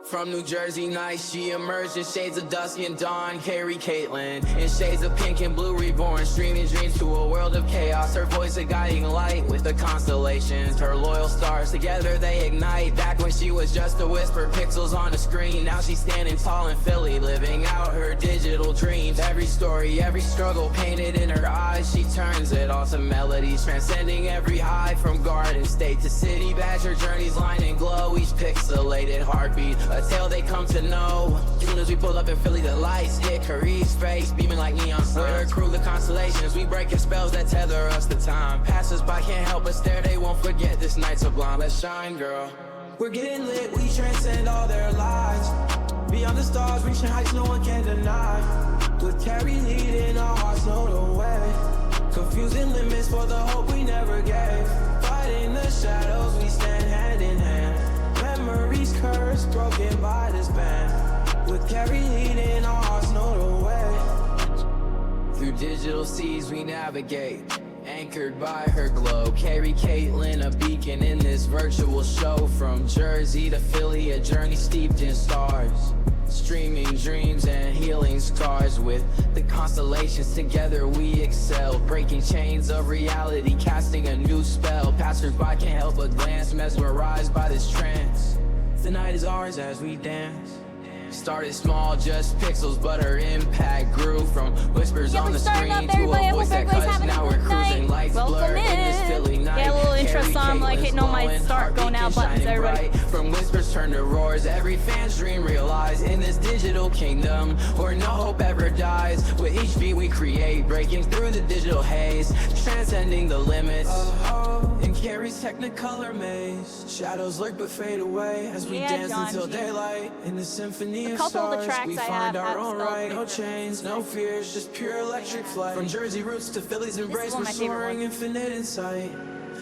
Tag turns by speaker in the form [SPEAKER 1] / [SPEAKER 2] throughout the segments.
[SPEAKER 1] From New Jersey nights, she emerged in shades of dusky and dawn. Carrie Caitlin in shades of pink and blue, reborn, streaming dreams to a world of chaos. Her voice a guiding light with the constellations. Her loyal stars together they ignite. Back when she was just a whisper, pixels on the screen. Now she's standing tall in Philly, living out her digital dreams. Every story, every struggle painted in her eyes. She turns it all to melodies, transcending every high. From garden state to city badge, her journey's line and glow. Each pixelated heartbeat, a tale they come to know. Soon as we pull up in Philly, the lights hit Carie's face, beaming like neon signs. With her crew, the constellations, we breaking spells that tether us to time. Passers-by can't help but stare, they won't forget this night sublime. Let's shine, girl. We're getting lit, we transcend all their lies. Beyond the stars, reaching heights no one can deny. With Carrie leading, our hearts know the way. Confusing limits for the hope we never gave. Fighting the shadows, we stand hand in hand. Memories cursed, broken by this band. With Carrie leading, our hearts know the way. Through digital seas we navigate, anchored by her glow. Carrie Caitlin, a beacon in this virtual show. From Jersey to Philly, a journey steeped in stars. Streaming dreams and healing scars. With the constellations together we excel, breaking chains of reality, casting a new spell. Passers-by can't help but glance, mesmerized by this trance. The night is ours as we dance. Started small, just pixels, but her impact grew. From whispers on the screen to a voice that cuts. Now we're cruising, lights blur in this Philly night.
[SPEAKER 2] Yeah, a little intro song, like hitting all my start going out buttons, everybody.
[SPEAKER 1] From whispers turn to roars, every fan's dream realized. In this digital kingdom where no hope ever dies. With each beat we create, breaking through the digital haze, transcending the limits. In Carrie's technicolor maze, shadows lurk but fade away as we dance until daylight. In the symphony of stars, we find our own right. No chains, no fears, just pure electric flight. From Jersey roots to Philly's embrace, we're soaring infinite in sight.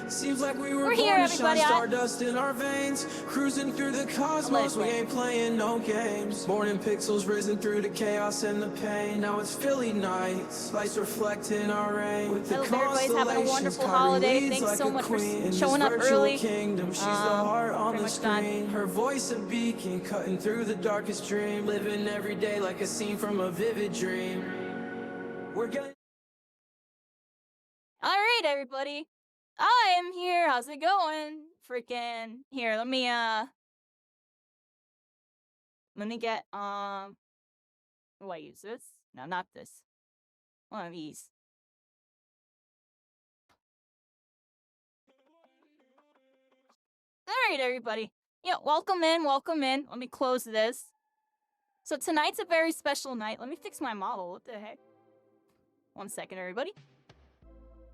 [SPEAKER 1] Seems like we were born to shine, stardust in our veins. Cruising through the cosmos, we ain't playing no games. Born in pixels, risen through the chaos and the pain. Now it's Philly nights, lights reflecting our rain. With the
[SPEAKER 2] everybody's having a wonderful holiday. Thanks so much for showing up early.
[SPEAKER 1] Kingdom, she's the heart on the screen. Her voice a beacon, cutting through the darkest dream. Living every day like a scene from a vivid dream. We're gonna...
[SPEAKER 2] Alright, everybody. I am here. How's it going? Freaking here. Let me get do I use this? No, not this. One of these. Alright, everybody. Yeah, welcome in, welcome in. Let me close this. So tonight's a very special night. Let me fix my model. What the heck? 1 second, everybody.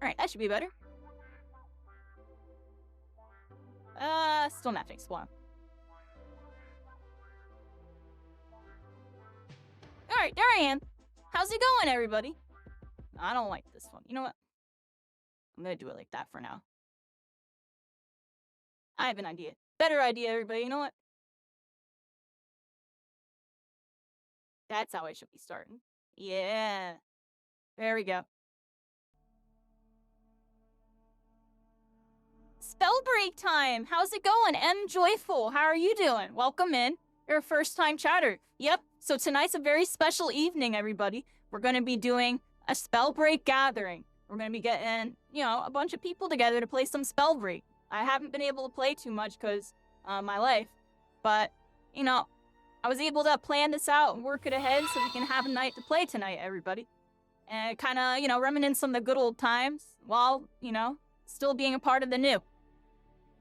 [SPEAKER 2] Alright, that should be better. Still not fixed. One. Alright, there I am. How's it going, everybody? I don't like this one. You know what? I'm gonna do it like that for now. I have an idea. Better idea, everybody. You know what? That's how I should be starting. Yeah. There we go. Spellbreak time! How's it going? M Joyful, how are you doing? Welcome in. You're a first-time chatter. Yep, so tonight's a very special evening, everybody. We're going to be doing a Spellbreak gathering. We're going to be getting, you know, a bunch of people together to play some Spellbreak. I haven't been able to play too much because my life, but, you know, I was able to plan this out and work it ahead so we can have a night to play tonight, everybody. And kind of, you know, reminisce on the good old times while, you know, still being a part of the new.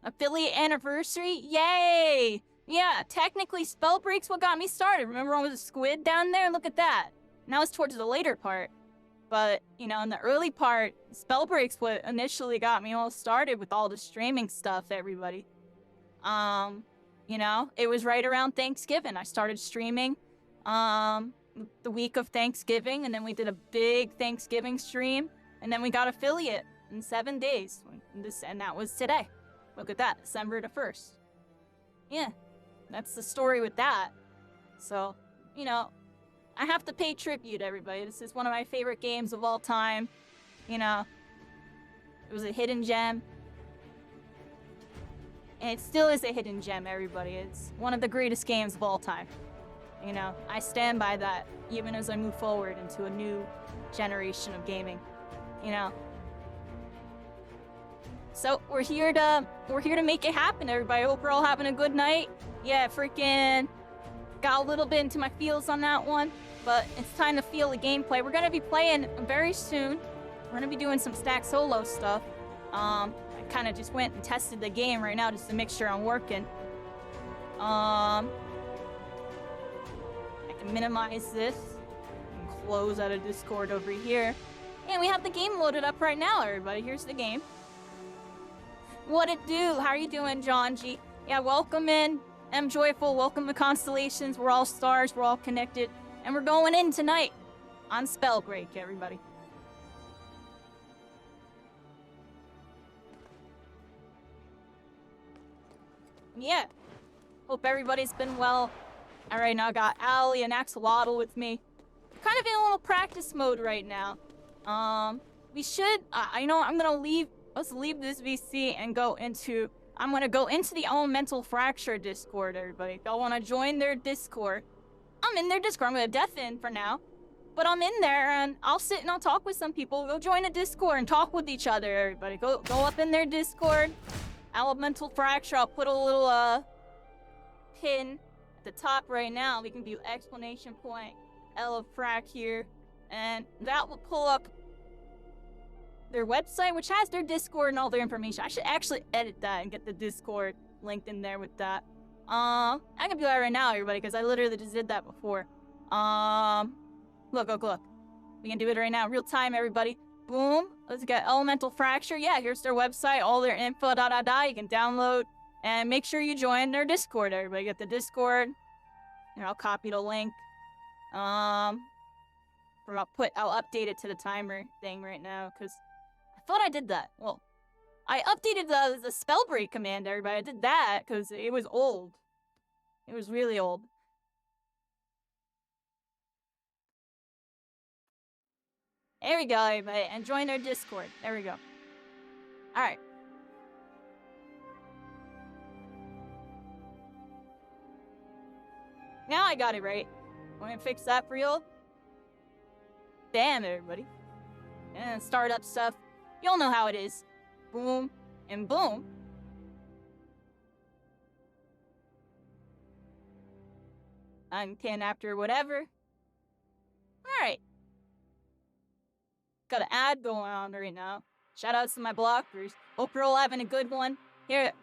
[SPEAKER 2] Affiliate anniversary? Yay! Yeah, technically Spellbreak's what got me started. Remember when I was a squid down there? Look at that. Now it's towards the later part. But, you know, in the early part, Spellbreak's what initially got me all started with all the streaming stuff, everybody. You know, it was right around Thanksgiving. I started streaming the week of Thanksgiving, and then we did a big Thanksgiving stream, and then we got affiliate in 7 days. And that was today. Look at that, December the 1st. Yeah, that's the story with that. So, you know, I have to pay tribute, everybody. This is one of my favorite games of all time. You know, it was a hidden gem. And it still is a hidden gem, everybody. It's one of the greatest games of all time. You know, I stand by that even as I move forward into a new generation of gaming. You know. So we're here to make it happen, everybody. Hope we're all having a good night. Yeah, freaking got a little bit into my feels on that one, but it's time to feel the gameplay. We're gonna be playing very soon. We're gonna be doing some stack solo stuff. I kind of just went and tested the game right now just to make sure I'm working. I can minimize this and close out of Discord over here. And we have the game loaded up right now, everybody. Here's the game. What it do? How are you doing, John G? Yeah, welcome in. M Joyful, welcome to Constellations. We're all stars, we're all connected. And we're going in tonight on Spellbreak, everybody. Yeah. Hope everybody's been well. Alright, now I got Allie and Axolotl with me. Kind of in a little practice mode right now. We should, I know I'm gonna leave, let's leave this VC and go into, I'm gonna go into the Elemental Fracture Discord, everybody. If y'all wanna join their Discord, I'm in their Discord. I'm gonna death in for now. But I'm in there and I'll sit and I'll talk with some people. Go join a Discord and talk with each other, everybody. Go up in their Discord. Elemental Fracture, I'll put a little, pin at the top right now. We can do exclamation point, Elefrac here. And that will pull up their website, which has their Discord and all their information. I should actually edit that and get the Discord linked in there with that. I can do that right now, everybody, because I literally just did that before. Look. We can do it right now, real time, everybody. Boom. Let's get Elemental Fracture. Yeah, here's their website, all their info, You can download and make sure you join their Discord, everybody. Get the Discord. Here, I'll copy the link. I'll update it to the timer thing right now, because I thought I did that. Well, I updated the Spellbreak command, everybody. I did that because it was old. It was really old. There we go, everybody. And join our Discord. There we go. Alright. Now I got it right. Want to fix that for you? Bam, everybody. And startup stuff. You'll know how it is. Boom and boom. And 10 after whatever. Alright. Got an ad going on right now. Shout outs to my blockers. Hope you're all having a good one. Here.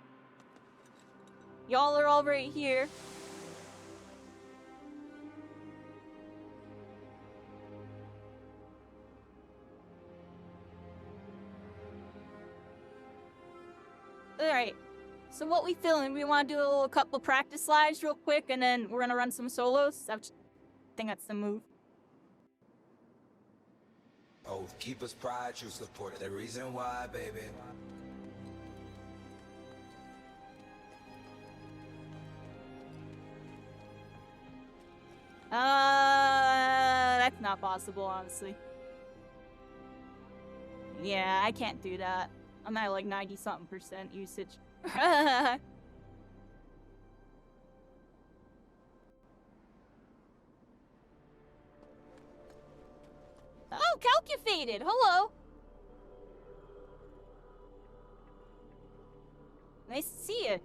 [SPEAKER 2] Y'all are all right here. Alright, so what we feeling? We want to do a little couple practice slides real quick, and then we're gonna run some solos. I think that's the move.
[SPEAKER 3] Oh, keep us pride, you support the reason why, baby.
[SPEAKER 2] That's not possible, honestly. Yeah, I can't do that. I'm at like 90-something% usage. Oh, calculated. Hello. Nice to see you.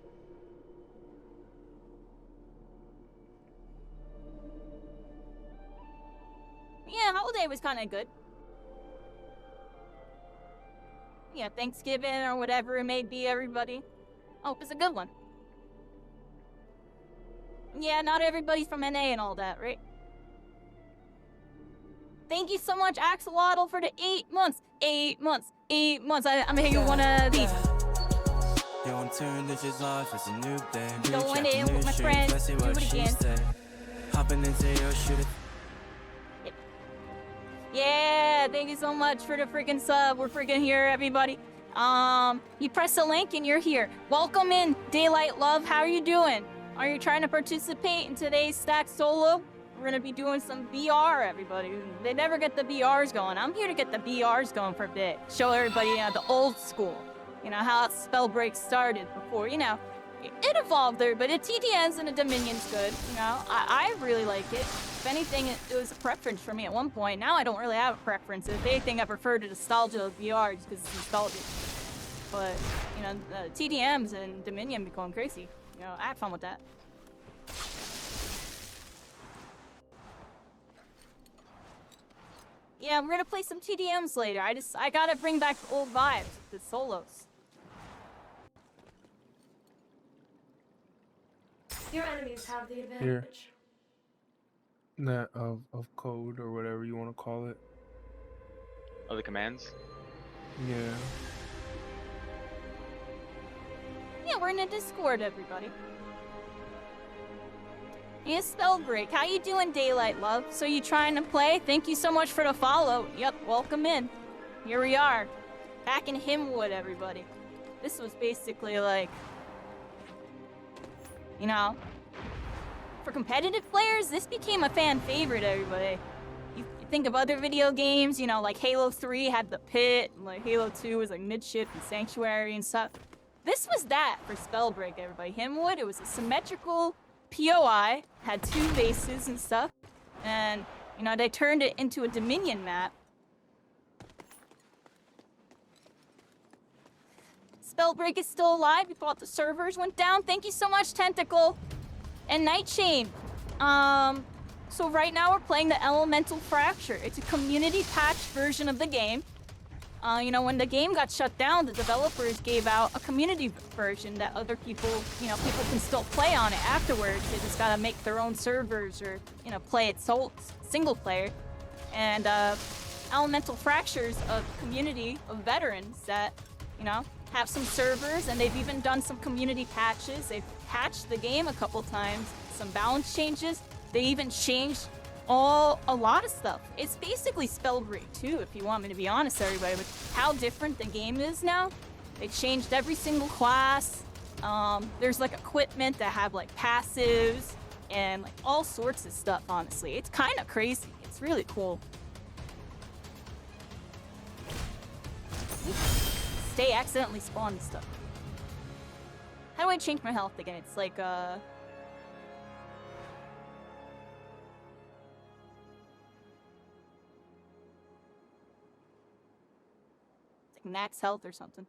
[SPEAKER 2] Yeah, holiday was kind of good. Yeah, Thanksgiving or whatever it may be, everybody. Oh, it's a good one. Yeah, not everybody's from NA and all that, right? Thank you so much, Axolotl, for the 8 months. 8 months. 8 months. I'm gonna hit you one of these.
[SPEAKER 4] Yo, I'm turning dishes off, it's a new day.
[SPEAKER 2] Going in with my friends, do it again.
[SPEAKER 4] Hopping into your shooter.
[SPEAKER 2] Yeah, thank you so much for the freaking sub. We're freaking here, everybody. You press the link and you're here. Welcome in, Daylight Love. How are you doing? Are you trying to participate in today's stack solo? We're gonna be doing some BR, everybody. They never get the BRs going. I'm here to get the BRs going for a bit. Show everybody the old school. You know, how Spellbreak started before, you know, it evolved there, but a TDMs and a Dominion's good. You know, I really like it. If anything, it was a preference for me at one point. Now I don't really have a preference. If anything, I prefer to nostalgia of VR just because it's nostalgic. But, you know, the TDMs and Dominion be going crazy. You know, I had fun with that. Yeah, we're gonna play some TDMs later. I gotta bring back old vibes, the solos.
[SPEAKER 5] Your enemies have the advantage.
[SPEAKER 6] Here. That of code or whatever you want to call it.
[SPEAKER 7] Oh, the commands?
[SPEAKER 6] Yeah.
[SPEAKER 2] Yeah, we're in a Discord, everybody. Yeah, Spellbreak. How you doing, Daylight Love? So you trying to play? Thank you so much for the follow. Yep, welcome in. Here we are. Back in Himwood, everybody. This was basically like... You know... For competitive players, this became a fan favorite, everybody. You think of other video games, you know, like Halo 3 had the pit, and like Halo 2 was like Midship and Sanctuary and stuff. This was that for Spellbreak, everybody. Himwood, it was a symmetrical POI, had 2 bases and stuff, and, you know, they turned it into a Dominion map. Spellbreak is still alive. We thought the servers went down. Thank you so much, Tentacle. And Nightshade. So right now we're playing the Elemental Fracture. It's a community patch version of the game. You know, when the game got shut down, the developers gave out a community version that other people, you know, people can still play on it afterwards. They just gotta make their own servers or, you know, play it single player. And Elemental Fracture's a community of veterans that, you know, have some servers, and they've even done some community patches. They've patched the game a couple times, some balance changes. They even changed a lot of stuff. It's basically Spellbreak too, if you want me to be honest, everybody, with how different the game is now. They changed every single class. There's like equipment that have like passives and like all sorts of stuff, honestly. It's kind of crazy. It's really cool. Stay accidentally spawned stuff. How do I change my health again? It's like, it's like max health or something.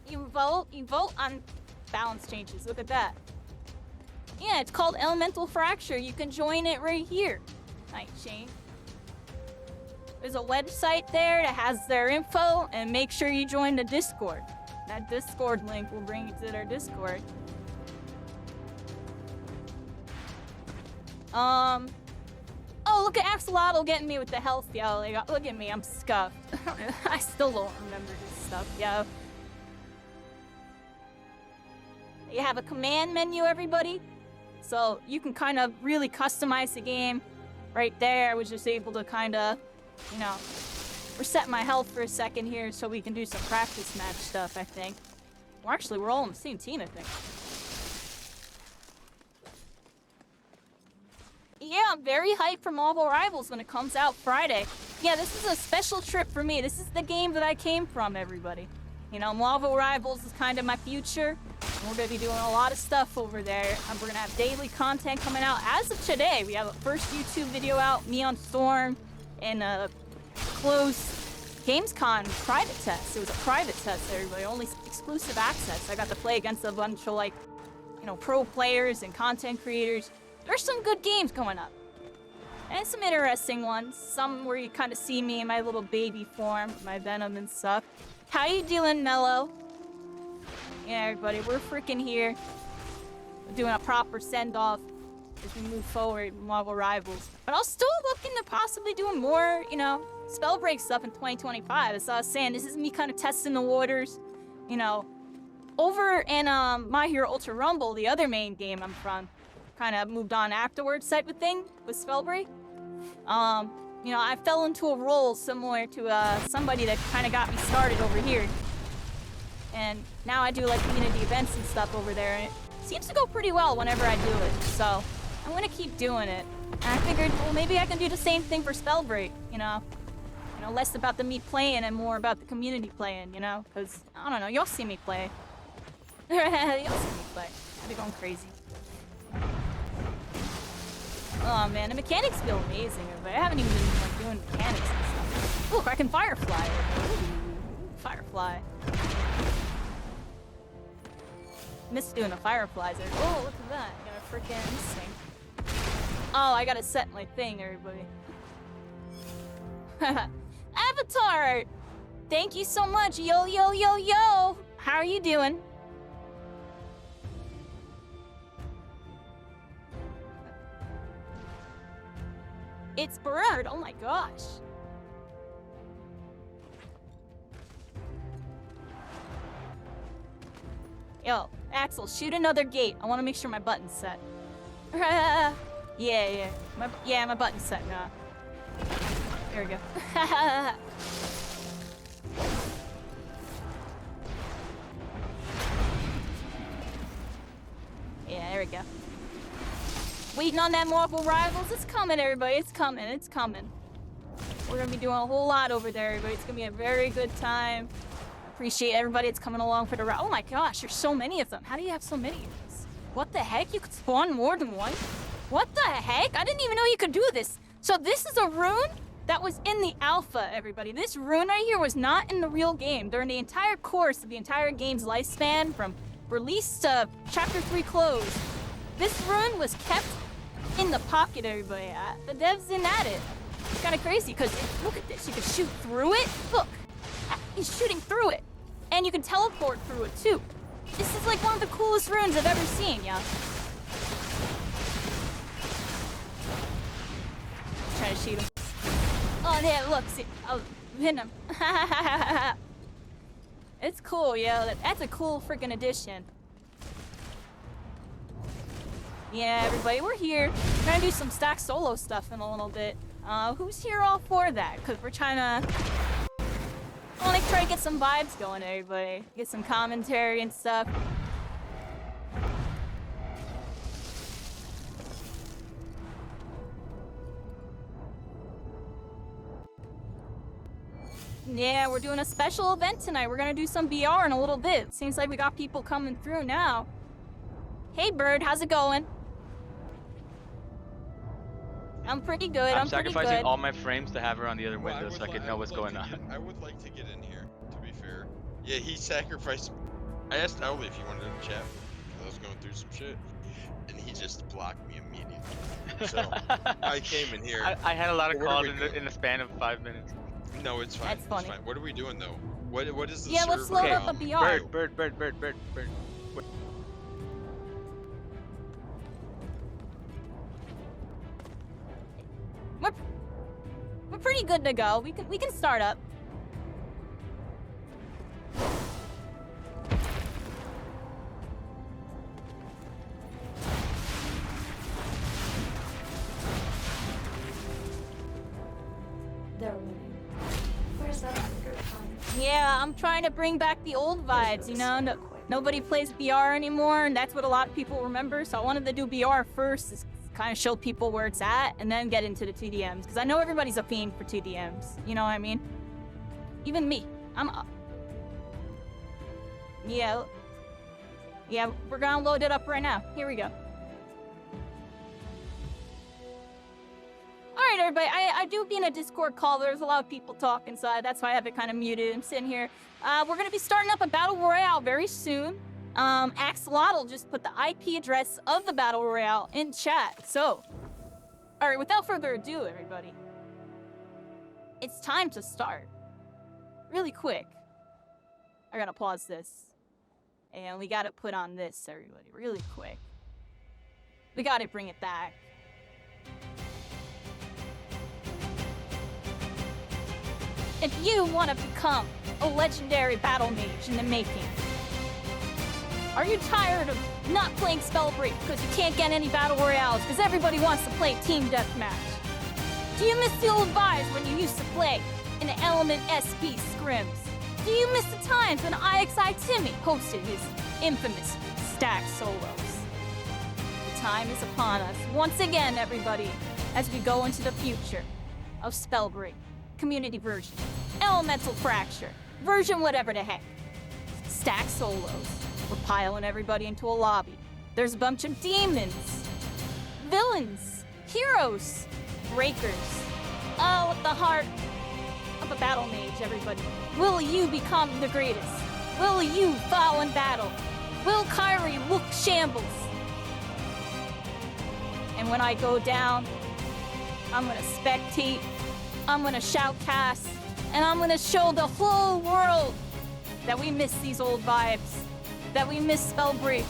[SPEAKER 2] You vote on balance changes. Look at that. Yeah, it's called Elemental Fracture. You can join it right here. Nightshade. There's a website there that has their info, and make sure you join the Discord. That Discord link will bring you to their Discord. Oh, look at Axolotl getting me with the health, yo. Look at me, I'm scuffed. I still don't remember this stuff, yo. You have a command menu, everybody. So you can kind of really customize the game. Right there, I was just able to kind of, you know, reset my health for a second here so we can do some practice match stuff, I think. Well, actually, we're all on the same team, I think. Yeah, I'm very hyped for Marvel Rivals when it comes out Friday. Yeah, this is a special trip for me. This is the game that I came from, everybody. You know, Marvel Rivals is kind of my future. We're going to be doing a lot of stuff over there. We're going to have daily content coming out. As of today, we have a first YouTube video out, me on Storm, and a closed Gamescom private test. It was a private test, everybody, only exclusive access. I got to play against a bunch of, like, you know, pro players and content creators. There's some good games going up. And some interesting ones. Some where you kind of see me in my little baby form, my Venom and stuff. How you doing, Mello? Yeah, everybody, we're freaking here. We're doing a proper send-off as we move forward in Marvel Rivals. But I was still looking to possibly doing more, you know, Spellbreak stuff in 2025. As I was saying, this is me kind of testing the waters, you know. Over in My Hero Ultra Rumble, the other main game I'm from, kind of moved on afterwards type of thing with Spellbreak. You know, I fell into a role similar to somebody that kind of got me started over here. And now I do like community events and stuff over there, and it seems to go pretty well whenever I do it. So I'm gonna keep doing it. And I figured, well, maybe I can do the same thing for Spellbreak, you know. You know, less about the me playing and more about the community playing, you know? Because, I don't know, y'all see me play. Y'all see me play. I'll be going crazy. Oh man, the mechanics feel amazing, but I haven't even been like, doing mechanics and stuff. Ooh, I can Firefly. Ooh, Firefly. Missed doing the Fireflies there. Oh, look at that. I got a freaking thing. Oh, I gotta set my thing, everybody. Avatar! Thank you so much. Yo, yo, yo, yo! How are you doing? It's Bird! Oh my gosh. Yo, Axel, shoot another gate. I want to make sure my button's set. Yeah. My button's set now. There we go. Yeah, there we go. Waiting on that Marvel Rivals. It's coming, everybody. It's coming. It's coming. We're gonna be doing a whole lot over there, everybody. It's gonna be a very good time. Appreciate everybody that's coming along for the ride. Oh my gosh, there's so many of them. How do you have so many of these? What the heck? You could spawn more than one? What the heck? I didn't even know you could do this. So this is a rune that was in the alpha, everybody. This rune right here was not in the real game. During the entire course of the entire game's lifespan, from release to Chapter 3 close, this rune was kept in the pocket, everybody. The devs didn't add it. It's kind of crazy, because look at this. You can shoot through it. Look. He's shooting through it. And you can teleport through it, too. This is like one of the coolest runes I've ever seen, yeah. Try to shoot him. Oh, there, look. See, I'll hit him. It's cool, yeah. That's a cool freaking addition. Yeah, everybody, we're here. We're gonna do some stack solo stuff in a little bit. Who's here all for that? Because we're trying to... I want to try to get some vibes going, everybody. Get some commentary and stuff. Yeah, we're doing a special event tonight. We're gonna do some BR in a little bit. Seems like we got people coming through now. Hey, Bird, how's it going? I'm pretty good.
[SPEAKER 7] I'm
[SPEAKER 2] pretty
[SPEAKER 7] sacrificing
[SPEAKER 2] good.
[SPEAKER 7] all my frames to have her on the other window so I can know what's going on.
[SPEAKER 8] I would like to get in here, to be fair. Yeah, he sacrificed... I asked Owly if he wanted to chat, because I was going through some shit, and he just blocked me immediately. So, I came in here.
[SPEAKER 7] I had a lot of calls in the span of 5 minutes.
[SPEAKER 8] No, it's fine.
[SPEAKER 2] That's funny.
[SPEAKER 8] It's fine. What are we doing, though? What is the
[SPEAKER 2] Yeah,
[SPEAKER 8] server?
[SPEAKER 2] let's load up a BR.
[SPEAKER 7] Bird.
[SPEAKER 2] We're pretty good to go. We can start up.
[SPEAKER 5] They're winning. Where's that finger time?
[SPEAKER 2] Yeah, I'm trying to bring back the old vibes, you know? Nobody plays BR anymore, and that's what a lot of people remember, so I wanted to do BR first, to kind of show people where it's at, and then get into the TDMs, because I know everybody's a fiend for TDMs, you know what I mean? Even me. I'm up. Yeah, we're gonna load it up right now. Here we go. Alright, everybody, I do be in a Discord call. There's a lot of people talking, so that's why I have it kind of muted. I'm sitting here. We're going to be starting up a Battle Royale very soon. Axolotl just put the IP address of the Battle Royale in chat. So, alright, without further ado, everybody, it's time to start. Really quick. I gotta pause this. And we gotta put on this, everybody, really quick. We gotta bring it back. If you want to become a legendary battle mage in the making, are you tired of not playing Spellbreak because you can't get any battle royales because everybody wants to play team deathmatch? Do you miss the old vibes when you used to play in the Element SP scrims? Do you miss the times when IXI Timmy hosted his infamous stack solos? The time is upon us once again, everybody, as we go into the future of Spellbreak. community version, elemental fracture, version whatever the heck. Stack solos. We're piling everybody into a lobby. There's a bunch of demons, villains, heroes, breakers, all with the heart of a battle mage, everybody. Will you become the greatest? Will you fall in battle? Will Kyrie look shambles? And when I go down, I'm gonna spectate, I'm gonna shoutcast, and I'm gonna show the whole world that we miss these old vibes, that we miss Spellbreak.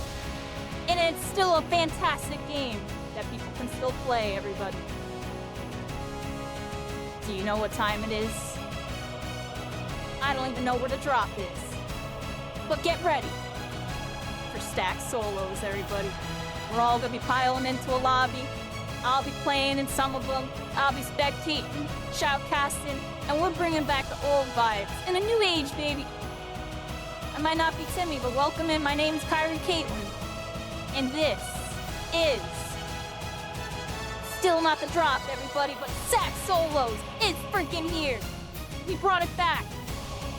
[SPEAKER 2] And it's still a fantastic game that people can still play, everybody. Do you know what time it is? I don't even know where the drop is. But get ready for stack solos, everybody. We're all gonna be piling into a lobby. I'll be playing in some of them. I'll be spectating, shoutcasting, and we're bringing back the old vibes in a new age, baby. I might not be Timmy, but welcome in. My name's Kyrie Caitlin, and this is still not the drop, everybody, but Sack Solos is freaking here. We brought it back,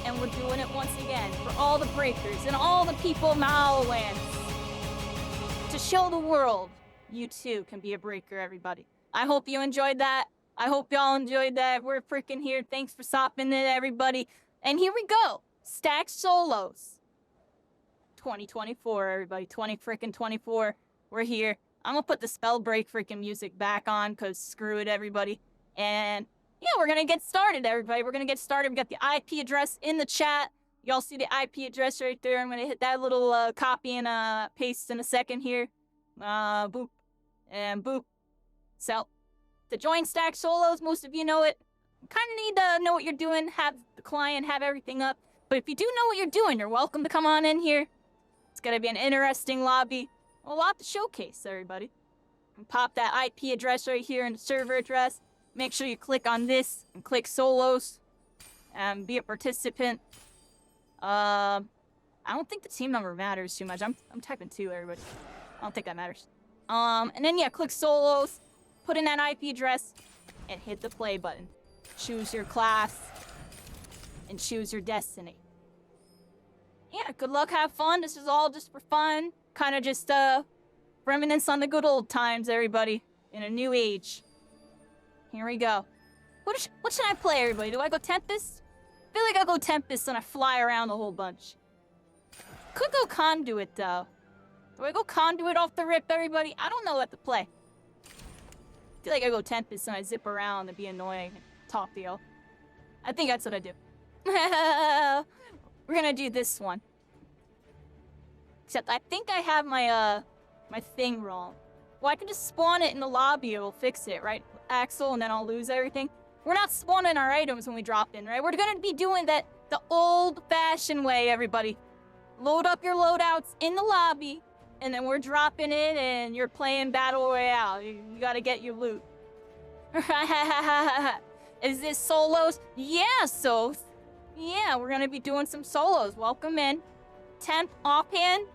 [SPEAKER 2] and we're doing it once again for all the breakers and all the people of Mahalands to show the world you too can be a breaker, everybody. I hope you enjoyed that. I hope y'all enjoyed that. We're freaking here. Thanks for stopping in, everybody. And here we go. Stack Solos 2024, everybody. 2024. We're here. I'm gonna put the Spellbreak freaking music back on, because screw it, everybody. And yeah, we're gonna get started, everybody. We're gonna get started. We got the IP address in the chat. Y'all see the IP address right there. I'm gonna hit that little copy and paste in a second here. Boop. And boop. So, to join Stack Solos, most of you know it. Kind of need to know what you're doing, have the client, have everything up. But if you do know what you're doing, you're welcome to come on in here. It's gonna be an interesting lobby. A lot to showcase, everybody. And pop that IP address right here in the server address. Make sure you click on this and click Solos. And be a participant. I don't think the team number matters too much. I'm typing 2, everybody. I don't think that matters. And then yeah, click Solos, put in that IP address, and hit the play button. Choose your class, and choose your destiny. Yeah, good luck, have fun. This is all just for fun. Kind of just, reminisce on the good old times, everybody. In a new age. Here we go. What should I play, everybody? Do I go Tempest? I feel like I'll go Tempest and I fly around a whole bunch. Could go Conduit, though. Do I go Conduit off the rip, everybody? I don't know what to play. I feel like I go Tempest and I zip around and be annoying and talk to y'all. I think that's what I do. We're gonna do this one. Except I think I have my, my thing wrong. Well, I can just spawn it in the lobby, it'll fix it, right? Axel, and then I'll lose everything. We're not spawning our items when we drop in, right? We're gonna be doing that the old-fashioned way, everybody. Load up your loadouts in the lobby, and then we're dropping in, and you're playing Battle Royale. You gotta get your loot. Is this solos? Yeah, Soth. Yeah, we're gonna be doing some solos. Welcome in. Temp offhand.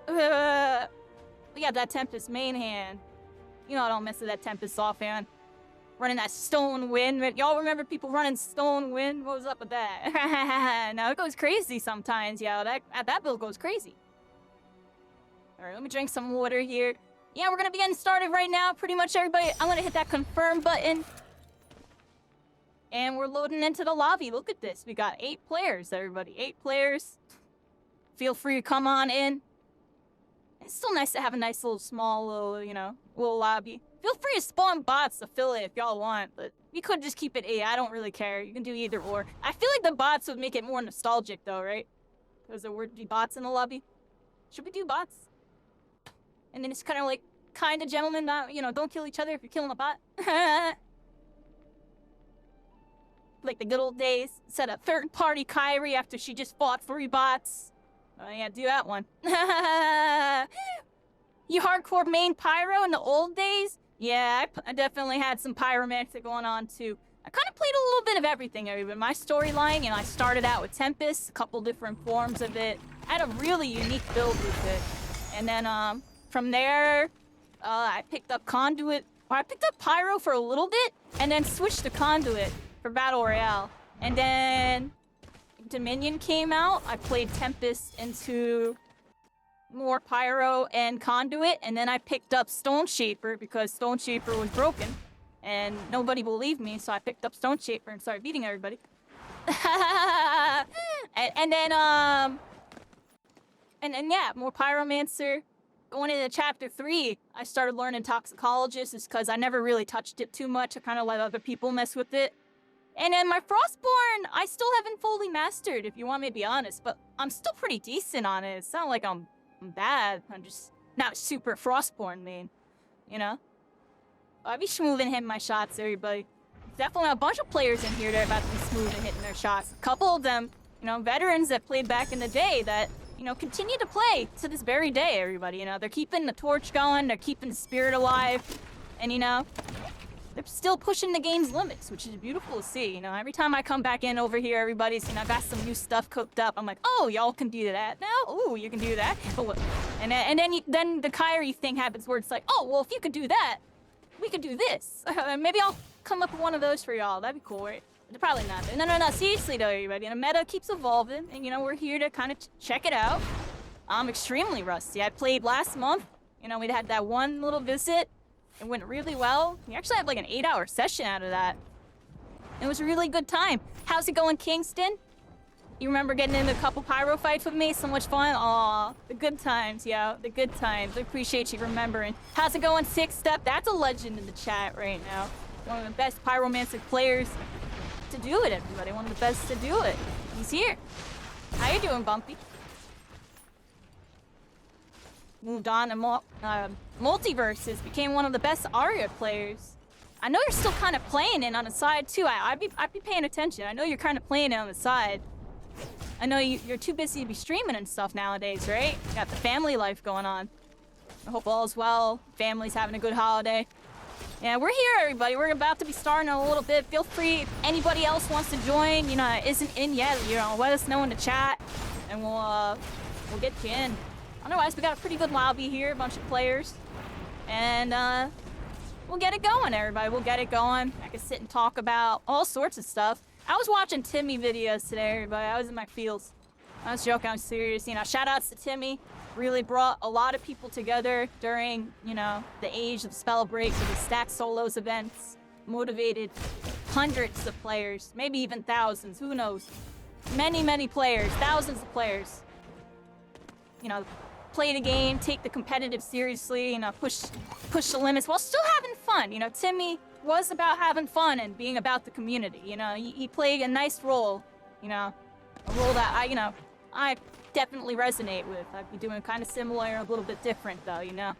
[SPEAKER 2] We got that Tempest main hand. You know I don't mess with that Tempest offhand. Running that Stone Wind. Y'all remember people running Stone Wind? What was up with that? Now it goes crazy sometimes, yeah. That build goes crazy. Alright, let me drink some water here. Yeah, we're gonna be getting started right now. Pretty much everybody. I'm gonna hit that confirm button. And we're loading into the lobby. Look at this. We got 8 players, everybody. 8 players. Feel free to come on in. It's still nice to have a nice little small little, you know, little lobby. Feel free to spawn bots to fill it if y'all want, but we could just keep it 8. I don't really care. You can do either or. I feel like the bots would make it more nostalgic though, right? Because there would be bots in the lobby. Should we do bots? And then it's kind of like, kind of gentlemen, not, you know, don't kill each other if you're killing a bot. Like the good old days. Set a third-party Kyrie after she just fought 3 bots. Oh yeah, do that one. You hardcore main pyro in the old days? Yeah, I definitely had some pyromancer going on too. I kind of played a little bit of everything, everybody. My storyline, you know, I started out with Tempest, a couple different forms of it. I had a really unique build with it. And then from there, I picked up Conduit I picked up Pyro for a little bit, and then switched to Conduit for Battle Royale. And then Dominion came out. I played Tempest into more Pyro and Conduit, and then I picked up Stone Shaper because Stone Shaper was broken. And nobody believed me, so I picked up Stone Shaper and started beating everybody. and then yeah, more Pyromancer. Going into chapter 3, I started learning Toxicologist just because I never really touched it too much. I kind of let other people mess with it. And then my Frostborn, I still haven't fully mastered, if you want me to be honest, but I'm still pretty decent on it. It's not like I'm bad. I'm just not super Frostborn main, you know? I'll be smooth and hitting my shots, everybody. Definitely a bunch of players in here that are about to be smooth and hitting their shots. A couple of them, you know, veterans that played back in the day that, you know, continue to play to this very day, everybody. You know, they're keeping the torch going, they're keeping the spirit alive, and, you know, they're still pushing the game's limits, which is beautiful to see. You know, every time I come back in over here, everybody's, you know, got some new stuff cooked up. I'm like, oh, y'all can do that now? Oh, you can do that? Oh, and then the Kyrie thing happens where it's like, oh, well, if you could do that, we could do this. Maybe I'll come up with one of those for y'all. That'd be cool, right? Probably not. No. Seriously, though, everybody. The meta keeps evolving, and, you know, we're here to kind of check it out. I'm extremely rusty. I played last month. You know, we had that one little visit. It went really well. We actually had like an 8-hour session out of that. It was a really good time. How's it going, Kingston? You remember getting into a couple pyro fights with me? So much fun. Aw, the good times, yo. The good times. I appreciate you remembering. How's it going, Six Step? That's a legend in the chat right now. One of the best pyromancer players to do it, everybody. One of the best to do it. He's here. How you doing, Bumpy? Moved on to Multiverses. Became one of the best Aria players. I know you're still kind of playing it on the side, too. I'd be paying attention. I know you're kind of playing it on the side. I know you're too busy to be streaming and stuff nowadays, right? You got the family life going on. I hope all is well. Family's having a good holiday. Yeah, we're here, everybody. We're about to be starting in a little bit. Feel free, if anybody else wants to join, you know, isn't in yet, you know, let us know in the chat, and we'll get you in. Otherwise, we got a pretty good lobby here, a bunch of players, and we'll get it going, everybody. We'll get it going. I can sit and talk about all sorts of stuff. I was watching Timmy videos today, everybody. I was in my feels. I was joking, I was serious. You know, shout outs to Timmy. Really brought a lot of people together during, you know, the age of Spellbreak, of the Stack Solos events. Motivated hundreds of players, maybe even thousands, who knows. Many players, thousands of players. You know, play the game, take the competitive seriously, you know, push the limits while still having fun. You know, Timmy was about having fun and being about the community. You know, he played a nice role, you know, a role that I definitely resonate with. I'd be doing kind of similar, a little bit different though, you know.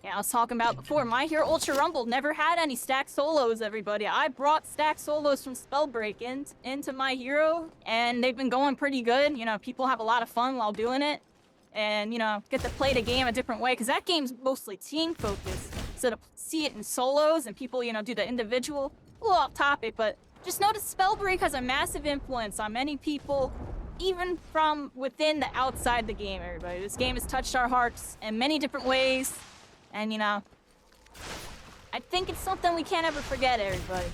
[SPEAKER 2] Yeah, I was talking about before, My Hero Ultra Rumble never had any stack solos, everybody. I brought stack solos from Spellbreak into My Hero, and they've been going pretty good. You know, people have a lot of fun while doing it. And, you know, get to play the game a different way, because that game's mostly team-focused. So to see it in solos and people, you know, do the individual, a little off topic, but just notice Spellbreak has a massive influence on many people, even from within the outside the game, everybody. This game has touched our hearts in many different ways. And, you know, I think it's something we can't ever forget, everybody.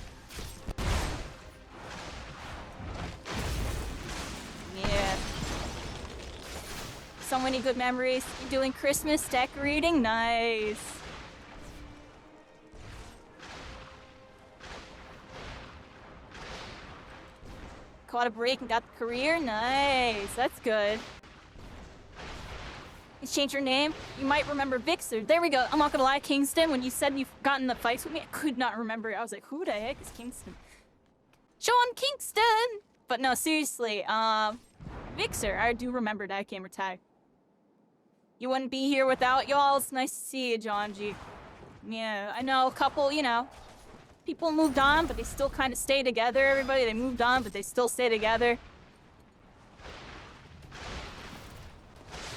[SPEAKER 2] Yeah. So many good memories. You're doing Christmas decorating? Nice. Caught a break and got the career? Nice. That's good. You changed your name? You might remember Vixer. There we go. I'm not gonna lie, Kingston, when you said you've gotten the fights with me, I could not remember. I was like, who the heck is Kingston? Sean Kingston! But no, seriously, Vixer, I do remember that gamer tag. You wouldn't be here without y'all. It's nice to see you, John G. Yeah, I know a couple, you know, people moved on, but they still kind of stay together, everybody. They moved on, but they still stay together.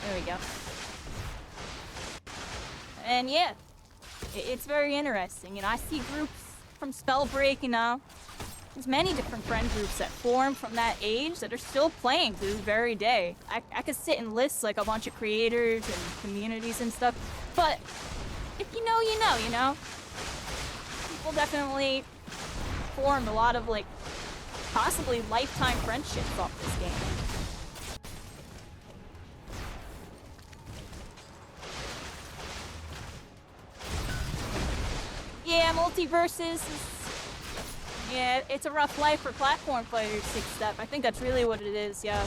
[SPEAKER 2] There we go. And yeah, it's very interesting. You know, I see groups from Spellbreak, you know. There's many different friend groups that form from that age that are still playing to this very day. I could sit and list like a bunch of creators and communities and stuff, but if you know, you know, you know? People definitely formed a lot of, like, possibly lifetime friendships off this game. Yeah, multiverses is... Yeah, it's a rough life for platform fighters, 6-step. I think that's really what it is, yeah.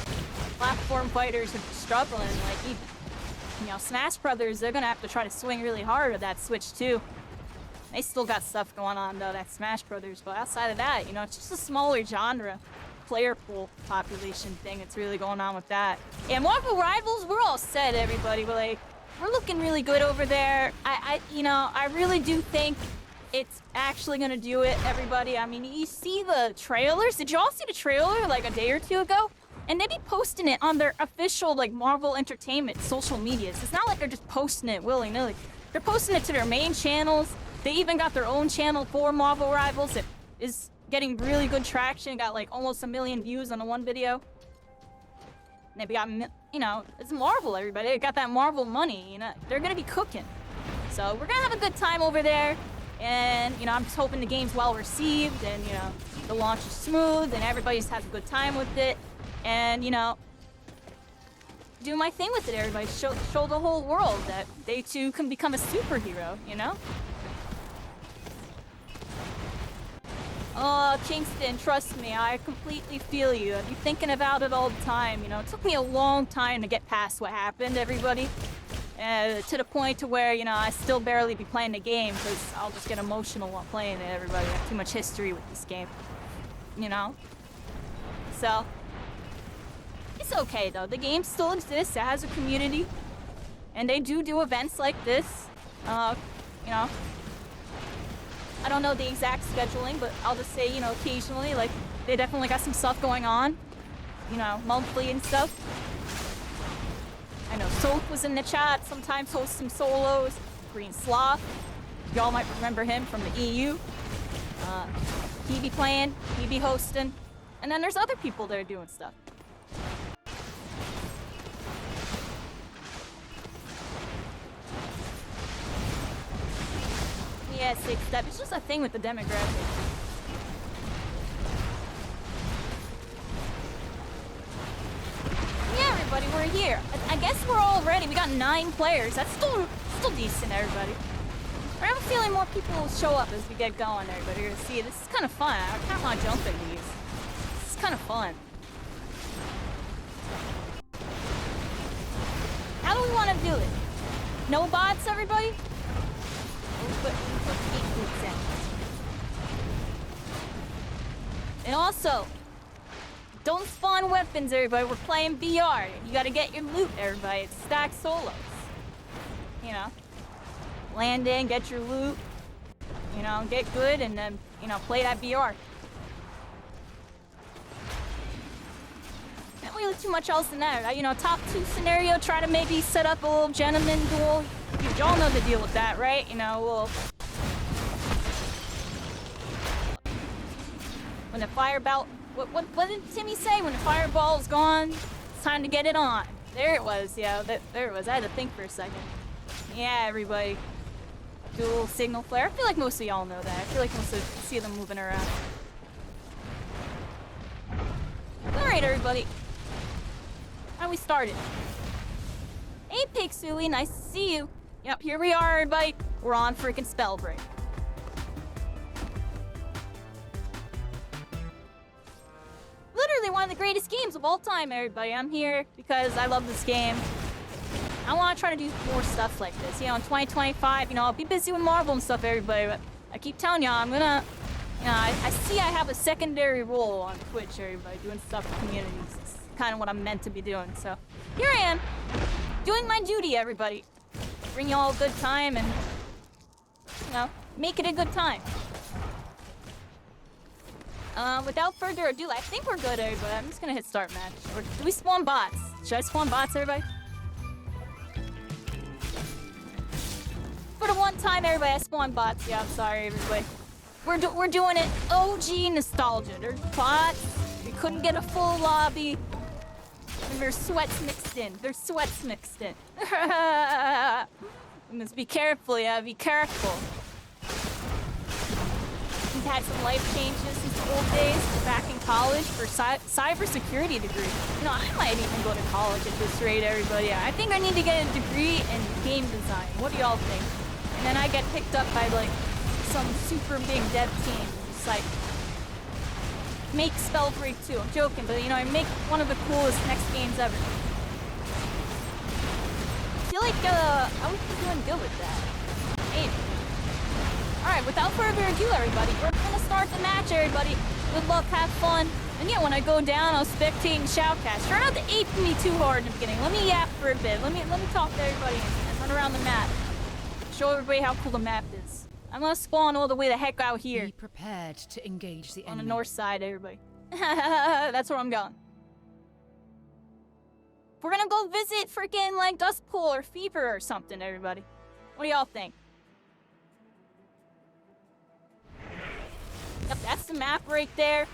[SPEAKER 2] Platform fighters are struggling, like, even, you know, Smash Brothers, they're gonna have to try to swing really hard at that Switch, too. They still got stuff going on, though, that Smash Brothers, but outside of that, you know, it's just a smaller genre. Player pool population thing that's really going on with that. And Marvel Rivals, we're all set, everybody. We're looking really good over there. You know, I really do think it's actually gonna do it, everybody. I mean, you see the trailers? Did you all see the trailer like a day or two ago? And they be posting it on their official, like, Marvel Entertainment social medias. It's not like they're just posting it willy-nilly. They're posting it to their main channels. They even got their own channel for Marvel Rivals. It is getting really good traction. Got, like, almost 1 million views on the one video. And they got, you know, it's Marvel, everybody. They got that Marvel money, you know. They're gonna be cooking. So we're gonna have a good time over there. And, you know, I'm just hoping the game's well received and, you know, the launch is smooth and everybody just has a good time with it. And, you know, do my thing with it, everybody. Show the whole world that they too can become a superhero, you know? Oh, Kingston, trust me, I completely feel you. I've been thinking about it all the time, you know? It took me a long time to get past what happened, everybody. To the point to where, you know, I still barely be playing the game because I'll just get emotional while playing it, everybody. I have too much history with this game, you know? So, it's okay, though. The game still exists. It has a community. And they do events like this. You know, I don't know the exact scheduling, but I'll just say, you know, occasionally, like, they definitely got some stuff going on. You know, monthly and stuff. I know Soap was in the chat, sometimes hosts some solos. Green Sloth, y'all might remember him from the EU. He be playing, he be hosting. And then there's other people that are doing stuff. Yeah, 6-step, it's just a thing with the demographic. Yeah, everybody, we're here. I guess we're all ready. We got 9 players. That's still decent, everybody. I have a feeling more people will show up as we get going, everybody. You're gonna see, this is kind of fun. I kind of want to jump in these. This is kind of fun. How do we want to do it? No bots, everybody? We'll put 8 boots in. And also, don't spawn weapons, everybody. We're playing VR. You gotta get your loot, everybody. It's stack solos. You know, land in, get your loot. You know, get good, and then, you know, play that VR. Not really too much else than that. You know, top 2 scenario, try to maybe set up a little gentleman duel. Y'all know the deal with that, right? You know, we'll... When the fireball... What did Timmy say? When the fireball is gone, it's time to get it on. There it was, yeah, there it was. I had to think for a second. Yeah, everybody. Dual signal flare. I feel like most of y'all know that. I feel like most of you see them moving around. Alright, everybody. How we started? Hey, Pixui, nice to see you. Yep, here we are, everybody. We're on freaking Spellbreak. Literally one of the greatest games of all time, everybody. I'm here because I love this game. I want to try to do more stuff like this. You know, in 2025, you know, I'll be busy with Marvel and stuff, everybody, but I keep telling y'all, I'm gonna... You know, I see I have a secondary role on Twitch, everybody, doing stuff for communities. It's kind of what I'm meant to be doing, so... Here I am, doing my duty, everybody. Bring y'all a good time and... You know, make it a good time. Without further ado, I think we're good, everybody. I'm just gonna hit start match. Or do we spawn bots? Should I spawn bots, everybody? For the one time, everybody, I spawned bots. Yeah, I'm sorry, everybody. We're doing it OG nostalgia. There's bots. We couldn't get a full lobby. And there's sweats mixed in. There's sweats mixed in. You must be careful, yeah, be careful. He's had some life changes since the old days, back in college for cybersecurity degree. You know, I might even go to college at this rate, everybody. I think I need to get a degree in game design. What do y'all think? And then I get picked up by, like, some super big dev team. Just, like, make Spellbreak too. I'm joking, but, you know, I make one of the coolest next games ever. I feel like, I would be doing good with that. Maybe. Alright, without further ado, everybody, we're gonna start the match, everybody. Good luck, have fun. And yeah, when I go down, I'll spectate and shoutcast. Try not to ape me too hard in the beginning. Let me yap for a bit. Let me talk to everybody and run around the map. Show everybody how cool the map is. I'm gonna spawn all the way the heck out here.
[SPEAKER 9] Be prepared to engage the
[SPEAKER 2] on
[SPEAKER 9] enemy.
[SPEAKER 2] the north side, everybody. That's where I'm going. We're gonna go visit freaking like Dust Pool or Fever or something, everybody. What do y'all think? Yep, that's the map right there.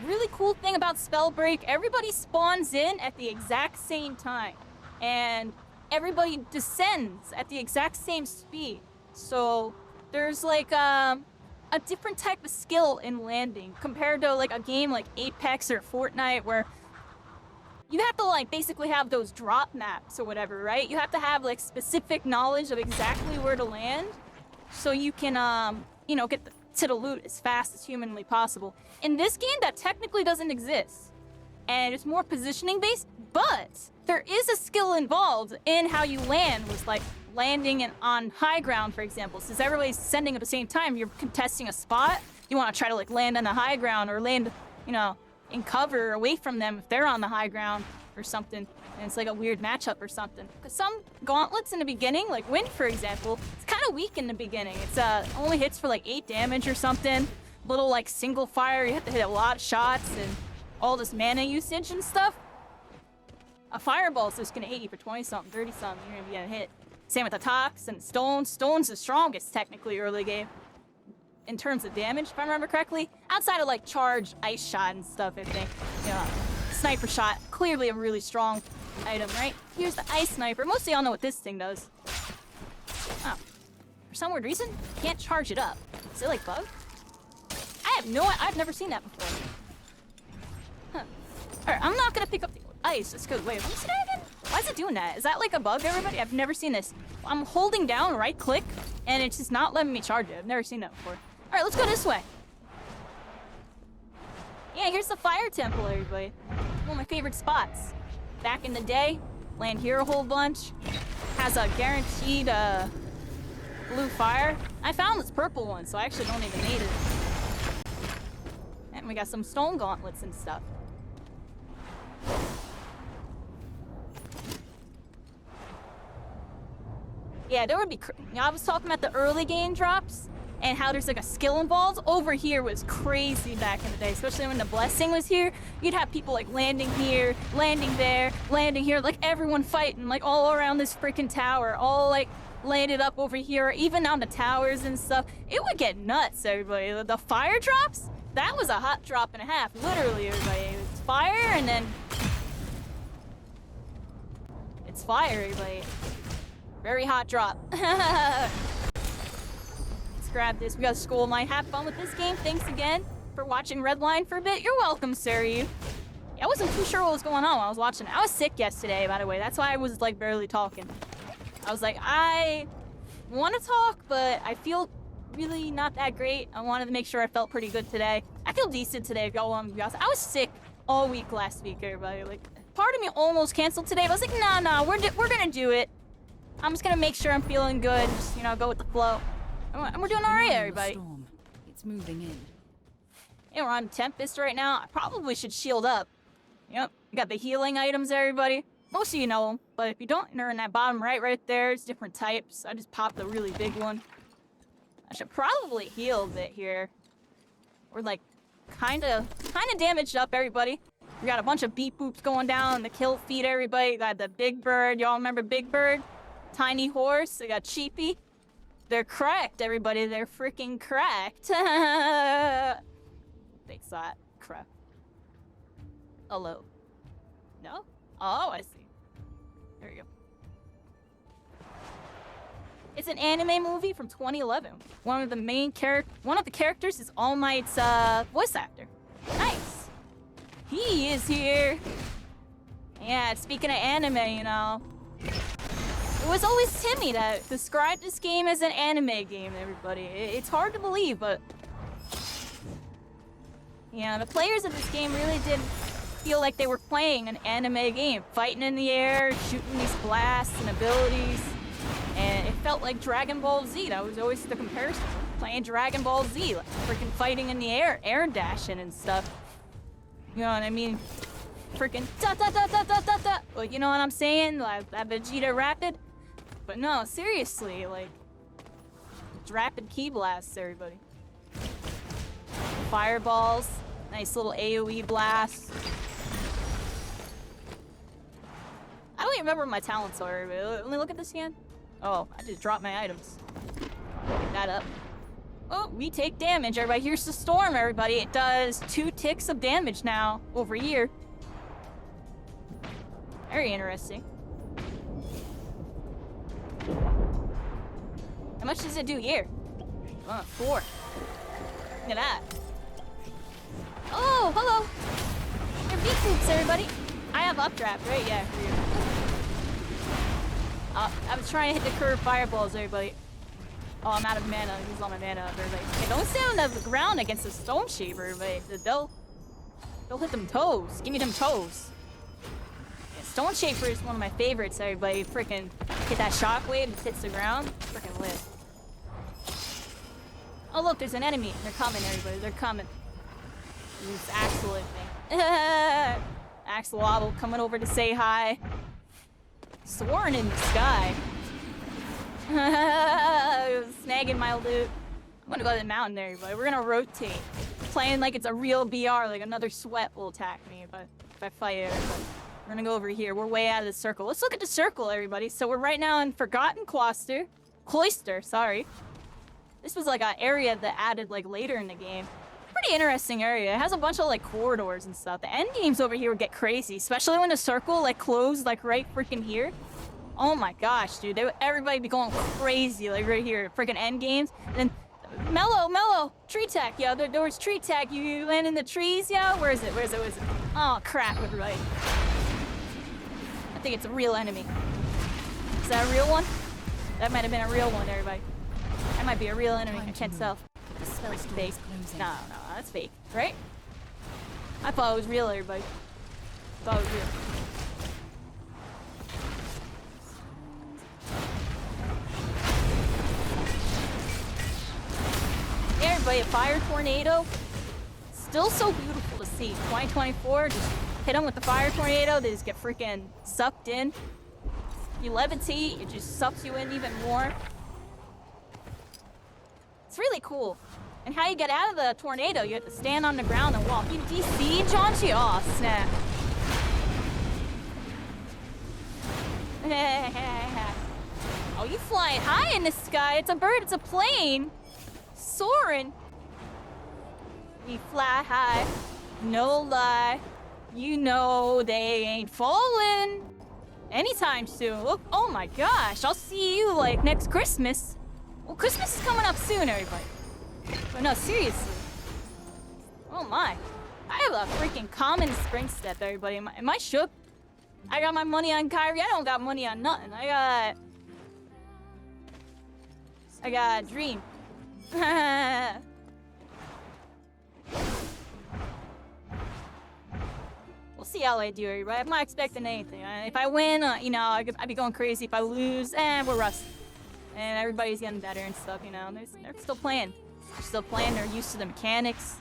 [SPEAKER 2] Really cool thing about Spellbreak, everybody spawns in at the exact same time. And everybody descends at the exact same speed. So there's like a different type of skill in landing compared to like a game like Apex or Fortnite where you have to like basically have those drop maps or whatever, right? You have to have like specific knowledge of exactly where to land so you can, you know, get to the loot as fast as humanly possible. In this game, that technically doesn't exist. And it's more positioning based, but there is a skill involved in how you land with like landing on high ground, for example. Since everybody's sending at the same time, you're contesting a spot. You want to try to like land on the high ground or land, you know, in cover away from them if they're on the high ground or something. And it's like a weird matchup or something. Because some gauntlets in the beginning, like Wind, for example, it's kind of weak in the beginning. It's only hits for like 8 damage or something. Little like single fire, you have to hit a lot of shots and all this mana usage and stuff. A fireball's just gonna hit you for 20-something, 30-something, you're gonna be getting hit. Same with the Tox and Stones. Stone's the strongest technically early game in terms of damage, if I remember correctly. Outside of like charge, ice shot and stuff, I think. You know, sniper shot, clearly a really strong item, right? Here's the ice sniper. Most of y'all know what this thing does. Oh. For some weird reason, can't charge it up. Is it like bug? I've never seen that before. Huh. Alright, I'm not gonna pick up the ice. Let's go. Wait, let me see that again. Why is it doing that? Is that like a bug, everybody? I've never seen this. I'm holding down right click, and it's just not letting me charge it. I've never seen that before. Alright, let's go this way. Yeah, here's the fire temple, everybody. One of my favorite spots. Back in the day, land here a whole bunch. Has a guaranteed blue fire. I found this purple one, so I actually don't even need it. And we got some stone gauntlets and stuff. Yeah, there would be... You know, I was talking about the early game drops and how there's like a skill involved. Over here was crazy back in the day, especially when the blessing was here. You'd have people like landing here, landing there, landing here, like everyone fighting like all around this freaking tower, all like landed up over here, even on the towers and stuff. It would get nuts, everybody. The fire drops, that was a hot drop and a half, literally, everybody. It's fire and then it's fire, everybody. Very hot drop. Let's grab this. We got a school line. Have fun with this game. Thanks again for watching Redline for a bit. You're welcome, sir. I wasn't too sure what was going on while I was watching it. I was sick yesterday, by the way. That's why I was like barely talking. I was like, I want to talk, but I feel really not that great. I wanted to make sure I felt pretty good today. I feel decent today, if y'all want me to be honest. I was sick all week last week, everybody. Like, part of me almost canceled today, but I was like, nah, we're gonna do it. I'm just gonna make sure I'm feeling good. Just, you know, go with the flow. And we're doing all right, everybody.
[SPEAKER 9] Storm. It's moving in.
[SPEAKER 2] Yeah, we're on Tempest right now. I probably should shield up. Yep, we got the healing items, everybody. Most of you know them, but if you don't, they're in that bottom right there. It's different types. I just popped the really big one. I should probably heal a bit here. We're like kind of damaged up, everybody. We got a bunch of beep boops going down. The kill feed, everybody. Got the Big Bird. Y'all remember Big Bird? Tiny Horse. They got Cheapy. They're cracked, everybody. They're freaking cracked. Thanks for that. Crap. Hello. No? Oh, I see. There you go. It's an anime movie from 2011. One of the characters is All Might's voice actor. Nice. He is here. Yeah, speaking of anime, you know, it was always Timmy that described this game as an anime game, everybody. It's hard to believe, but yeah, the players of this game really did feel like they were playing an anime game, fighting in the air, shooting these blasts and abilities, and it felt like Dragon Ball Z. That was always the comparison. Playing Dragon Ball Z, like freaking fighting in the air dashing and stuff. You know what I mean? Freaking da da da da da da da. Like, you know what I'm saying? Like that Vegeta Rapid. But no, seriously, like rapid key blasts, everybody. Fireballs, nice little AoE blasts. I don't even remember what my talents are. Let me look at this hand. Oh, I just dropped my items. Pick that up. Oh, we take damage, everybody. Here's the storm, everybody. It does 2 ticks of damage now over here. Very interesting. How much does it do here? 4. Look at that. Oh, hello. They're beat boots, everybody. I have updraft, right? Yeah, for you. I was trying to hit the curved fireballs, everybody. Oh, I'm out of mana. Use all my mana up, everybody. Hey, don't stand on the ground against the stone shaver, everybody. They'll hit them toes. Give me them toes. Yeah, stone shaver is one of my favorites, everybody. Freaking hit that shockwave and hits the ground. Freaking lit. Oh, look, there's an enemy. They're coming, everybody. They're coming. This Axel thing. Axel Wobble coming over to say hi. Soaring in the sky. Snagging my loot. I'm gonna go to the mountain there, everybody. We're gonna rotate. Playing like it's a real BR, like another sweat will attack me if I fight it. We're gonna go over here. We're way out of the circle. Let's look at the circle, everybody. So we're right now in Forgotten Cloister, sorry. This was like an area that added like later in the game. Pretty interesting area. It has a bunch of like corridors and stuff. The end games over here would get crazy, especially when the circle like closed like right freaking here. Oh my gosh, dude. Everybody be going crazy like right here. Freaking end games. And then Mellow, tree tag. Yeah, there was tree tag. You land in the trees, yeah? Where is it? Oh crap, everybody. I think it's a real enemy. Is that a real one? That might have been a real one, everybody. That might be a real enemy. I can't tell. It's fake. No, that's fake, right? I thought it was real, everybody. I thought it was real. Hey, everybody, a fire tornado. Still so beautiful to see. 2024, just hit them with the fire tornado. They just get freaking sucked in. You levitate, it just sucks you in even more. It's really cool. And how you get out of the tornado, you have to stand on the ground and walk. You DC, Jonchi? Aw, snap. Oh, you flying high in the sky. It's a bird, it's a plane. Soaring. We fly high, no lie. You know they ain't falling anytime soon. Look, oh my gosh, I'll see you like next Christmas. Well, Christmas is coming up soon, everybody. But no, seriously. Oh my. I have a freaking common spring step, everybody. Am I shook? I got my money on Kyrie. I don't got money on nothing. I got a dream. We'll see how I do, everybody. I'm not expecting anything. If I win, you know, I'd be going crazy. If I lose, we're rusty. And everybody's getting better and stuff, you know. They're still playing. They're still playing. They're used to the mechanics.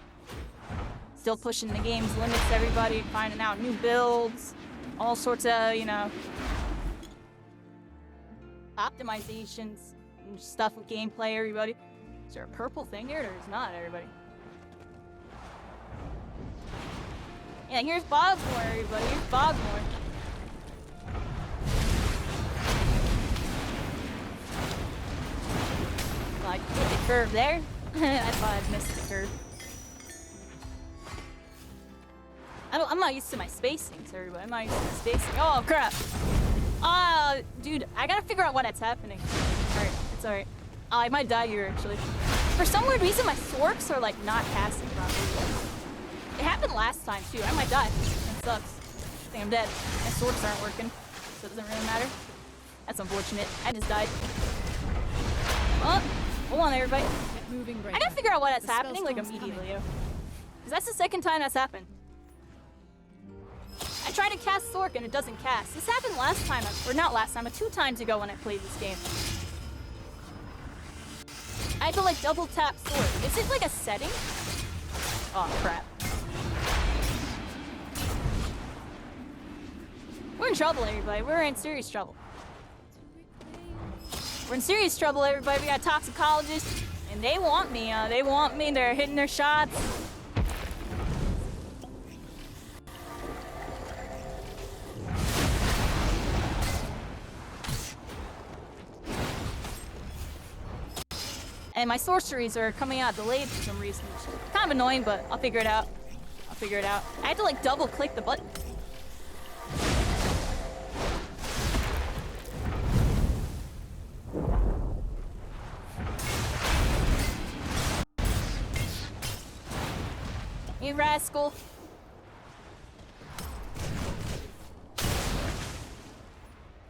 [SPEAKER 2] Still pushing the game's limits, everybody. Finding out new builds. All sorts of, you know, optimizations and stuff with gameplay, everybody. Is there a purple thing here? Or is not, everybody? Yeah, here's Bogmore, everybody. Here's Bogmore. Like, hit the curve there. I thought I'd missed the curve. I'm not used to my spacings, everybody. I'm not used to my spacing. Oh, crap. Dude, I gotta figure out why that's happening. Alright, It's alright. I might die here, actually. For some weird reason, my Sorks are, like, not casting properly. It happened last time, too. I might die. That sucks. I think I'm dead. My Sorks aren't working, so it doesn't really matter. That's unfortunate. I just died. Oh, hold on, everybody.
[SPEAKER 9] Get moving,
[SPEAKER 2] I
[SPEAKER 9] Breaker.
[SPEAKER 2] gotta figure out why that's
[SPEAKER 9] The
[SPEAKER 2] happening, like,
[SPEAKER 9] spellstorm's
[SPEAKER 2] immediately,
[SPEAKER 9] coming.
[SPEAKER 2] Because that's the second time that's happened. I tried to cast Sork and it doesn't cast. This happened last time, or not last time, but 2 times ago when I played this game. I had to like double tap Sork. Is it like a setting? Oh crap. We're in trouble, everybody. We're in serious trouble. We're in serious trouble, everybody. We got toxicologists, and they want me. They want me. They're hitting their shots. And my sorceries are coming out delayed for some reason. Kind of annoying, but I'll figure it out. I'll figure it out. I had to like double click the button. You rascal.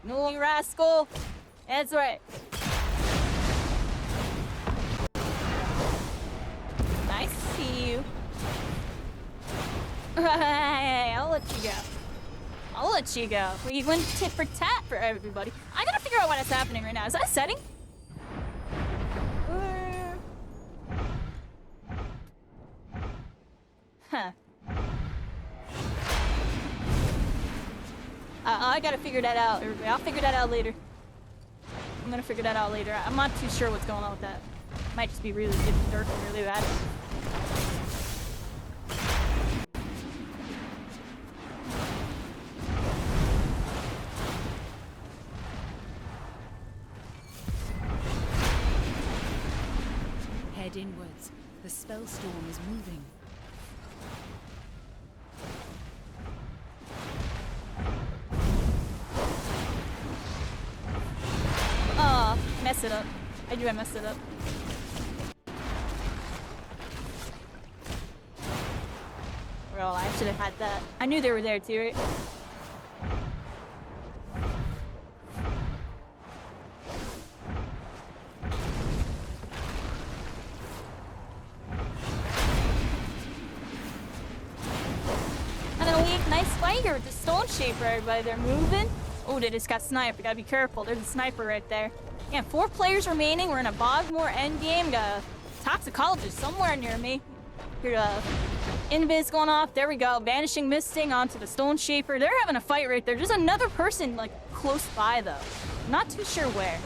[SPEAKER 2] No, you rascal. That's right. Nice to see you. I'll let you go. I'll let you go. We went tit for tat for everybody. I gotta figure out what's happening right now. Is that a setting? Huh. I gotta figure that out. I'll figure that out later. I'm gonna figure that out later. I'm not too sure what's going on with that. Might just be really dark and really bad.
[SPEAKER 9] Head inwards. The spell storm is moving.
[SPEAKER 2] Oh, mess it up. I knew I messed it up. Well, I should have had that. I knew they were there too, right? Nice fight here with the Stone Shaper, everybody. They're moving. Oh, they just got sniped. We gotta be careful. There's a sniper right there. Yeah, 4 players remaining. We're in a Bogmore endgame. Got a Toxicologist somewhere near me. Here, Invis going off. There we go. Vanishing Misting onto the Stone Shaper. They're having a fight right there. There's another person, like, close by, though. Not too sure where.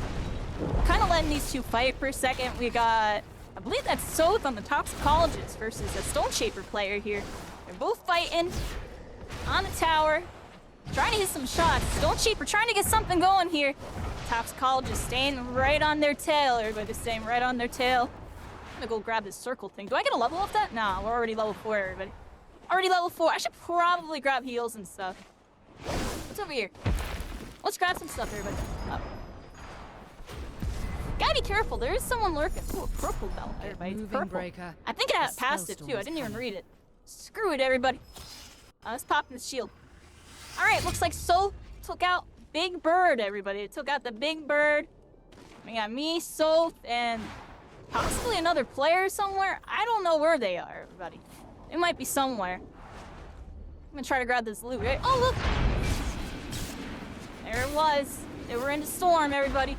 [SPEAKER 2] Kind of letting these two fight for a second. We got, I believe that's Soth on the Toxicologist versus a Stone Shaper player here. They're both fighting on the tower. Trying to hit some shots. Stone Shaper trying to get something going here. Toxicologist staying right on their tail. Everybody's staying right on their tail. I'm gonna go grab this circle thing. Do I get a level off that? Nah, we're already level 4, everybody. Already level 4. I should probably grab heals and stuff. What's over here? Let's grab some stuff, everybody. Oh. Gotta be careful. There is someone lurking. Ooh, a purple belt, everybody. It's
[SPEAKER 9] Moving,
[SPEAKER 2] purple.
[SPEAKER 9] Breaker.
[SPEAKER 2] I think I passed it, too. I didn't even read it. Screw it, everybody. Let's pop in the shield. Alright, looks like Soul took out Big Bird, everybody. It took out the Big Bird. We got me, Soul, and possibly another player somewhere. I don't know where they are, everybody. They might be somewhere. I'm gonna try to grab this loot, right? Oh, look! There it was. They were in the storm, everybody.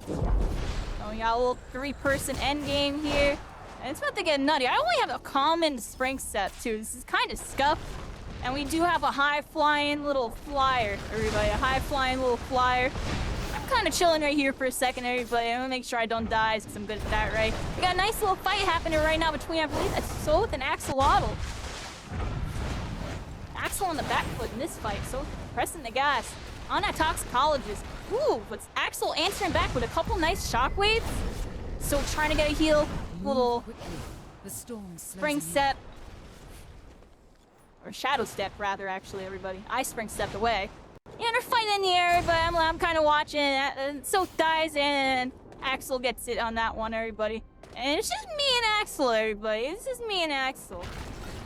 [SPEAKER 2] Oh, we got a little 3-person endgame here. And it's about to get nutty. I only have a common spring step, too. This is kind of scuffed. And we do have a high-flying little flyer, everybody. A high-flying little flyer. I'm kind of chilling right here for a second, everybody. I'm gonna make sure I don't die, because I'm good at that, right? We got a nice little fight happening right now between, I believe that's Soth and Axolotl. Axel on the back foot in this fight. Soth pressing the gas on that Toxicologist. Ooh, but Axel answering back with a couple nice shockwaves. So trying to get a heal. Little
[SPEAKER 9] The storm
[SPEAKER 2] spring step. Or shadow step, rather, actually, everybody. I spring stepped away. Yeah, they're fighting in the air, but I'm kind of watching. Soth dies, and Axel gets it on that one, everybody. And it's just me and Axel, everybody. It's just me and Axel.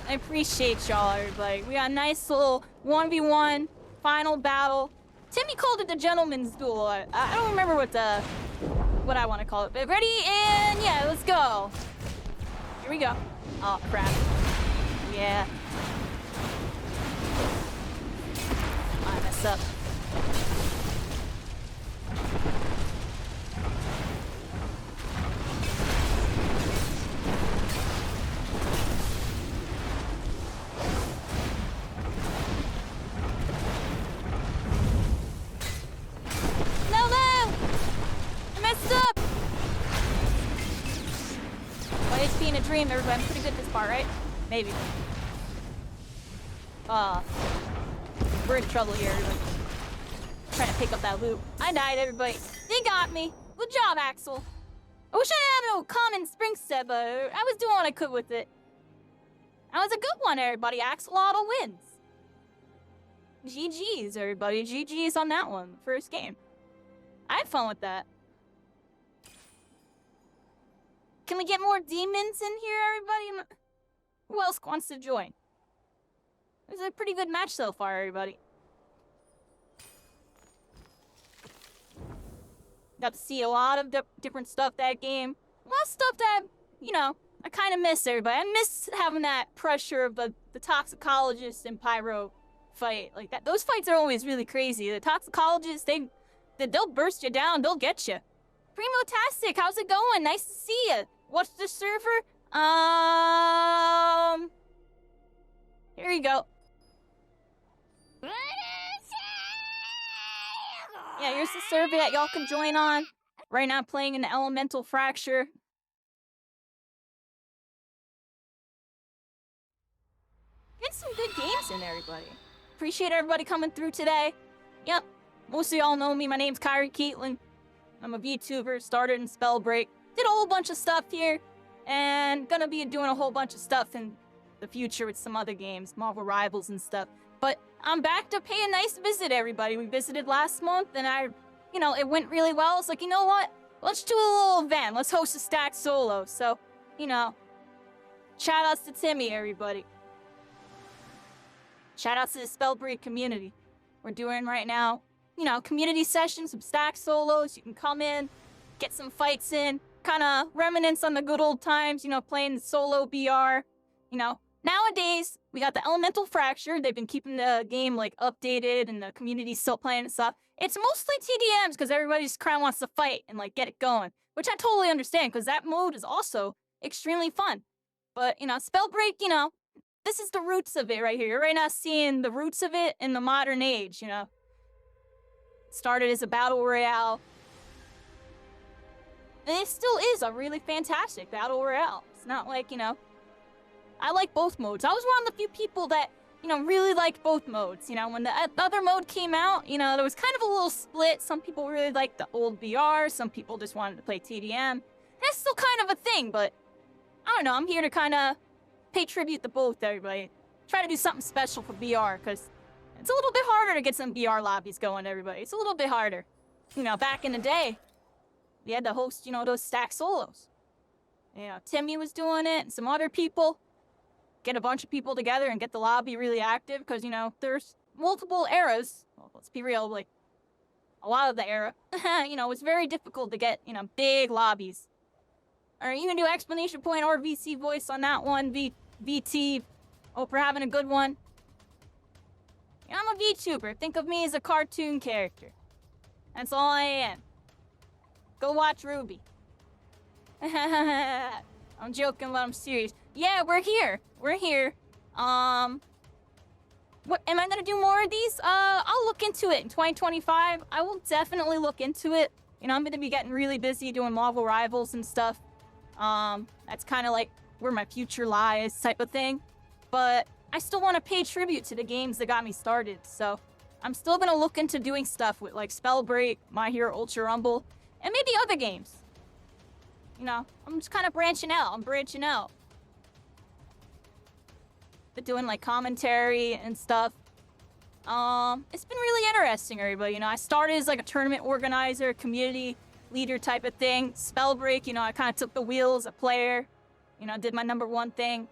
[SPEAKER 2] I appreciate y'all, everybody. We got a nice little 1v1 final battle. Timmy called it the gentleman's duel. I don't remember what I want to call it. But ready, and yeah, let's go. Here we go. Oh, crap. Yeah. I messed up. No! I messed up! 1 HP in a dream, everybody. I'm pretty good at this part, right? Maybe. We're in trouble here, everybody. Trying to pick up that loot. I died, everybody. They got me. Good job, Axel. I wish I had no common spring step, but I was doing what I could with it. That was a good one, everybody. Axolotl wins. GG's, everybody. GG's on that one. First game. I had fun with that. Can we get more demons in here, everybody? Who else wants to join? It was a pretty good match so far, everybody. Got to see a lot of different stuff that game. A lot of stuff that, you know, I kind of miss, everybody. I miss having that pressure of the toxicologist and pyro fight. Like that. Those fights are always really crazy. The toxicologists, they'll burst you down. They'll get you. Primo-tastic, how's it going? Nice to see you. What's the server? Here you go. Yeah, here's the server that y'all can join on. Right now, playing an Elemental Fracture. Get some good games in, everybody. Appreciate everybody coming through today. Yep, most of y'all know me. My name's Kyrie Keatlin. I'm a VTuber, started in Spellbreak. Did a whole bunch of stuff here. And gonna be doing a whole bunch of stuff in the future with some other games, Marvel Rivals and stuff. But I'm back to pay a nice visit, everybody. We visited last month, and it went really well. It's like, you know what? Let's do a little event. Let's host a stack solo. So, shout outs to Timmy, everybody. Shout outs to the Spellbreak community. We're doing right now, community sessions, some stack solos. You can come in, get some fights in, kind of reminisce on the good old times, playing solo BR. Nowadays, we got the Elemental Fracture. They've been keeping the game, updated, and the community's still playing and stuff. It's mostly TDMs, because everybody just kind of wants to fight and, get it going. Which I totally understand, because that mode is also extremely fun. But, Spellbreak, this is the roots of it right here. You're right now seeing the roots of it in the modern age, It started as a battle royale. And it still is a really fantastic battle royale. It's not like, I like both modes. I was one of the few people that, really liked both modes. When the other mode came out, there was kind of a little split. Some people really liked the old BR. Some people just wanted to play TDM. That's still kind of a thing, but I don't know. I'm here to kind of pay tribute to both, everybody. Try to do something special for BR, because it's a little bit harder to get some BR lobbies going, everybody. It's a little bit harder. Back in the day, we had to host, those stack solos. Timmy was doing it, and some other people. Get a bunch of people together and get the lobby really active, because, there's multiple eras. Well, let's be real, a lot of the era. It's very difficult to get, big lobbies. Alright, you can do explanation point or VC voice on that one. VT. Hope we're having a good one. I'm a VTuber. Think of me as a cartoon character. That's all I am. Go watch Ruby. I'm joking, but I'm serious. Yeah, we're here. We're here. What, am I gonna do more of these? I'll look into it in 2025. I will definitely look into it. I'm gonna be getting really busy doing Marvel Rivals and stuff. That's kind of like where my future lies type of thing. But I still want to pay tribute to the games that got me started. So I'm still gonna look into doing stuff with Spellbreak, My Hero Ultra Rumble, and maybe other games. I'm just kind of branching out. I'm branching out. But doing commentary and stuff. It's been really interesting, everybody. I started as a tournament organizer, community leader type of thing. Spellbreak, I kind of took the wheel as a player. Did my #1 thing.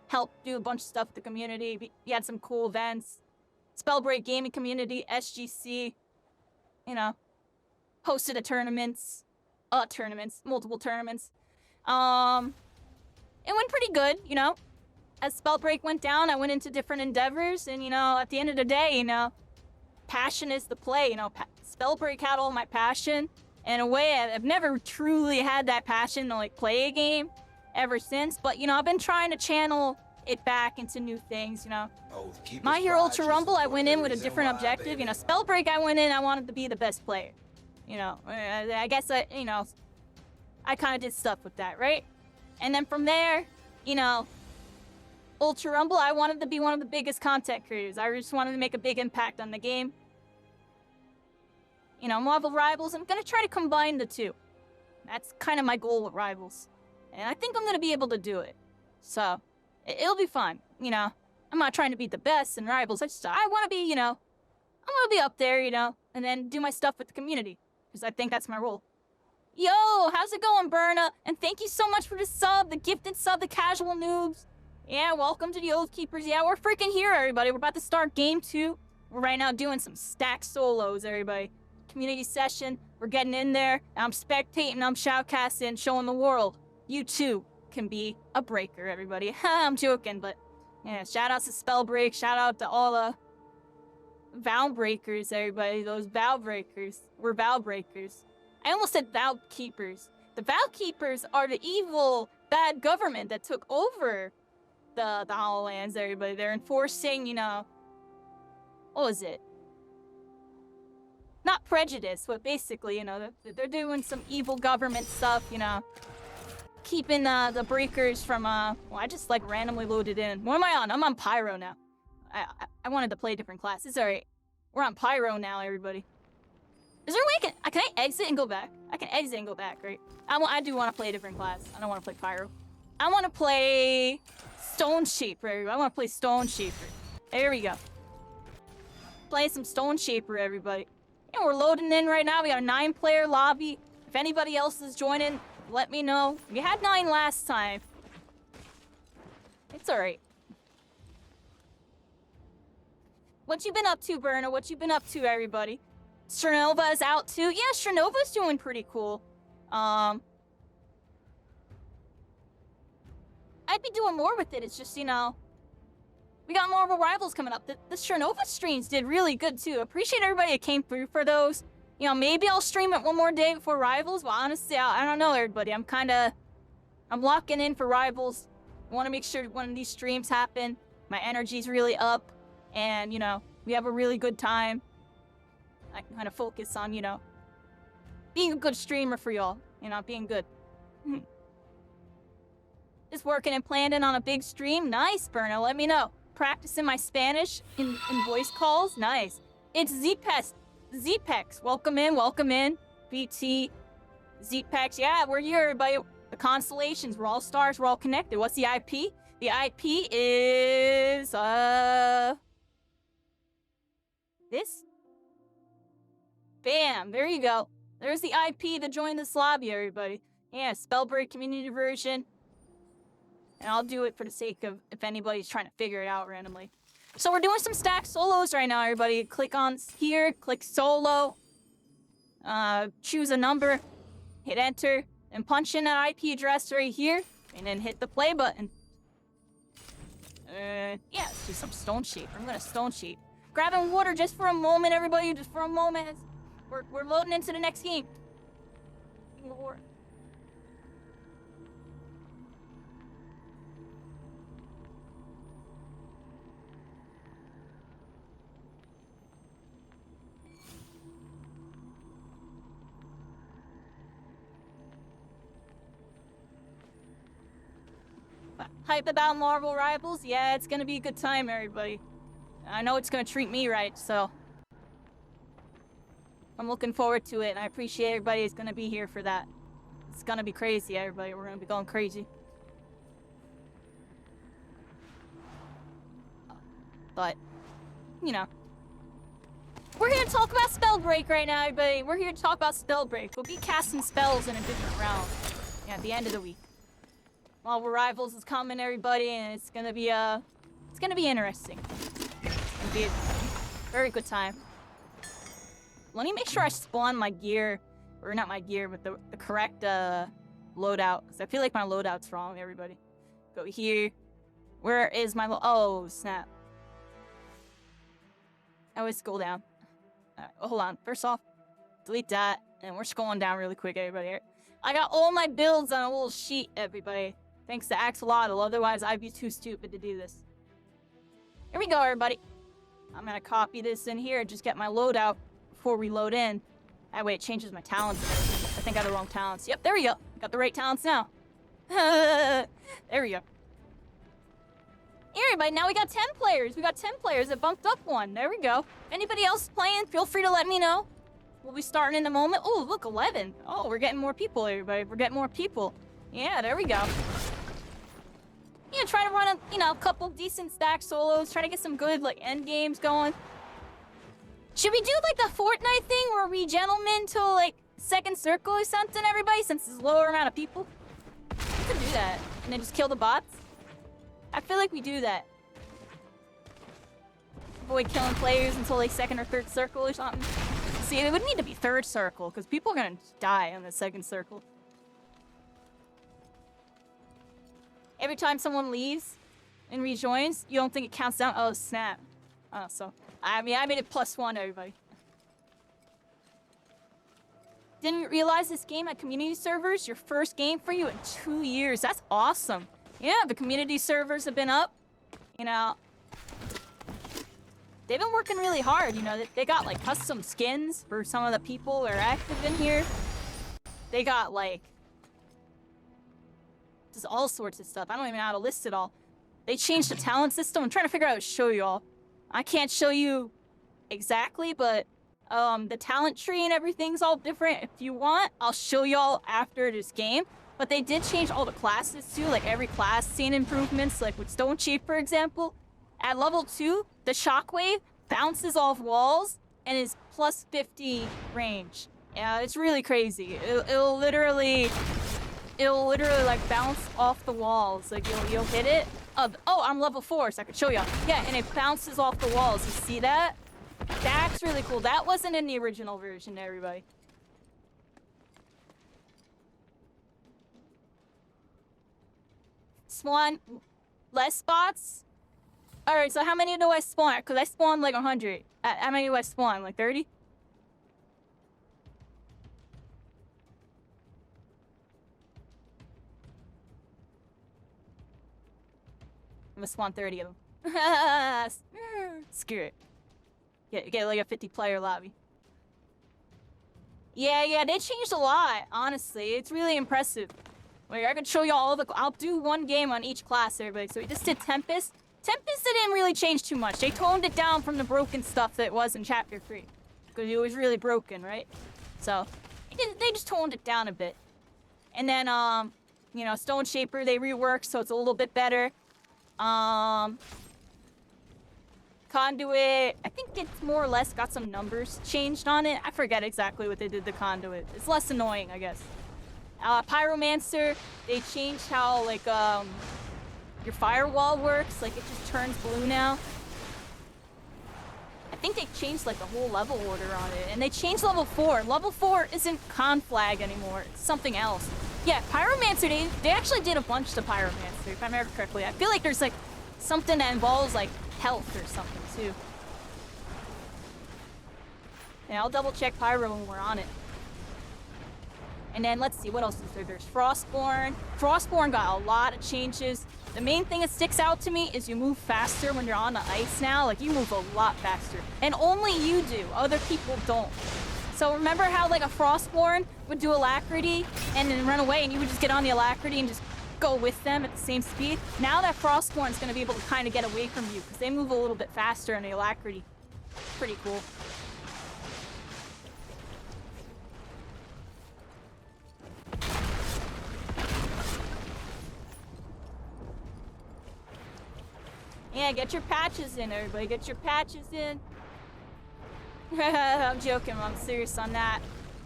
[SPEAKER 2] Helped do a bunch of stuff with the community. We had some cool events. Spellbreak gaming community, SGC. Hosted multiple tournaments. It went pretty good, As Spellbreak went down, I went into different endeavors, and, at the end of the day, passion is the play, Spellbreak had all my passion. In a way, I've never truly had that passion to, play a game ever since, but, I've been trying to channel it back into new things, My Hero Ultra Rumble, I went in with a different objective, Spellbreak, I went in, I wanted to be the best player. I guess I kind of did stuff with that, right? And then from there, Ultra Rumble, I wanted to be one of the biggest content creators. I just wanted to make a big impact on the game. Marvel Rivals, I'm gonna try to combine the two. That's kind of my goal with Rivals. And I think I'm gonna be able to do it. So, it'll be fun, I'm not trying to be the best in Rivals. I want to be, I want to be up there, and then do my stuff with the community. Because I think that's my role. Yo, how's it going, Berna? And thank you so much for the sub, the gifted sub, the casual noobs. Yeah, welcome to the Oath Keepers. Yeah, we're freaking here, everybody. We're about to start game 2. We're right now doing some stack solos, everybody. Community session. We're getting in there. I'm spectating, I'm shoutcasting, showing the world. You too can be a breaker, everybody. I'm joking, but yeah, shout out to Spellbreak. Shout out to all the vow breakers, everybody. Those vow breakers. We're vow breakers. I almost said vow keepers. The vow keepers are the evil, bad government that took over the Hollow-Lands, everybody. They're enforcing, what was it? Not prejudice, but basically, they're doing some evil government stuff, keeping the breakers from, well, I just randomly loaded in. What am I on? I'm on Pyro now. I wanted to play a different class. It's alright. We're on Pyro now, everybody. Is there a way can I exit and go back? I can exit and go back, right? I do want to play a different class. I don't want to play Pyro. I want to play Stone Shaper, everybody. I want to play Stone Shaper. There we go. Play some Stone Shaper, everybody. Yeah, we're loading in right now. We got a 9-player lobby. If anybody else is joining, let me know. We had 9 last time. It's alright. What you been up to, Berna? What you been up to, everybody? Shernova is out too. Yeah, Shernova's doing pretty cool. I'd be doing more with it. It's just, we got Marvel Rivals coming up. The Shernova streams did really good too. Appreciate everybody that came through for those. Maybe I'll stream it one more day before Rivals. Well, honestly, I don't know, everybody. I'm locking in for Rivals. I want to make sure one of these streams happen. My energy's really up. And, we have a really good time. I can kind of focus on, being a good streamer for y'all. Being good. Just working and planning on a big stream. Nice, Berna. Let me know. Practicing my Spanish in voice calls. Nice. It's Zpex. Welcome in. BT. Zpex. Yeah, we're here, everybody. The constellations. We're all stars. We're all connected. What's the IP? The IP is, this? Bam, there you go. There's the IP to join this lobby, everybody. Yeah, Spellbreak community version. And I'll do it for the sake of if anybody's trying to figure it out randomly. So we're doing some stack solos right now, everybody. Click on here, click solo. Choose a number, hit enter, and punch in that IP address right here, and then hit the play button. Yeah, let's do some Stone Shape. I'm gonna Stone Shape. Grabbing water just for a moment, everybody, just for a moment. We're loading into the next game. Hype about Marvel Rivals? Yeah, it's gonna be a good time, everybody. I know it's gonna treat me right, so I'm looking forward to it, and I appreciate everybody is gonna be here for that. It's gonna be crazy, everybody. We're gonna be going crazy. But, we're we're here to talk about Spellbreak right now, everybody. We're here to talk about Spellbreak. We'll be casting spells in a different realm. Yeah, at the end of the week. While Rivals is coming, everybody, and it's gonna be interesting. It's gonna be a very good time. Let me make sure I spawn my gear, or not my gear, but the correct loadout, because I feel like my loadout's wrong, everybody. Go here. Where is my oh, snap. I always scroll down. Alright, hold on. First off, delete that, and we're scrolling down really quick, everybody. I got all my builds on a little sheet, everybody. Thanks to Axolotl, otherwise I'd be too stupid to do this. Here we go, everybody. I'm gonna copy this in here, just get my loadout before we load in. That way it changes my talents and everything. I think I have the wrong talents. Yep, there we go. Got the right talents now. There we go. Here, everybody, now we got 10 players. We got 10 players. It bumped up one. There we go. If anybody else is playing, feel free to let me know. We'll be starting in a moment. Oh, look, 11. Oh, we're getting more people, everybody. We're getting more people. Yeah, there we go. Yeah, try to run a couple decent stack solos. Try to get some good, end games going. Should we do, the Fortnite thing where we gentlemen till, second circle or something, everybody, since there's a lower amount of people? We could do that. And then just kill the bots. I feel like we do that. Avoid killing players until, second or third circle or something. See, it would need to be third circle, because people are gonna die on the second circle. Every time someone leaves and rejoins, you don't think it counts down? Oh, snap. Oh, so... I made it +1, everybody. Didn't realize this game had community servers. Your first game for you in 2 years. That's awesome. Yeah, the community servers have been up. They've been working really hard. They got, custom skins for some of the people that are active in here. They got, just all sorts of stuff. I don't even know how to list it all. They changed the talent system. I'm trying to figure out how to show you all. I can't show you exactly, but the talent tree and everything's all different. If you want, I'll show y'all after this game. But they did change all the classes too, every class seen improvements, with Stone Chief, for example. At level 2, the Shockwave bounces off walls and is +50 range. Yeah, it's really crazy. It'll literally bounce off the walls. You'll hit it. Oh, I'm level 4, so I could show y'all. Yeah, and it bounces off the walls. You see that? That's really cool. That wasn't in the original version, everybody. Spawn less spots? Alright, so how many do I spawn? Because I spawned 100. How many do I spawn? 30? I'm gonna spawn 30 of them. Screw it. Get a 50-player lobby. Yeah, they changed a lot, honestly. It's really impressive. Wait, I can show you all I'll do one game on each class, everybody. So we just did Tempest. Tempest didn't really change too much. They toned it down from the broken stuff that it was in Chapter 3. Because it was really broken, right? So, they just toned it down a bit. And then, Stone Shaper, they reworked, so it's a little bit better. Conduit, I think it's more or less got some numbers changed on it. I forget exactly what they did to Conduit. It's less annoying, I guess. Pyromancer, they changed how, your firewall works. It just turns blue now. I think they changed, the whole level order on it. And they changed level 4. Level 4 isn't Conflag anymore. It's something else. Yeah, Pyromancer, they actually did a bunch to Pyromancer, if I remember correctly. I feel like there's, something that involves, health or something, too. Yeah, I'll double-check Pyro when we're on it. And then, let's see, what else is there? There's Frostborn. Frostborn got a lot of changes. The main thing that sticks out to me is you move faster when you're on the ice now. You move a lot faster. And only you do. Other people don't. So remember how, a Frostborn would do Alacrity and then run away, and you would just get on the Alacrity and just go with them at the same speed? Now that Frostborn's going to be able to kind of get away from you, because they move a little bit faster in the Alacrity. Pretty cool. Yeah, get your patches in, everybody. Get your patches in. I'm joking, I'm serious on that.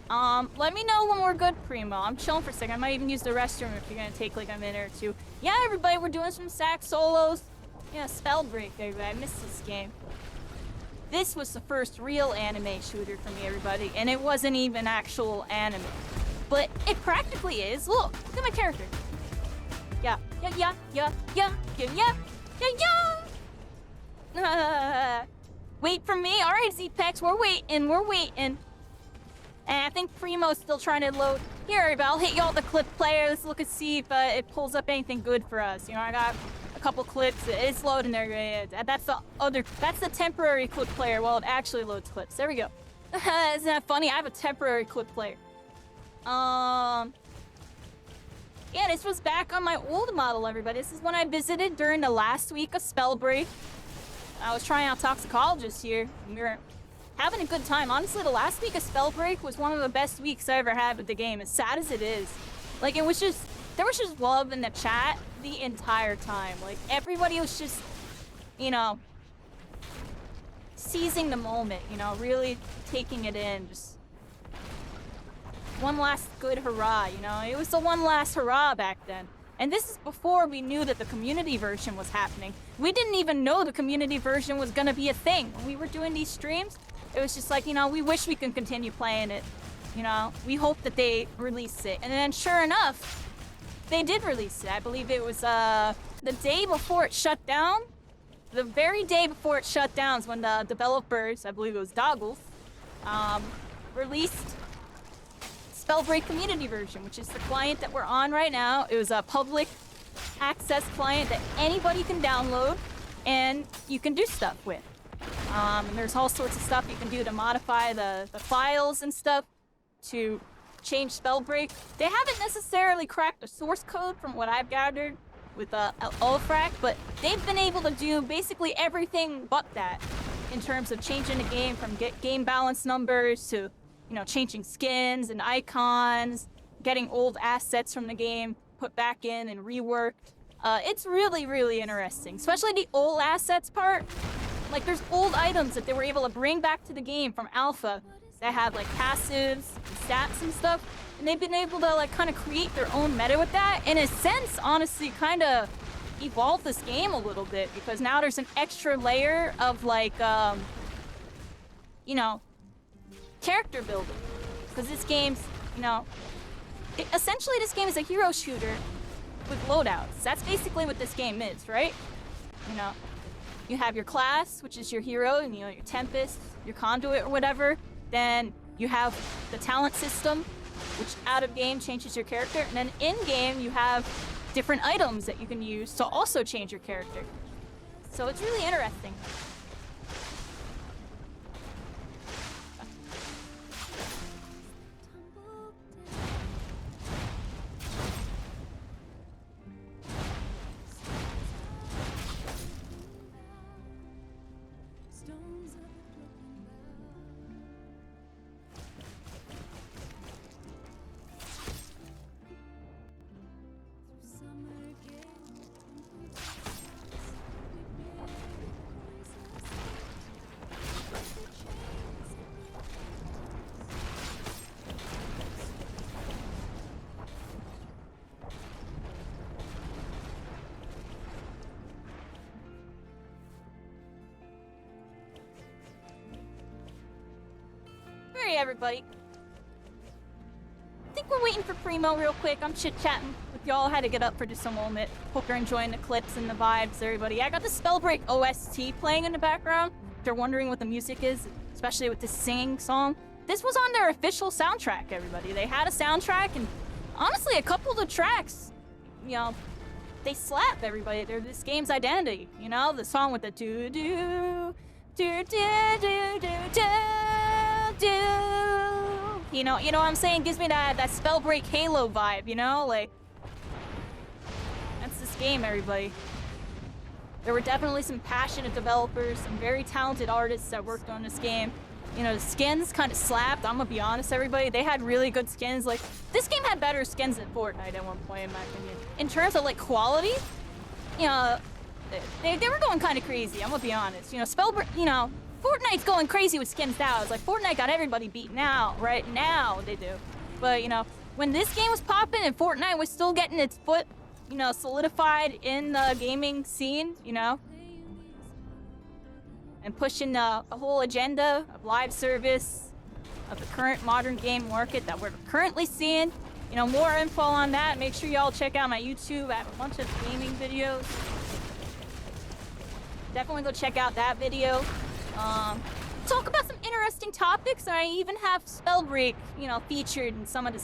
[SPEAKER 2] Let me know when we're good, Primo. I'm chilling for a second. I might even use the restroom if you're gonna take like a minute or two. Yeah, everybody, we're doing some sax solos. Yeah, Spellbreak, everybody. I missed this game. This was the first real anime shooter for me, everybody, and it wasn't even actual anime. But it practically is. Look at my character. Yeah. Wait for me. All right, Z-Pex, we're waiting. And I think Primo's still trying to load. Here, everybody, I'll hit y'all with the clip player. Let's look and see if it pulls up anything good for us. You know, I got a couple clips. It's loading there. Yeah. That's the temporary clip player while it actually loads clips. There we go. Isn't that funny? I have a temporary clip player. Yeah, this was back on my old model, everybody. This is when I visited during the last week of Spellbreak. I was trying out Toxicologist here. And we were having a good time. Honestly, the last week of Spellbreak was one of the best weeks I ever had with the game, as sad as it is. Like, there was just love in the chat the entire time. Like, everybody was just, you know, seizing the moment, you know, really taking it in, just one last good hurrah, you know? It was the one last hurrah back then. And this is before we knew that the community version was happening. We didn't even know the community version was gonna be a thing. When we were doing these streams, it was just like, you know, we wish we could continue playing it. You know, we hope that they release it. And then sure enough, they did release it. I believe it was the day before it shut down. The very day before it shut down is when the developers, I believe it was Doggles, released Spellbreak community version, which is the client that we're on right now. It was a public access client that anybody can download and you can do stuff with. And there's all sorts of stuff you can do to modify the files and stuff to change Spellbreak. They haven't necessarily cracked the source code from what I've gathered with Ulfrac, but they've been able to do basically everything but that in terms of changing the game from game balance numbers to, you know, changing skins and icons, getting old assets from the game put back in and reworked. It's really, really interesting, especially the old assets part. Like, there's old items that they were able to bring back to the game from Alpha that have, like, passives and stats and stuff, and they've been able to, like, kind of create their own meta with that. In a sense, honestly, kind of evolve this game a little bit, because now there's an extra layer of, like, you know, character building. Because this game's, you know, essentially this game is a hero shooter with loadouts. That's basically what this game is, right? You know, you have your class, which is your hero, and, you know, your Tempest, your Conduit or whatever. Then you have the talent system, which out of game changes your character. And then in game, you have different items that you can use to also change your character. So it's really interesting. Everybody. I think we're waiting for Primo real quick. I'm chit-chatting with y'all. Had to get up for just a moment. Hope you're enjoying the clips and the vibes, everybody. I got the Spellbreak OST playing in the background. If you're wondering what the music is, especially with the singing song, this was on their official soundtrack, everybody. They had a soundtrack, and honestly, a couple of the tracks, you know, they slap, everybody. They're this game's identity, you know? The song with the do-do, do-do-do-do-do. You know what I'm saying? Gives me that Spellbreak Halo vibe, you know? Like, that's this game, everybody. There were definitely some passionate developers, some very talented artists that worked on this game. You know, the skins kind of slapped, I'm gonna be honest, everybody. They had really good skins. Like, this game had better skins than Fortnite at one point, in my opinion. In terms of, like, quality, you know, they were going kind of crazy, I'm gonna be honest. You know, Spellbreak, you know, Fortnite's going crazy with skins now. It's like Fortnite got everybody beaten out right now. They do. But, you know, when this game was popping and Fortnite was still getting its foot, you know, solidified in the gaming scene, you know, and pushing a whole agenda of live service, of the current modern game market that we're currently seeing. You know, more info on that. Make sure y'all check out my YouTube. I have a bunch of gaming videos. Definitely go check out that video. Talk about some interesting topics. I even have Spellbreak, you know, featured in some of the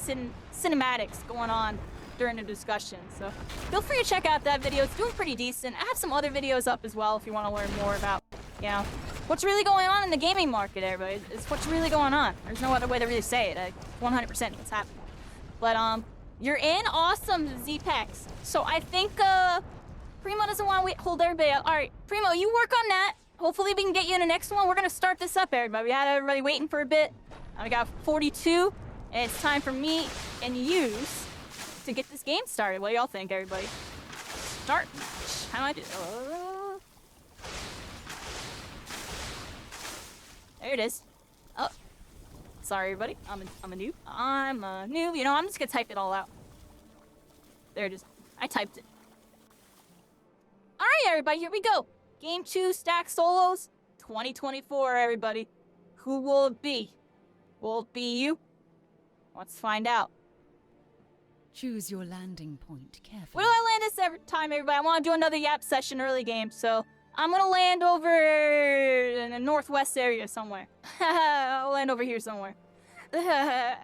[SPEAKER 2] cinematics going on during the discussion. So feel free to check out that video. It's doing pretty decent. I have some other videos up as well if you want to learn more about, you know, what's really going on in the gaming market, everybody. It's what's really going on. There's no other way to really say it. 100% what's happening. But, you're in. Awesome, Z-Packs. So I think, Primo doesn't want to wait. Hold everybody up. All right, Primo, you work on that. Hopefully we can get you in the next one. We're going to start this up, everybody. We had everybody waiting for a bit. We got 42, and it's time for me and yous to get this game started. What do y'all think, everybody? Start. How do I do it? There it is. Oh. Sorry, everybody. I'm a noob. I'm a noob. You know, I'm just going to type it all out. There it is. I typed it. All right, everybody. Here we go. Game 2, Stack Solos, 2024, everybody. Who will it be? Will it be you? Let's find out.
[SPEAKER 9] Choose your landing point carefully.
[SPEAKER 2] Where do I land this every time, everybody? I want to do another Yap session early game, so I'm going to land over in the northwest area somewhere. I'll land over here somewhere. Yeah,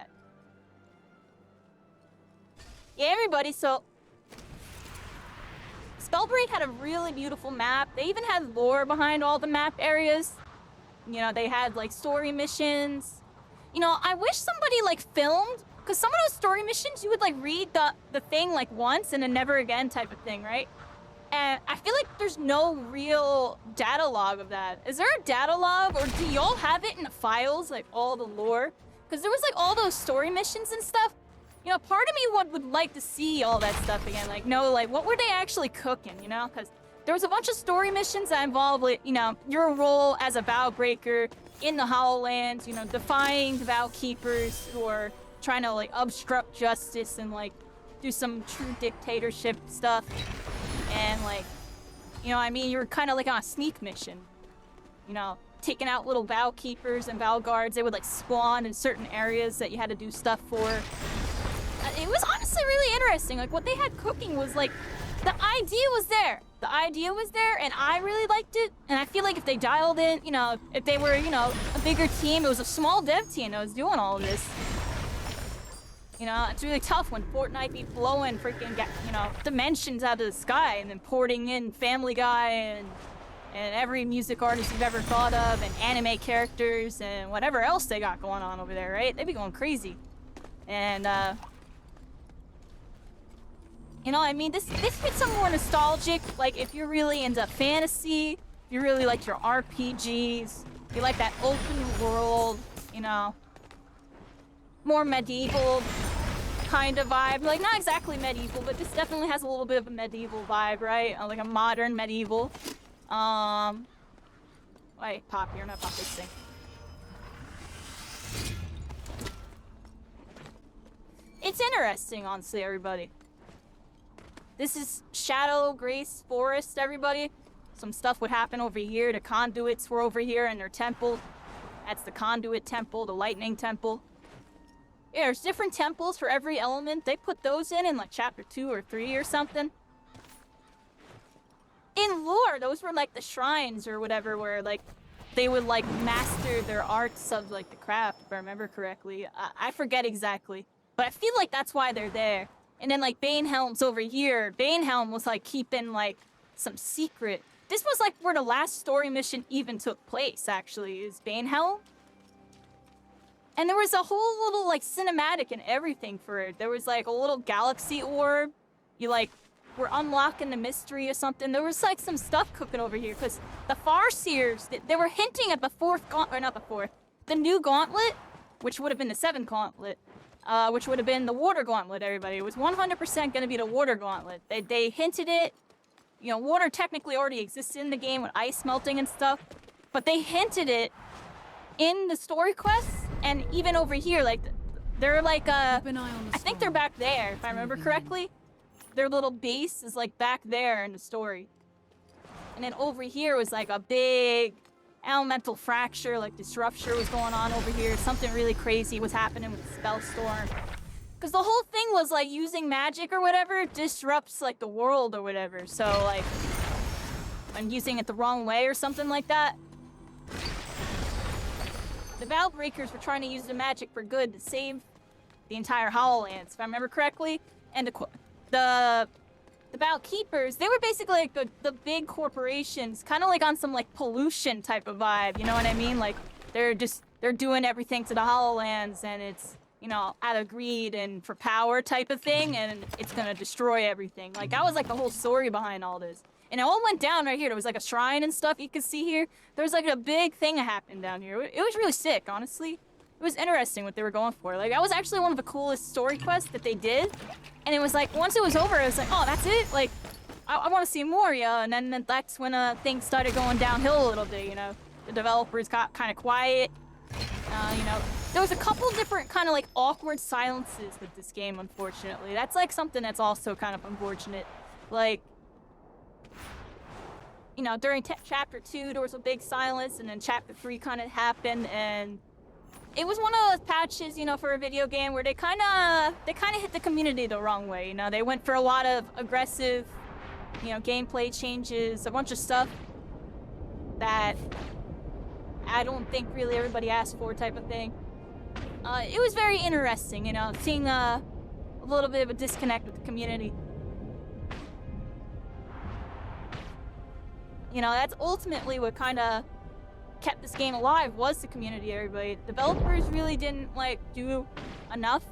[SPEAKER 2] everybody, so Spellbreak had a really beautiful map. They even had lore behind all the map areas. You know, they had, like, story missions. You know, I wish somebody, like, filmed, because some of those story missions, you would, like, read the thing, like, once and then never again type of thing, right? And I feel like there's no real data log of that. Is there a data log, or do y'all have it in the files, like, all the lore? Because there was, like, all those story missions and stuff. You know, part of me would like to see all that stuff again. Like, know, like, what were they actually cooking, you know? Because there was a bunch of story missions that involved, like, you know, your role as a vow breaker in the Howlands, you know, defying the vow keepers who are trying to, like, obstruct justice and, like, do some true dictatorship stuff. And, like, you know, I mean, you were kind of, like, on a sneak mission. You know, taking out little vow keepers and vow guards. They would, like, spawn in certain areas that you had to do stuff for. It was honestly really interesting. Like, what they had cooking was, like, the idea was there. The idea was there, and I really liked it. And I feel like if they dialed in, you know, if they were, you know, a bigger team, it was a small dev team that was doing all of this. You know, it's really tough when Fortnite be blowing freaking, you know, dimensions out of the sky and then porting in Family Guy and every music artist you've ever thought of and anime characters and whatever else they got going on over there, right? They be going crazy. And, you know, I mean, this gets some more nostalgic, like, if you're really into fantasy, if you really like your RPGs, you like that open world, you know, more medieval kind of vibe. Like, not exactly medieval, but this definitely has a little bit of a medieval vibe, right? Like a modern medieval. Wait, Pop, you're not Pop this thing. It's interesting, honestly, everybody. This is Shadow Grace Forest, everybody. Some stuff would happen over here. The conduits were over here in their temple. That's the conduit temple, the lightning temple. Yeah, there's different temples for every element. They put those in like chapter 2 or 3 or something. In lore, those were like the shrines or whatever where like they would like master their arts of like the craft, if I remember correctly. I forget exactly, but I feel like that's why they're there. And then like Banehelm's over here. Banehelm was like keeping like some secret. This was like where the last story mission even took place, actually, is Banehelm. And there was a whole little like cinematic and everything for it. There was like a little galaxy orb. You like were unlocking the mystery or something. There was like some stuff cooking over here because the Farseers, they were hinting at the the new gauntlet, which would have been the 7th gauntlet. Which would have been the water gauntlet, everybody. It was 100% going to be the water gauntlet. They hinted it. You know, water technically already existed in the game with ice melting and stuff. but they hinted it in the story quests, and even over here, like, they're like,
[SPEAKER 9] Keep an eye on the
[SPEAKER 2] I think they're
[SPEAKER 9] storm.
[SPEAKER 2] back there, if I remember
[SPEAKER 9] moving in.
[SPEAKER 2] correctly. Their little base is like back there in the story. And then over here was like a big elemental fracture, like disruption was going on over here. Something really crazy was happening with the Spellstorm. Because the whole thing was like using magic or whatever disrupts like the world or whatever. So like, I'm using it the wrong way or something like that. The Valbreakers were trying to use the magic for good to save the entire Hollolands, if I remember correctly. And the Valkeepers, they were basically like the big corporations, kind of like on some like pollution type of vibe, you know what I mean? Like they're doing everything to the Hollolands, and it's, you know, out of greed and for power type of thing, and it's gonna destroy everything. Like that was like the whole story behind all this. And it all went down right here. There was like a shrine and stuff you could see here. There was like a big thing that happened down here. It was really sick, honestly. It was interesting what they were going for. Like, that was actually one of the coolest story quests that they did. And it was like, once it was over, it was like, oh, that's it? Like, I want to see more, yeah. And then that's when things started going downhill a little bit, you know. The developers got kind of quiet. You know, there was a couple different kind of like awkward silences with this game, unfortunately. That's like something that's also kind of unfortunate. Like, you know, during chapter 2, there was a big silence, and then chapter 3 kind of happened, and it was one of those patches, you know, for a video game where they kind of hit the community the wrong way. You know, they went for a lot of aggressive, you know, gameplay changes, a bunch of stuff that I don't think really everybody asked for, type of thing. It was very interesting, you know, seeing a little bit of a disconnect with the community. You know, that's ultimately what kind of kept this game alive, was the community, everybody. Developers really didn't, like, do enough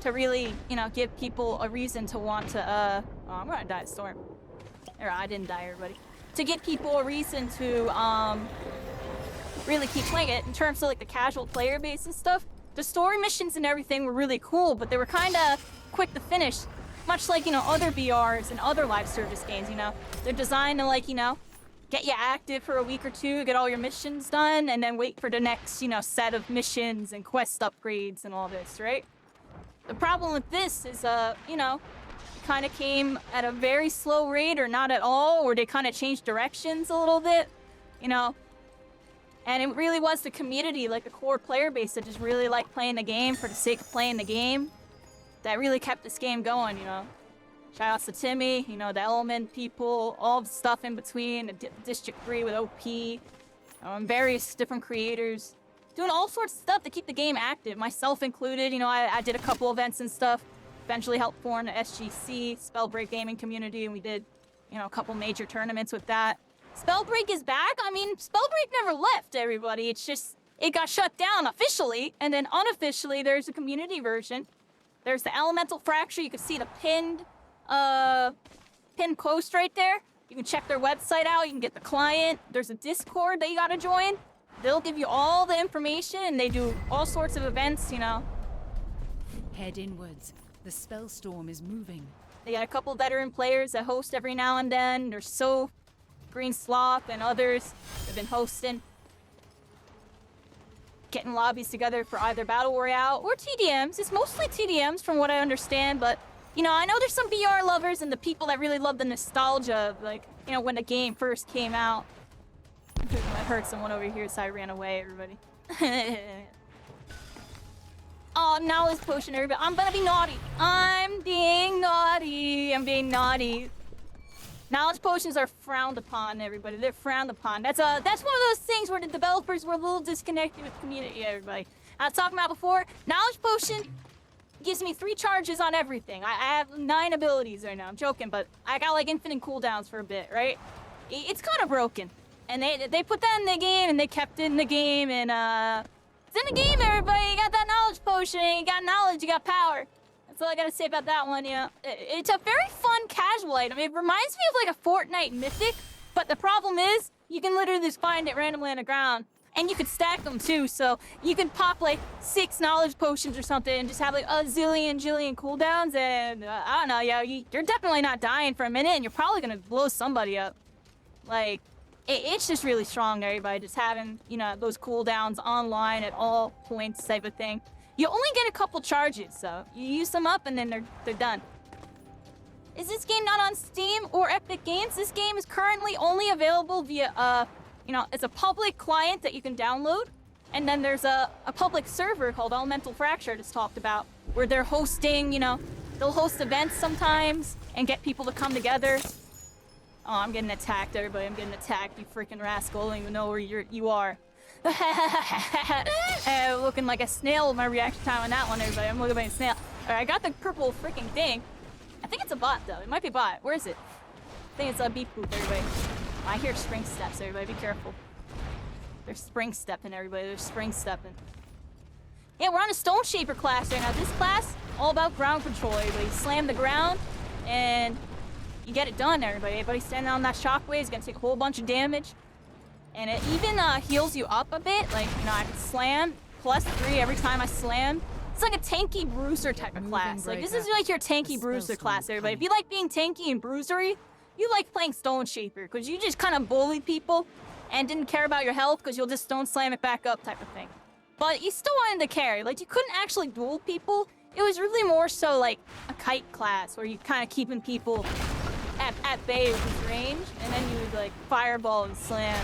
[SPEAKER 2] to really, you know, give people a reason to want to, oh, I'm gonna die at Storm. Or, I didn't die, everybody. To give people a reason to, really keep playing it. In terms of, like, the casual player base and stuff, the story missions and everything were really cool, but they were kind of quick to finish. Much like, you know, other BRs and other live service games, you know. They're designed to, like, you know, get you active for a week or two, get all your missions done, and then wait for the next, you know, set of missions and quest upgrades and all this, right? The problem with this is, you know, it kind of came at a very slow rate, or not at all, or they kind of changed directions a little bit, you know. And it really was the community, like the core player base that just really liked playing the game for the sake of playing the game, that really kept this game going, you know. Shout outs to Timmy, you know, the Element people, all the stuff in between, District 3 with OP, various different creators, doing all sorts of stuff to keep the game active, myself included. You know, I did a couple events and stuff, eventually helped form the SGC, Spellbreak gaming community, and we did, you know, a couple major tournaments with that. Spellbreak is back. I mean, Spellbreak never left, everybody. It's just, it got shut down officially, and then unofficially, there's a community version. There's the Elemental Fracture. You can see the pinned post right there. You can check their website out. You can get the client. There's a Discord that you gotta join. They'll give you all the information, and they do all sorts of events, you know.
[SPEAKER 9] Head inwards. The Spellstorm is moving.
[SPEAKER 2] They got a couple veteran players that host every now and then. There's So, Green Sloth, and others have been hosting. Getting lobbies together for either Battle Royale or TDMs. It's mostly TDMs from what I understand, but, you know, I know there's some VR lovers and the people that really love the nostalgia of, like, you know, when the game first came out. I heard someone over here, so I ran away, everybody. Oh, knowledge potion, everybody. I'm gonna be naughty. I'm being naughty. Knowledge potions are frowned upon, everybody. They're frowned upon. That's one of those things where the developers were a little disconnected with the community, everybody. I was talking about before, knowledge potion gives me 3 charges on everything. I have 9 abilities right now. I'm joking, but I got like infinite cooldowns for a bit, right? It's kind of broken. And they put that in the game, and they kept it in the game, and it's in the game, everybody. You got that knowledge potion, and you got knowledge, you got power. That's all I gotta say about that one, yeah. It's a very fun casual item. It reminds me of like a Fortnite Mythic, but the problem is, you can literally just find it randomly on the ground. And you could stack them too, so you can pop like 6 knowledge potions or something and just have like a jillion cooldowns, and I don't know, yeah, you're definitely not dying for a minute, and you're probably gonna blow somebody up. Like, it's just really strong, everybody. Just having, you know, those cooldowns online at all points type of thing. You only get a couple charges, so you use them up and then they're done. Is this game not on Steam or Epic Games? This game is currently only available via, you know, it's a public client that you can download. And then there's a public server called Elemental Fracture that's talked about, where they're hosting, you know, they'll host events sometimes and get people to come together. Oh, I'm getting attacked, everybody. I'm getting attacked, you freaking rascal. I don't even know where you are. Looking like a snail with my reaction time on that one, everybody. I'm looking like a snail. Alright, I got the purple freaking thing. I think it's a bot, though. It might be a bot. Where is it? I think it's a beep boop, everybody. I hear spring steps, everybody. Be careful. They're spring stepping, everybody. They're spring stepping. Yeah, we're on a Stone Shaper class right now. This class, all about ground control, everybody. Slam the ground, and you get it done, everybody. Everybody standing on that shockwave is gonna take a whole bunch of damage. And it even heals you up a bit. Like, you know, I can slam +3 every time I slam. It's like a tanky bruiser type of class. Like, this is like your tanky bruiser class, everybody. If you like being tanky and bruisery, you like playing Stone Shaper, because you just kind of bullied people and didn't care about your health because you'll just stone slam it back up type of thing. But you still wanted to carry. Like, you couldn't actually duel people. It was really more so like a kite class where you kind of keeping people at bay with his range, and then you would like fireball and slam.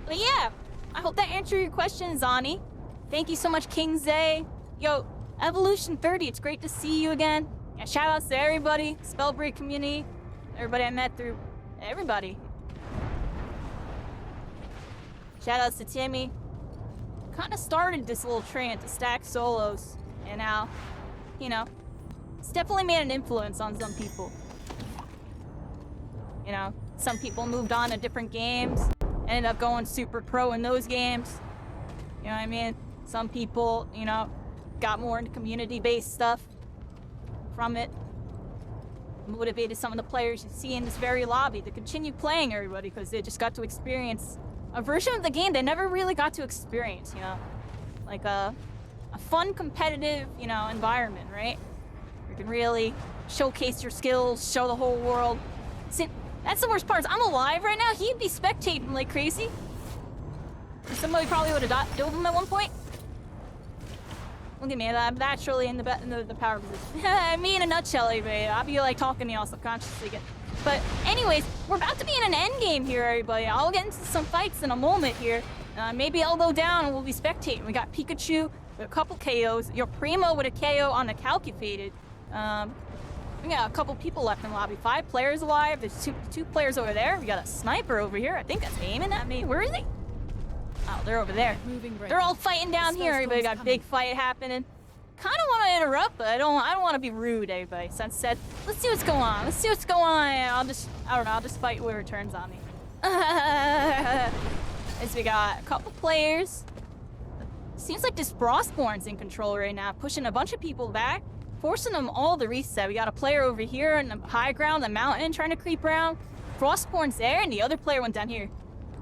[SPEAKER 2] But yeah, I hope that answered your question, Zani. Thank you so much, King Zay. Yo, Evolution 30, it's great to see you again. Yeah, shout outs to everybody, Spellbreak community, everybody I met through everybody. Shout outs to Timmy. Kind of started this little trend to stack solos, and now, you know, it's definitely made an influence on some people. You know, some people moved on to different games, ended up going super pro in those games. You know what I mean? Some people, you know, got more into community-based stuff from it. Motivated some of the players you see in this very lobby to continue playing, everybody, because they just got to experience a version of the game they never really got to experience, you know? Like a fun, competitive, you know, environment, right? You can really showcase your skills, show the whole world. See, that's the worst part, is I'm alive right now. He'd be spectating like crazy. Somebody probably would have dove him at one point. Look at me, I'm naturally in the power position. Me in a nutshell, everybody. I'll be like talking to y'all subconsciously again. But anyways, we're about to be in an end game here, everybody. I'll get into some fights in a moment here. Maybe I'll go down and we'll be spectating. We got Pikachu with a couple KOs. Your Primo with a KO on the Calculated. We got a couple people left in the lobby. 5 players alive. There's two players over there. We got a sniper over here. I think that's aiming at me. Where is he? Oh, they're over there. They're all fighting down here. Everybody got a big fight happening. Kind of want to interrupt, but I don't want to be rude, everybody. Sunset. Let's see what's going on. Let's see what's going on. I don't know. I'll just fight whoever turns on me. As we got a couple players. Seems like this Frostborn's in control right now, pushing a bunch of people back, forcing them all to reset. We got a player over here in the high ground, the mountain, trying to creep around. Frostborn's there, and the other player went down here.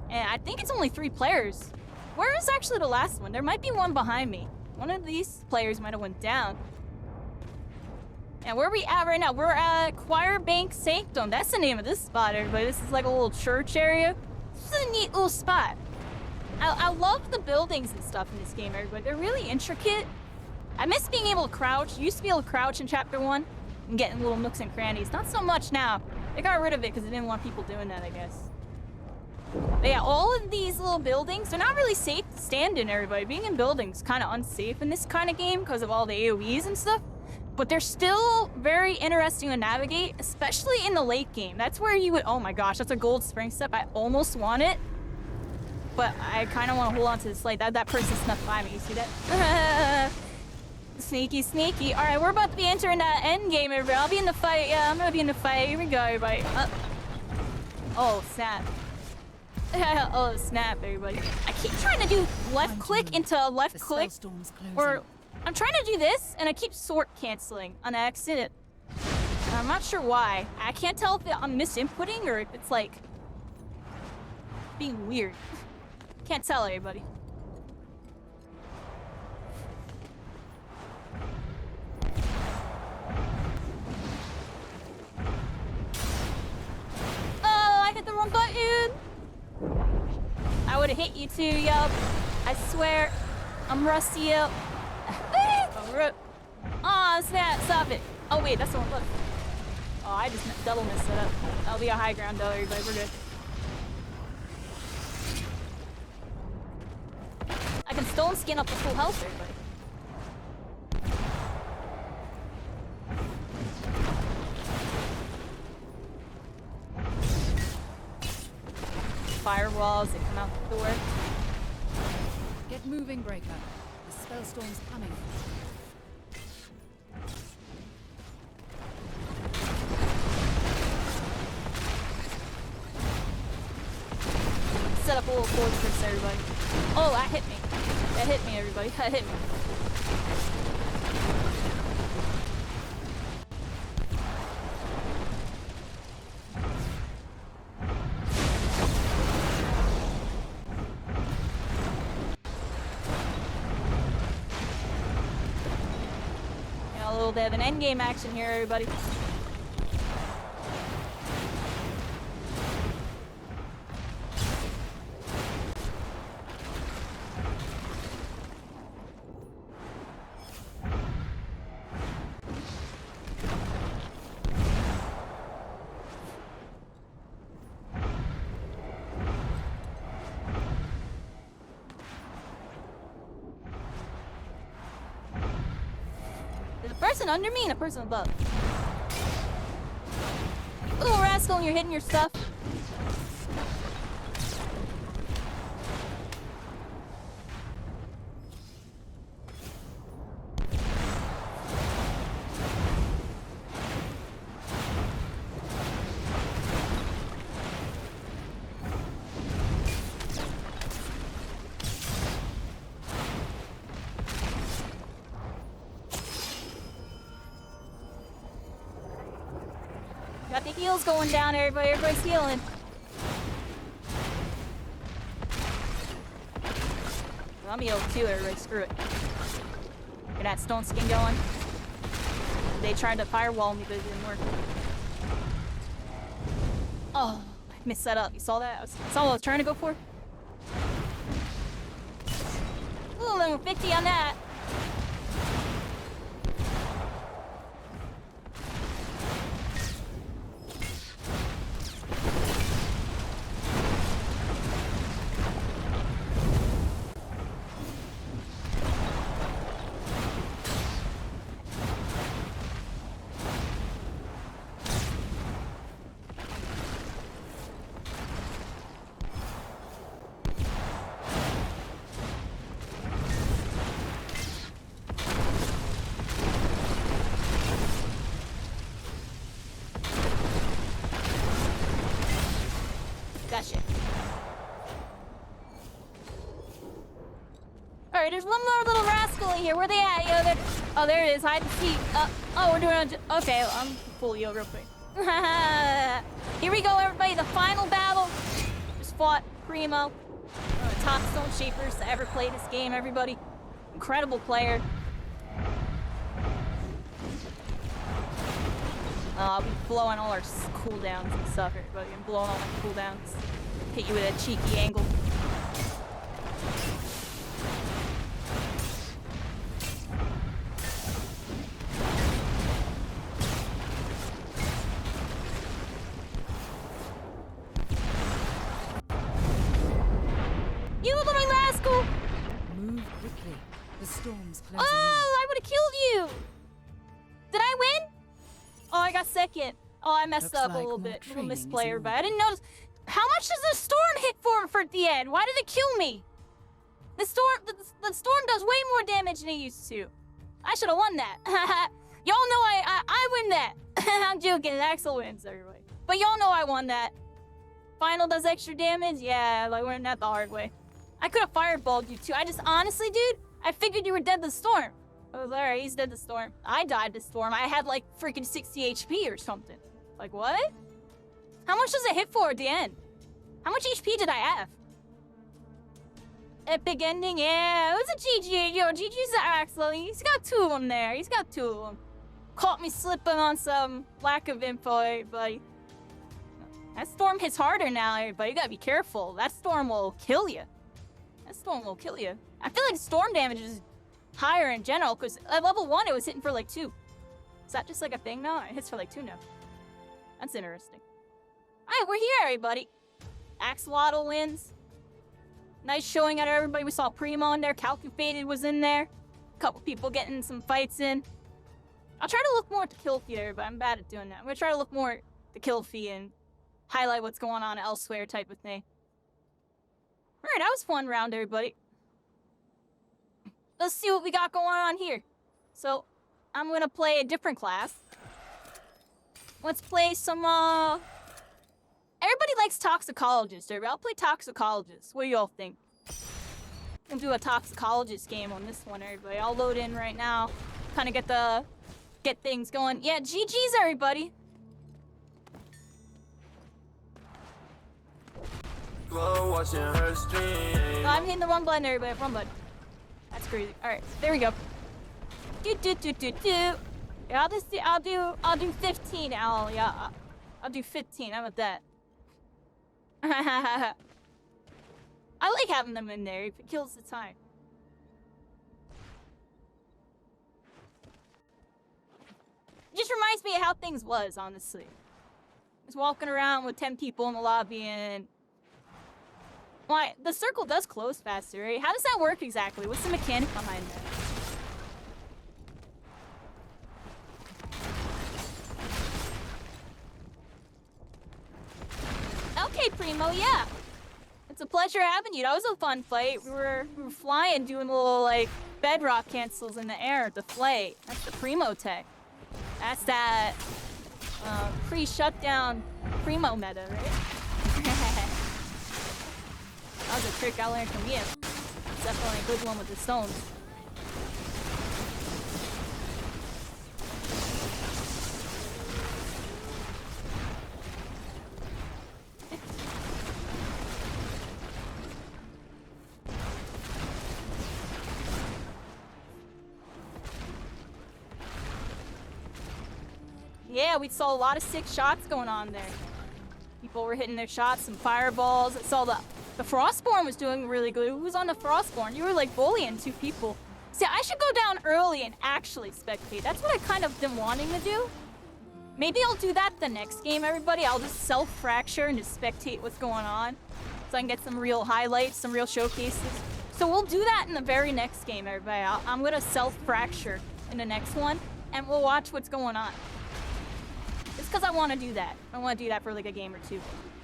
[SPEAKER 2] And I think it's only 3 players. Where is actually the last one? There might be one behind me. One of these players might have went down. And where are we at right now? We're at Choir Bank Sanctum. That's the name of this spot, everybody. This is like a little church area. This is a neat little spot. I love the buildings and stuff in this game, everybody. They're really intricate. I miss being able to crouch. You used to be able to crouch in Chapter 1 and get in little nooks and crannies. Not so much now. They got rid of it because they didn't want people doing that, I guess. But yeah, all of these little buildings, they're not really safe to stand in, everybody. Being in buildings is kind of unsafe in this kind of game because of all the AoEs and stuff. But they're still very interesting to navigate, especially in the late game. That's where you would, oh my gosh, that's a gold spring step. I almost want it. But I kind of want to hold on to this light. That person snuck by me, you see that? Sneaky, sneaky. All right, we're about to be entering that end game, everybody. I'll be in the fight. Yeah, I'm going to be in the fight. Here we go, everybody. Oh, snap. Oh, snap, everybody. I keep trying to do left click into left click. Or I'm trying to do this, and I keep sword canceling on accident. I'm not sure why. I can't tell if I'm misinputting or if it's like being weird. Can't tell, everybody. wrong button. I would have hit you too, yup. I swear. I'm rusty up. Aw, snap, stop it. Oh wait, that's the one button. Oh, I just double messed it up. That'll be a high ground though, everybody, we're good. I can stone skin up to full health, everybody. Firewalls that come out the door.
[SPEAKER 9] Get moving, Breaker. The spellstorm's coming.
[SPEAKER 2] Set up a little fortress, everybody. Oh, that hit me. That hit me, everybody. That hit me. A little bit of an endgame action here, everybody. There's a person under me and a person above. Little rascal, you're hitting your stuff. Got the heals going down, everybody. Everybody's healing. Well, I'm healed too, everybody. Screw it. Get that stone skin going. They tried to firewall me, but it didn't work. Oh, I messed that up. You saw that? That's all I was trying to go for. Ooh, level 50 on that. Gotcha. Alright, there's one more little rascal in here. Where they at? Yo, they're... Oh, there it is. Hide and seek. Oh, we're doing... Okay, I'm full yo real quick. Here we go, everybody. The final battle. Just fought Primo. One of the top stone shapers to ever play this game, everybody. Incredible player. I'll be blowing all our cooldowns and stuff, everybody. I'm blowing all my cooldowns. Hit you with a cheeky angle. You little rascal!
[SPEAKER 9] Move quickly. The storm's closing
[SPEAKER 2] Oh, I would have killed you! Did I win? Oh, I got second. Oh, I messed
[SPEAKER 9] Looks
[SPEAKER 2] up a
[SPEAKER 9] like
[SPEAKER 2] little
[SPEAKER 9] more
[SPEAKER 2] bit. Little
[SPEAKER 9] training is
[SPEAKER 2] misplayer,
[SPEAKER 9] in
[SPEAKER 2] but I didn't notice. How much does the storm hit for at the end? Why did it kill me? The storm does way more damage than it used to. I should have won that. Y'all know I win that. I'm joking. Axel wins, everybody. But y'all know I won that. Final does extra damage? Yeah, I learned that the hard way. I could have fireballed you too. I just honestly, dude, I figured you were dead to the storm. I was alright, he's dead to the storm. I died to storm. I had like freaking 60 HP or something. Like what? How much does it hit for at the end? How much HP did I have? Epic ending, yeah, it was a GG. Yo, GG's to Axel. He's got two of them there. He's got two of them. Caught me slipping on some lack of info, buddy. That storm hits harder now, everybody. You gotta be careful. That storm will kill you. That storm will kill you. I feel like storm damage is higher in general, because at level 1 it was hitting for like 2. Is that just like a thing now? It hits for like 2 now. That's interesting. Alright, we're here, everybody. Axolotl wins. Nice showing out of everybody. We saw Primo in there. Calculated was in there. A couple people getting some fights in. I'll try to look more at the kill feed, but I'm bad at doing that. I'm gonna try to look more at the kill feed and highlight what's going on elsewhere type of thing. Alright, that was a fun round, everybody. Let's see what we got going on here. So, I'm gonna play a different class. Let's play some, everybody likes Toxicologist, everybody. I'll play Toxicologist. What do y'all think? We'll do a Toxicologist game on this one, everybody. I'll load in right now. Kind of get things going. Yeah, GG's, everybody. Oh, I'm hitting the wrong button, everybody. Wrong button. That's crazy. All right, there we go. Yeah, I'll do 15. I'll do 15. How about that? I like having them in there. It kills the time. It just reminds me of how things was, honestly. Just walking around with 10 people in the lobby and... Why, the circle does close faster, right? How does that work exactly? What's the mechanic behind that? Okay, Primo, yeah. It's a pleasure having you. That was a fun fight. We were flying, doing little, like, bedrock cancels in the air to flay. That's the Primo tech. That's that pre-shutdown Primo meta, right? That was a trick I learned from you. It's definitely a good one with the stones. Yeah, we saw a lot of sick shots going on there. People were hitting their shots, some fireballs. I saw the Frostborn was doing really good. Who was on the Frostborn? You were like bullying 2 people. See, I should go down early and actually spectate. That's what I kind of been wanting to do. Maybe I'll do that the next game, everybody. I'll just self-fracture and just spectate what's going on. So I can get some real highlights, some real showcases. So we'll do that in the very next game, everybody. I'm gonna self-fracture in the next one, and we'll watch what's going on. It's because I want to do that. I want to do that for like a game or 2.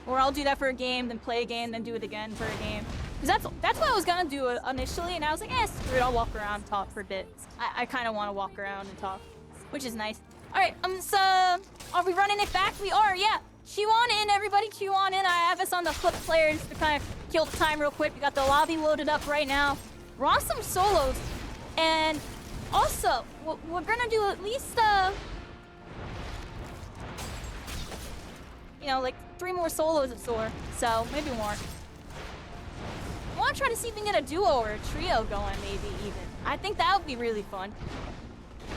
[SPEAKER 2] Or I'll do that for a game, then play a game, then do it again for a game. Because that's what I was going to do initially, and I was like, screw it, I'll walk around and talk for a bit. I kind of want to walk around and talk, which is nice. Alright, so, are we running it back? We are, yeah. Chew on in, everybody, chew on in. I have us on the flip players to kind of kill the time real quick. We got the lobby loaded up right now. We're on some solos, and also, we're going to do at least, you know, like 3 more solos of Soar, so maybe more. I want to try to see if we can get a duo or a trio going, maybe even. I think that would be really fun.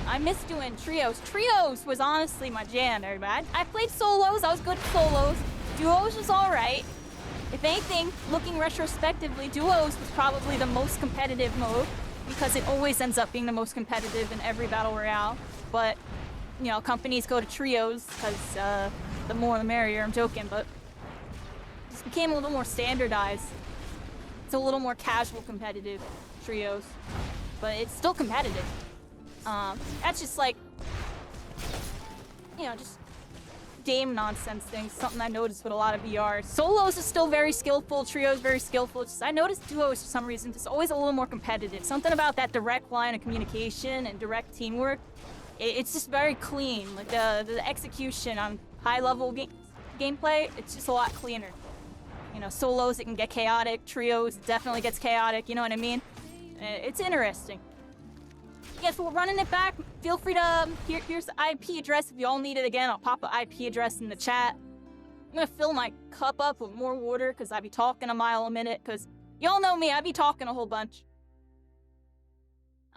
[SPEAKER 2] I miss doing trios. Trios was honestly my jam, everybody. I played solos, I was good at solos. Duos was alright. If anything, looking retrospectively, duos was probably the most competitive mode because it always ends up being the most competitive in every battle royale. But, you know, companies go to trios because, the more the merrier, I'm joking, but it just became a little more standardized. It's a little more casual competitive trios, but it's still competitive. That's just like, you know, just game nonsense things, something I noticed with a lot of VRs. Solos is still very skillful, trios very skillful. Just, I noticed duos for some reason just always a little more competitive. Something about that direct line of communication and direct teamwork. It's just very clean, like the execution on high-level gameplay, it's just a lot cleaner. You know, solos, it can get chaotic. Trios, it definitely gets chaotic, you know what I mean? It's interesting. Yes, we're running it back. Feel free to, here's the IP address. If you all need it again, I'll pop an IP address in the chat. I'm gonna fill my cup up with more water, because I be talking a mile a minute, because y'all know me, I be talking a whole bunch.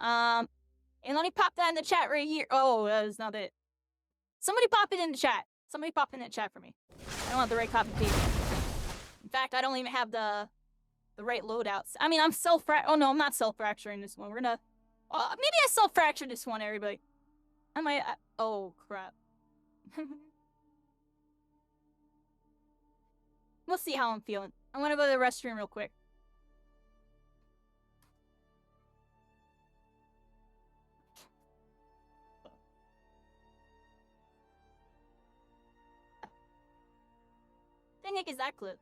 [SPEAKER 2] And let me pop that in the chat right here. Oh, that is not it. Somebody pop it in the chat. Somebody pop in the chat for me. I don't have the right copy paste. In fact, I don't even have the right loadouts. I mean, I'm oh no, I'm not self-fracturing this one. We're gonna, maybe I self-fractured this one, everybody. I might, oh crap. We'll see how I'm feeling. I'm gonna go to the restroom real quick. The heck is that clip?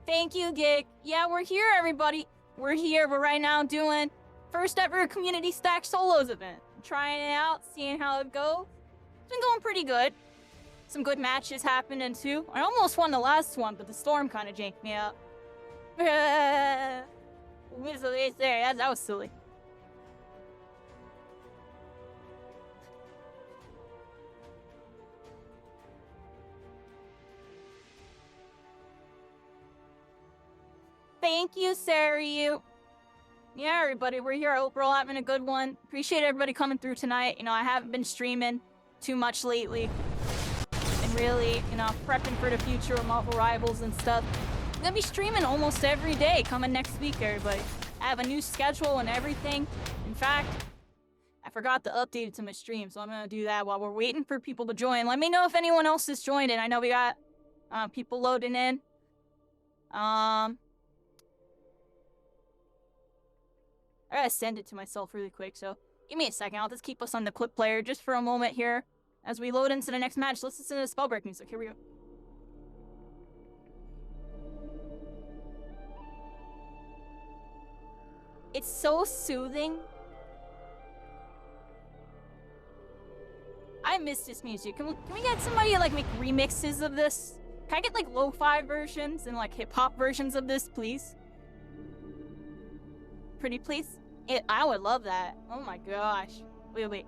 [SPEAKER 2] Thank you, Gig. Yeah, we're here, everybody. We're here. We're right now doing first ever community stack solos event. Trying it out, seeing how it goes. It's been going pretty good. Some good matches happening too. I almost won the last one, but the storm kind of janked me up. That was silly. Thank you, Sariu. Yeah, everybody, we're here. I hope we're all having a good one. Appreciate everybody coming through tonight. You know, I haven't been streaming too much lately. And really, you know, prepping for the future of Marvel Rivals and stuff. I'm gonna be streaming almost every day coming next week, everybody. I have a new schedule and everything. In fact, I forgot to update it to my stream, so I'm gonna do that while we're waiting for people to join. Let me know if anyone else has joined in. I know we got people loading in. I gotta send it to myself really quick, so give me a second. I'll just keep us on the clip player just for a moment here as we load into the next match. Let's listen to the Spellbreak music. Here we go. It's so soothing. I miss this music. Can we get somebody to like make remixes of this? Can I get like lo-fi versions and like hip-hop versions of this, please? Pretty please? I would love that. Oh my gosh. Wait.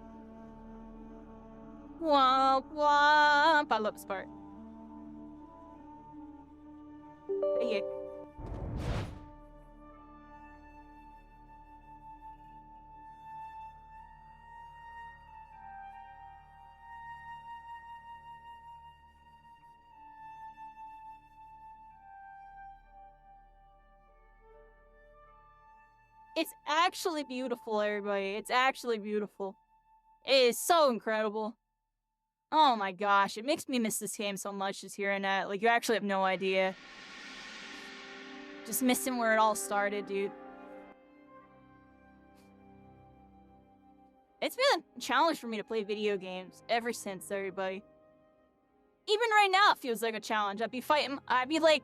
[SPEAKER 2] Womp womp. I love this part. Yeah. It's actually beautiful, everybody. It's actually beautiful. It is so incredible. Oh my gosh, it makes me miss this game so much just hearing that. Like, you actually have no idea. Just missing where it all started, dude. It's been a challenge for me to play video games ever since, everybody. Even right now, it feels like a challenge. I'd be like,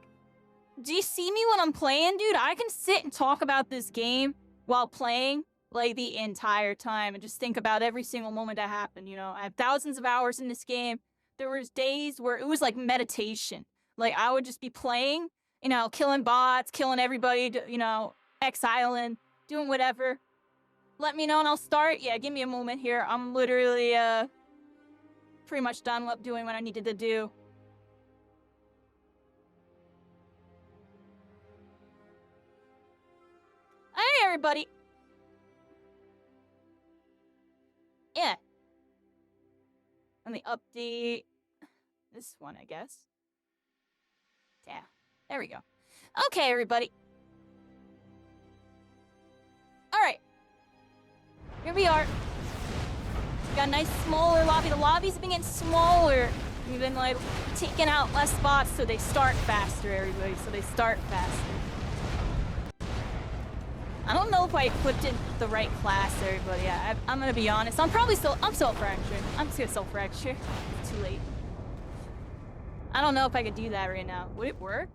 [SPEAKER 2] do you see me when I'm playing, dude? I can sit and talk about this game while playing, like, the entire time and just think about every single moment that happened, you know? I have thousands of hours in this game. There was days where it was like meditation. Like, I would just be playing, you know, killing bots, killing everybody, you know, exiling, doing whatever. Let me know and I'll start. Yeah, give me a moment here. I'm literally, pretty much done doing what I needed to do. Hey, everybody. Yeah. Let me update this one, I guess. Yeah, there we go. Okay, everybody. All right. Here we are. got a nice smaller lobby. The lobbies have been getting smaller. We've been like taking out less spots so they start faster, everybody. So they start faster. I don't know if I equipped in the right class, everybody. I'm gonna be honest. I'm self-fracturing. I'm just gonna self-fracture. It's too late. I don't know if I could do that right now. Would it work?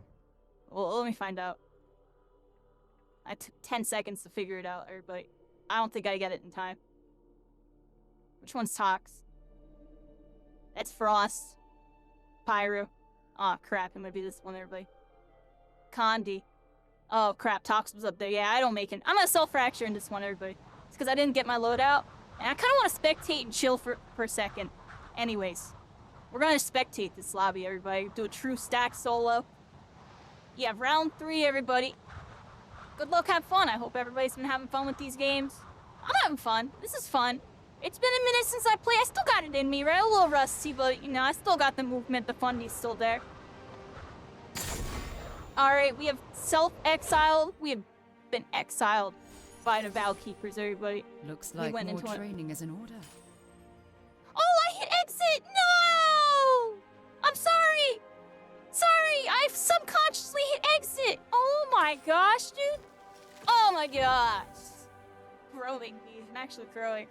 [SPEAKER 2] Well, let me find out. I took 10 seconds to figure it out, everybody. I don't think I get it in time. Which one's Tox? That's Frost. Pyro. Aw, crap. It might be this one, everybody. Condi. Oh, crap. Tox was up there. Yeah, I don't make it. I'm gonna self-fracture in this one, everybody. It's because I didn't get my loadout. And I kind of want to spectate and chill for a second. Anyways. We're gonna spectate this lobby, everybody. Do a true stack solo. Yeah, round 3, everybody. Good luck, have fun. I hope everybody's been having fun with these games. I'm having fun. This is fun. It's been a minute since I played. I still got it in me, right? A little rusty, but, you know, I still got the movement. The fundy's still there. Alright, we have self-exiled. We have been exiled by the Vow Keepers, everybody.
[SPEAKER 9] Looks like
[SPEAKER 2] went
[SPEAKER 9] more
[SPEAKER 2] into
[SPEAKER 9] training is in order.
[SPEAKER 2] Oh, I hit exit! No! I'm sorry! Sorry, I subconsciously hit exit! Oh my gosh, dude! Oh my gosh! Growing, dude. I'm actually growing.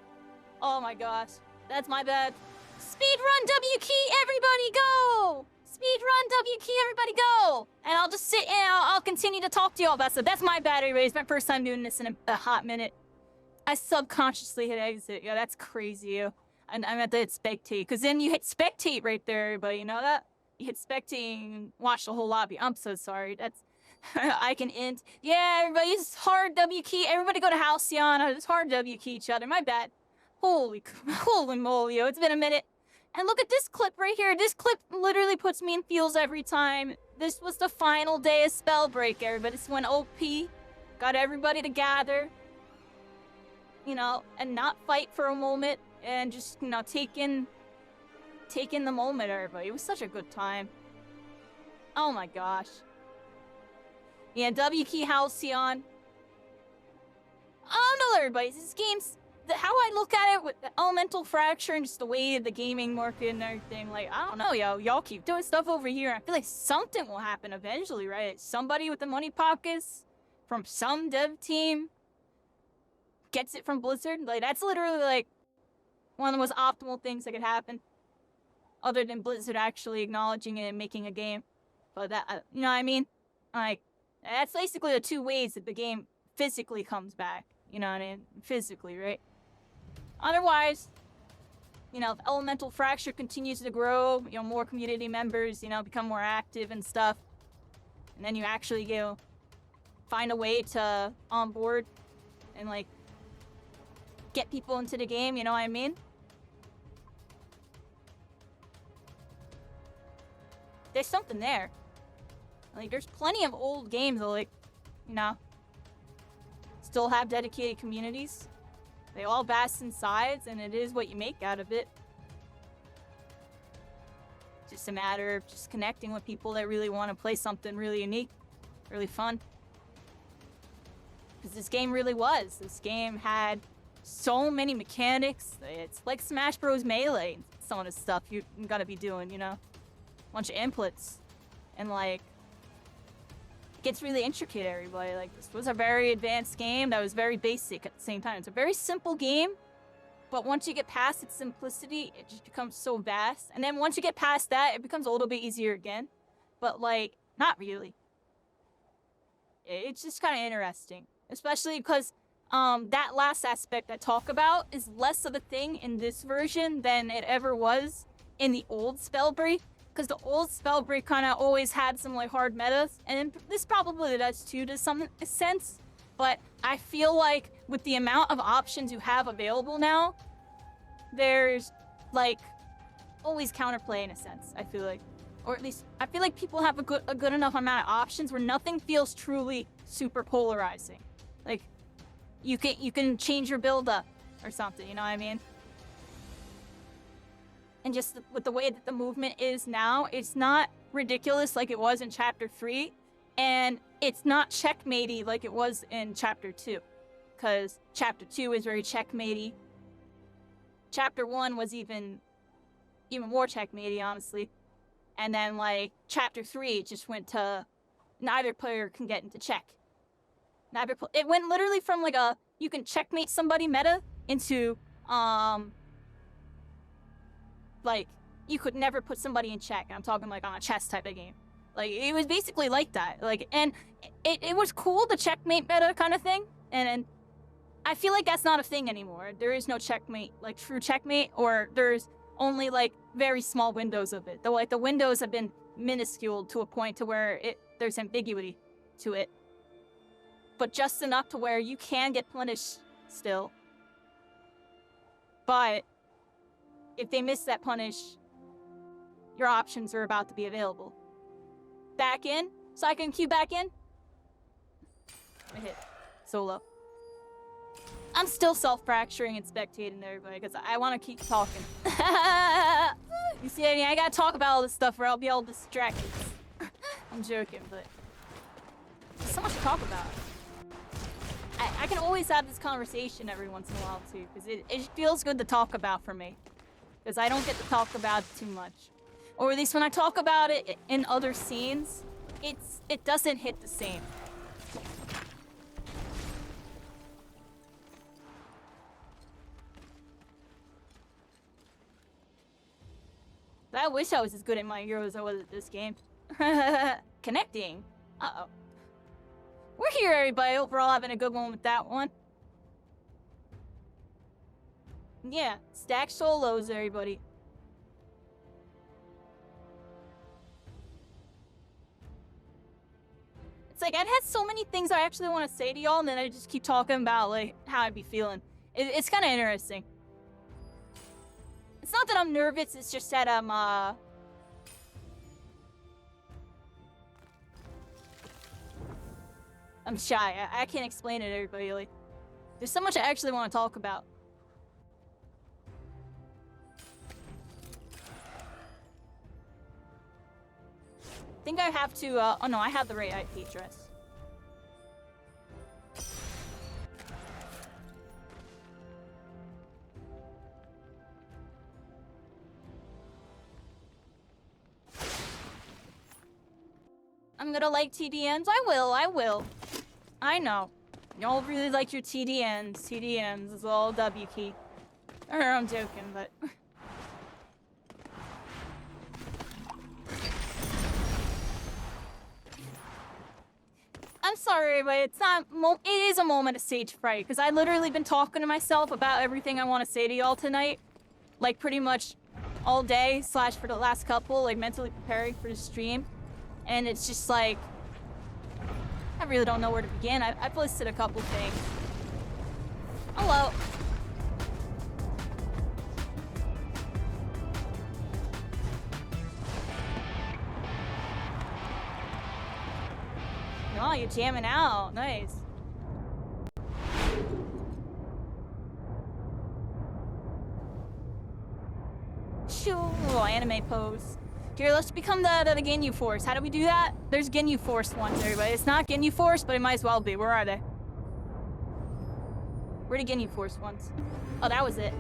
[SPEAKER 2] Oh my gosh. That's my bad. Speedrun W key, everybody go! Speedrun W key, everybody go! And I'll just sit and I'll continue to talk to y'all about stuff. That's my bad, everybody. It's my first time doing this in a hot minute. I subconsciously hit exit. Yeah, that's crazy. And I meant to hit spectate, because then you hit spectate right there, everybody. You know that? You hit spectate and watch the whole lobby. I'm so sorry. That's... I can int. Yeah, everybody, it's hard W key. Everybody go to Halcyon. It's hard W key each other. My bad. Holy moly, it's been a minute. And look at this clip right here. This clip literally puts me in feels every time. This was the final day of Spellbreak, everybody. This is when OP got everybody to gather, you know, and not fight for a moment. And just, you know, take in the moment, everybody. It was such a good time. Oh my gosh. Yeah, W key Halcyon. I don't know, everybody. This game's... how I look at it with the elemental fracture and just the way of the gaming market and everything, like, I don't know, y'all keep doing stuff over here. I feel like something will happen eventually, right? Somebody with the money pockets from some dev team gets it from Blizzard. Like, that's literally, like, one of the most optimal things that could happen. Other than Blizzard actually acknowledging it and making a game. But that, you know what I mean? Like, that's basically the 2 ways that the game physically comes back. You know what I mean? Physically, right? Otherwise, you know, if elemental fracture continues to grow, you know, more community members, you know, become more active and stuff. And then you actually go find a way to onboard and, like, get people into the game, you know what I mean? There's something there. Like, there's plenty of old games that, like, you know, still have dedicated communities. They all vast in size, and it is what you make out of it. Just a matter of just connecting with people that really want to play something really unique, really fun. Because this game really was. This game had so many mechanics. It's like Smash Bros. Melee, some of the stuff you gotta be doing, you know? Bunch of inputs. And, like, it gets really intricate, everybody. Like, this was a very advanced game that was very basic at the same time. It's a very simple game, but once you get past its simplicity, it just becomes so vast. And then once you get past that, it becomes a little bit easier again. But, like, not really. It's just kind of interesting. Especially because that last aspect I talk about is less of a thing in this version than it ever was in the old Spellbreak. Because the old Spellbreak kind of always had some, like, hard metas. And this probably does too to some sense. But I feel like with the amount of options you have available now, there's, like, always counterplay in a sense, I feel like. Or at least, I feel like people have a good enough amount of options where nothing feels truly super polarizing. Like, you can change your build up or something, you know what I mean? And just with the way that the movement is now, it's not ridiculous like it was in Chapter 3. And it's not checkmatey like it was in Chapter 2. Because Chapter 2 is very checkmatey. chapter 1 was even more checkmatey, honestly. And then, like, chapter 3 just went to neither player can get into check. It went literally from, like, a you can checkmate somebody meta into, like, you could never put somebody in check. I'm talking, like, on a chess type of game. Like, it was basically like that. Like, and it was cool, the checkmate meta kind of thing. And I feel like that's not a thing anymore. There is no checkmate, like, true checkmate, or there's only, like, very small windows of it. Though, like, the windows have been minuscule to a point to where there's ambiguity to it. But just enough to where you can get punished still. But if they miss that punish, your options are about to be available. Back in, so I can queue back in. I hit solo. I'm still self-fracturing and spectating everybody because I want to keep talking. You see, I gotta talk about all this stuff or I'll be all distracted. I'm joking, but there's so much to talk about. I can always have this conversation every once in a while too, because it feels good to talk about for me. Because I don't get to talk about it too much. Or at least when I talk about it in other scenes, it doesn't hit the same. I wish I was as good at my hero as I was at this game. Connecting. Uh-oh. We're here, everybody. Hope we're all having a good one with that one. Yeah, stack solos, everybody. It's like, I've had so many things I actually want to say to y'all, and then I just keep talking about, like, how I'd be feeling. It's kind of interesting. It's not that I'm nervous, it's just that I'm shy. I can't explain it to everybody. Like, there's so much I actually want to talk about. I think I have to, oh no, I have the right IP address. I'm gonna like TDMs. I will. I know. Y'all really like your TDMs. TDMs is all W key. I'm joking, but... I'm sorry, but it's not... it is a moment of stage fright, because I literally been talking to myself about everything I want to say to y'all tonight. Like, pretty much all day, / for the last couple, like, mentally preparing for the stream. And it's just like... I really don't know where to begin. I've listed a couple things. Hello. Oh, you're jamming out. Nice. Shoo, little anime pose. Here, let's become the Ginyu Force. How do we do that? There's Ginyu Force ones, everybody. It's not Ginyu Force, but it might as well be. Where are they? Where are the Ginyu Force ones? Oh, that was it.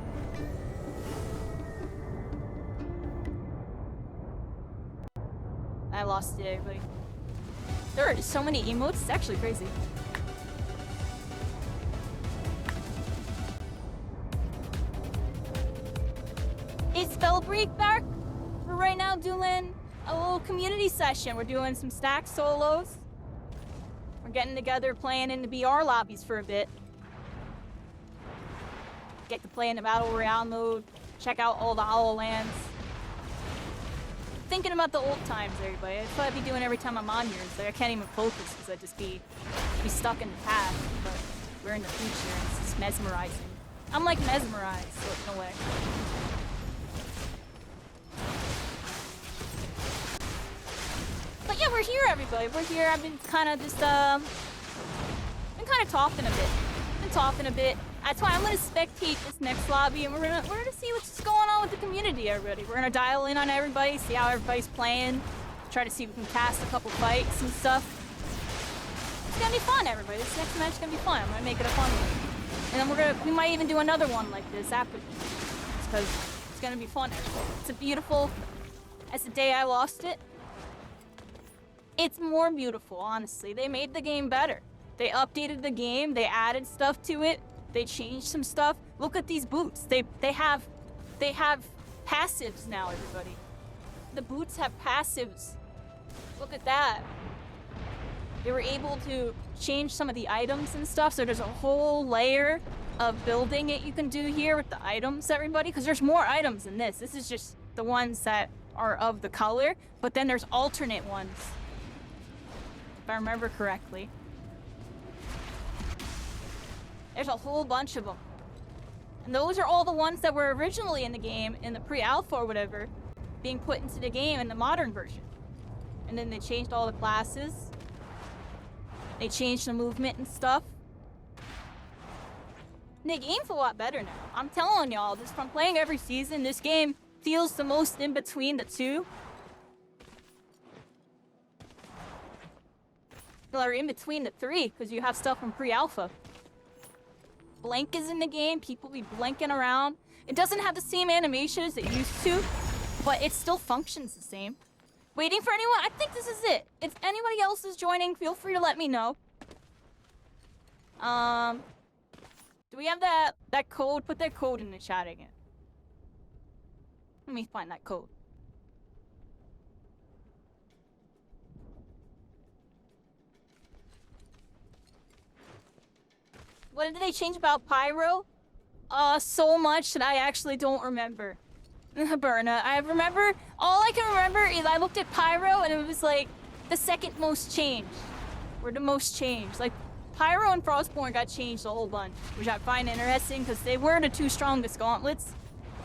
[SPEAKER 2] I lost it, everybody. There are just so many emotes. It's actually crazy. Is Spellbreak back? We're right now doing a little community session. We're doing some stack solos. We're getting together, playing in the BR lobbies for a bit. Get to play in the Battle Royale mode. Check out all the HoloLands. Thinking about the old times, everybody. That's what I'd be doing every time I'm on here. It's like I can't even focus because I'd just be stuck in the past. But we're in the future and it's just mesmerizing. I'm like mesmerized, so in a way. But yeah, we're here, everybody. We're here. I've been kind of just, been kind of talking a bit. That's why I'm gonna spectate this next lobby, and we're gonna see what's going on with the community, everybody. We're gonna dial in on everybody, see how everybody's playing, try to see if we can cast a couple fights and stuff. It's gonna be fun, everybody. This next match is gonna be fun. I'm gonna make it a fun one, and then we might even do another one like this after. It's because it's gonna be fun. It's a beautiful as the day I lost it. It's more beautiful, honestly. They made the game better. They updated the game, they added stuff to it, they changed some stuff. Look at these boots. They have passives now, everybody. The boots have passives. Look at that. They were able to change some of the items and stuff, so there's a whole layer of building it you can do here with the items, everybody, because there's more items in this. This is just the ones that are of the color, but then there's alternate ones, if I remember correctly. There's a whole bunch of them. And those are all the ones that were originally in the game, in the pre-alpha or whatever, being put into the game in the modern version. And then they changed all the classes. They changed the movement and stuff. And the game's a lot better now. I'm telling y'all, just from playing every season, this game feels the most in between the two. Or in between the three, because you have stuff from pre-alpha. Blank is in the game, people be blanking around. It doesn't have the same animation as it used to, but it still functions the same. Waiting for anyone? I think this is it. If anybody else is joining, feel free to let me know. Do we have that code? Put that code in the chat again. Let me find that code. What did they change about Pyro? So much that I actually don't remember. Burna, I remember, all I can remember is I looked at Pyro and it was like the second most changed. Or the most changed. Like, Pyro and Frostborn got changed a whole bunch, which I find interesting because they were the two strongest gauntlets.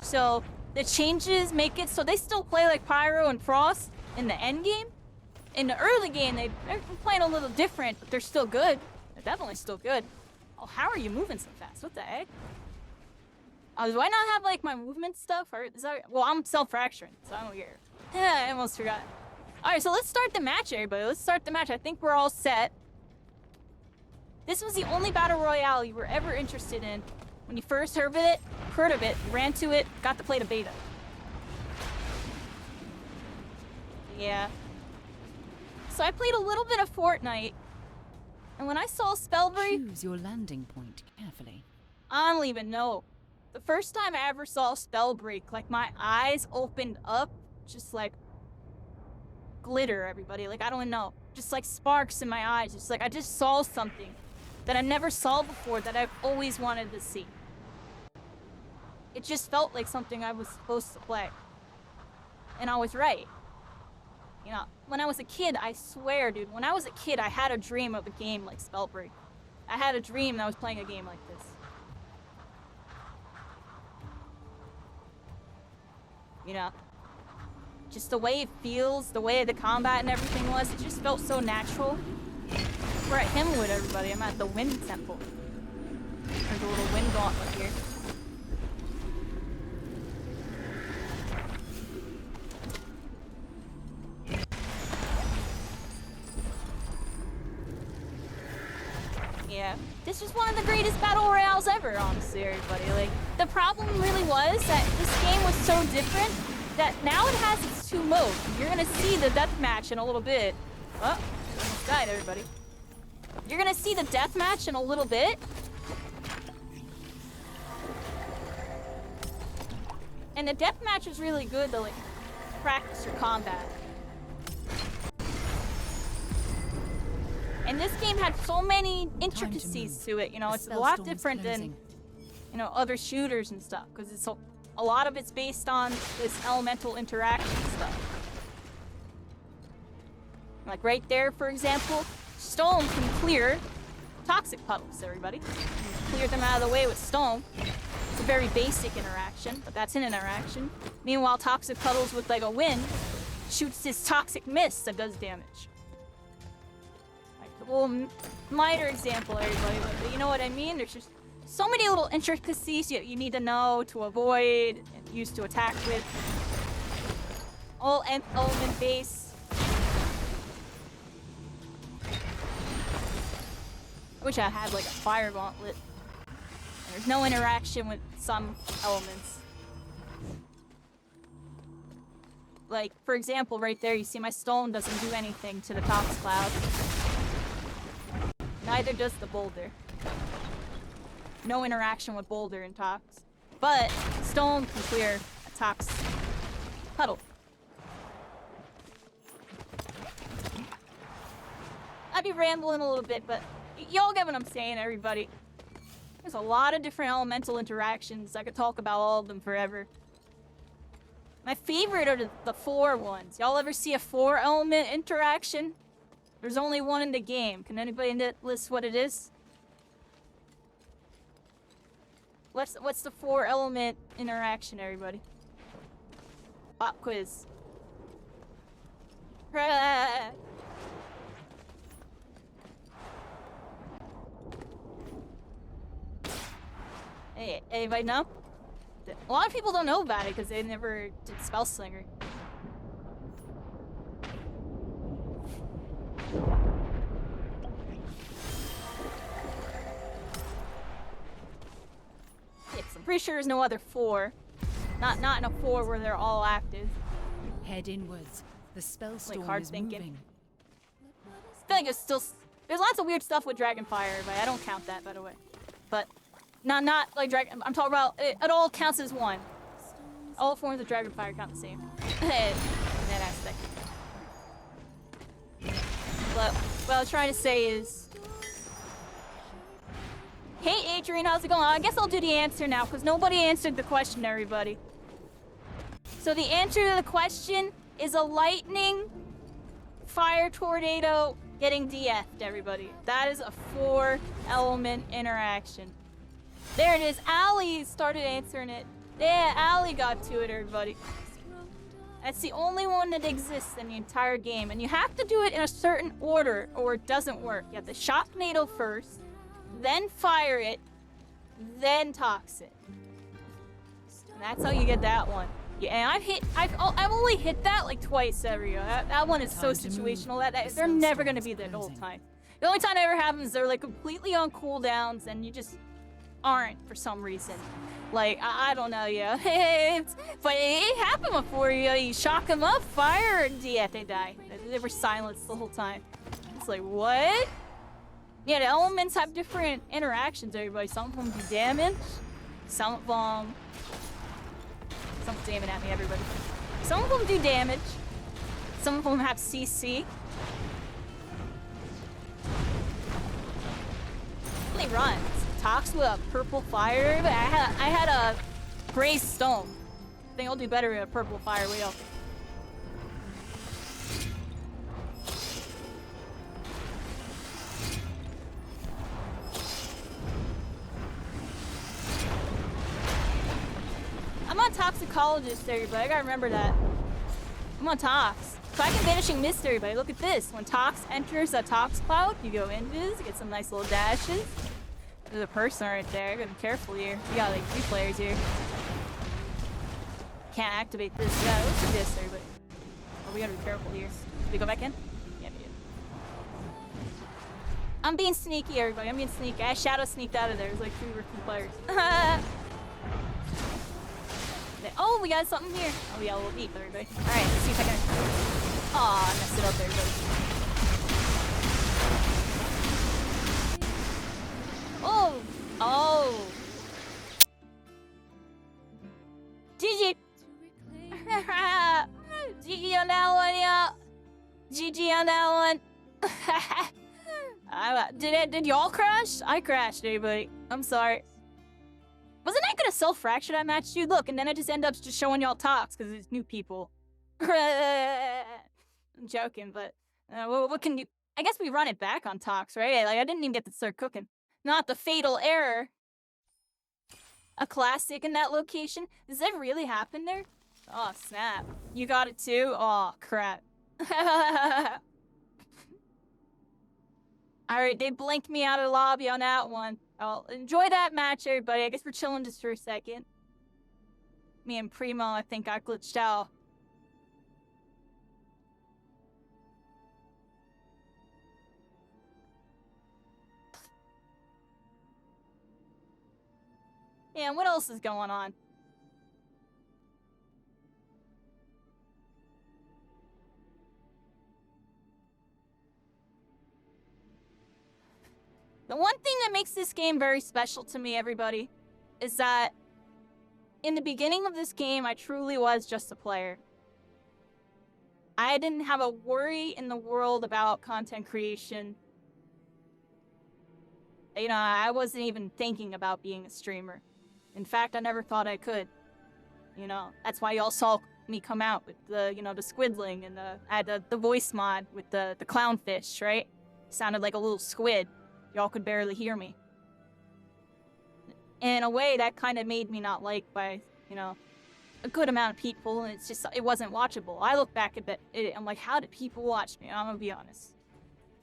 [SPEAKER 2] So, the changes make it so they still play like Pyro and Frost in the end game. In the early game, they're playing a little different, but they're still good. They're definitely still good. Oh, how are you moving so fast? What the heck? Do I not have, like, my movement stuff? Or is that... Well, I'm self-fracturing, so I don't care. Yeah, I almost forgot. Alright, so let's start the match, everybody. Let's start the match. I think we're all set. This was the only Battle Royale you were ever interested in. When you first heard of it, ran to it, got to play the beta. Yeah. So I played a little bit of Fortnite. And when I saw Spellbreak...
[SPEAKER 9] Choose your landing point carefully.
[SPEAKER 2] I don't even know. The first time I ever saw Spellbreak, like, my eyes opened up, just like glitter, everybody. Like, I don't know. Just like sparks in my eyes. Just like, I just saw something that I never saw before that I've always wanted to see. It just felt like something I was supposed to play. And I was right. You know, when I was a kid, I swear, dude, when I was a kid, I had a dream of a game like Spellbreak. I had a dream that I was playing a game like this. You know, just the way it feels, the way the combat and everything was, it just felt so natural. We're at Himwood, everybody. I'm at the Wind Temple. There's a little wind gauntlet here. Yeah, this was one of the greatest battle royales ever, honestly, everybody. Like, the problem really was that this game was so different that now it has its two modes. You're gonna see the deathmatch in a little bit. Oh, almost died, everybody. You're gonna see the deathmatch in a little bit. And the deathmatch is really good to, like, practice your combat. And this game had so many intricacies to it, you know, it's a lot different than, you know, other shooters and stuff, because it's a lot of it's based on this elemental interaction stuff. Like right there, for example, Stone can clear toxic puddles, everybody. You can clear them out of the way with Stone. It's a very basic interaction, but that's an interaction. Meanwhile, toxic puddles with like a wind shoots this toxic mist that does damage. Well, minor example, everybody, but you know what I mean? There's just so many little intricacies you need to know to avoid and use to attack with. All element base. I wish I had like a fire gauntlet. And there's no interaction with some elements. Like, for example, right there, you see my stone doesn't do anything to the Tox Cloud. Neither does the boulder. No interaction with boulder and Tox. But stone can clear a Tox puddle. I'd be rambling a little bit, but y'all get what I'm saying, everybody. There's a lot of different elemental interactions. I could talk about all of them forever. My favorite are the 4 ones. Y'all ever see a 4 element interaction? There's only one in the game. Can anybody list what it is? What's the 4 element interaction, everybody? Pop quiz. Hey, anybody know? A lot of people don't know about it because they never did Spell Slinger. Yes, I'm pretty sure there's no other 4. Not in a 4 where they're all active.
[SPEAKER 9] Head inwards. The spell storm
[SPEAKER 2] hard
[SPEAKER 9] is
[SPEAKER 2] thinking.
[SPEAKER 9] moving.
[SPEAKER 2] I feel like it's still... There's lots of weird stuff with Dragonfire, but I don't count that, by the way. But... Not like Dragon... I'm talking about... It all counts as 1. All forms of Dragonfire count the same. In that aspect. But what I was trying to say is... Hey Adrian, how's it going? I guess I'll do the answer now, because nobody answered the question, everybody. So the answer to the question is a lightning fire tornado getting DF'd, everybody. That is a 4 element interaction. There it is. Allie started answering it. Yeah, Allie got to it, everybody. That's the only one that exists in the entire game. And you have to do it in a certain order or it doesn't work. You have to shock NATO first, then fire it, then tox it. And that's how you get that one. Yeah, and I've only hit that like twice every year. That one is so situational that they're never gonna be there the whole time. The only time it ever happens is they're like completely on cooldowns and you just aren't for some reason. Like, I don't know, yeah. But it happened before, you shock them up, fire, and yeah, they die. They were silenced the whole time. It's like, what? Yeah, the elements have different interactions, everybody. Some of them do damage. Some of them... Someone's aiming at me, everybody. Some of them do damage. Some of them have CC. They run. Tox with a purple fire. I had a gray stone. I think I'll do better with a purple fire wheel. I'm on Toxicologist, everybody. I gotta remember that. I'm on Tox. So I can Vanishing Mist, everybody. Look at this. When Tox enters a Tox Cloud, you go invis, get some nice little dashes. There's a person right there. Gotta be careful here. We got like 3 players here. Can't activate this. Yeah, let's do this, everybody. Oh, we gotta be careful here. Did we go back in? Yeah, we did. I'm being sneaky, everybody. I'm being sneaky. I shadow sneaked out of there. There's like 3 rookie players. Oh, we got something here. Oh, yeah, we'll beat everybody. Alright, let's see if I can... Aw, I messed it up there, everybody. Oh! Oh! GG! GG on that one, yeah! GG on that one! Did y'all crash? I crashed, everybody. I'm sorry. Wasn't I gonna self-fracture that match, dude? Look, and then I just end up just showing y'all Tox because it's new people. I'm joking, but what can you... I guess we run it back on Tox, right? Like, I didn't even get to start cooking. Not the fatal error. A classic in that location? Does that really happen there? Oh, snap. You got it too? Oh, crap. Alright, they blinked me out of the lobby on that one. Well, enjoy that match, everybody. I guess we're chilling just for a second. Me and Primo, I think, got glitched out. Yeah, and what else is going on? The one thing that makes this game very special to me, everybody, is that in the beginning of this game, I truly was just a player. I didn't have a worry in the world about content creation. You know, I wasn't even thinking about being a streamer. In fact, I never thought I could. You know, that's why y'all saw me come out with the, you know, the squidling and I had the voice mod with the clownfish, right? Sounded like a little squid. Y'all could barely hear me. In a way, that kind of made me not liked by, you know, a good amount of people, and it's just, it wasn't watchable. I look back at it, I'm like, how did people watch me? I'm gonna be honest.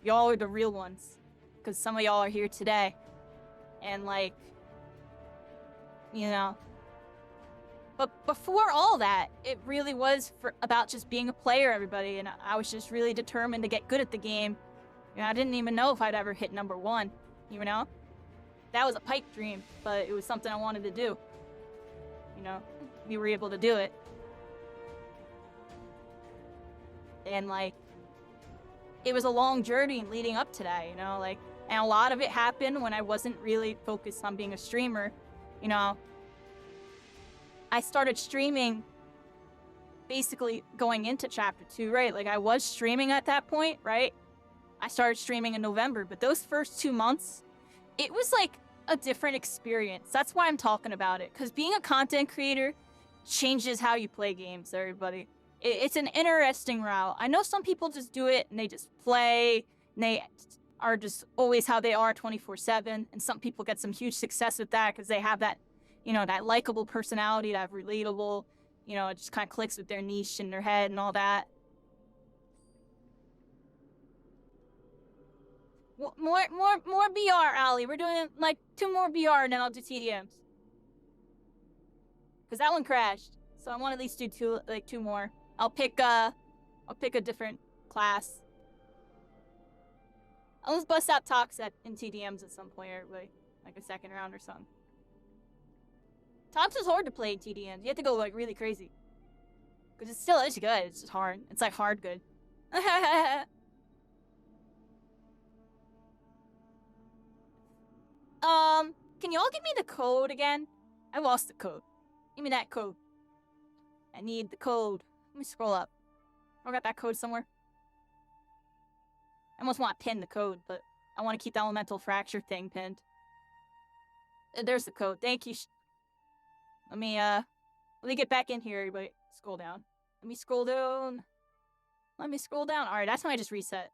[SPEAKER 2] Y'all are the real ones. Because some of y'all are here today. And like, you know. But before all that, it really was about just being a player, everybody, and I was just really determined to get good at the game. You know, I didn't even know if I'd ever hit #1, you know? That was a pipe dream, but it was something I wanted to do. You know, we were able to do it. And like, it was a long journey leading up to that, you know, like, and a lot of it happened when I wasn't really focused on being a streamer, you know. I started streaming basically going into chapter 2, right? Like, I was streaming at that point, right? I started streaming in November, but those first 2 months, it was like a different experience. That's why I'm talking about it, because being a content creator changes how you play games, everybody. It's an interesting route. I know some people just do it and they just play, and they are just always how they are 24/7, and some people get some huge success with that because they have that, you know, that likable personality, that relatable, you know, it just kind of clicks with their niche in their head and all that. More BR, Ali. We're doing like 2 more BR and then I'll do TDMs. Cause that one crashed, so I want to at least do 2 more. I'll pick a different class. I'll just bust out talks in TDMs at some point, everybody, like a second round or something. Tops is hard to play in TDMs. You have to go like really crazy. Cause it still is good. It's just hard. It's like hard good. Can y'all give me the code again? I lost the code. Give me that code. I need the code. Let me scroll up. I got that code somewhere. I almost want to pin the code, but I want to keep the elemental fracture thing pinned. There's the code. Thank you. Let me get back in here, everybody. Scroll down. Let me scroll down. Let me scroll down. Alright, that's when I just reset.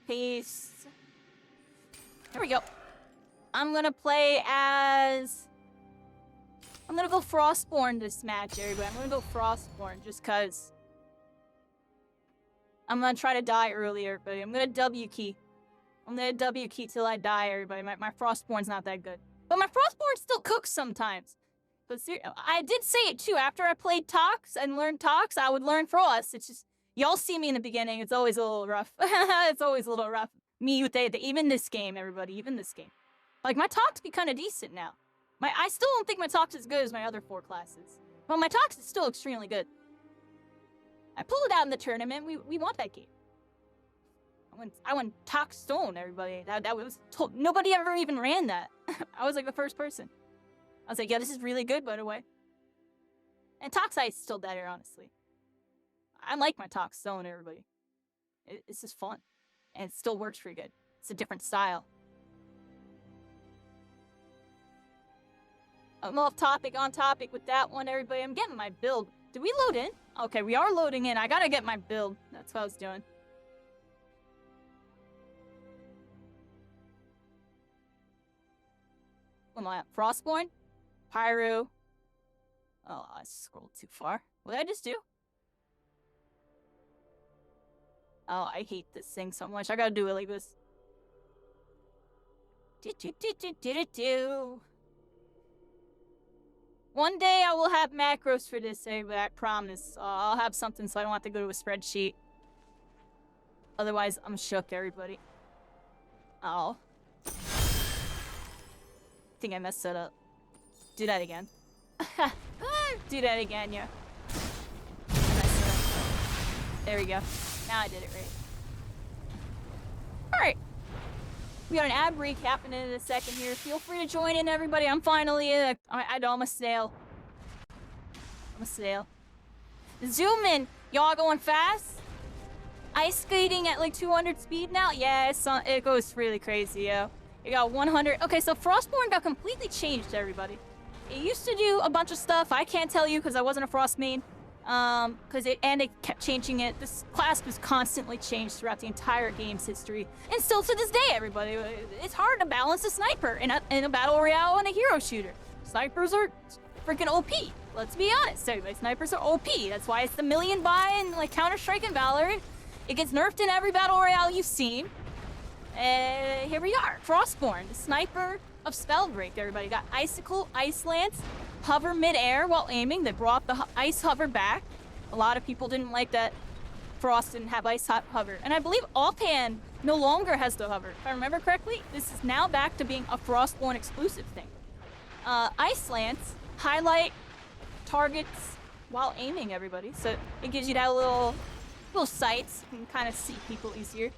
[SPEAKER 2] Peace. There we go. I'm gonna play as... I'm gonna go Frostborn this match, everybody. I'm gonna go Frostborn just cause... I'm gonna try to die early, everybody. I'm gonna W key. I'm gonna W key till I die, everybody. My Frostborn's not that good. But my Frostborn still cooks sometimes. But I did say it too. After I played Tox and learned Tox, I would learn Frost. It's just... Y'all see me in the beginning, it's always a little rough. It's always a little rough. Me with even this game, everybody, even this game. Like, my Tox be kind of decent now. I still don't think my Tox is as good as my other 4 classes. But my Tox is still extremely good. I pulled it out in the tournament, we won that game. I won Tox Stone, everybody. That was nobody ever even ran that. I was like the first person. I was like, yeah, this is really good, by the way. And Toxite's still better, honestly. I like my Tox Stone, everybody. It's just fun. And it still works pretty good. It's a different style. I'm off topic, on topic with that one, everybody. I'm getting my build. Did we load in? Okay, we are loading in. I gotta get my build. That's what I was doing. What am I at? Frostborn? Pyro. Oh, I scrolled too far. What did I just do? Oh, I hate this thing so much. I gotta do it like this. One day I will have macros for this, everybody, I promise. I'll have something so I don't have to go to a spreadsheet. Otherwise, I'm shook, everybody. Oh. I think I messed that up. Do that again. Do that again, yeah. There we go. Now I did it right. Alright. We got an ab break happening in a second here. Feel free to join in, everybody. I'm finally I'm a snail. I'm a snail. Zoom in. Y'all going fast? Ice skating at like 200 speed now? Yeah, it goes really crazy, yo. You got 100. Okay, so Frostborn got completely changed, everybody. It used to do a bunch of stuff. I can't tell you because I wasn't a Frost main. It kept changing it. This class was constantly changed throughout the entire game's history. And still to this day, everybody. It's hard to balance a sniper in a battle royale and a hero shooter. Snipers are freaking OP. Let's be honest, everybody. Snipers are OP. That's why it's the million buy in like Counter-Strike and Valorant. It gets nerfed in every battle royale you've seen. Here we are. Frostborn, the sniper of Spellbreak, everybody. Got Icicle, Ice Lance, hover mid-air while aiming. They brought the ice hover back. A lot of people didn't like that Frost didn't have ice hover. And I believe Offhand no longer has the hover. If I remember correctly, this is now back to being a Frostborn exclusive thing. Ice Lance, highlight targets while aiming, everybody. So it gives you that little sights. You can kind of see people easier.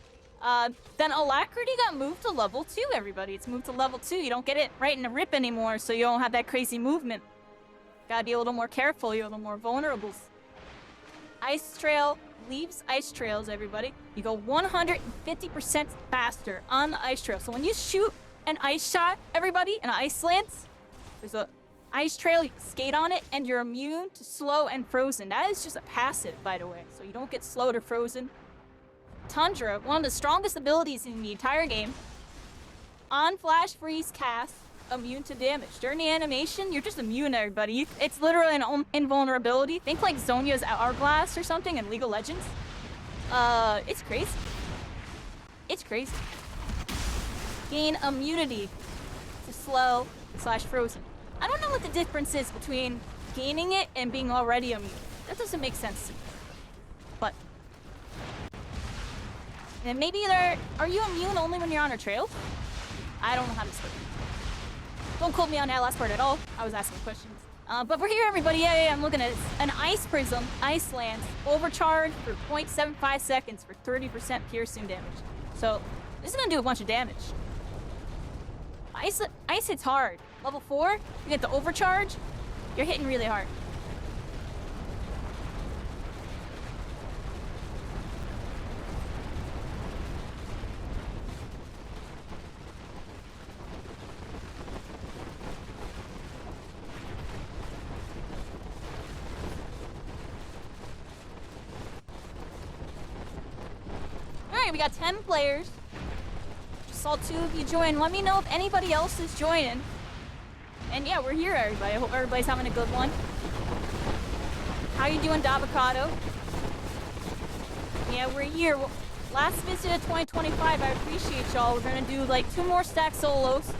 [SPEAKER 2] Then Alacrity got moved to level 2, everybody. It's moved to level 2. You don't get it right in the rip anymore, so you don't have that crazy movement. Gotta be a little more careful. You're a little more vulnerable. Ice Trail leaves ice trails, everybody. You go 150% faster on the ice trail. So when you shoot an ice shot, everybody, an ice lance, there's a ice trail, you can skate on it, and you're immune to slow and frozen. That is just a passive, by the way, so you don't get slowed or frozen. Tundra, one of the strongest abilities in the entire game. On flash freeze cast, immune to damage. During the animation, you're just immune, everybody. It's literally an invulnerability. Think like Zonya's Hourglass or something in League of Legends. It's crazy. It's crazy. Gain immunity to slow / frozen. I don't know what the difference is between gaining it and being already immune. That doesn't make sense to me. But and maybe are you immune only when you're on a trail? I don't know how to explain it. Don't quote me on that last part at all. I was asking questions. But we're here, everybody. Yeah, I'm looking at it. An Ice Prism, Ice Lance, overcharge for 0.75 seconds for 30% piercing damage. So this is gonna do a bunch of damage. Ice hits hard. Level 4, you get the overcharge, you're hitting really hard. Alright, we got 10 players. Just saw 2 of you join. Let me know if anybody else is joining. And yeah, we're here, everybody. I hope everybody's having a good one. How you doing, Davocado? Yeah, we're here. Last visit of 2025. I appreciate y'all. We're gonna do like 2 more stack solos.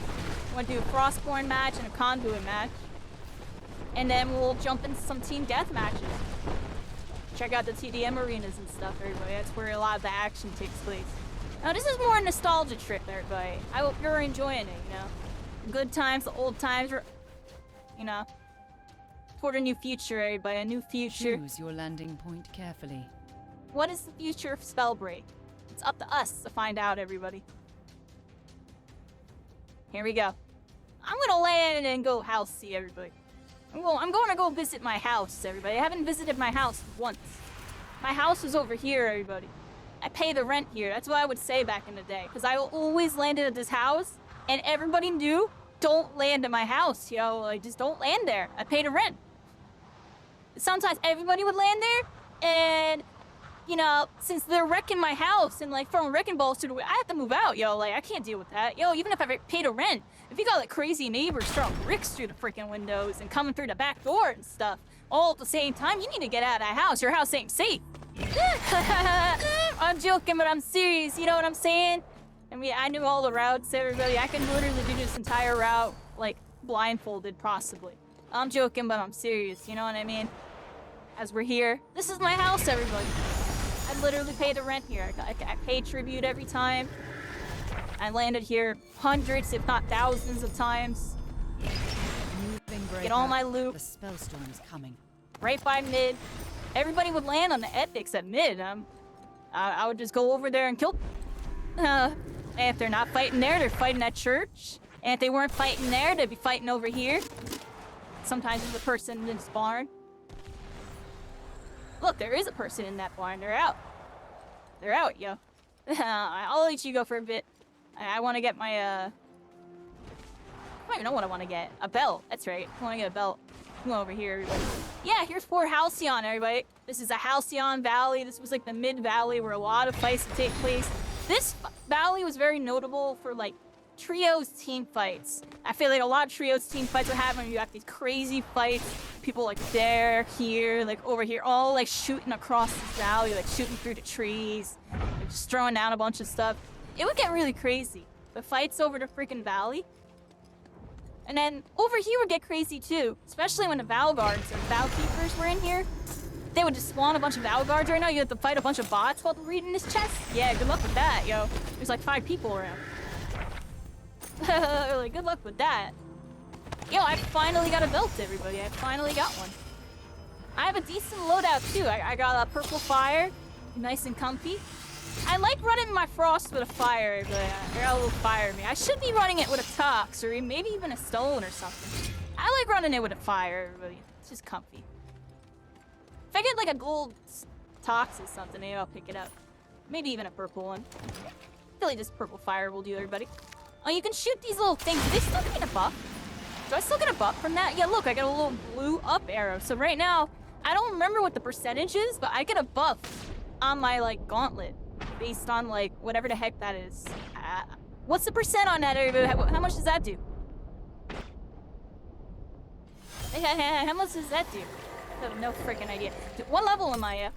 [SPEAKER 2] We're gonna do a Frostborn match and a Conduit match. And then we'll jump into some team death matches. Check out the TDM arenas and stuff, everybody. That's where a lot of the action takes place. Now, this is more a nostalgia trip, everybody. I hope you're enjoying it, you know? Good times, the old times, you know, toward a new future, everybody, a new future.
[SPEAKER 9] Choose your landing point carefully.
[SPEAKER 2] What is the future of Spellbreak? It's up to us to find out, everybody. Here we go. I'm gonna land and go house see everybody. I'm going to go visit my house, everybody. I haven't visited my house once. My house is over here, everybody. I pay the rent here. That's what I would say back in the day, because I always landed at this house, and everybody knew, don't land at my house, yo. Like, just don't land there. I pay the rent. Sometimes everybody would land there, and, you know, since they're wrecking my house and, like, throwing wrecking balls to the I have to move out, yo. Like, I can't deal with that. Yo, even if I paid a rent, if you got, like, crazy neighbors throwing bricks through the freaking windows and coming through the back door and stuff all at the same time, you need to get out of that house. Your house ain't safe. I'm joking, but I'm serious. You know what I'm saying? I mean, I knew all the routes, everybody. I can literally do this entire route, like, blindfolded, possibly. I'm joking, but I'm serious. You know what I mean? As we're here. This is my house, everybody. I literally pay the rent here. I pay tribute every time. I landed here hundreds, if not thousands of times.
[SPEAKER 9] Moving
[SPEAKER 2] Get all my loot.
[SPEAKER 9] The spellstorm is coming.
[SPEAKER 2] Right by mid. everybody would land on the epics at mid. I would just go over there and kill. And if they're not fighting there, they're fighting at church. And if they weren't fighting there, they'd be fighting over here. Sometimes there's a person in this barn. Look, there is a person in that barn. They're out. They're out, yo. I'll let you go for a bit. I want to get my, I don't even know what I want to get. A belt. That's right. I want to get a belt. Come over here, everybody. Yeah, here's Fort Halcyon, everybody. This is a Halcyon Valley. This was like the mid-valley where a lot of fights would take place. This valley was very notable for, like, trios team fights. I feel like a lot of trios team fights would happen when you have these crazy fights. People like there, here, like over here, all like shooting across this valley, like shooting through the trees, like, just throwing down a bunch of stuff. It would get really crazy. The fights over the freaking valley. And then over here would get crazy too, especially when the Val Guards or Val Keepers were in here. They would just spawn a bunch of Val Guards right now. You have to fight a bunch of bots while reading this chest. Yeah, good luck with that, yo. There's like 5 people around. Like, good luck with that. Yo, I finally got a belt, everybody. I finally got one. I have a decent loadout too. I got a purple fire, nice and comfy. I like running my frost with a fire, but I got a little fire in me. I should be running it with a tox or maybe even a stone or something. I like running it with a fire, everybody. It's just comfy. If I get like a gold tox or something, maybe I'll pick it up. Maybe even a purple one. I feel like this purple fire will do, everybody. Oh, you can shoot these little things. Do they still give me a buff? Do I still get a buff from that? Yeah, look, I got a little blue up arrow. So right now, I don't remember what the percentage is, but I get a buff on my, like, gauntlet. Based on, like, whatever the heck that is. What's the percent on that, everybody? How much does that do? How much does that do? I have no freaking idea. What level am I at?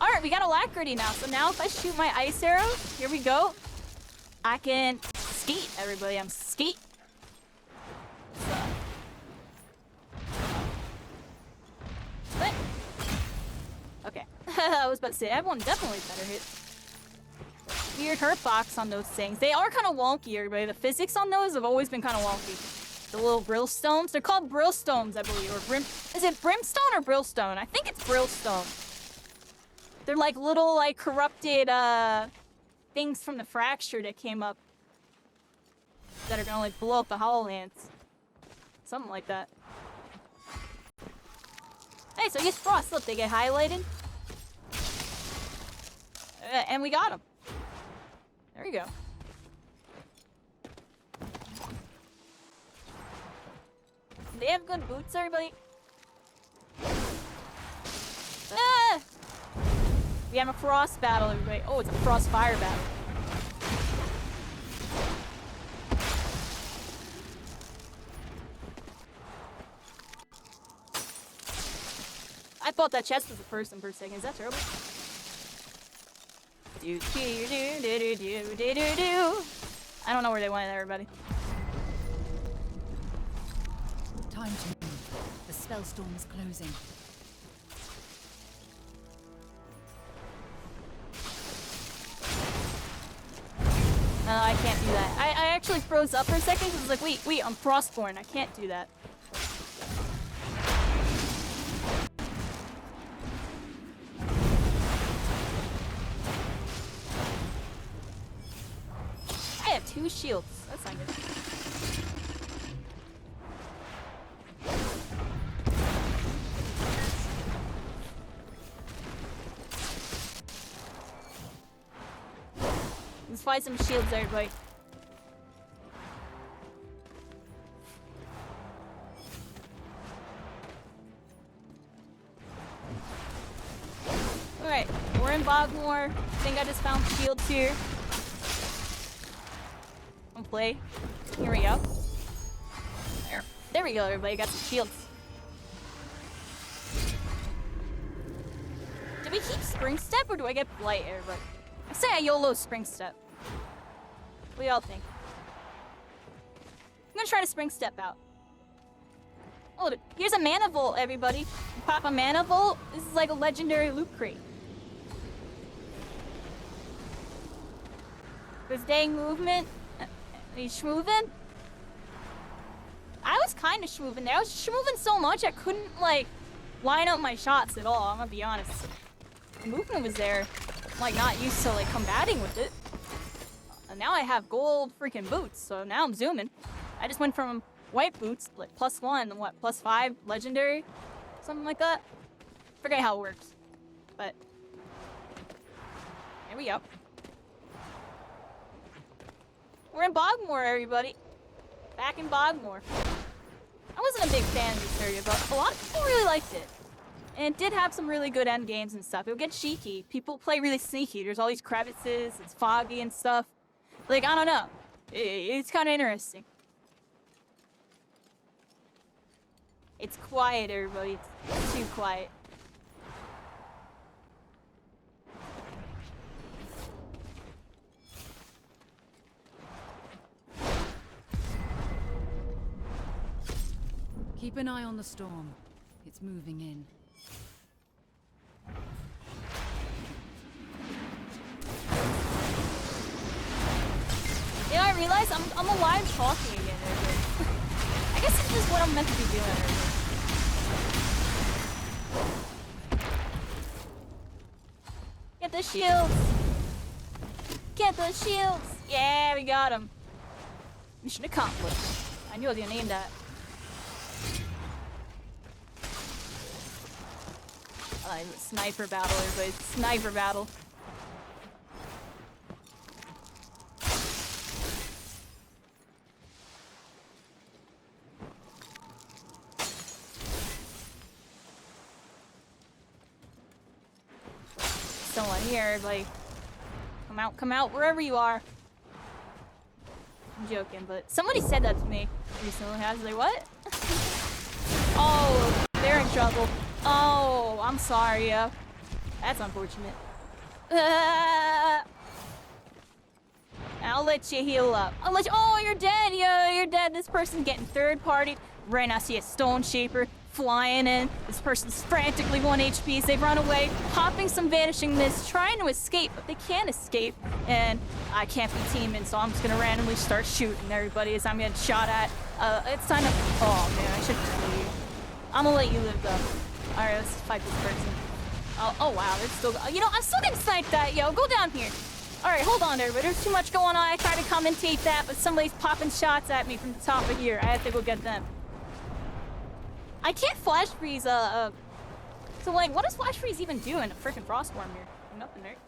[SPEAKER 2] Alright, we got alacrity now. So now if I shoot my ice arrow, here we go. I can skeet, everybody. I'm skeet. What? Okay. I was about to say, I have one definitely better hit. Weird hurt box on those things. They are kind of wonky, everybody. The physics on those have always been kind of wonky. The little brillstones. They're called brillstones, I believe. Or is it brimstone or brillstone? I think it's brillstone. They're like little, like, corrupted, things from the fracture that came up. That are gonna, like, blow up the Hollow-Lands. Something like that. Hey, so I guess frost. Look, they get highlighted. And we got them. There you go. They have good boots, everybody. Ah! We have a frost battle, everybody. Oh, it's a frost fire battle. I thought that chest was a person for a second. Is that terrible? Do do do do do do do do. I don't know where they went, everybody.
[SPEAKER 9] Time to move. The spellstorm's closing.
[SPEAKER 2] No, I can't do that. I actually froze up for a second because I was like, wait, I'm Frostborn. I can't do that. I have 2 shields. That's not good. Let's find some shields, everybody. Alright, we're in Bogmore. I think I just found shields here. Come play. Here we go. There we go, everybody. Got some shields. Do we keep Spring Step or do I get Blight, everybody? I say I YOLO Spring Step. What do y'all think? I'm gonna try to Spring Step out. Oh, here's a Mana Volt, everybody. You pop a Mana Volt. This is like a legendary loot crate. There's dang movement. Are you schmoovin'? I was kind of schmoovin' there. I was schmoovin' so much I couldn't, like, line up my shots at all, I'm gonna be honest. The movement was there. I'm like not used to like combating with it. And now I have gold freaking boots, so now I'm zooming. I just went from white boots, like +1, and what, +5 legendary? Something like that. Forget how it works. But here we go. We're in Bogmore, everybody. Back in Bogmore. I wasn't a big fan of this area, but a lot of people really liked it. And it did have some really good end games and stuff. It would get cheeky. People play really sneaky. There's all these crevices, it's foggy and stuff. Like, I don't know. It's kind of interesting. It's quiet, everybody. It's too quiet.
[SPEAKER 9] Keep an eye on the storm. It's moving in.
[SPEAKER 2] You know, I realize I'm alive talking again, everybody. I guess this is what I'm meant to be doing, everybody. Get the shields! Get the shields! Yeah, we got them. Mission accomplished. I knew I was gonna name that. Sniper battle, everybody. Sniper battle. Someone here, like, come out, wherever you are. I'm joking, but somebody said that to me recently. I was like, what? Oh, they're in trouble. Oh, I'm sorry, yo. That's unfortunate. I'll let you heal up. I'll let you. Oh, you're dead, yo. You're dead. This person's getting third party. Right now, I see a stone shaper flying in. This person's frantically 1 HP as they run away, popping some vanishing mist, trying to escape, but they can't escape. And I can't be teaming, so I'm just gonna randomly start shooting everybody as I'm getting shot at. It's time to. Oh man, I should kill you. I'm gonna let you live though. All right, let's fight this person. Oh wow, they're still. You know, I'm still gonna snipe that, yo. Go down here. All right, hold on, everybody. There's too much going on. I tried to commentate that, but somebody's popping shots at me from the top of here. I have to go get them. I can't flash freeze. So like, what does flash freeze even do in a freaking frostworm here? Nothing, right?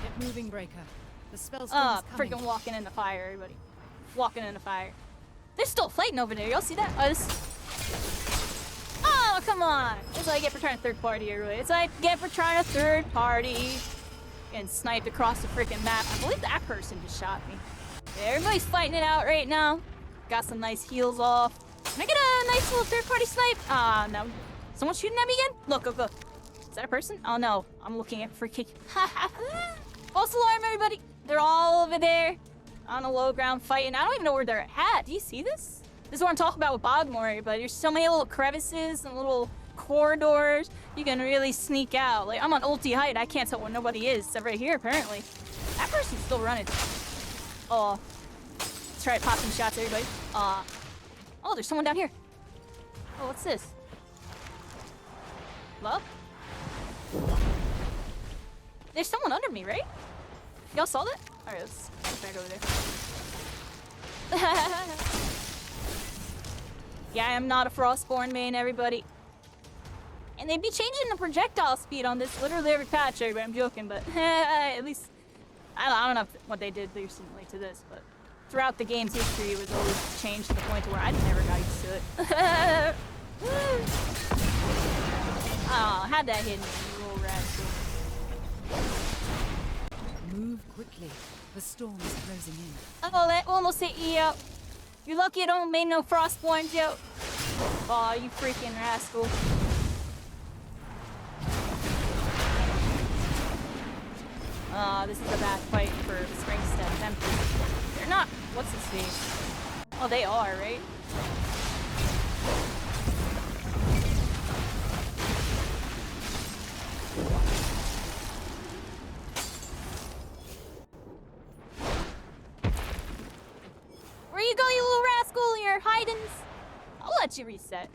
[SPEAKER 9] Get moving, Breaker. The spell's coming.
[SPEAKER 2] Freaking walking in the fire, everybody. Walking in the fire. They're still fighting over there. Y'all see that? Oh, this. Oh, come on. It's like I get for trying to third party, everybody. It's like I get for trying to third party. And sniped across the freaking map. I believe that person just shot me. Yeah, everybody's fighting it out right now. Got some nice heals off. Can I get a nice little third party snipe? Ah, no. Someone's shooting at me again? Look, look, look. Is that a person? Oh no. I'm looking at freaking. False alarm, everybody. They're all over there on the low ground fighting. I don't even know where they're at. Do you see this? This is what I'm talking about with Bogmore, but there's so many little crevices and little corridors. You can really sneak out. Like, I'm on ulti height. I can't tell where nobody is except right here, apparently. That person's still running. Oh. Let's try popping shots, everybody. Oh, there's someone down here. Oh, what's this? Hello? There's someone under me, right? Y'all saw that? Alright, let's get back over there. Yeah, I am not a Frostborn main, everybody. And they'd be changing the projectile speed on this literally every patch, everybody. I'm joking, but at least I don't know what they did recently to this, but throughout the game's history, it was always changed to the point where I never got used to it. Oh, had that hidden, you little rascal.
[SPEAKER 9] Move quickly. The storm is closing in.
[SPEAKER 2] Oh, that almost hit you, yo. You're lucky I don't make no Frostborns, yo. Oh, you freaking rascal. This is a bad fight for Springstead Tempest. They're not. What's his face? Oh, they are, right? strategy reset.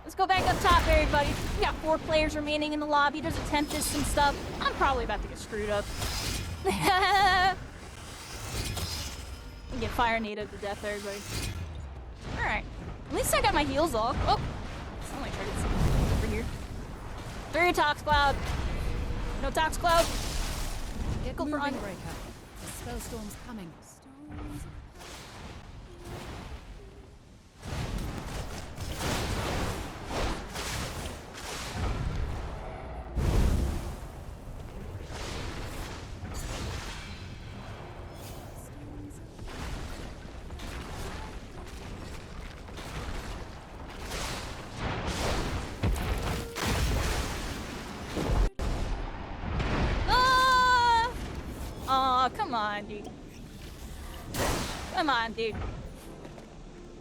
[SPEAKER 2] Let's go back up top, everybody. We got 4 players remaining in the lobby. There's a Tempest and stuff. I'm probably about to get screwed up. Get fire native to death, everybody. Alright. At least I got my heals off. Oh! Somebody tried to see over here. 3 Tox Cloud. No Tox Cloud. Pickle for
[SPEAKER 9] Moving breaker. The spellstorm's coming.
[SPEAKER 2] Come on, dude. Come on, dude.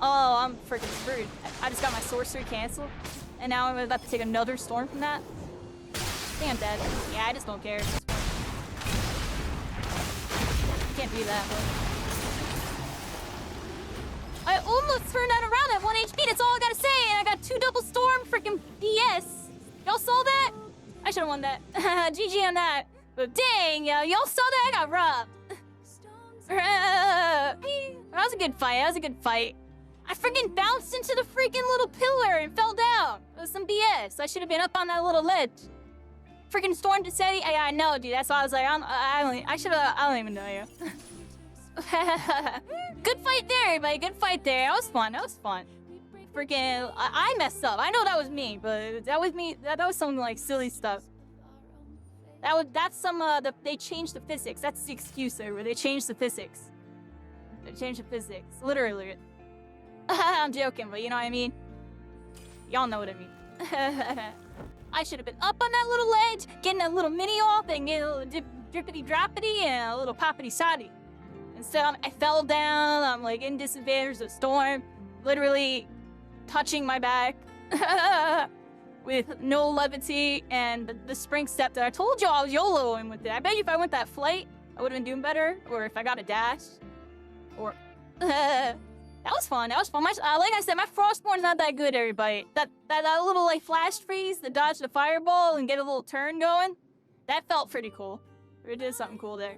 [SPEAKER 2] Oh, I'm freaking screwed. I just got my sorcery canceled, and now I'm about to take another storm from that. Damn, dead. Yeah, I just don't care. Can't do that, but... I almost turned that around at 1 HP, that's all I gotta say, and I got 2 double storm freaking BS. Y'all saw that? I should've won that. GG on that. But dang, y'all saw that? I got robbed. That was a good fight. That was a good fight. I freaking bounced into the freaking little pillar and fell down. It was some BS. I should have been up on that little ledge. Freaking storm to say, yeah, I know, dude. That's why I was like, I don't even know you. Good fight there, everybody. Good fight there. That was fun. That was fun. Freaking, I messed up. I know that was me, but that was me. That was some like silly stuff. That's some, they changed the physics. That's the excuse there, where they changed the physics. They changed the physics. Literally. I'm joking, but you know what I mean? Y'all know what I mean. I should have been up on that little ledge, getting a little mini off, and getting a little drippity-droppity, and a little poppity-soddy. Instead, I fell down, I'm like in disadvantage of the storm, literally touching my back. With no levity and the spring step that I told you I was YOLOing with it. I bet you if I went that flight, I would have been doing better. Or if I got a dash. Or... that was fun. That was fun. Like I said, my Frostborn's not that good, everybody. That little like flash freeze, the dodge the fireball and get a little turn going, that felt pretty cool. We did something cool there.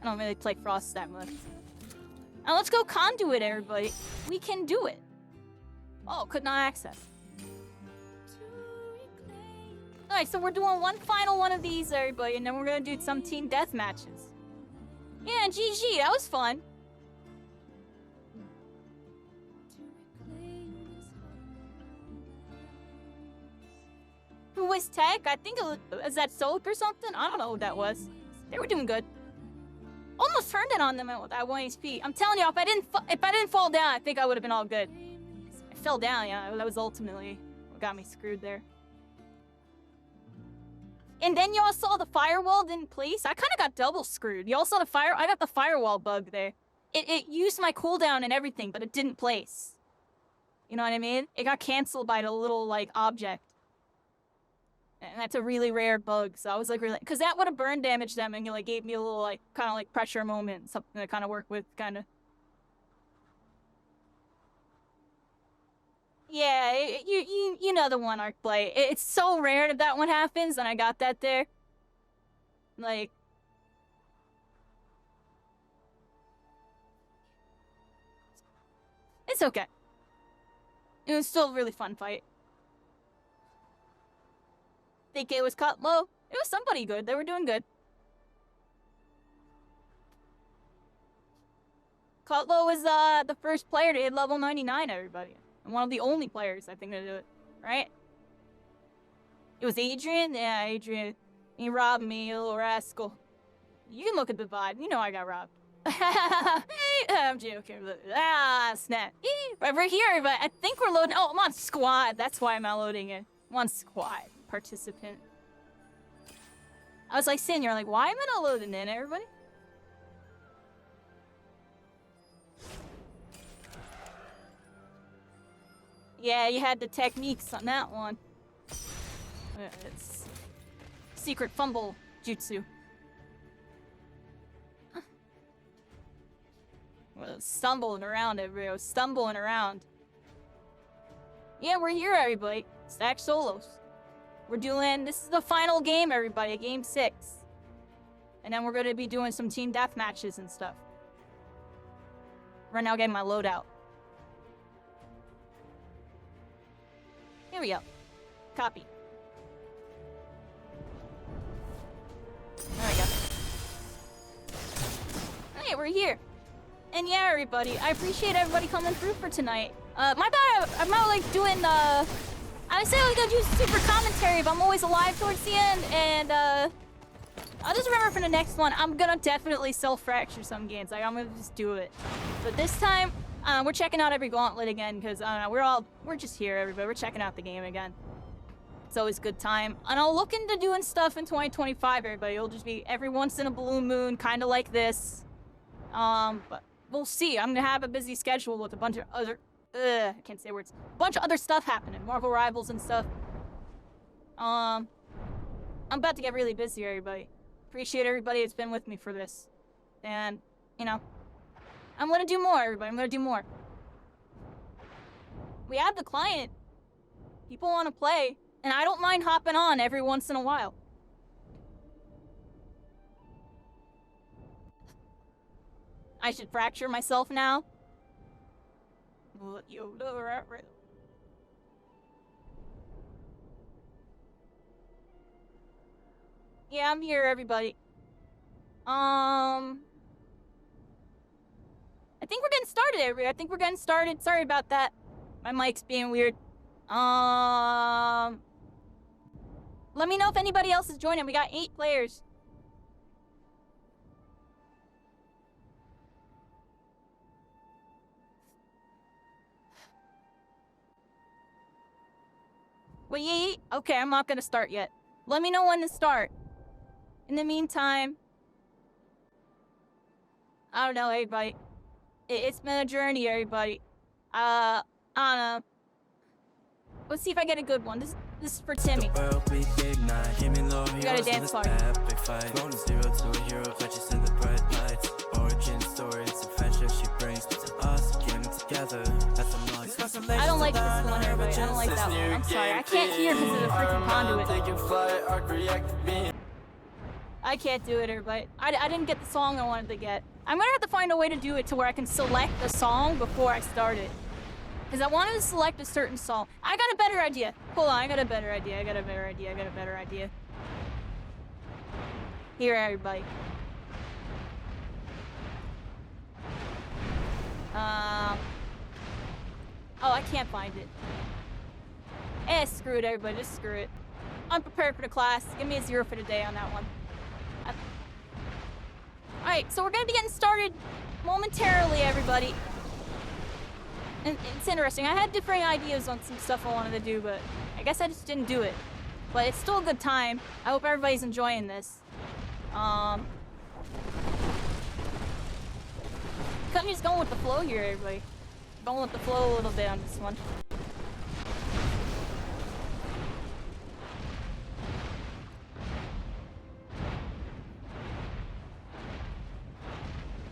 [SPEAKER 2] I don't really play Frost that much. Now let's go conduit, everybody. We can do it. Oh, could not access. Alright, so we're doing one final one of these, everybody, and then we're gonna do some team death matches. Yeah, GG, that was fun. Who was Tech? I think it was that Soap or something? I don't know who that was. They were doing good. Almost turned it on them at 1 HP. I'm telling you, if I didn't fall down, I think I would have been all good. I fell down, yeah. That was ultimately what got me screwed there. And then y'all saw the firewall didn't place. I kind of got double screwed. Y'all saw I got the firewall bug there. It used my cooldown and everything, but it didn't place. You know what I mean? It got canceled by the little like object. And that's a really rare bug, so I was like, really, because that would have burn damaged them, and you like gave me a little like kind of like pressure moment, something to kind of work with, kind of. Yeah, you know the one arc play. It's so rare that one happens, and I got that there. Like, it's okay. It was still a really fun fight. Think it was cut low. It was somebody good. They were doing good. Cutlow was the first player to hit level 99, everybody. And one of the only players, I think, to do it. Right? It was Adrian? Yeah, Adrian. He robbed me, you little rascal. You can look at the vibe. You know I got robbed. I'm joking. Ah, snap. Right, we're here, but I think we're loading. Oh, I'm on squad. That's why I'm not loading it. I'm on squad. Participant. I was like, Sin, you're like, why am I not loading in, everybody? Yeah, you had the techniques on that one. It's secret fumble jutsu. Stumbling around, everybody. I was stumbling around. Yeah, we're here, everybody. Stack solos. We're doing, this is the final game, everybody, game 6. And then we're going to be doing some team death matches and stuff. Right now, getting my loadout. Here we go. Copy. There we go. Hey, we're here. And yeah, everybody, I appreciate everybody coming through for tonight. My bad, I'm not like doing I say I was gonna do super commentary, but I'm always alive towards the end, and I'll just remember for the next one, I'm gonna definitely self-fracture some games. Like, I'm gonna just do it. But this time, we're checking out every gauntlet again, because, I don't know, we're just here, everybody. We're checking out the game again. It's always a good time. And I'll look into doing stuff in 2025, everybody. It'll just be every once in a blue moon, kind of like this. But we'll see. I'm gonna have a busy schedule with a bunch of other, I can't say words. A bunch of other stuff happening. Marvel Rivals and stuff. I'm about to get really busy, everybody. Appreciate everybody that's been with me for this. And, you know, I'm gonna do more, everybody. I'm gonna do more. We have the client. People want to play. And I don't mind hopping on every once in a while. I should fracture myself now. Yeah, I'm here, everybody. I think we're getting started, everybody. I think we're getting started. Sorry about that. My mic's being weird. Let me know if anybody else is joining. We got 8 players. Wait, okay, I'm not gonna start yet. Let me know when to start. In the meantime, I don't know, everybody. It's been a journey, everybody. I don't know. Let's see if I get a good one. This is for Timmy. We got a dance party. I don't like this one, everybody. I don't like that one. I'm sorry. I can't hear because of the freaking conduit. I can't do it, everybody. I didn't get the song I wanted to get. I'm gonna have to find a way to do it to where I can select the song before I start it. Because I wanted to select a certain song. I got a better idea. Hold on, I got a better idea. Here, everybody. Oh, I can't find it. Screw it, everybody. Just screw it. Unprepared for the class. Give me a 0 for the day on that one. Alright, so we're gonna be getting started momentarily, everybody. And it's interesting. I had different ideas on some stuff I wanted to do, but I guess I just didn't do it. But it's still a good time. I hope everybody's enjoying this. Kind of just going with the flow here, everybody. Going with the flow a little bit on this one.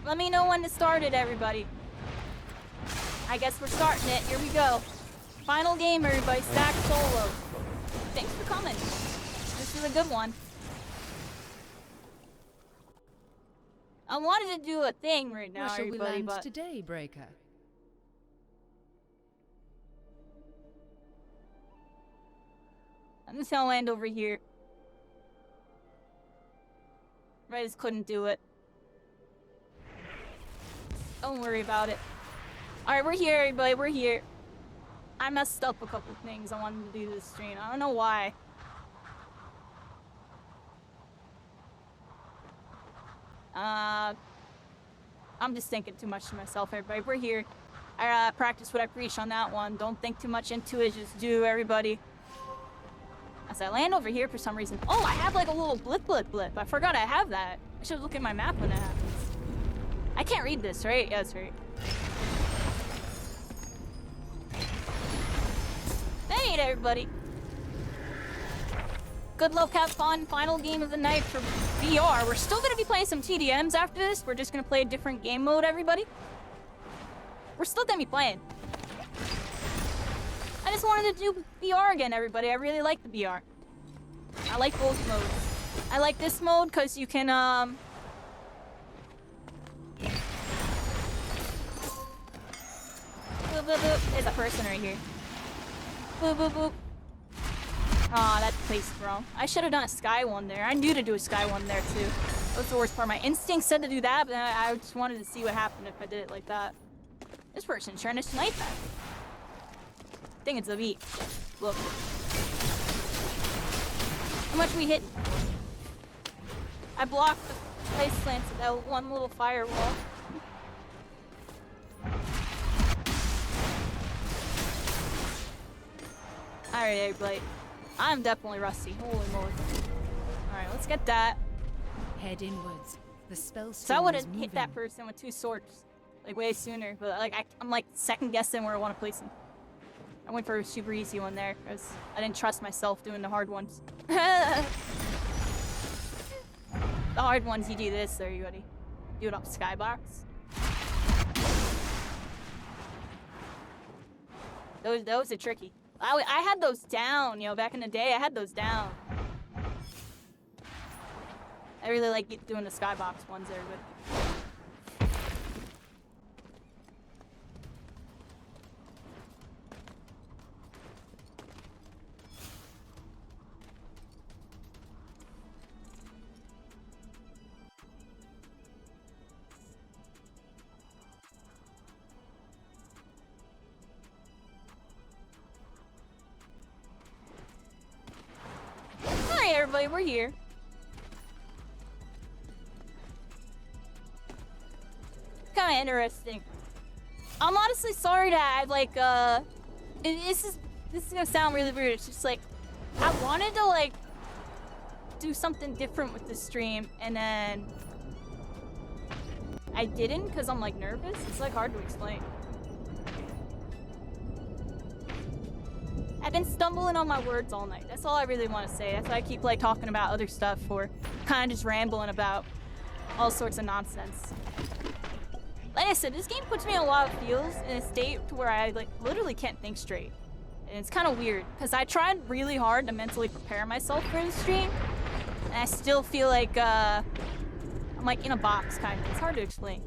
[SPEAKER 2] Let me know when to start it, everybody. I guess we're starting it. Here we go. Final game, everybody. Stack solo. Thanks for coming. This is a good one. I wanted to do a thing right now,
[SPEAKER 9] Where shall we
[SPEAKER 2] everybody,
[SPEAKER 9] land
[SPEAKER 2] but
[SPEAKER 9] today, Breaker?
[SPEAKER 2] I'm just gonna land over here. I just couldn't do it. Don't worry about it. Alright, we're here, everybody. We're here. I messed up a couple things I wanted to do this stream. I don't know why. I'm just thinking too much to myself, everybody. We're here. I practice what I preach on that one. Don't think too much into it. Just do, everybody. As I land over here for some reason. Oh, I have like a little blip. I forgot I have that. I should look at my map when that happens. I can't read this, right? Yeah, that's right. Hey, everybody. Good luck, have fun. Final game of the night for VR. We're still gonna be playing some TDMs after this. We're just gonna play a different game mode, everybody. We're still gonna be playing. I just wanted to do BR again, everybody. I really like the BR. I like both modes. I like this mode because you can, boop, boop, boop. There's a person right here. Boop, boop, boop. Aw, that placed wrong. I should have done a sky one there. I knew to do a sky one there, too. That's the worst part. My instinct said to do that, but I just wanted to see what happened if I did it like that. This person's trying to snipe that. I think it's a beat. Look. How much we hit? I blocked the ice plants with that one little firewall. Alright, everybody. I'm definitely rusty. Holy moly. Alright, let's get that.
[SPEAKER 9] Head inwards. The spell
[SPEAKER 2] So I
[SPEAKER 9] storm
[SPEAKER 2] would
[SPEAKER 9] is
[SPEAKER 2] have hit that
[SPEAKER 9] moving.
[SPEAKER 2] person with 2 swords. Like, way sooner. But, like, I'm, like, second guessing where I want to place him. I went for a super easy one there, because I didn't trust myself doing the hard ones. The hard ones, you do this, everybody. Do it up skybox. Those are tricky. I had those down, you know, back in the day. I had those down. I really like doing the skybox ones there, but. Alright, everybody, we're here. Kind of interesting. I'm honestly sorry that I like this is gonna sound really weird. It's just like I wanted to like do something different with the stream, and then I didn't because I'm like nervous. It's like hard to explain. I've been stumbling on my words all night. That's all I really want to say. That's why I keep like talking about other stuff or kind of just rambling about all sorts of nonsense. Like I said, this game puts me in a lot of feels in a state to where I like literally can't think straight. And it's kind of weird because I tried really hard to mentally prepare myself for the stream, and I still feel like I'm like in a box kind of. It's hard to explain.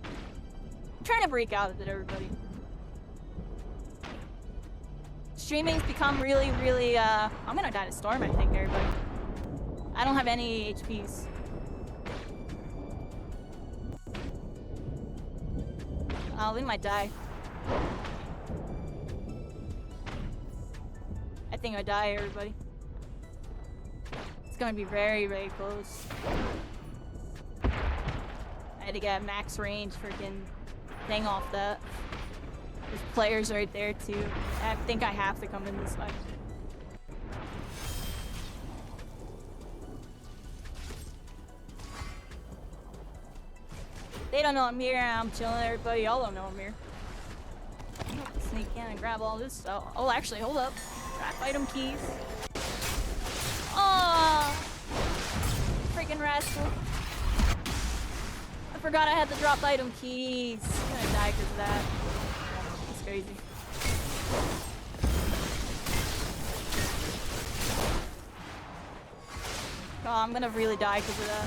[SPEAKER 2] I'm trying to break out of it, everybody. Streaming's become really, really I'm gonna die to storm, I think, everybody. I don't have any HPs. Oh, we might die. I think I die, everybody. It's gonna be very, very close. I had to get max range freaking thing off that. There's players right there too. I think I have to come in this way. They don't know I'm here, and I'm chilling. Everybody, y'all don't know I'm here. Sneak in and grab all this stuff. Oh, actually, hold up. Drop item keys. Oh, freaking rascal! I forgot I had to drop item keys. I'm gonna die because of that. That's crazy. Oh, I'm gonna really die because of that.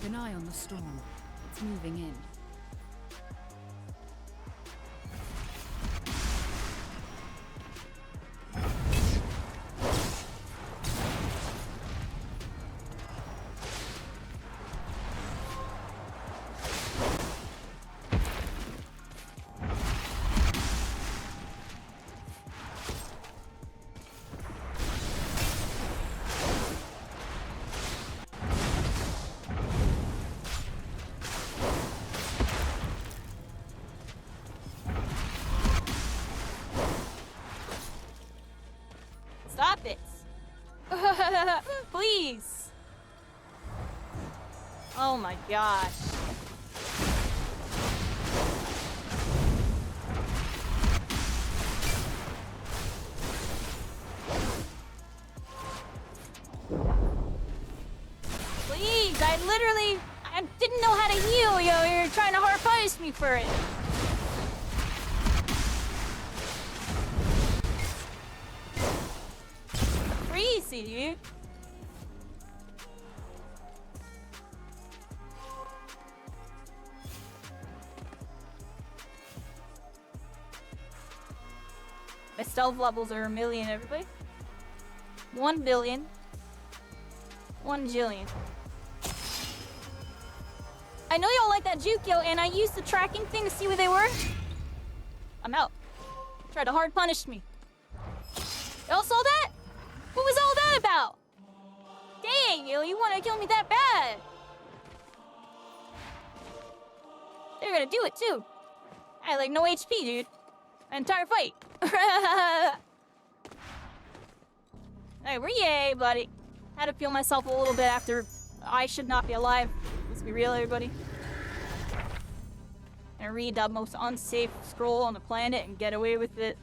[SPEAKER 9] Keep an eye on the storm. It's moving in.
[SPEAKER 2] Please. Oh my gosh. Please, I didn't know how to heal, yo. You're trying to hard punish me for it. Crazy, dude. My stealth levels are 1,000,000, everybody. 1,000,000,000. 1,000,000,000. I know y'all like that juke, yo, and I used the tracking thing to see where they were. I'm out. Tried to hard punish me. Y'all saw that? What was all that about? Dang, yo, you want to kill me that bad? They're gonna do it too. I had like no HP, dude. An entire fight. Hey, where you, buddy? Had to feel myself a little bit after I should not be alive. Let's be real, everybody. And read the most unsafe scroll on the planet and get away with it.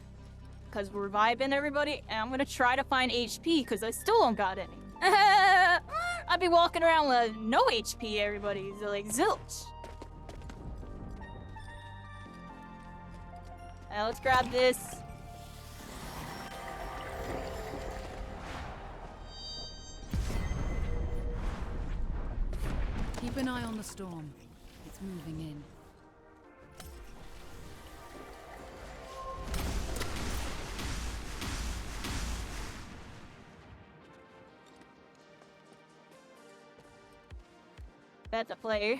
[SPEAKER 2] Because we're vibing, everybody. And I'm gonna try to find HP because I still don't got any. I'd be walking around with no HP, everybody. So, like, zilch. Now let's grab this.
[SPEAKER 9] Keep an eye on the storm. It's moving in.
[SPEAKER 2] That's a player.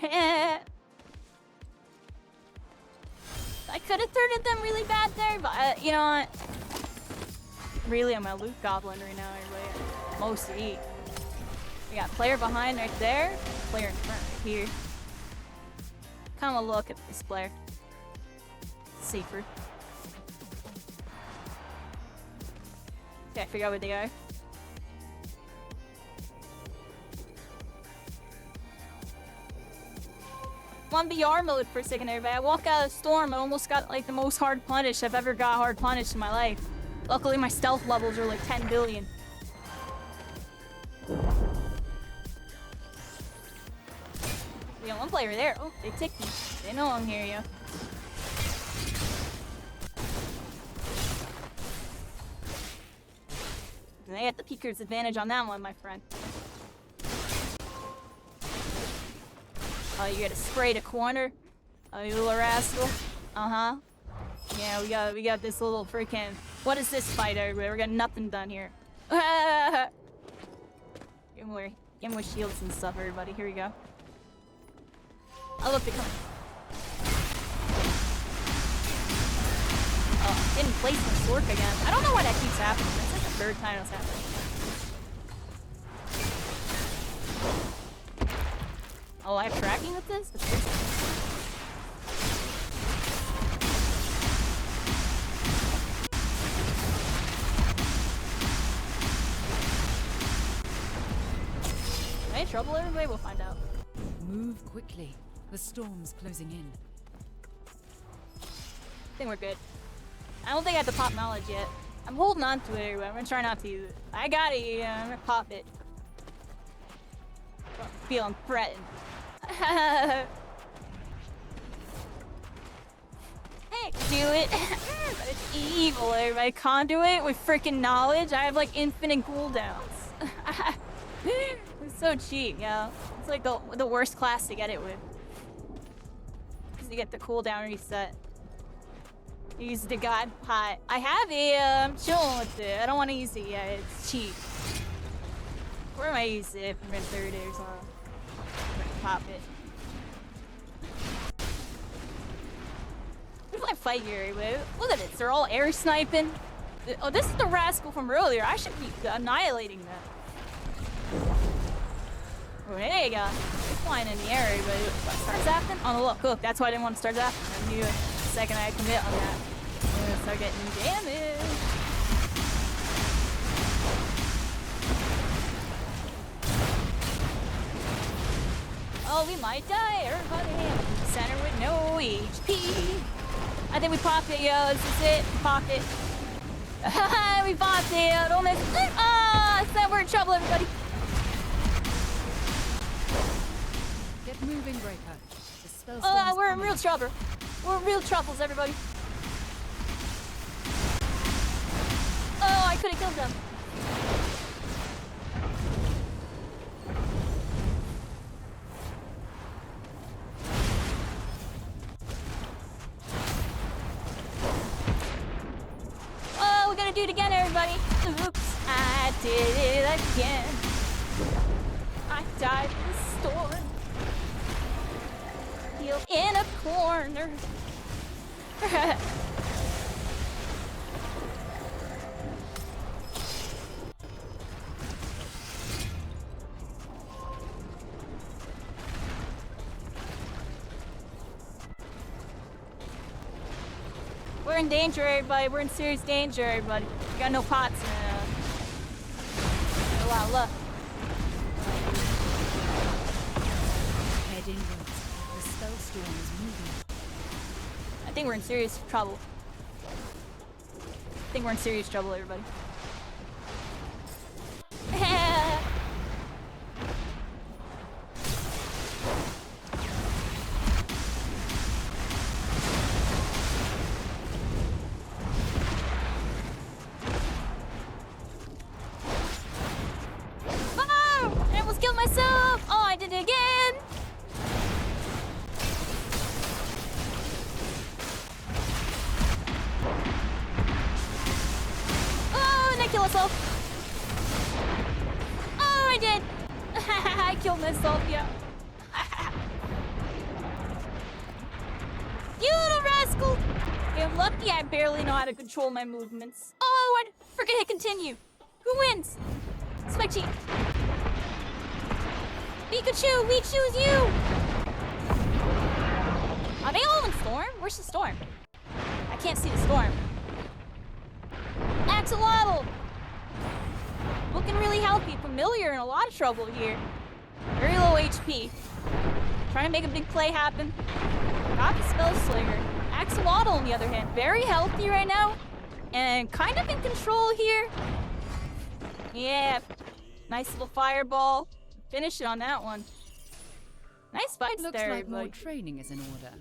[SPEAKER 2] I could have thirded them really bad there, but you know what? Really, I'm a loot goblin right now, everybody. Mostly. We got player behind right there, player in front right here. Come a look at this player. Safer. Okay, I figure out where they are. On VR mode for a second, everybody. I walk out of the storm, I almost got like the most hard punish I've ever got hard punished in my life. Luckily, my stealth levels are like 10 billion. We got one player there. Oh, they ticked me. They know I'm here, yo. They got the peeker's advantage on that one, my friend. Oh, you gotta spray the corner? Oh, you little rascal? Uh-huh. Yeah, we got this little freaking... What is this fight, everybody? We got nothing done here. Get more shields and stuff, everybody. Here we go. Oh, look, they're coming. Oh, didn't place my sword again. I don't know why that keeps happening. It's like the third time it's happening. Oh, I have tracking with this? That's crazy. Any trouble, everybody? We'll find out.
[SPEAKER 9] Move quickly. The storm's closing in.
[SPEAKER 2] I think we're good. I don't think I have to pop knowledge yet. I'm holding on to it anyway. I'm gonna try not to use it. I got it, yeah. I'm gonna pop it. I'm feeling threatened. Hey, do it. But it's evil, everybody. Conduit with freaking knowledge. I have like infinite cooldowns. It's so cheap, yo. It's like the worst class to get it with. Because you get the cooldown reset. Use the god pot. I have it. I'm chilling with it. I don't want to use it yet. It's cheap. Where am I use it? If I'm in third or something. Pop it. Where's my fight here? Look at this. They're all air sniping. Oh, this is the rascal from earlier. I should be annihilating that. Oh, there you go. They're flying in the air, but what starts happening? Oh, look, cook. That's why I didn't want to start that. I knew it the second I commit on that. I'm gonna start getting damage. Oh, we might die. Everybody center with no HP. I think we popped it, yo. This is it. We popped it. We popped it. Don't miss. Ah, we're in trouble, everybody.
[SPEAKER 9] Get moving, Breaker. The spell
[SPEAKER 2] Oh,
[SPEAKER 9] storm's
[SPEAKER 2] we're in
[SPEAKER 9] coming.
[SPEAKER 2] real trouble. We're in real troubles, everybody. Oh, I could have killed them. Oh, we're gonna do it again, everybody. Oops, I did it again. I died in the storm. Heal in a corner. We're in danger, everybody. We're in serious danger, everybody. We got no pots. A lot of luck.
[SPEAKER 9] Head inwards. The spell storm is moving.
[SPEAKER 2] I think we're in serious trouble. I think we're in serious trouble, everybody. Oh, I almost killed myself. Oh, I did it again. Oh, and I killed myself. Oh, I did. I killed myself, yeah. You little rascal. Okay, I'm lucky I barely know how to control my movements. Oh, I forget to hit continue. Who wins? Specchi. Pikachu, we choose you. Are they all in storm? Where's the storm? I can't see the storm. Axolotl! Looking really healthy, familiar, in a lot of trouble here. Very low HP. Trying to make a big play happen. Got the Spell Slinger. Axolotl, on the other hand, very healthy right now. And kind of in control here. Yeah. Nice little fireball. Finish it on that one. Nice fights
[SPEAKER 9] Looks
[SPEAKER 2] there,
[SPEAKER 9] like more
[SPEAKER 2] everybody.
[SPEAKER 9] training is in order.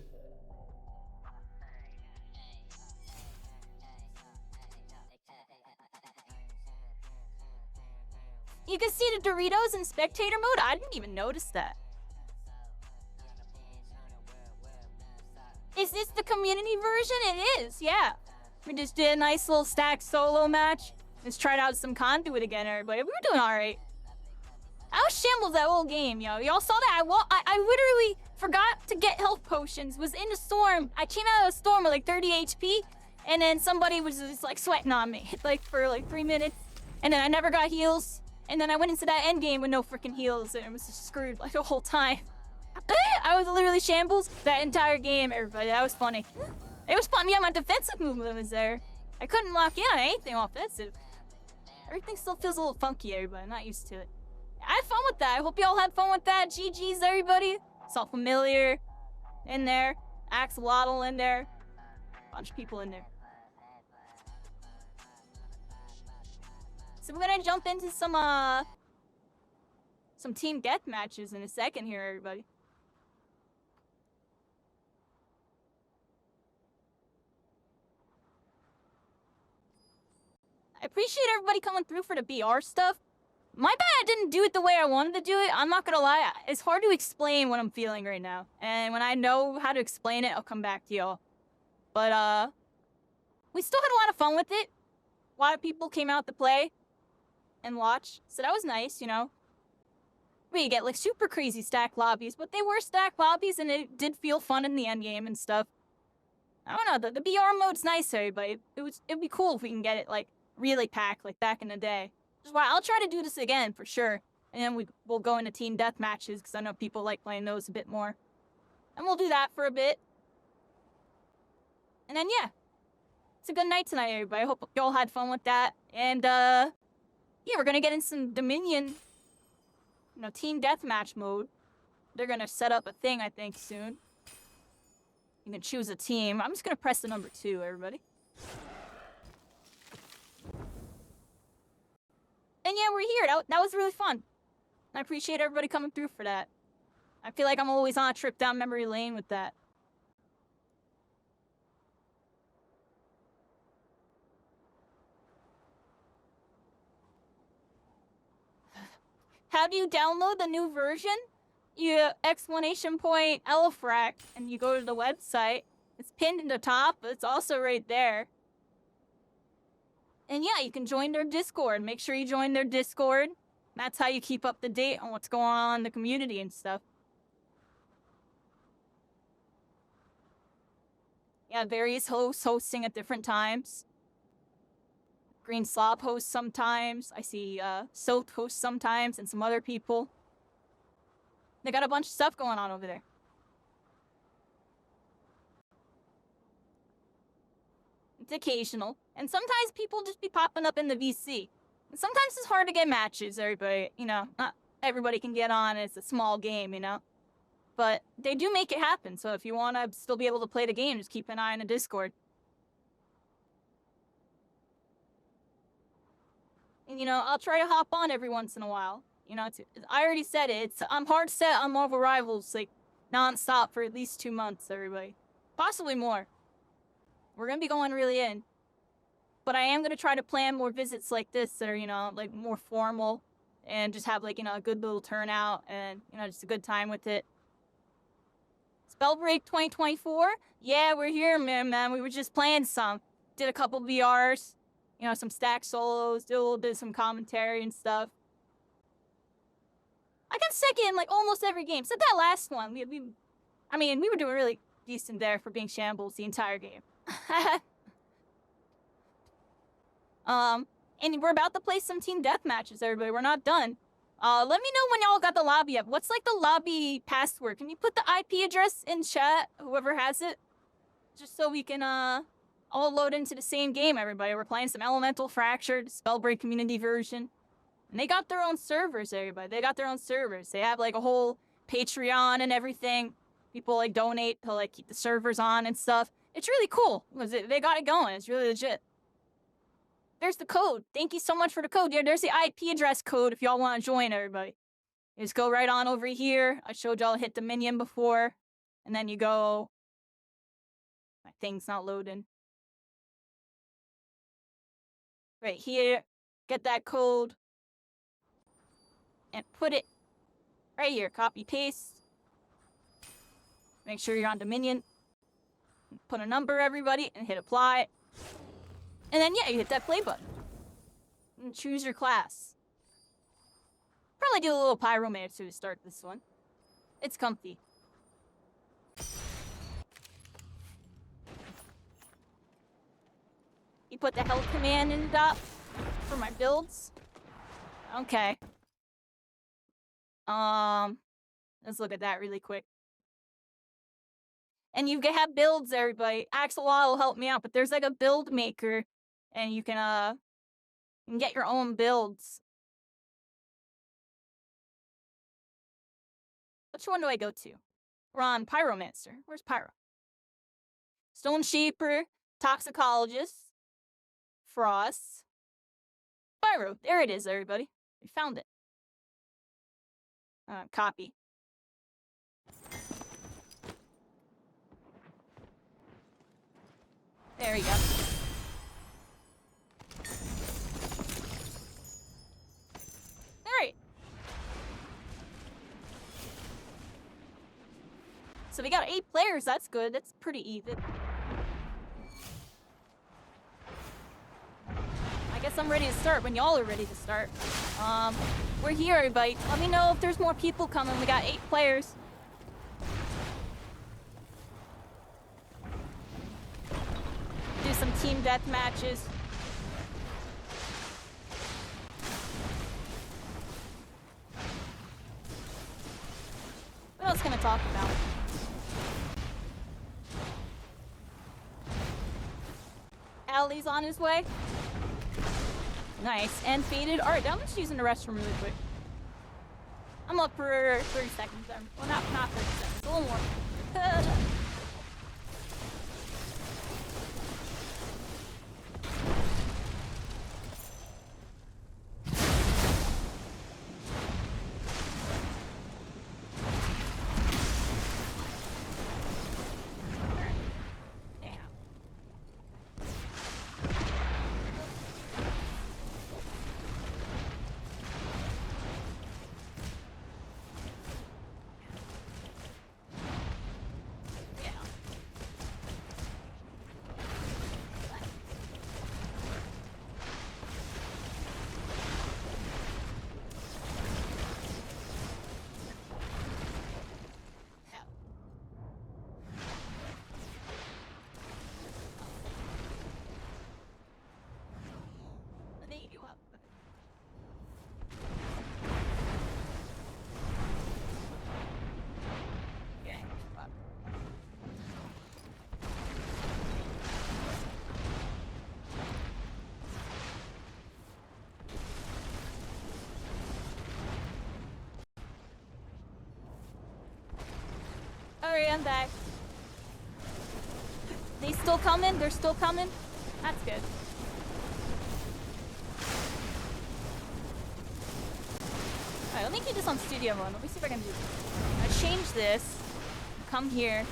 [SPEAKER 2] You can see the Doritos in spectator mode? I didn't even notice that. Is this the community version? It is, yeah. We just did a nice little stack solo match. Let's try out some conduit again, everybody. We were doing alright. I was shambles that whole game, yo. Y'all saw that? I literally forgot to get health potions. Was in the storm. I came out of the storm with like 30 HP. And then somebody was just like sweating on me. Like for like 3 minutes. And then I never got heals. And then I went into that end game with no freaking heals. And I was just screwed like the whole time. I was literally shambles that entire game, everybody. That was funny. It was fun. Yeah, my defensive movement was there. I couldn't lock in on anything offensive. Everything still feels a little funky, everybody. I'm not used to it. I had fun with that. I hope y'all had fun with that. GG's, everybody. It's all familiar. In there. Axolotl in there. Bunch of people in there. So we're gonna jump into some team death matches in a second here, everybody. I appreciate everybody coming through for the BR stuff. My bad I didn't do it the way I wanted to do it. I'm not gonna lie, it's hard to explain what I'm feeling right now. And when I know how to explain it, I'll come back to y'all. But, we still had a lot of fun with it. A lot of people came out to play and watch, so that was nice, you know. We get like super crazy stack lobbies, but they were stack lobbies and it did feel fun in the end game and stuff. I don't know, the BR mode's nice, everybody. It'd be cool if we can get it like really packed like back in the day. Which is why I'll try to do this again for sure. And then we'll go into team death matches because I know people like playing those a bit more. And we'll do that for a bit. And then yeah. It's a good night tonight, everybody. I hope y'all had fun with that. And yeah, we're gonna get in some Dominion, you know, team deathmatch mode. they're gonna set up a thing, I think, soon. You can choose a team. I'm just gonna press the number 2, everybody. And yeah, we're here. That was really fun. I appreciate everybody coming through for that. I feel like I'm always on a trip down memory lane with that. How do you download the new version? You exclamation point LFRAC and you go to the website. It's pinned in the top, but it's also right there. And yeah, you can join their Discord. Make sure you join their Discord. That's how you keep up to date on what's going on in the community and stuff. Yeah, various hosts hosting at different times. Green Slob hosts sometimes. I see Soth hosts sometimes and some other people. They got a bunch of stuff going on over there. It's occasional. And sometimes people just be popping up in the VC. And sometimes it's hard to get matches, everybody. You know, not everybody can get on. It's a small game, you know. But they do make it happen. So if you want to still be able to play the game, just keep an eye on the Discord. And, you know, I'll try to hop on every once in a while. You know, I already said it. I'm hard set on Marvel Rivals, like, non-stop for at least 2 months, everybody. Possibly more. We're going to be going really in. But I am going to try to plan more visits like this that are, you know, like, more formal. And just have, like, you know, a good little turnout. And, you know, just a good time with it. Spellbreak 2024? Yeah, we're here, man. We were just playing some. Did a couple VRs. You know, some stack solos, did a little bit of some commentary and stuff. I got second in, like, almost every game. Said that last one. I mean, we were doing really decent there for being shambles the entire game. And we're about to play some team death matches, everybody. We're not done. Let me know when y'all got the lobby up. What's, like, the lobby password? Can you put the IP address in chat, whoever has it? Just so we can, all load into the same game, everybody. We're playing some Elemental Fractured, Spellbreak community version. And they got their own servers, everybody. They got their own servers. They have, like, a whole Patreon and everything. People, like, donate to, like, keep the servers on and stuff. It's really cool. They got it going. It's really legit. There's the code. Thank you so much for the code. Yeah, there's the IP address code if y'all want to join, everybody. You just go right on over here. I showed y'all hit the minion before. And then you go... My thing's not loading. Right here. Get that code. And put it right here. Copy, paste. Make sure you're on Dominion. Put a number, everybody, and hit apply. And then, yeah, you hit that play button. And choose your class. Probably do a little pyromancer to start this one. It's comfy. You put the health command in the top for my builds. Okay. Let's look at that really quick. And you can have builds, everybody. Axelot will help me out, but there's like a build maker, and you can get your own builds. Which one do I go to? We're on Pyromancer. Where's Pyro? Stone Shaper, Toxicologist, Frost, Pyro. There it is, everybody. We found it. Copy. There we go. Alright. So we got 8 players, that's good. That's pretty even. I guess I'm ready to start when y'all are ready to start. We're here, everybody. Let me know if there's more people coming. We got 8 players. Do some team death matches. What else can I talk about? Ali's on his way. Nice. And faded art. I'm just using the restroom really quick. I'm up for 30 seconds. Well, not 30 seconds. A little more. Alright, I'm back. They still coming? They're still coming? That's good. Alright, let me keep this on studio mode. Let me see if I can do this. I change this. Come here.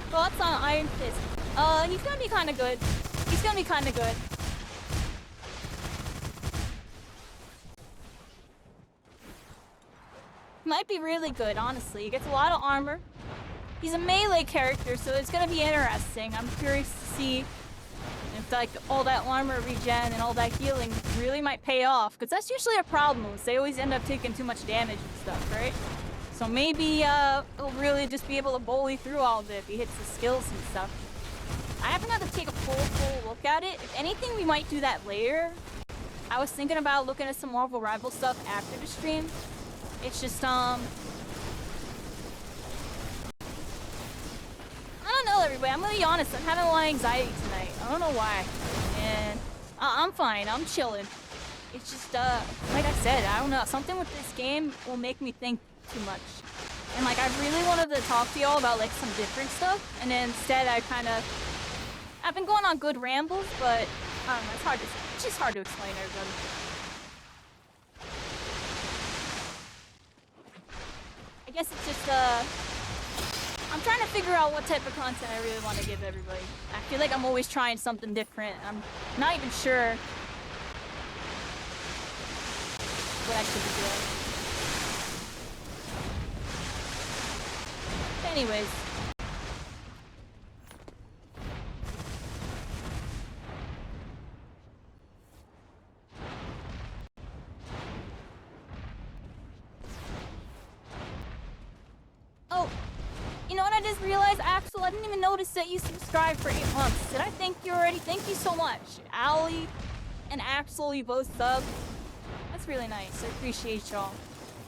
[SPEAKER 2] Thoughts on Iron Fist? He's gonna be kinda good. He's gonna be kinda good. Might be really good, honestly. He gets a lot of armor. He's a melee character, so it's gonna be interesting. I'm curious to see if like all that armor regen and all that healing really might pay off. Because that's usually a problem. They always end up taking too much damage and stuff, right? So maybe he'll really just be able to bully through all of it if he hits the skills and stuff. I haven't had to take a full look at it. If anything, we might do that later. I was thinking about looking at some Marvel Rival stuff after the stream. It's just, I don't know, everybody. I'm gonna be honest. I'm having a lot of anxiety tonight. I don't know why. And I'm fine. I'm chilling. It's just, like I said, I don't know. Something with this game will make me think too much. And like I really wanted to talk to y'all about like some different stuff, and then instead I've been going on good rambles, but I don't know, it's just hard to explain to everybody. I guess it's just I'm trying to figure out what type of content I really want to give everybody. I feel like I'm always trying something different. I'm not even sure what I should be doing. Anyways. Oh, you know what I just realized, Axel? I didn't even notice that you subscribed for 8 months. Did I thank you already? Thank you so much. Allie and Axel, you both subbed. That's really nice. I appreciate y'all.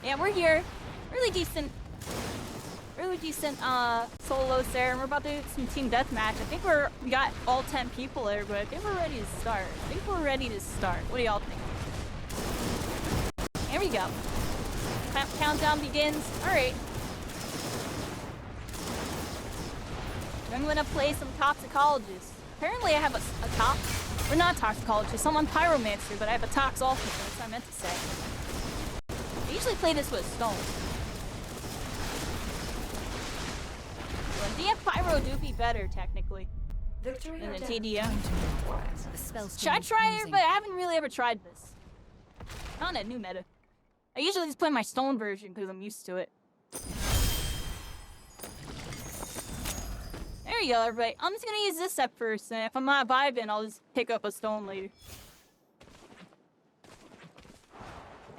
[SPEAKER 2] Yeah, we're here. Really decent solos there, and we're about to do some team deathmatch. I think we got all 10 people there, but I think we're ready to start. What do y'all think? Here we go. Countdown begins. Alright. I'm gonna play some toxicologist. Apparently I have a tox. We're not toxicologist, I'm on pyromancer, but I have a tox also, that's what I meant to say. I usually play this with stone. DF Pyro do be better, technically,
[SPEAKER 5] Victory
[SPEAKER 2] than
[SPEAKER 5] or
[SPEAKER 2] the
[SPEAKER 5] death?
[SPEAKER 2] TDM.
[SPEAKER 9] The spell
[SPEAKER 2] Should I try it? But I haven't really ever tried this. Not in a new meta. I usually just play my stone version because I'm used to it. There you go, everybody. I'm just gonna use this at first, and if I'm not vibing, I'll just pick up a stone later.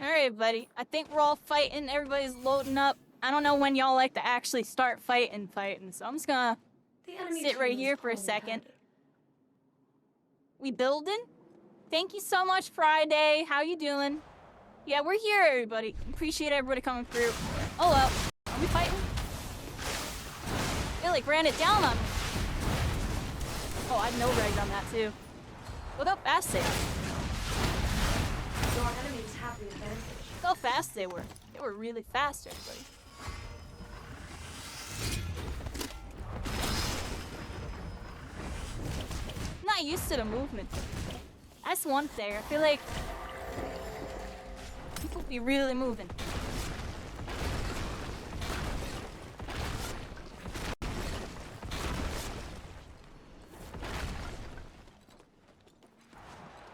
[SPEAKER 2] Alright, buddy. I think we're all fighting. Everybody's loading up. I don't know when y'all like to actually start fighting, so I'm just gonna
[SPEAKER 5] The enemy
[SPEAKER 2] sit right
[SPEAKER 5] team is
[SPEAKER 2] here for a
[SPEAKER 5] poorly
[SPEAKER 2] second.
[SPEAKER 5] handled.
[SPEAKER 2] We building? Thank you so much, Friday. How you doing? Yeah, we're here, everybody. Appreciate everybody coming through. Oh, well. Are we fighting? They, like, ran it down on me. Oh, I know right on that, too. Look how fast they are.
[SPEAKER 5] Your enemies have the advantage.
[SPEAKER 2] Look how fast they were. They were really fast, everybody. I'm not used to the movement. That's one thing. I feel like people be really moving.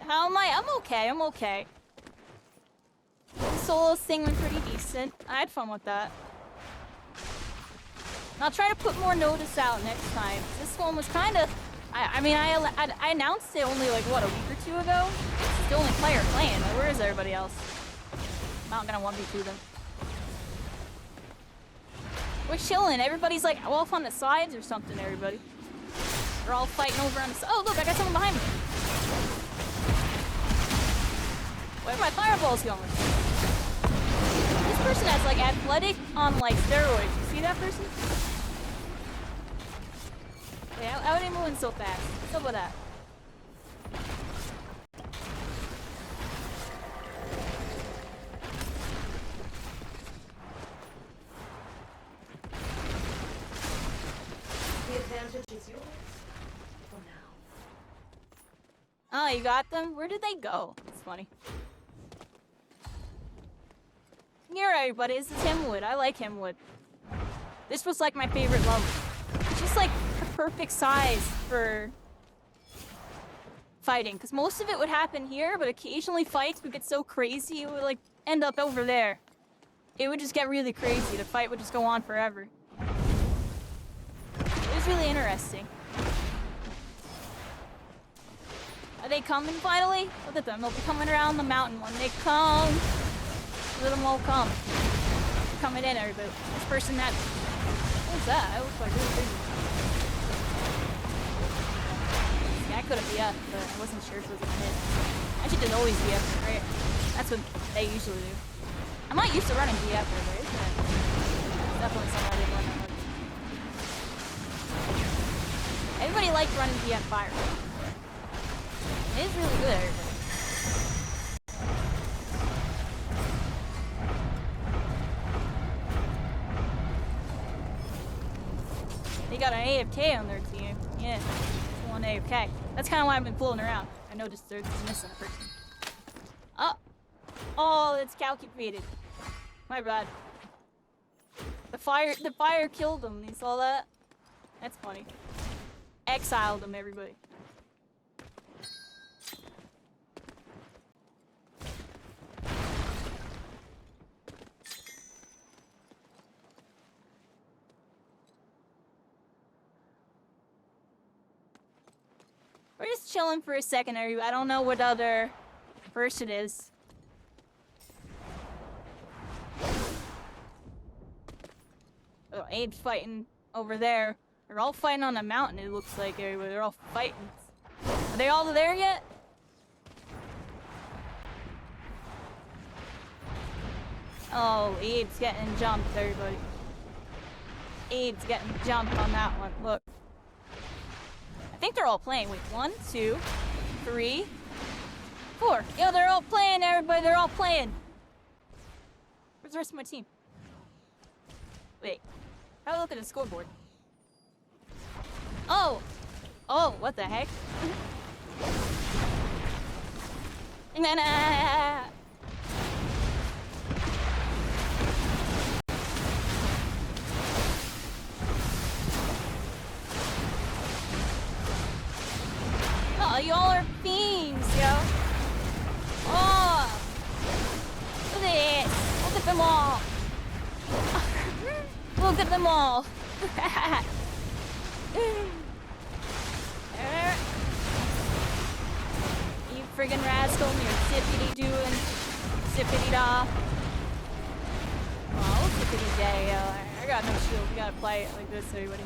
[SPEAKER 2] How am I? I'm okay. I'm okay. The solo thing went pretty decent. I had fun with that. I'll try to put more notice out next time. This one was kind of... I mean, I announced it only, like, what, a week or two ago? It's the only player playing. Like, where is everybody else? I'm not gonna 1v2 them. We're chilling. Everybody's, like, off on the sides or something, everybody. We're all fighting over on the side. Oh, look, I got someone behind me. Where are my fireballs going? This person has, like, athletic on, like, steroids. You see that person? Yeah, how are they moving so fast? What's up with that?
[SPEAKER 5] The advantage is yours. For now.
[SPEAKER 2] Oh, you got them? Where did they go? It's funny. Here, everybody. This is Hemwood. I like Hemwood. This was, like, my favorite level. It's just, like, the perfect size for fighting. Because most of it would happen here, but occasionally fights would get so crazy, it would, like, end up over there. It would just get really crazy. The fight would just go on forever. It was really interesting. Are they coming finally? Look at them. They'll be coming around the mountain when they come. Let them all come. They're coming in, everybody. This person that... What was that? That looks like really big. Yeah, I could have BF, but I wasn't sure if it was a hit. I should just always BF, right? That's what they usually do. I'm not used to running BF, right? Isn't it? It's definitely something I didn't run that much. Everybody liked running BF fire. It is really good, everybody. They got an AFK on their team. Yeah, one AFK. That's kind of why I've been floating around. I noticed there's missing a person. Oh, it's calculated. My bad. The fire killed him. You saw that? That's funny. Exiled him, everybody. We're just chilling for a second, everybody. I don't know what other verse it is. Oh, Abe's fighting over there. They're all fighting on a mountain, it looks like, everybody. They're all fighting. Are they all there yet? Oh, Abe's getting jumped, everybody. Abe's getting jumped on that one. Look. I think they're all playing. Wait, 1, 2, 3, 4. Yo, they're all playing, everybody. They're all playing. Where's the rest of my team? Wait. How do I look at the scoreboard? Oh! Oh, what the heck? Nah. Oh, y'all are fiends, yo. Oh! Look at this. Look at them all. Look at them all. You friggin' rascal and your zippity doing zippity da. Oh, zippity day. I got no shield. We gotta play it like this, everybody.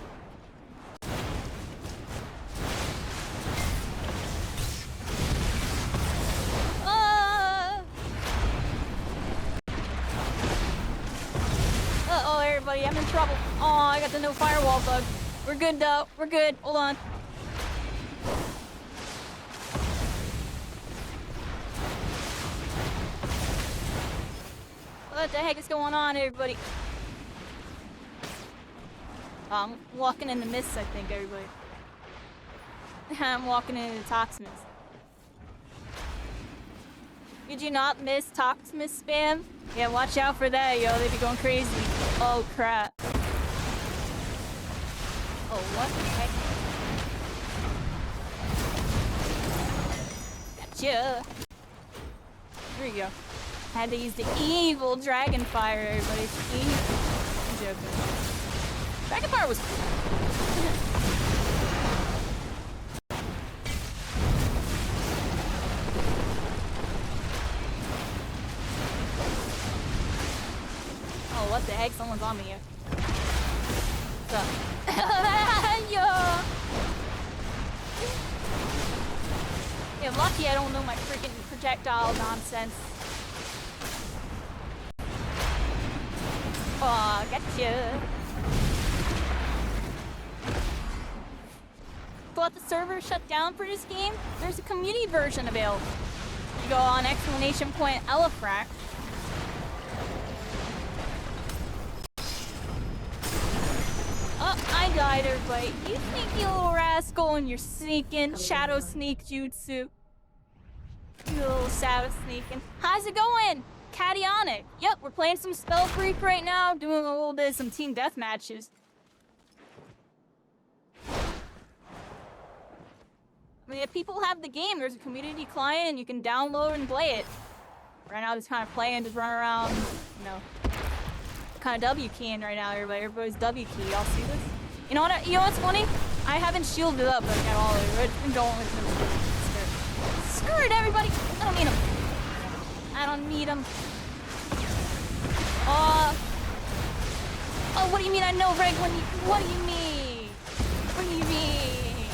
[SPEAKER 2] Uh-oh, everybody, I'm in trouble. Oh, I got the no firewall bug. We're good, though. We're good. Hold on. What the heck is going on, everybody? I'm walking in the mist, I think, everybody. I'm walking into the Toxmist. Did you not miss Toxmist spam? Yeah, watch out for that, yo. They be going crazy. Oh, crap. Oh, what the heck? Gotcha. Here we go. Had to use the evil dragon fire, everybody. It's evil. I'm joking. Dragon fire was cool. Oh, what the heck? Someone's on me here. What's up? Yo! Yeah, lucky I don't know my freaking projectile nonsense. Aw, gotcha. Thought the server shut down for this game? There's a community version available. You go on !Elefrac. Oh, I died, everybody. You sneaky little rascal and your sneaking shadow sneak jutsu. You little shadow sneaking. How's it going? Cationic. Yep, we're playing some Spellbreak right now, doing a little bit of some team death matches. I mean, if people have the game, there's a community client and you can download and play it. Right now, just kind of playing, just run around, you know, kind of W keying right now, everybody. Everybody's W key. Y'all see this? You know what? You know what's funny? I haven't shielded up like at all. I've been going with them. Screw it, everybody. I don't need them. I don't need them. Oh, what do you mean? I know, Reg. What do you mean? What do you mean?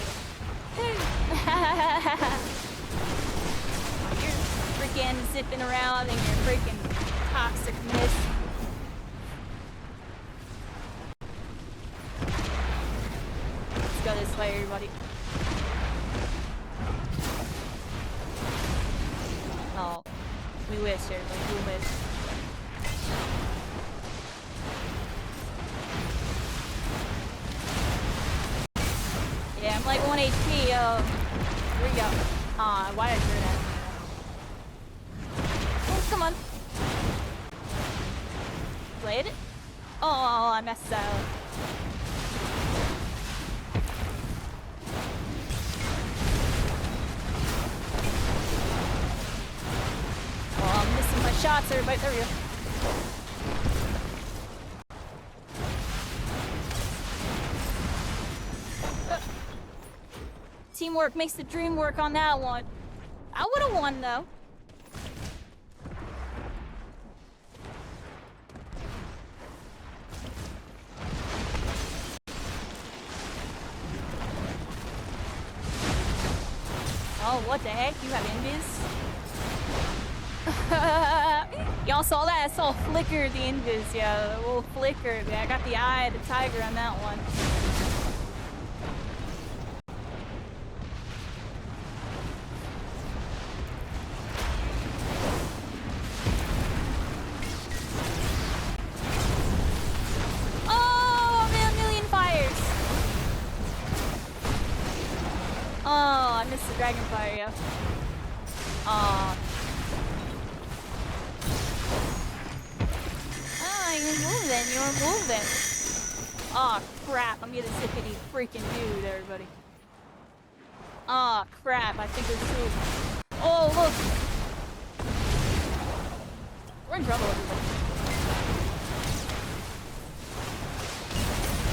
[SPEAKER 2] You're freaking zipping around in your freaking toxic mist. Let's go this way, everybody. Oh, we wish, everybody. We wish. Yeah, I'm like 1 HP. Here we go. Aw, why did I do that? Oh, come on. Played it? Oh, I messed up. Oh, I'm missing my shots, everybody. There we go. Teamwork makes the dream work on that one. I would have won, though. Oh, what the heck? You have invis? Y'all saw that? I saw flicker the invis, yeah. A little flicker. Yeah, I got the eye of the tiger on that one. Oh, I missed the dragon fire, yeah. Aw. Ah, you're moving. Aw, crap. I'm getting zippity freaking dude, everybody. Aw, crap. I think there's two. Oh, look. We're in trouble, everybody.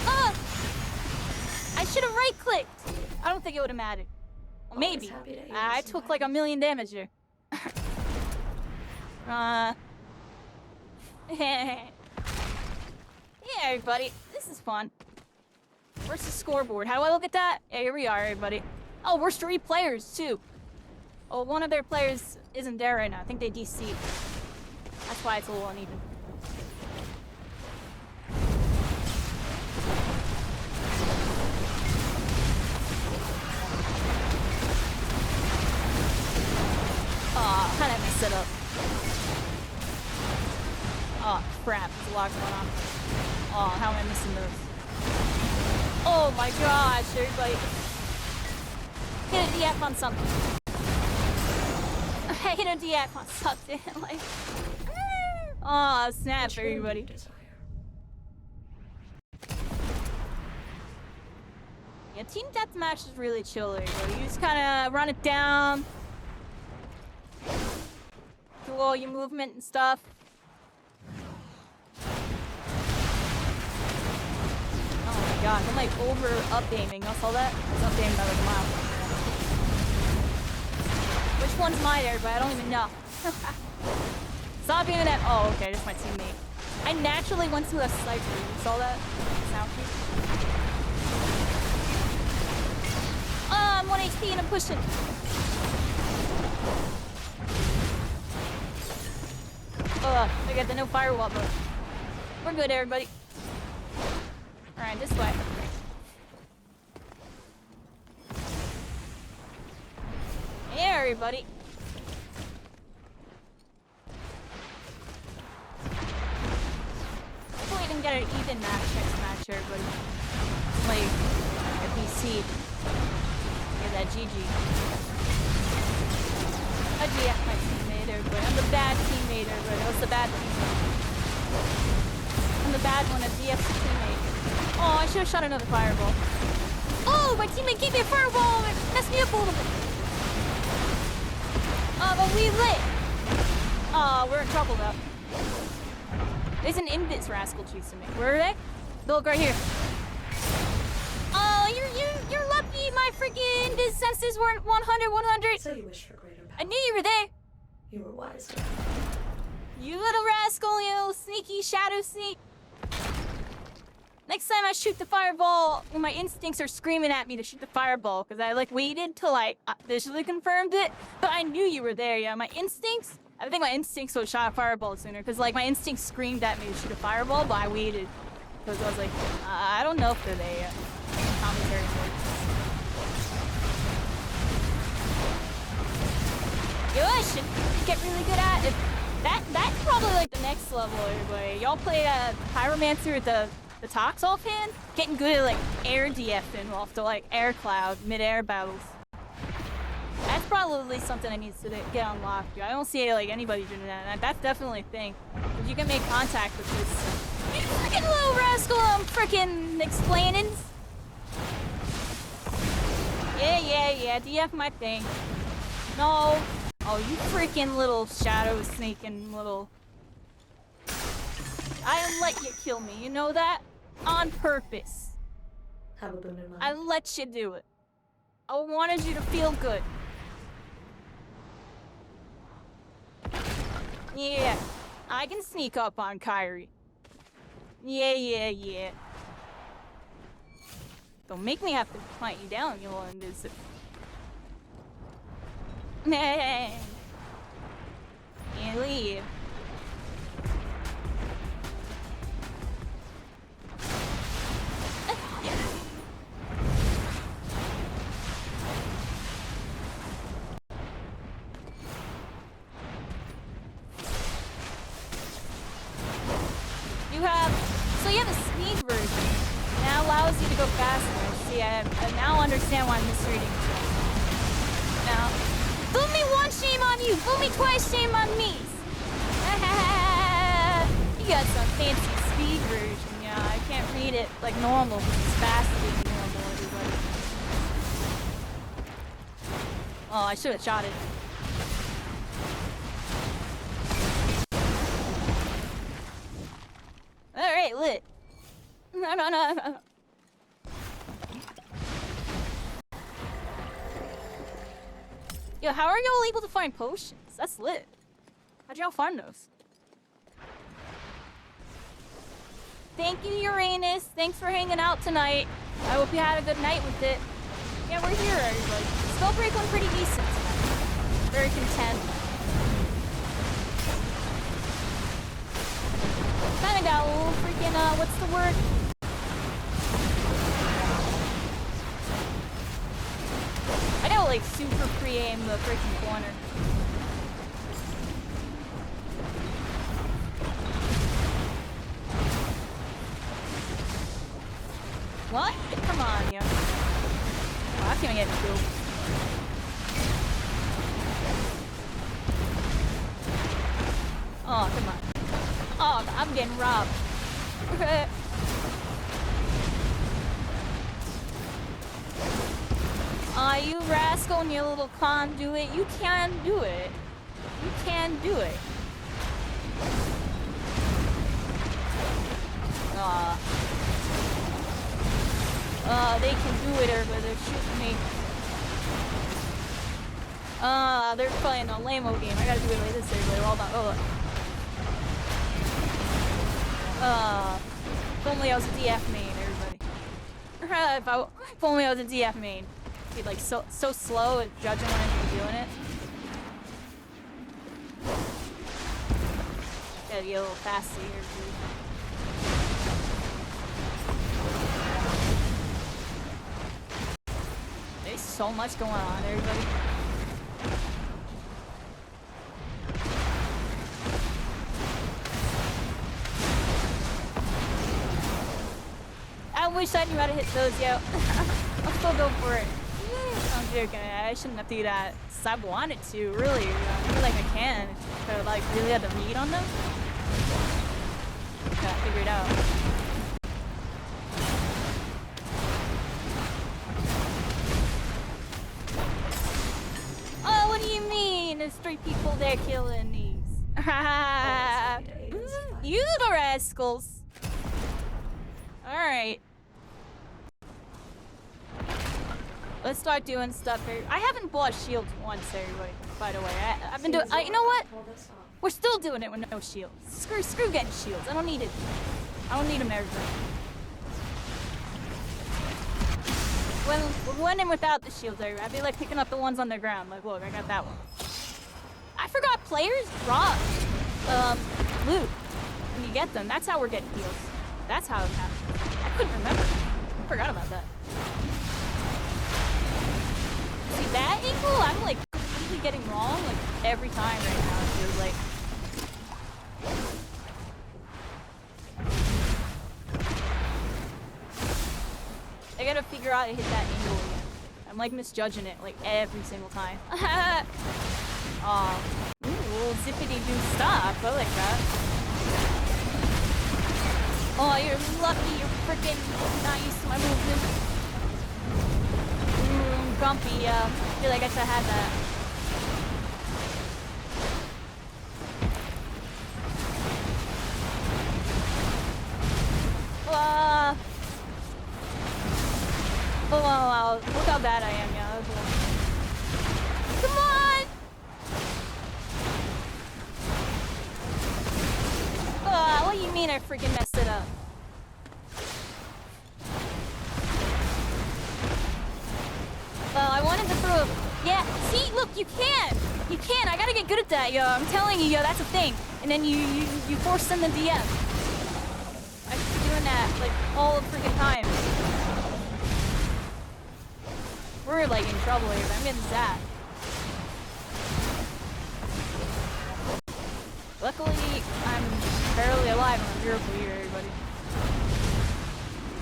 [SPEAKER 2] Ah! I should have right-clicked. I don't think it would have mattered. Well, maybe. I took like 1,000,000 damage here. Yeah, everybody. This is fun. Where's the scoreboard? How do I look at that? Yeah, here we are, everybody. Oh, we're 3 players, too. Oh, one of their players isn't there right now. I think they DC'd. That's why it's a little uneven. Aw, kind of messed it up. Oh, crap. There's a lot going on. Oh, how am I missing those? Oh my gosh, everybody. Hit a DF on something. I hit a DF on something. Like, oh, snap,
[SPEAKER 5] Which one do you
[SPEAKER 2] everybody.
[SPEAKER 5] desire?
[SPEAKER 2] Yeah, team deathmatch is really chill, everybody. You just kind of run it down. Do all your movement and stuff. Oh my god, I'm like up aiming. Y'all saw that? I was up aiming by like a mile. Which one's mine, everybody? I don't even know. Stop aiming at. Oh, okay, that's my teammate. I naturally went to a sniper. You saw that? Sound cute. Oh, I'm 1 HP and I'm pushing. I got the no firewall, but we're good, everybody. Alright, this way. Hey, everybody. Hopefully we can get an even next match, everybody. Like, a PC. Get that GG. A GF, my teammate, everybody. I'm the bad teammate, everybody. What's the bad teammate? I'm the bad one, a DF's teammate. Oh, I should have shot another fireball. Oh, my teammate gave me a fireball and messed me up a little bit. Oh, but we lit. Oh, we're in trouble though. There's an Invis rascal chasing me. Where are they? Look right here. Oh, you're lucky. My freaking Invis senses weren't 100.
[SPEAKER 5] So you wish for greater power.
[SPEAKER 2] I knew you were there.
[SPEAKER 5] You were wise.
[SPEAKER 2] You little rascal, you little sneaky shadow sneak. Next time I shoot the fireball, my instincts are screaming at me to shoot the fireball because I like waited till I visually confirmed it, but I knew you were there. Yeah, my instincts. I think my instincts would have shot a fireball sooner because like my instincts screamed at me to shoot a fireball, but I waited because I was like, I don't know if they're there yet. Commentary mode. Yo, I should get really good at it. That's probably like the next level, everybody. Y'all play Pyromancer with the Tox offhand? Getting good at like air DFing off the like air cloud, mid-air battles. That's probably something I need to get unlocked. I don't see like anybody doing that. That's definitely a thing. But you can make contact with this. You freaking little rascal, I'm freaking explaining. Yeah, DF my thing. No. Oh, you freaking little shadow sneaking little... I let you kill me, you know that? On purpose.
[SPEAKER 5] Have a boon in mind.
[SPEAKER 2] I let you do it. I wanted you to feel good. Yeah, I can sneak up on Kyrie. Yeah. Don't make me have to hunt you down, you little invisible. Nah. Can't leave. You have a sneak version. That allows you to go faster. See, I now understand why I'm misreading. Now, fool me once, shame on you. Fool me twice, shame on me. You got some fancy speed version. Yeah, I can't read it like normal. It's faster than normal, everybody. Oh, I should have shot it. Alright, lit. No. Yo, how are y'all able to find potions? That's lit. How'd y'all find those? Thank you, Uranus. Thanks for hanging out tonight. I hope you had a good night with it. Yeah, we're here, everybody. Spellbreak went pretty decent tonight. Very content. Kinda got a little freaking, what's the word? I gotta, like, super pre-aim the freaking corner. What? Come on, yo. Oh, I can't get killed. Oh, come on. Oh, I'm getting robbed. Aw, you rascal and your little conduit. You can do it. You can do it. They can do it, everybody. They're shooting me. They're playing a lame-o game. I gotta do it like this, everybody. Hold on. Oh. If only I was a DF main, everybody. If only I was a DF main. Be like so slow at judging when I'm doing it. Gotta get a little faster here, dude. There's so much going on, everybody. I wish I knew how to hit those, yo. I'll still go for it. I'm joking. I shouldn't have to do that. I wanted to, really. I feel like I can. If I like really had to read on them. Gotta figure it out. Oh, what do you mean? There's 3 people there killing these. You little rascals. Alright. Let's start doing stuff here. I haven't bought shields once, everybody, by the way. I've been doing... you know what? We're still doing it with no shields. Screw getting shields. I don't need it. I don't need them, everybody. We're winning without the shields, everybody. I'd be like picking up the ones on the ground. Like, look, I got that one. I forgot players drop loot when you get them. That's how we're getting heals. That's how it happens. I couldn't remember. I forgot about that. See, that angle, I'm like completely getting wrong like every time right now. It feels like. I gotta figure out how to hit that angle again. I'm like misjudging it like every single time. Aw. Ooh, zippity doo stop. I like that. Oh, you're lucky. You're freaking not used to my movement. Grumpy, I feel like I should have had that. Wow. Look how bad I am, yeah. Come on! What do you mean I freaking messed it up? I wanted to throw... Yeah, see? Look, you can! You can! I gotta get good at that, yo. I'm telling you, yo, that's a thing. And then you force in the DM. I should be doing that, like, all the freaking time. We're, like, in trouble here, but I'm getting zapped. Luckily, I'm barely alive on a miracle here, everybody.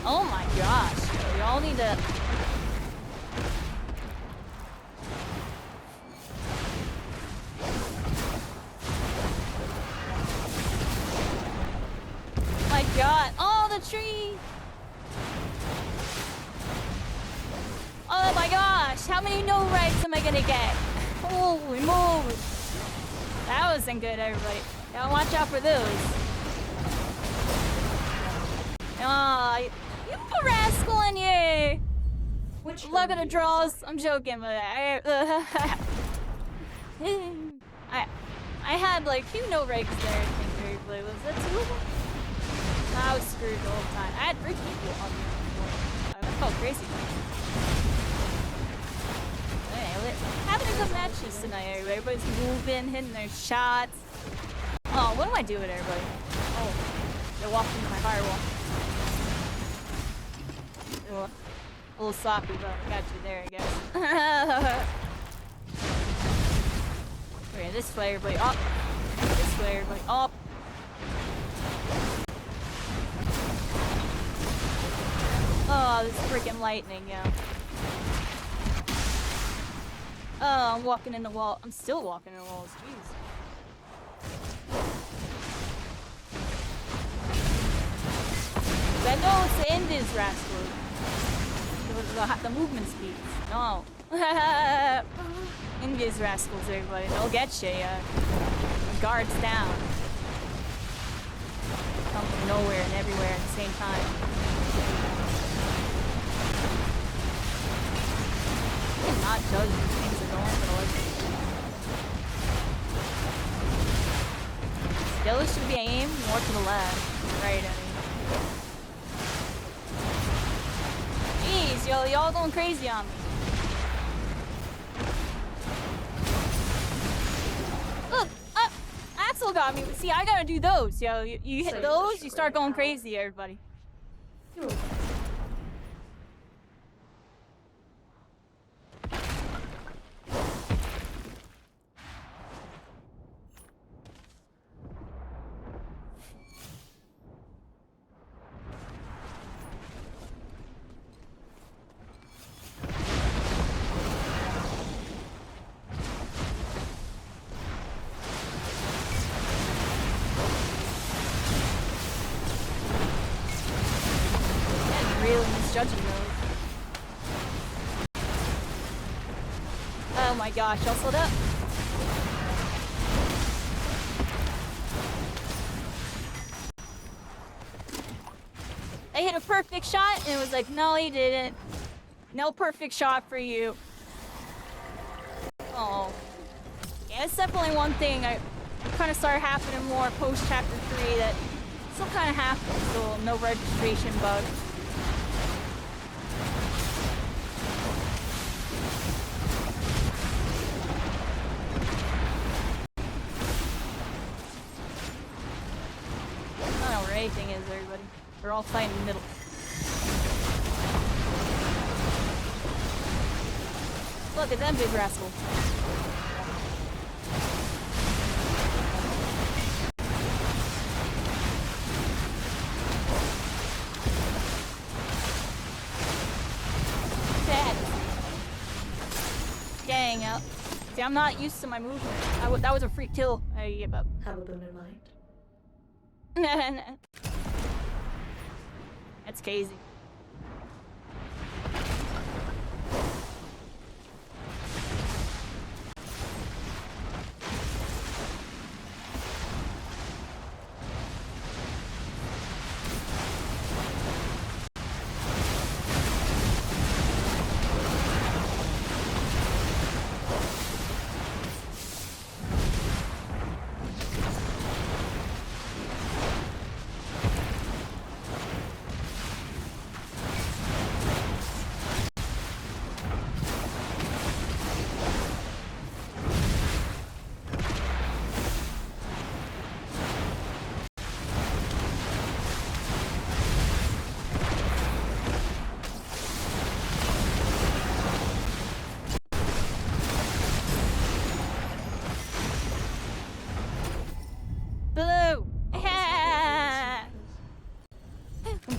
[SPEAKER 2] Oh my gosh, yo. Y'all need to... My god. Oh, the tree! Oh my gosh, how many no rights am I gonna get? Holy moly. That wasn't good, everybody. Gotta watch out for those. Aw, you rascal in here! Look at the draws. I'm joking, but I I had like few no regs there, I think, very was that 2 of them? I was screwed the whole time. I had 3 people on me. That felt crazy. Anyway, having a good matches tonight, everybody. Everybody's moving, hitting their shots. Oh, what do I do with everybody? Oh, they're walking into my firewall. A little sloppy, but I got you there, I guess. Okay, this way, everybody up. This way, everybody up. Oh, this freaking lightning, yeah. Oh, I'm walking in the wall. I'm still walking in the walls, jeez. I know it's the Invis rascal. The movement speeds. No. Invis rascals, everybody. They'll get you, yeah. Guards down. Come from nowhere and everywhere at the same time. I cannot judge these things are going, but like... Still, it should be aimed more to the left. Right, I mean. Jeez, yo, y'all going crazy on me. Look, Axel got me. See, I gotta do those, yo. You hit those, you start going crazy, everybody.
[SPEAKER 5] You were wise.
[SPEAKER 2] Judging those. Oh my gosh, y'all slowed up. I hit a perfect shot and it was like, no, he didn't. No perfect shot for you. Oh. Yeah, it's definitely one thing I kind of started happening more post chapter 3 that still kind of happens, so no registration bug. Anything is, everybody. We're all fighting in the middle. Look at them big rascals. Bad. Dang out. See, I'm not used to my movement. That was a free kill. I give up.
[SPEAKER 5] Have a boon in mind.
[SPEAKER 2] That's crazy.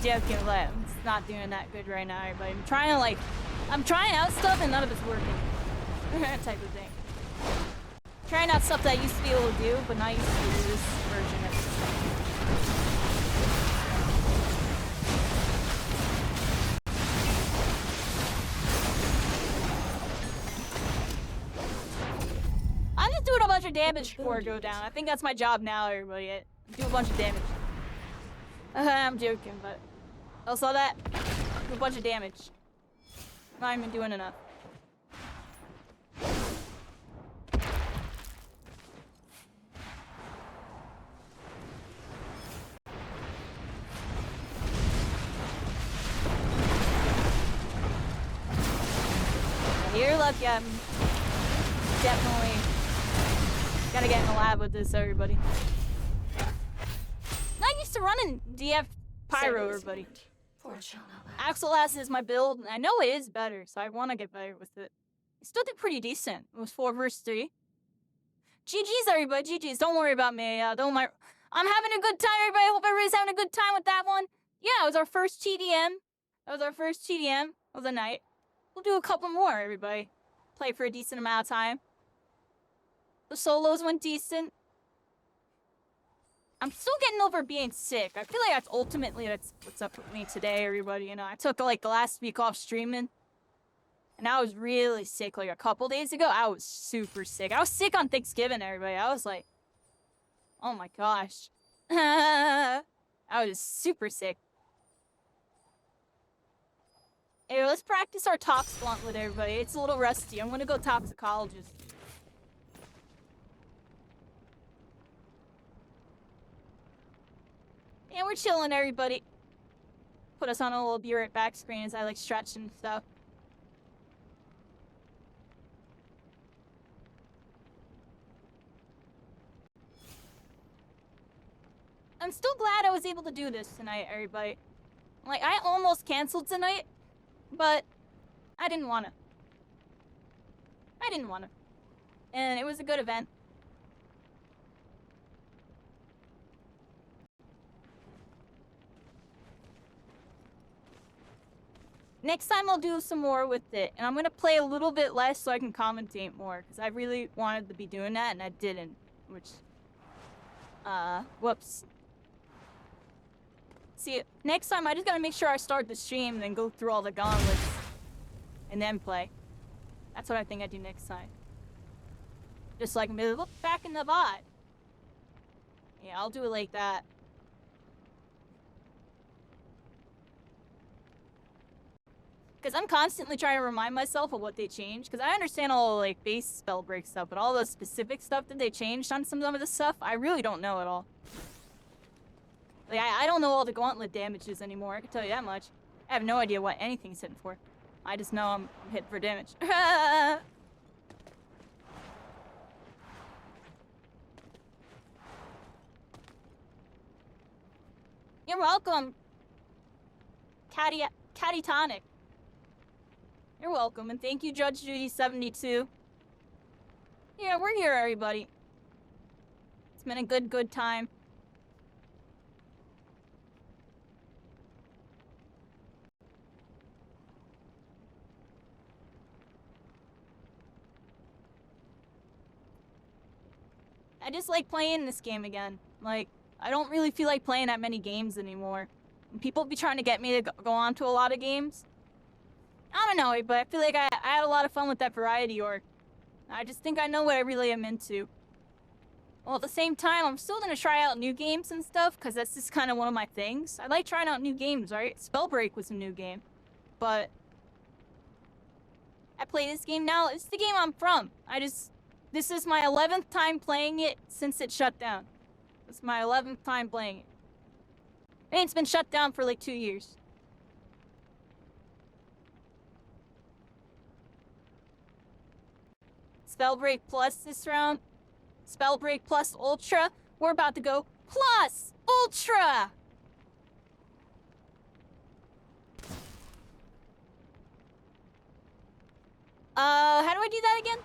[SPEAKER 2] Joking, but I'm not doing that good right now, everybody. I'm trying out stuff and none of it's working. Type of thing. Trying out stuff that I used to be able to do, but not used to do this version of it. I'm just doing a bunch of damage before I go down. I think that's my job now, everybody. Do a bunch of damage. I'm joking, but also that, do a bunch of damage. Not even doing enough. You're lucky. I'm definitely gotta get in the lab with this, everybody. Not used to running DF Pyro, everybody.
[SPEAKER 5] For it shall not last.
[SPEAKER 2] Axel Acid is my build, and I know it is better, so I want to get better with it. It still did pretty decent. It was 4 versus 3. GG's, everybody. GG's. Don't worry about me. Don't worry. I'm having a good time, everybody. Hope everybody's having a good time with that one. Yeah, it was our first TDM. That was our first TDM of the night. We'll do a couple more, everybody. Play for a decent amount of time. The solos went decent. I'm still getting over being sick. I feel like that's ultimately what's up with me today, everybody. You know, I took like the last week off streaming. And I was really sick like a couple days ago. I was super sick. I was sick on Thanksgiving, everybody. I was like, oh my gosh. I was super sick. Hey, let's practice our tox gauntlet, everybody. It's a little rusty. I'm gonna go toxicologist. And we're chilling, everybody. Put us on a little be right back screen as I like stretch and stuff. I'm still glad I was able to do this tonight, everybody. Like, I almost canceled tonight, but I didn't want to. I didn't want to. And it was a good event. Next time I'll do some more with it, and I'm gonna play a little bit less so I can commentate more, because I really wanted to be doing that, and I didn't, which, whoops. See, next time I just gotta make sure I start the stream and then go through all the gauntlets, and then play. That's what I think I do next time. Just like, look back in the bot. Yeah, I'll do it like that. Because I'm constantly trying to remind myself of what they changed. Because I understand all, like, base spell break stuff, but all the specific stuff that they changed on some of the stuff, I really don't know at all. Like, I don't know all the gauntlet damages anymore, I can tell you that much. I have no idea what anything's hitting for. I just know I'm hitting for damage. You're welcome, Catty Tonic. You're welcome, and thank you, Judge Judy 72. Yeah, we're here, everybody. It's been a good time. I just like playing this game again. Like, I don't really feel like playing that many games anymore. And people be trying to get me to go on to a lot of games. I don't know, but I feel like I had a lot of fun with that variety org. I just think I know what I really am into. Well, at the same time, I'm still gonna try out new games and stuff, because that's just kind of one of my things. I like trying out new games, right? Spellbreak was a new game. But I play this game now. It's the game I'm from. This is my 11th time playing it since it shut down. It's my 11th time playing it. And it's been shut down for like 2 years. Spellbreak Plus this round. Spellbreak Plus Ultra. We're about to go Plus Ultra! How do I do that again?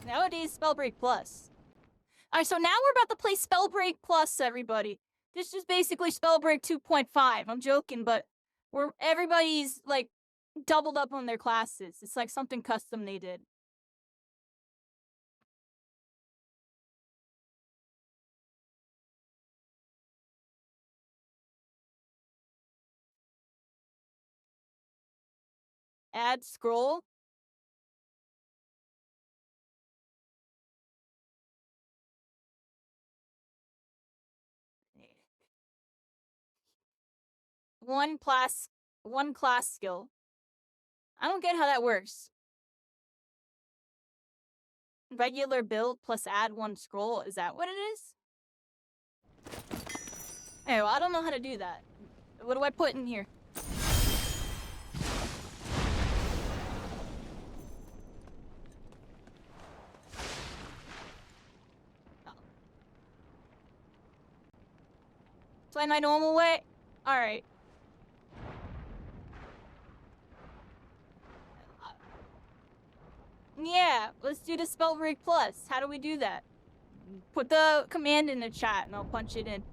[SPEAKER 2] Nowadays, Spellbreak Plus. Alright, so now we're about to play Spellbreak Plus, everybody. This is basically Spellbreak 2.5. I'm joking, but everybody's, like, doubled up on their classes. It's like something custom they did. Add scroll. One class skill. I don't get how that works. Regular build plus add one scroll. Is that what it is? Hey, well, I don't know how to do that. What do I put in here? Play my normal way? Alright. Yeah, let's do the Spellbreak Plus. How do we do that? Put the command in the chat and I'll punch it in.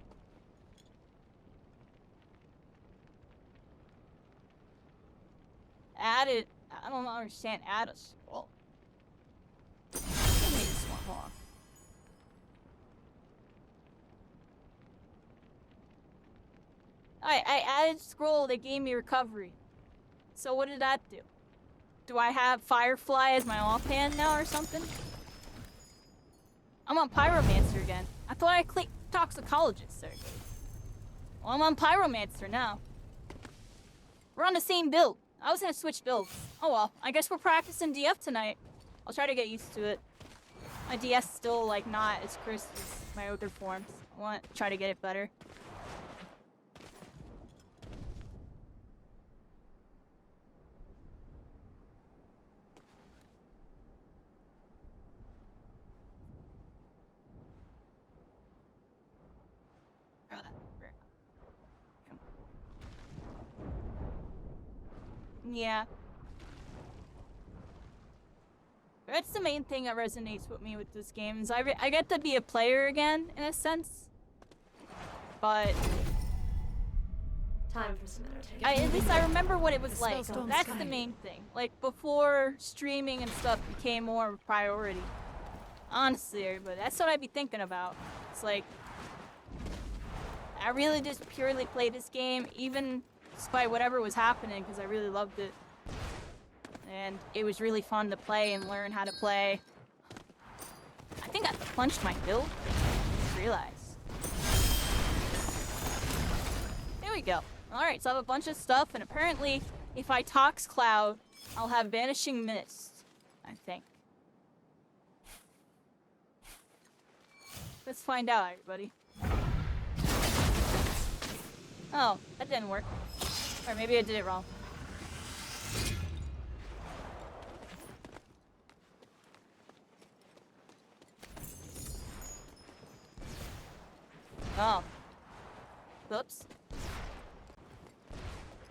[SPEAKER 2] Add it. I don't understand. Add a scroll. Give me this one. Hold on. I added scroll. They gave me recovery. So what did that do? Do I have Firefly as my offhand now or something? I'm on Pyromancer again. I thought I clicked Toxicologist there. Well, I'm on Pyromancer now. We're on the same build. I was gonna switch builds. Oh well, I guess we're practicing DF tonight. I'll try to get used to it. My DS is still like not as crisp as my other forms. I want to try to get it better. Yeah. That's the main thing that resonates with me with this game is I get to be a player again, in a sense. But
[SPEAKER 5] Time for some entertainment.
[SPEAKER 2] at least I remember what it was
[SPEAKER 9] The
[SPEAKER 2] like.
[SPEAKER 9] spellstorm's
[SPEAKER 2] That's the
[SPEAKER 9] coming.
[SPEAKER 2] main thing. Like, before streaming and stuff became more of a priority. Honestly, everybody, that's what I'd be thinking about. It's like, I really just purely played this game, even despite whatever was happening, because I really loved it. And it was really fun to play and learn how to play. I think I punched my build. I just realized. There we go. Alright, so I have a bunch of stuff, and apparently, if I Tox Cloud, I'll have Vanishing Mist, I think. Let's find out, everybody. Oh, that didn't work. Or maybe I did it wrong. Oh. Whoops.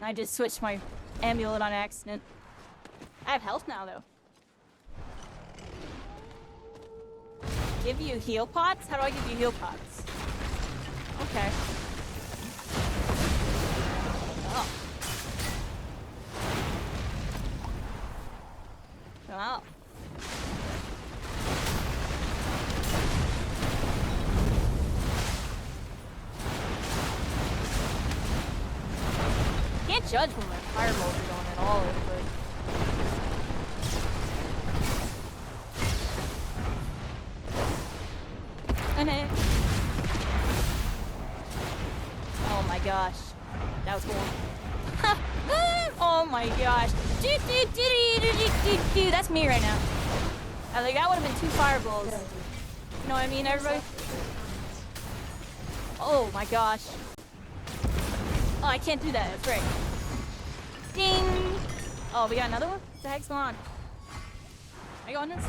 [SPEAKER 2] I just switched my amulet on accident. I have health now, though. Give you heal pots? How do I give you heal pots? Okay. Oh. Wow. Can't judge when my fireballs are going at all, but... Oh my gosh. That was cool. Oh my gosh. That's me right now. I think that would have been 2 fireballs. You know what I mean, everybody? Oh my gosh. Oh, I can't do that. That's right. Ding! Oh, we got another one? What the heck's going on? Are you on this?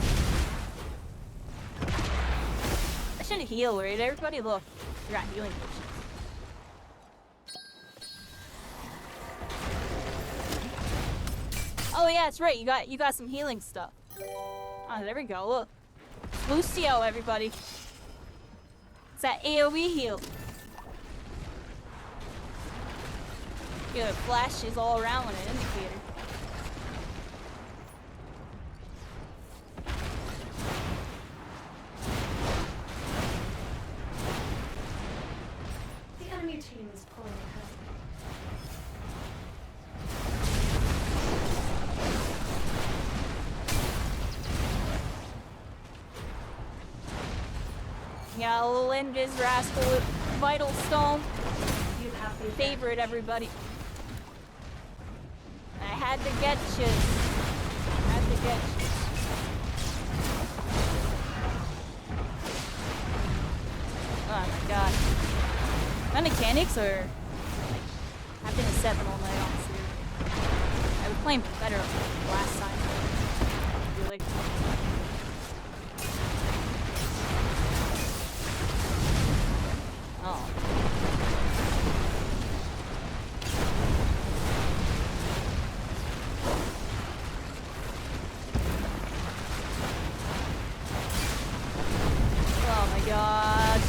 [SPEAKER 2] I should heal, right? Everybody look. We got healing potions. Oh yeah, that's right. You got some healing stuff. Oh, there we go. Look. Lucio, everybody. It's that AoE heal. Yeah, it flashes all around with an indicator.
[SPEAKER 5] The enemy team is pulling ahead.
[SPEAKER 2] Yeah, Linda's rascal with Vital Stone.
[SPEAKER 5] You have the
[SPEAKER 2] Favorite, everybody. I had to get you. Had to get you. Oh my god. My mechanics are like I've been a 7 all night, honestly. I was playing better last time. Really. Oh. Oh my god.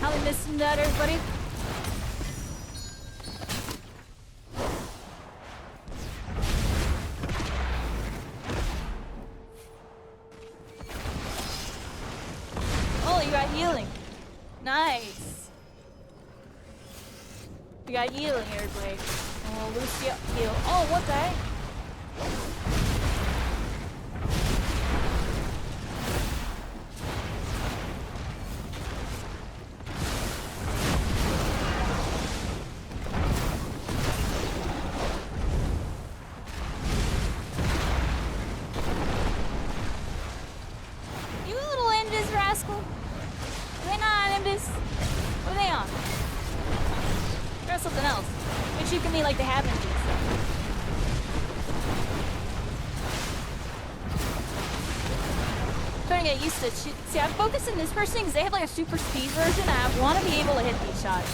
[SPEAKER 2] How we missing that, everybody? Oh, you got healing. Nice. We got healing, everybody. Oh, Lucia, heal. Oh, what the heck? You little Indus rascal. Are they not Indus? What are they on? Or something else. Which you can be like the have Indus. Trying to get used to it. See, I'm focusing this person because they have like a super speed version and I want to be able to hit these shots.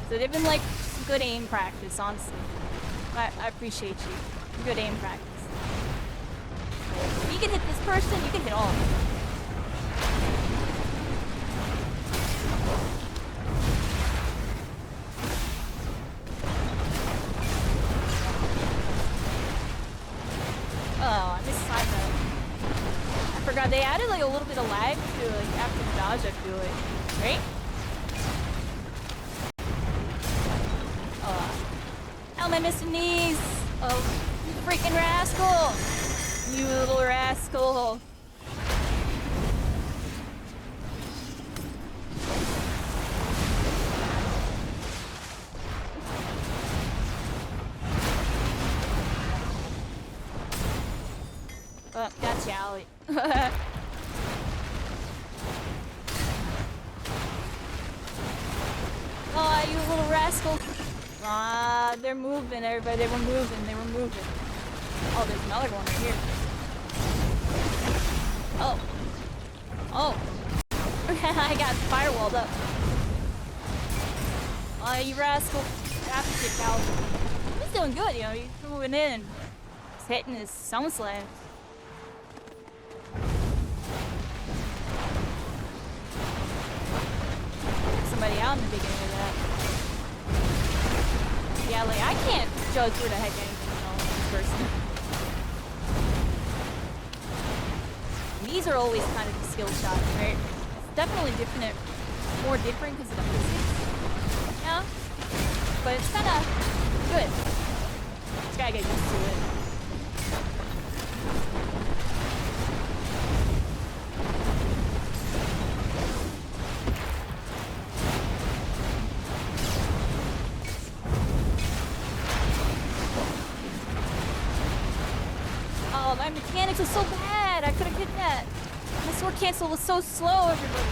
[SPEAKER 2] So they've been like some good aim practice, honestly. I appreciate you. Good aim practice. If you can hit this person, you can hit all of them. Oh, I missed side note. I forgot they added like a little bit of lag to like after the dodge, I feel like. Right? Oh. How am I missing these? Oh, you freaking rascal! You little rascal! Oh, gotcha, Allie. Oh, you little rascal. Ah, they're moving, everybody. They were moving. Oh, there's another one right here. Oh. Oh. I got firewalled up. Oh, you rascal. After kick out. He's doing good, you know. He's moving in. He's hitting his sound slam. Somebody out in the beginning of that. Yeah, like I can't judge where the heck anything is on this person. These are always kind of the skill shots, right? It's definitely different, more different because of the physics. Yeah, but it's kind of good. Just gotta get used to it. Oh, my mechanics was so bad. I could have hit that. My sword cancel was so slow, everybody.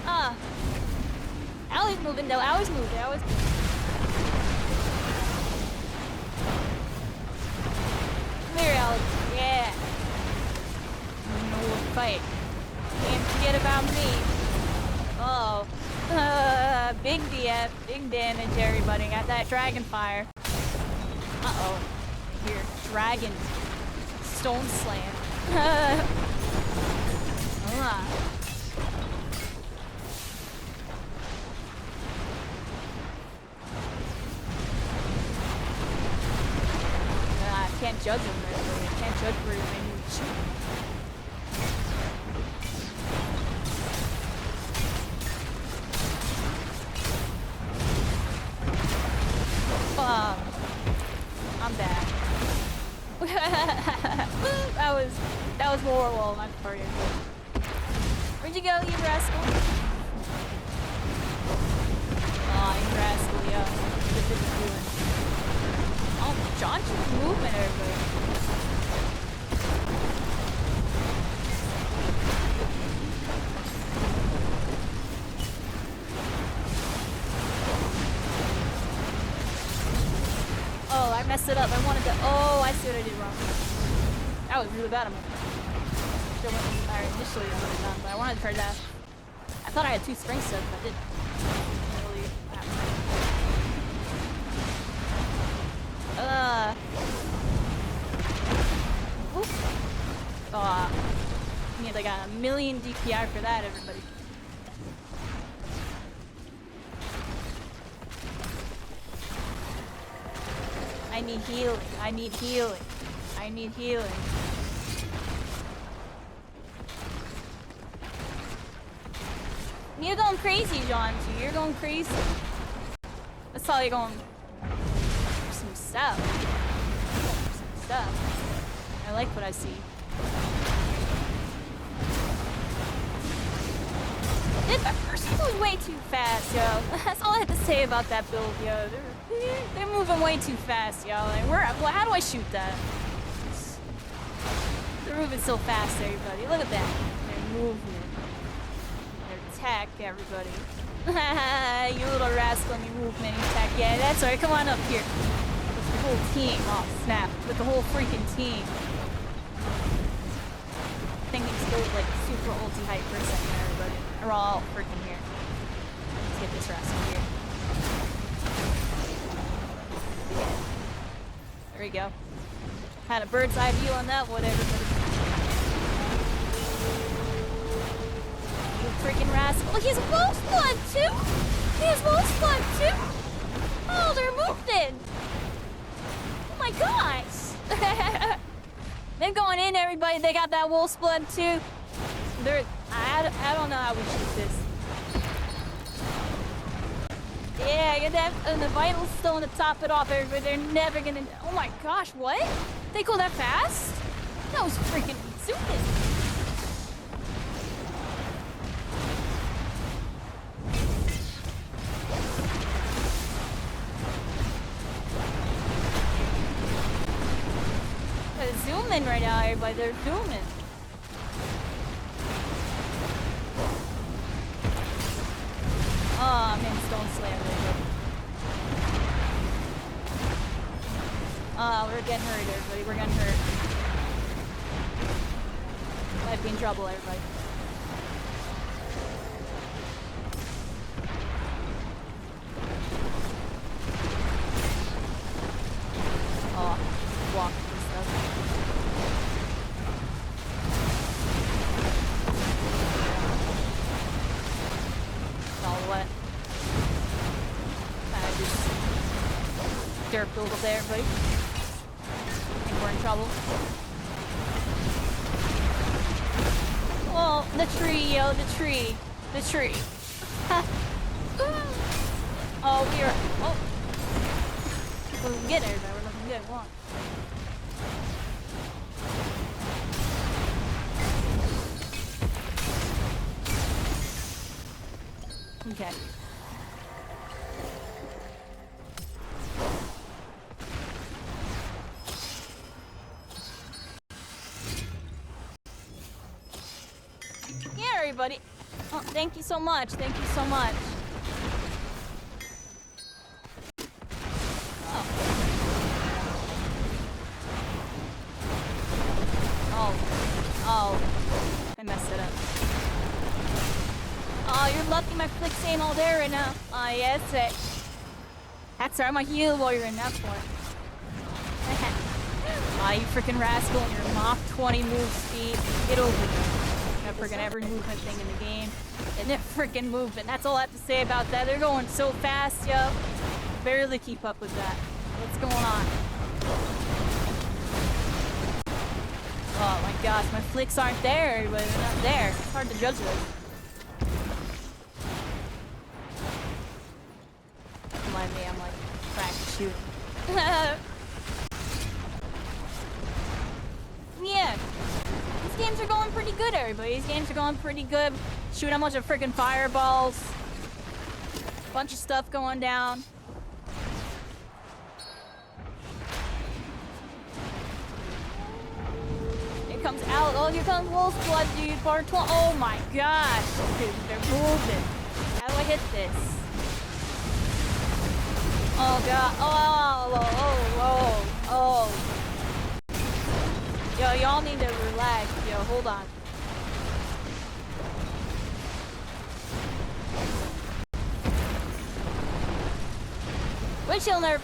[SPEAKER 2] Ah. Allie's moving though. Allie's moving. Come here, Allie. Yeah. No fight. Can't forget about me. Oh. Big DF. Big damage, everybody. Got that dragon fire. Uh-oh. Here. Dragon. Stone slam. I can't judge him right away. I can't judge where you're I'm bad. that was horrible. I'm sorry. Where'd you go, you rascal? Oh, you rascal, yeah. What are you doing? messed it up. I wanted to. Oh, I see what I did wrong. That was really bad of me. Still went initially I would have done, but I wanted to try that. I thought I had 2 spring sets, but I didn't. Really you need like a million DPI for that, everybody. I need healing. I need healing. I need healing. You're going crazy, John. You're going crazy. That's all you're going for some stuff. Some stuff. I like what I see. That person was way too fast, yo. That's all I have to say about that build, yo. They're moving way too fast, yo. Like, well, how do I shoot that? They're moving so fast, everybody. Look at that. Their movement. Their attack, everybody. You little rascal in your movement attack. Yeah, that's right. Come on up here. With the whole team. Oh, snap. With the whole freaking team. I think he's still like super ulti hype for a second, everybody. We're all freaking here. Let's get this rascal here. There we go. Had a bird's eye view on that one, everybody. You freaking rascal. Oh, he has Wolf's Blood too! He has Wolf's Blood too! Oh, they're moving! Oh my gosh! They're going in, everybody. They got that Wolf's Blood too. I don't know how we shoot this. Yeah, get that, and the Vital Stone to top it off, everybody. They're never gonna. Oh my gosh, what? They go that fast? That was freaking stupid. They're zooming right now, everybody. They're zooming. Oh, man, Stone Slayer. Oh, we're getting hurt, everybody. We're getting hurt. Might be in trouble, everybody. Oh, walk and stuff. All wet. Just dirt build up there, everybody. I think we're in trouble. Oh, the tree, yo, the tree. The tree. Oh, we are. Oh. We're looking good, everybody. We're looking good. Come on. Okay. Yeah, everybody. Oh, thank you so much. Thank you so much. Oh. Oh. I messed it up. Oh, you're lucky my flick's ain't all there right now. Oh, yes, it. That's right, I'm a heal while you're in that point. Aw, you freaking rascal and your Mach 20 move speed. Get over it. That freaking every movement thing in the game. Isn't it freaking movement? That's all I have to say about that. They're going so fast, yo. Barely keep up with that. What's going on? Oh my gosh, my flicks aren't there, but they're not there. It's hard to judge those. Mind me, I'm like practice shooting. Yeah, these games are going pretty good, everybody. These games are going pretty good. Shoot a bunch of freaking fireballs. Bunch of stuff going down. Here comes out. Oh, here comes Wolf's Blood, dude. Part 12. Oh my gosh, dude, they're moving. How do I hit this? Oh god. Oh. Oh. Yo, y'all need to relax. Yo, hold on. Windshield nerf.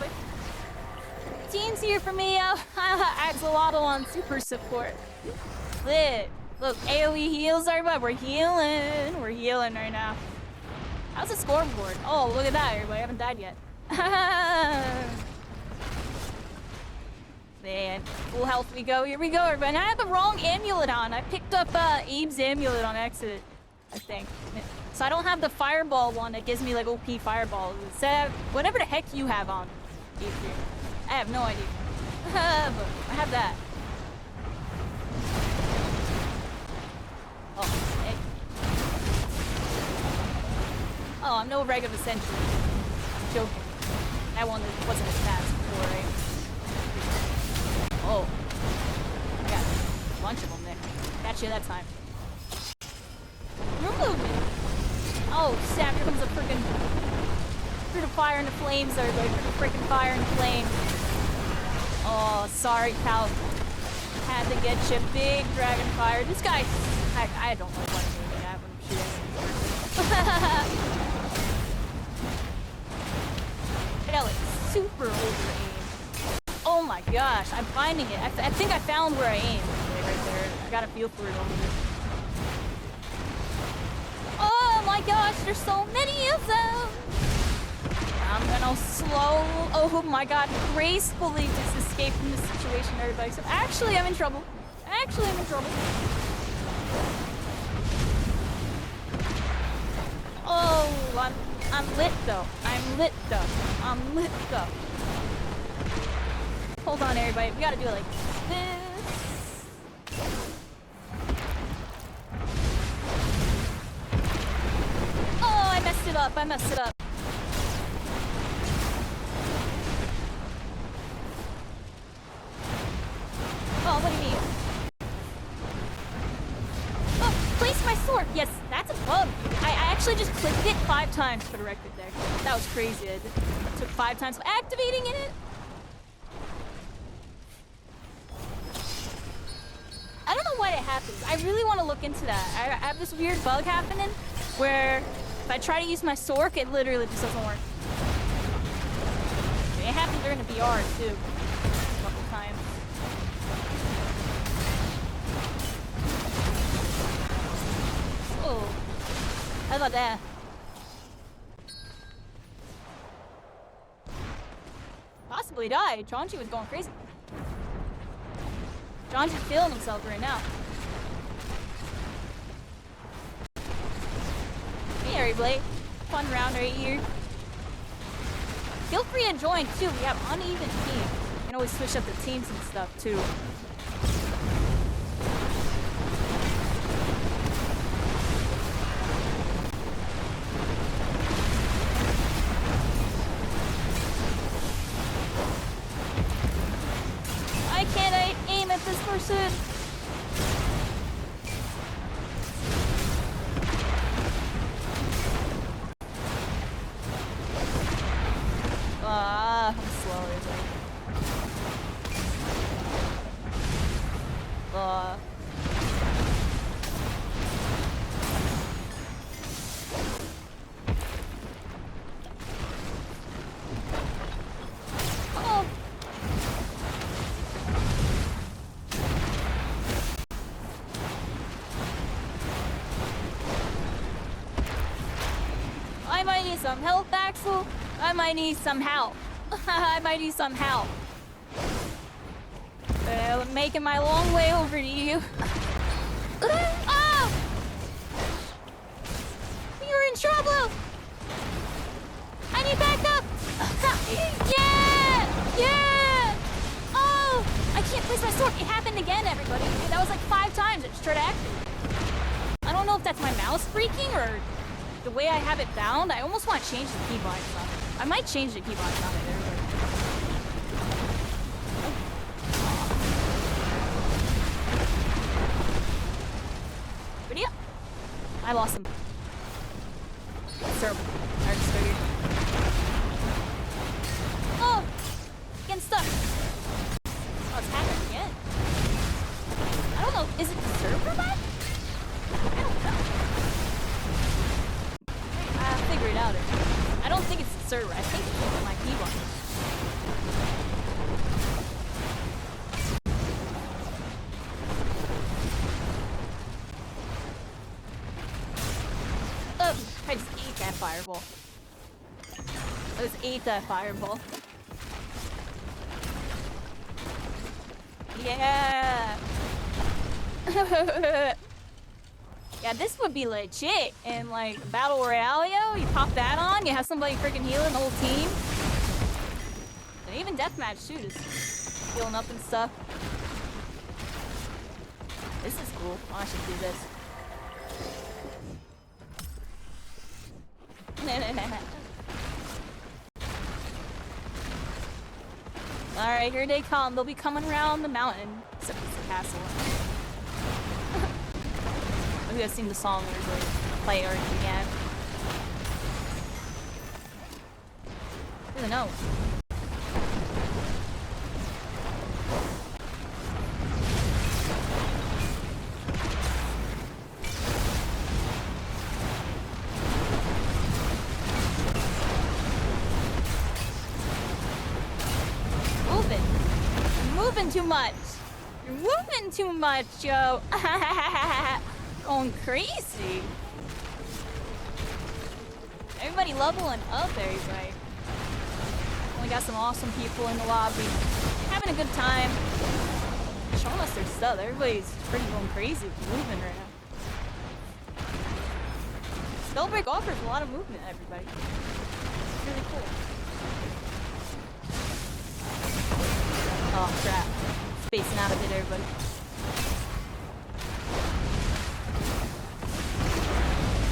[SPEAKER 2] Team's here for me, yo. Axolotl on super support. Lit. Look, AoE heals, everybody. We're healing. We're healing right now. How's the scoreboard? Oh, look at that, everybody. I haven't died yet. Man, full health we go. Here we go, everybody. I had the wrong amulet on. I picked up Abe's amulet on accident, I think. So I don't have the fireball one that gives me like OP fireball. It's whatever the heck you have on. I have no idea. But I have that. Oh, hey. Oh, I'm no reg of a century. I'm joking. That one wasn't as fast before, right? Oh. I got a bunch of them there. Got you that time. Remove me. Oh, snap, here comes a freaking... Through the fire and the flames, everybody. Through the freaking fire and the flames. Oh, sorry, pal. Had to get you. Big dragon fire. This guy... I don't know what I'm doing at when I'm shooting. Hell, it's super over aim. Oh my gosh, I'm finding it. I think I found where I aimed. Right there. I got a feel for it over here. Oh my gosh, there's so many of them. I'm gonna slow, oh my god, gracefully just escape from this situation, everybody. So actually, I'm in trouble. Actually, I'm in trouble. Oh, I'm lit though. I'm lit though. I'm lit though. Hold on, everybody. We gotta do it like this. Oh, I messed it up. I messed it up. Oh, what do you mean? Oh, place my sword. Yes, that's a bug. I actually just clicked it 5 times for the record there. That was crazy. It took 5 times activating it. I don't know why it happens. I really want to look into that. I have this weird bug happening where if I try to use my sword, it literally just doesn't work. It happened during the VR too, a couple times. Oh, how about that? Possibly died. Chonchi was going crazy. John's feeling himself right now. Hey, everybody. Fun round right here. Feel free to join, too. We have uneven teams. You can always switch up the teams and stuff, too. Why can't I aim at this person? I'm slow, isn't it? Oh! I might need some help, Axel. I might need some help. I might need some help. I'm making my long way over to you. Ah! You're in trouble! I need backup! Yeah! Yeah! Oh! I can't place my sword. It happened again, everybody. That was like 5 times. It just tried to activate. I don't know if that's my mouse freaking or the way I have it bound. I almost want to change the keybinds on it. I might change the keybinds on it, everybody. Video? I lost him. That's terrible. I just figured. Oh! Getting stuck. figure it out. I don't think it's the server. I think it's my keyboard. I just ate that fireball. I just ate that fireball. Yeah. Yeah, this would be legit. And like Battle Royale, yo, you pop that on, you have somebody freaking healing the whole team. And even deathmatch too, just healing up and stuff. This is cool. Oh, I should do this. Alright, here they come. They'll be coming around the mountain. Except it's a castle. Have you guys seen the song where they play or again? I don't know. Too much. You're moving too much, yo. Going crazy. Everybody leveling up, everybody. We got some awesome people in the lobby. Having a good time. Showing us their stuff. Everybody's pretty going crazy moving right now. Spellbreak offers a lot of movement, everybody. It's really cool. Oh crap. Spacing out a bit, everybody.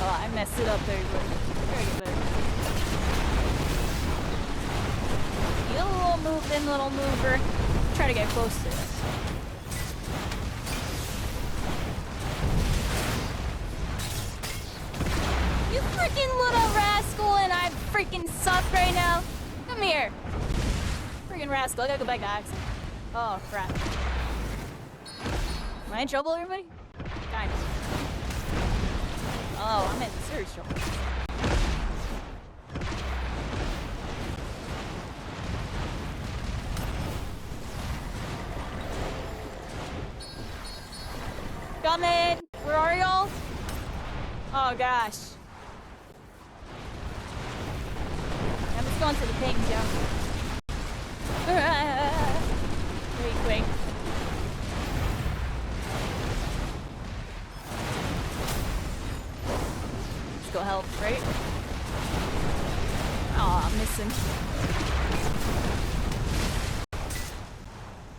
[SPEAKER 2] Oh, I messed it up, everybody. Very good, better. You little move in, little mover. Try to get close to it. You freaking little rascal, and I freaking suck right now. Come here. Freaking rascal. I gotta go back to Axel. Oh, crap. Am I in trouble, everybody? Kind of. Oh, I'm in serious trouble. Coming! Where are y'all? Oh, gosh. I'm just going to the pings, yo. Very quick. Let's go help, right? Oh, I'm missing.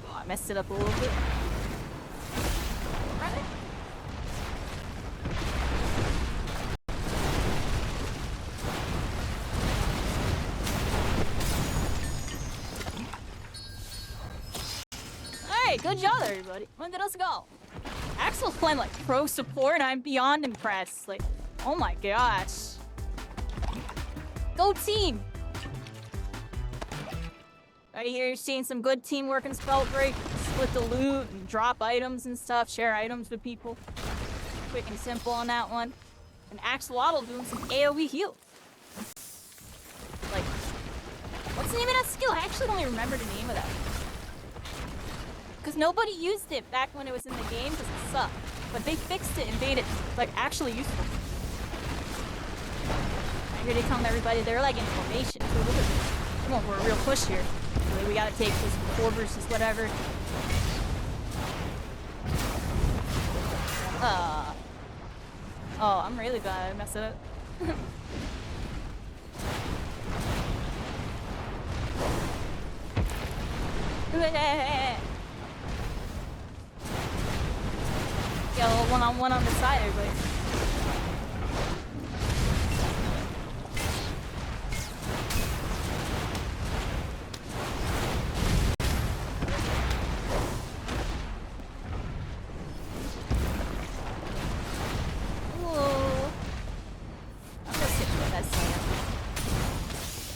[SPEAKER 2] Oh, I messed it up a little bit. Right. Good job, everybody. When did us go? Axel's playing like pro support, and I'm beyond impressed. Like, oh my gosh. Go team! Right here, you're seeing some good teamwork in Spellbreak. Split the loot and drop items and stuff. Share items with people. Quick and simple on that one. And Axolotl doing some AoE heals. Like, what's the name of that skill? I actually don't even remember the name of that. Because nobody used it back when it was in the game because it sucked. But they fixed it and made it, like, actually useful. Right, here they come, everybody. They're, like, in formation. So look at this. Come on, we're a real push here. Really, we gotta take this 4 versus whatever. Oh, I'm really bad. I messed it up. Got a little one-on-one on the side, everybody. Ooh. I'm just hitting with that sand.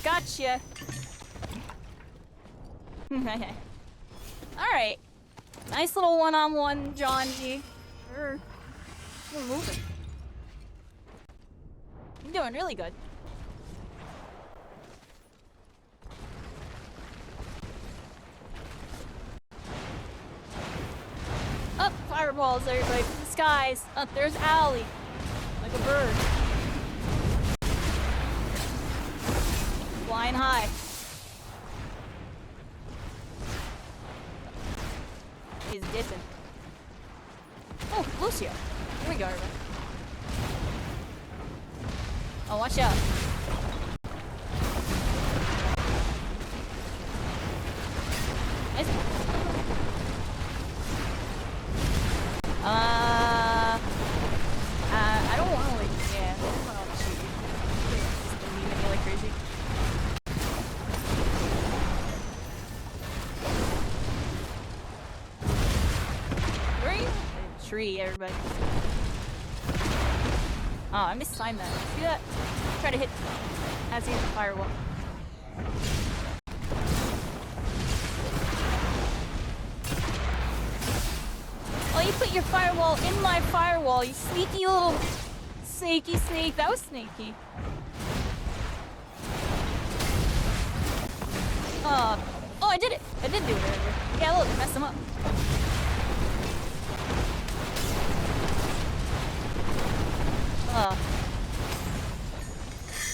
[SPEAKER 2] Gotcha. Alright. Nice little one-on-one, John G. We're moving. You're doing really good. fireballs, everybody, from the skies. Oh, there's Allie. Like a bird. Flying high. He's dipping. Oh, Lucio. Here we go, everybody. Oh, watch out. Nice. I don't want to like, yeah, I don't want to shoot you. Just believing me like crazy. Where are you? A tree, everybody. Oh, I mistimed that. See that? Try to hit as he hits the firewall. Oh, you put your firewall in my firewall, you sneaky little snaky snake. That was sneaky. Oh, I did it. I did do it earlier. Yeah, look, messed him up.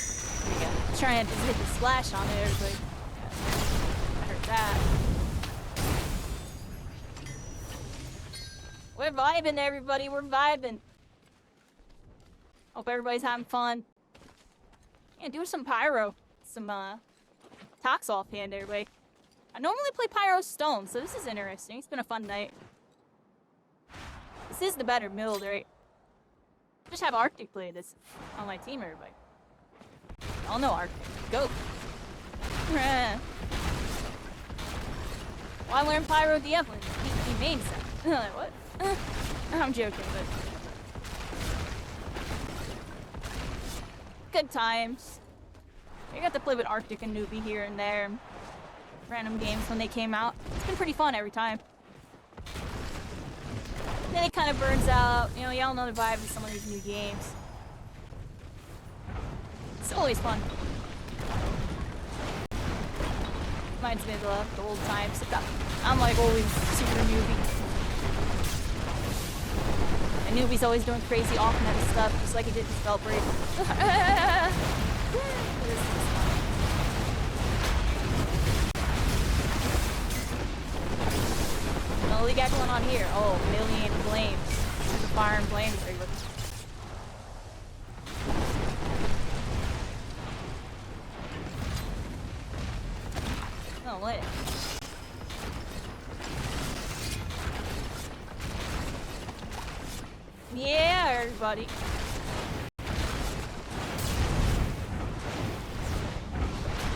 [SPEAKER 2] Here we go. Trying to just hit the splash on it, everybody. I heard that. We're vibing, everybody. We're vibing. Hope everybody's having fun. Yeah, do some pyro. Some, talks offhand, everybody. I normally play Pyro Stone, so this is interesting. It's been a fun night. This is the better build, right? Just have Arctic play this on my team, everybody. Y'all know Arctic. Go. Why learn Pyro DF when he mains them? Like, what? I'm joking, but... Good times. I got to play with Arctic and Newbie here and there. Random games when they came out. It's been pretty fun every time. Then it kind of burns out. You know, y'all know the vibe of some of these new games. It's always fun. Reminds me of the old times. I'm like always super newbie. And Newbie's always doing crazy off-meta stuff, just like he did in Spellbreak. What do we got going on here? Oh, million flames. The fire and flames. Oh, what? Yeah, everybody.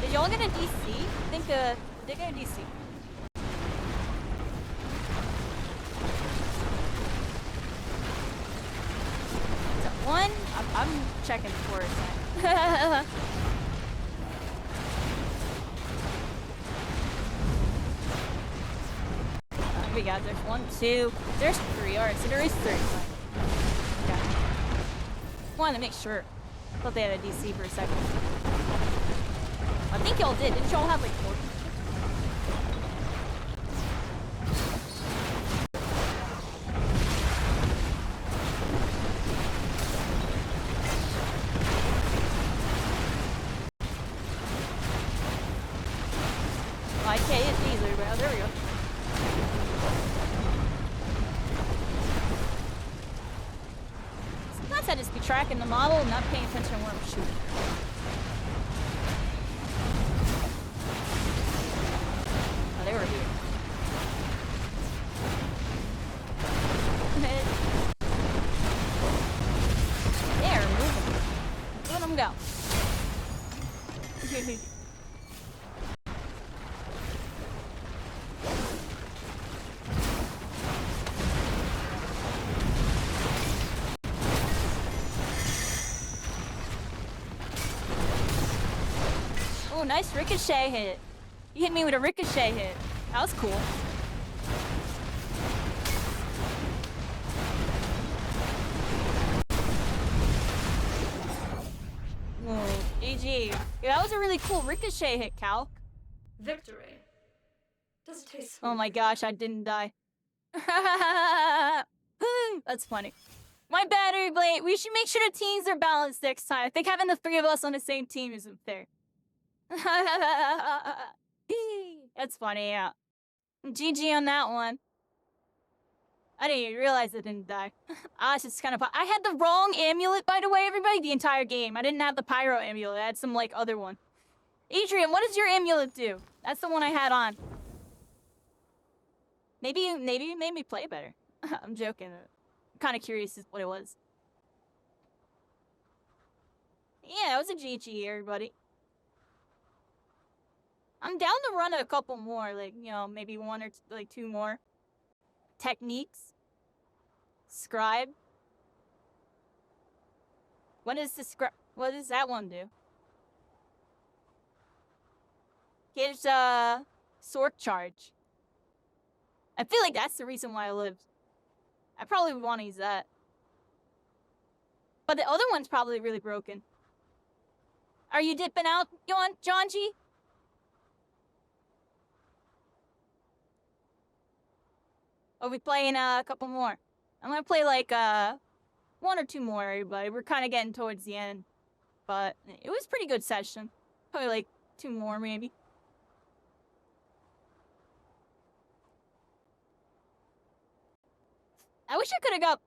[SPEAKER 2] Did y'all get a DC? I think did they get a DC? One? I'm checking for it. We got there's 1, 2, there's 3. Alright, so there is 3. Okay. Wanted to make sure. Thought they had a DC for a second. I think y'all did. Didn't y'all have like 4? Okay, it's easier, bro. There we go. Sometimes I just be tracking the model and not paying attention where I'm shooting. Oh, they were here. They're moving. Let them go. Oh, nice ricochet hit. You hit me with a ricochet hit. That was cool. Oh, GG. Yeah, that was a really cool ricochet hit, Cal.
[SPEAKER 5] Victory. Does it taste
[SPEAKER 2] Oh my
[SPEAKER 5] sweet?
[SPEAKER 2] gosh, I didn't die. That's funny. My bad, everybody. We should make sure the teams are balanced next time. I think having the three of us on the same team isn't fair. That's funny, yeah. GG on that one. I didn't even realize I didn't die. It's just kind of... I had the wrong amulet, by the way, everybody, the entire game. I didn't have the pyro amulet. I had some, like, other one. Adrian, what does your amulet do? That's the one I had on. Maybe you made me play better. I'm joking. I'm kind of curious what it was. Yeah, it was a GG, everybody. I'm down to run a couple more, like, you know, maybe one or like two more. Techniques. Scribe. What does that one do? Gives sword charge. I feel like that's the reason why I lived. I probably would want to use that. But the other one's probably really broken. Are you dipping out, John G? Are we playing a couple more? I'm gonna play like one or two more, everybody. We're kind of getting towards the end. But it was a pretty good session. Probably like two more, maybe. I wish I could have got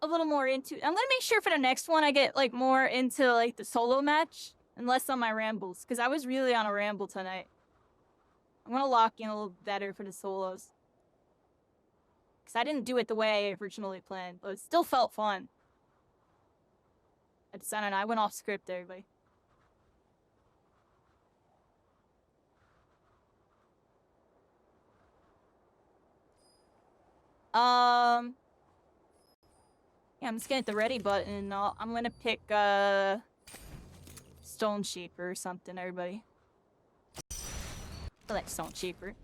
[SPEAKER 2] a little more into... I'm gonna make sure for the next one I get like more into like the solo match and less on my rambles, because I was really on a ramble tonight. I'm gonna lock in a little better for the solos. Because I didn't do it the way I originally planned, but it still felt fun. I don't know, I went off script, everybody. Yeah, I'm just gonna hit the ready button and I'm gonna pick, Stone Shaper or something, everybody. I like Stone Shaper.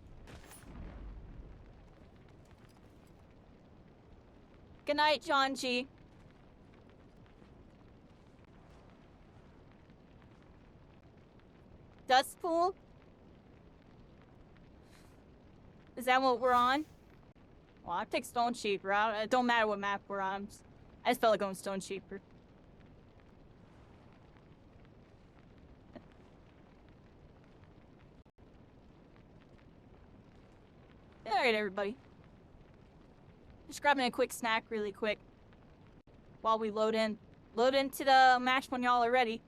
[SPEAKER 2] Good night, John G. Dust Pool? Is that what we're on? Well, I picked Stone Shaper. It don't matter what map we're on. I just felt like going Stone Shaper. Alright, everybody. Just grabbing a quick snack really quick. While we load in. Load into the match when y'all are ready.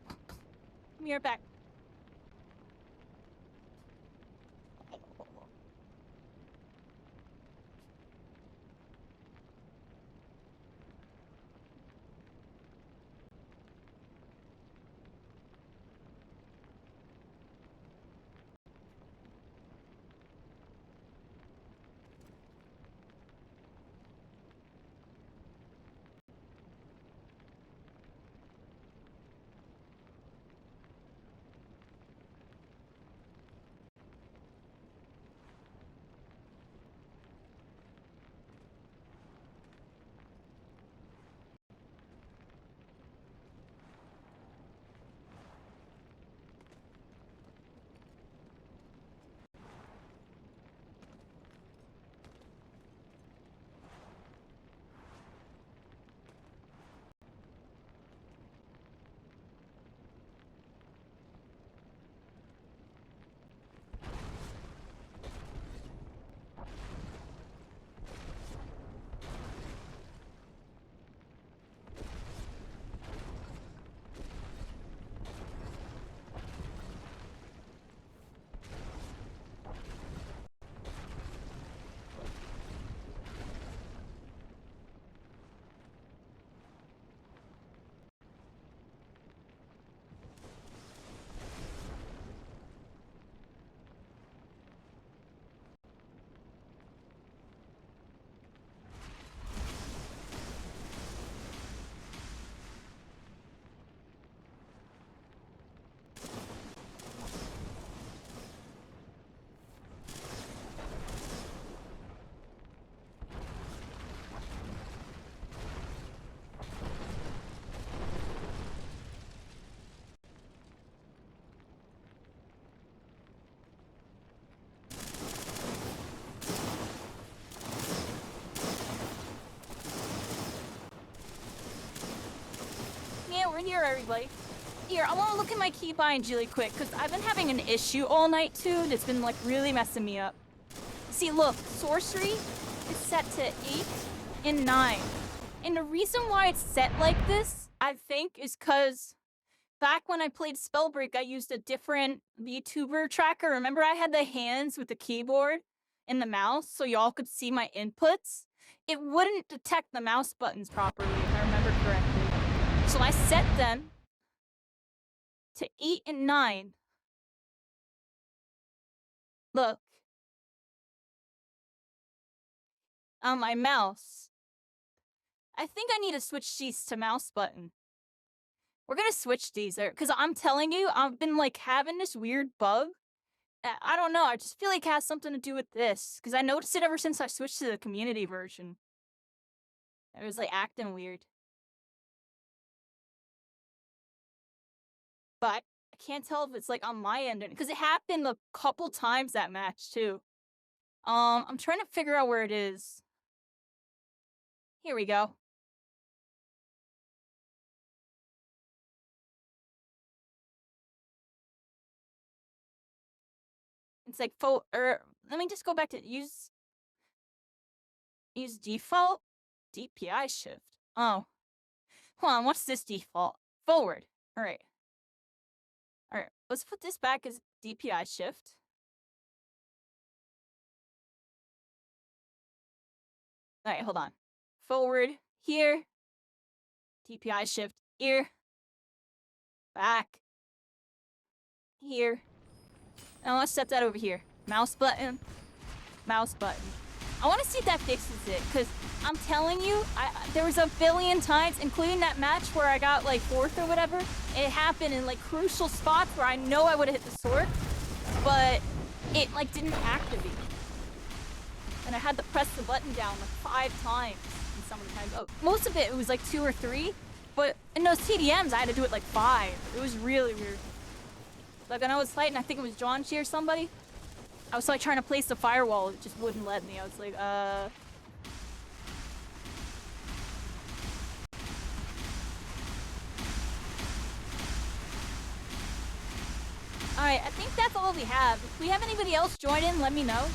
[SPEAKER 2] Come here, back. here, everybody. Here, I want to look at my keybinds really quick, because I've been having an issue all night, too, that's been, like, really messing me up. See, look, sorcery is set to 8 and 9. And the reason why it's set like this, I think, is because back when I played Spellbreak, I used a different VTuber tracker. Remember, I had the hands with the keyboard and the mouse, so y'all could see my inputs? It wouldn't detect the mouse buttons properly, if I remember correctly. So I set them to 8 and 9. Look. On my mouse. I think I need to switch these to mouse button. We're gonna switch these there, because I'm telling you, I've been, like, having this weird bug. I don't know, I just feel like it has something to do with this, because I noticed it ever since I switched to the community version. It was, like, acting weird. But I can't tell if it's, like, on my end, because it happened a couple times that match, too. I'm trying to figure out where it is. Here we go. It's like let me just go back to use default DPI shift. Oh. Hold on, what's this default? Forward. Alright. Alright, let's put this back as DPI shift. Alright, hold on. Forward here. DPI shift here. Back. Here. Now let's set that over here. Mouse button. Mouse button. I want to see if that fixes it, because I'm telling you, there was a billion times, including that match where I got, like, 4th or whatever. It happened in, like, crucial spots where I know I would have hit the sword, but it, like, didn't activate. And I had to press the button down, like, 5 times in some of the times. Oh, most of it was, like, 2 or 3, but in those TDMs, I had to do it, like, 5. It was really weird. Like, when I was fighting, I think it was John Chi or somebody. I was, like, trying to place the firewall. It just wouldn't let me. I was like, Alright, I think that's all we have. If we have anybody else join in, let me know.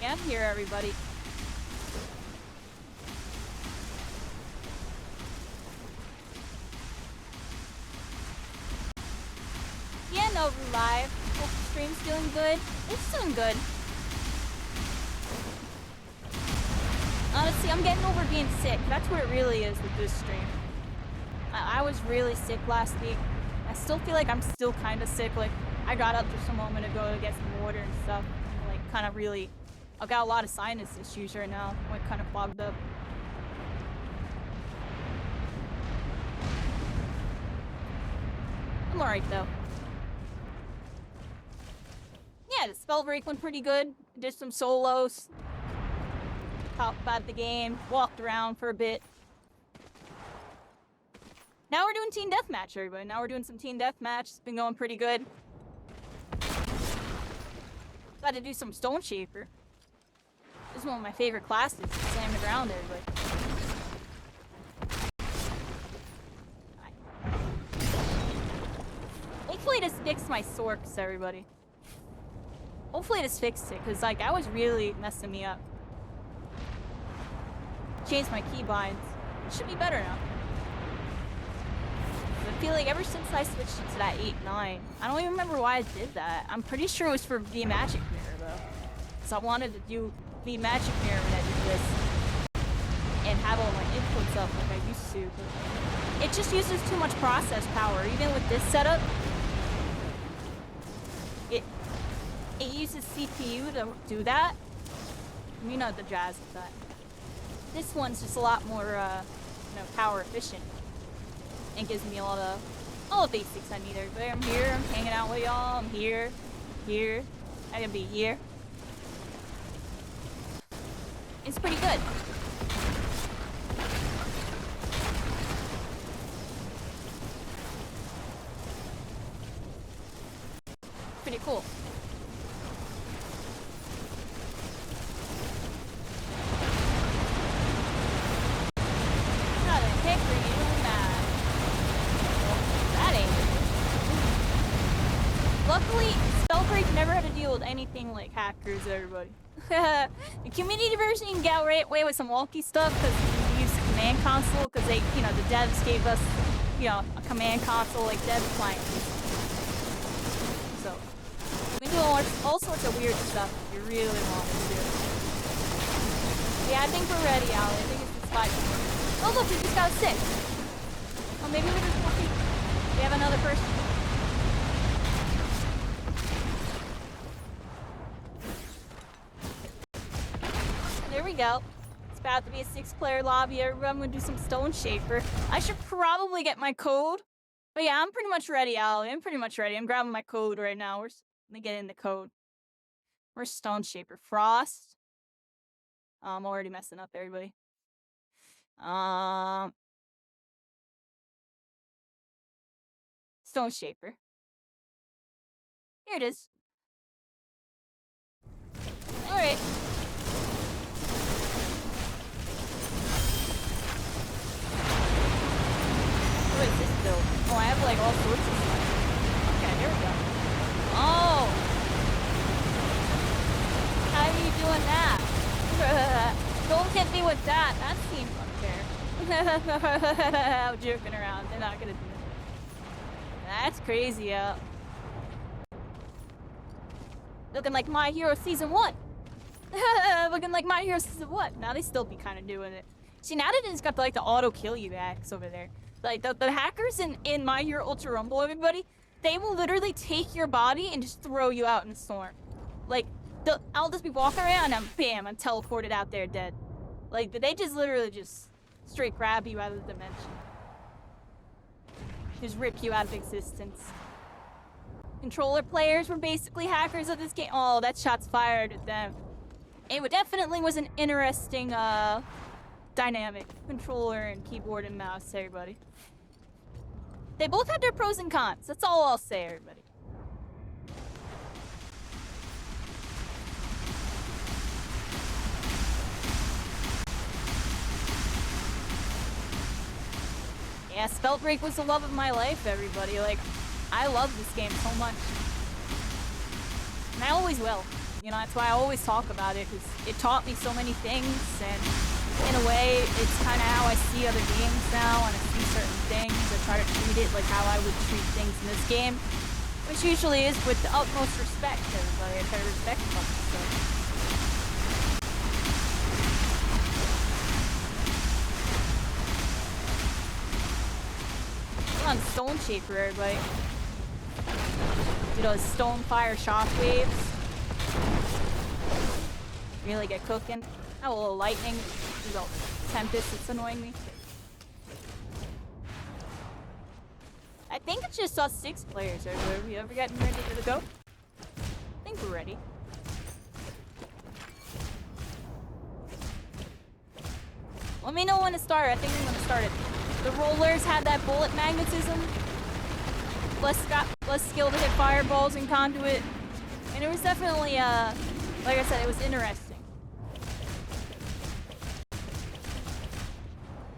[SPEAKER 2] Yeah, I'm here, everybody. Yeah, no, live. Hope the stream's doing good. It's doing good. Honestly, I'm getting over being sick. That's what it really is with this stream. I was really sick last week. I still feel like I'm still kind of sick. Like, I got up just a moment ago to get some water and stuff. And, like, kind of really... I've got a lot of sinus issues right now. I'm, like, kind of clogged up. I'm alright, though. Yeah, the Spellbreak went pretty good. Did some solos. Talked about the game. Walked around for a bit. Now we're doing Team Deathmatch, everybody. Now we're doing some Team Deathmatch. It's been going pretty good. Got to do some Stone Shaper. This is one of my favorite classes. Slam the ground, everybody. Hopefully this fixed my sorks, everybody. Hopefully this fixed it, because, like, that was really messing me up. Changed my keybinds. It should be better now. I feel like ever since I switched it to that 8-9, I don't even remember why I did that. I'm pretty sure it was for the Magic Mirror, though. So I wanted to do the Magic Mirror when I did this. And have all my inputs up like I used to. But it just uses too much process power. Even with this setup, it uses CPU to do that. You know the jazz with that. This one's just a lot more, power efficient. And gives me all the basics I need. Everybody, I'm here. I'm hanging out with y'all. I'm here. Here. I can be here. It's pretty good. Pretty cool. never had to deal with anything like hackers, everybody. The community version, you can get away with some wonky stuff because we use the command console because they, you know, the devs gave us, you know, a command console like dev client. So, we can do all sorts of weird stuff if you really want to do it. Yeah, I think we're ready, Ali. I think it's just 5. Oh, look, we just got a 6. Oh, maybe we're just 14. We have another person. There we go. It's about to be a 6-player lobby. Everyone would do some Stone Shaper. I should probably get my code. But yeah, I'm pretty much ready, Ali. I'm pretty much ready. I'm grabbing my code right now. Let me get in the code. Where's Stone Shaper? Frost. I'm already messing up, everybody. Stone Shaper. Here it is. Alright. What is this build? Oh, I have like all sorts of stuff. Okay, here we go. Oh! How are you doing that? Don't hit me with that. That seems unfair. I'm joking around. They're not gonna do it. That's crazy, yeah. Looking like My Hero Season 1. Looking like My Hero Season 1. Now they still be kind of doing it. See, now that it's got like the auto kill you hacks over there. Like the hackers in My Hero Ultra Rumble, everybody, they will literally take your body and just throw you out in a storm. Like, I'll just be walking around and bam, I'm teleported out there dead. Like, they just literally just straight grab you out of the dimension. Just rip you out of existence. Controller players were basically hackers of this game. Oh, that shot's fired at them. It definitely was an interesting dynamic. Controller and keyboard and mouse, everybody. They both had their pros and cons. That's all I'll say, everybody. Yeah, Spellbreak was the love of my life, everybody. Like, I love this game so much. And I always will. You know, that's why I always talk about it, because it taught me so many things, and in a way, it's kind of how I see other games now, and I see certain things. I try to treat it like how I would treat things in this game, which usually is with the utmost respect, everybody. I try to respect fucking stuff. On Stone Shaper, everybody. Do those stone fire shockwaves. Really get cooking. Oh, a little lightning. A little tempest that's annoying me. I think it's just us 6 players, everybody. Are we ever getting ready to go? I think we're ready. Let me know when to start. I think I'm gonna start it. The rollers had that bullet magnetism. Less skill to hit fireballs and conduit. And it was definitely, like I said, it was interesting.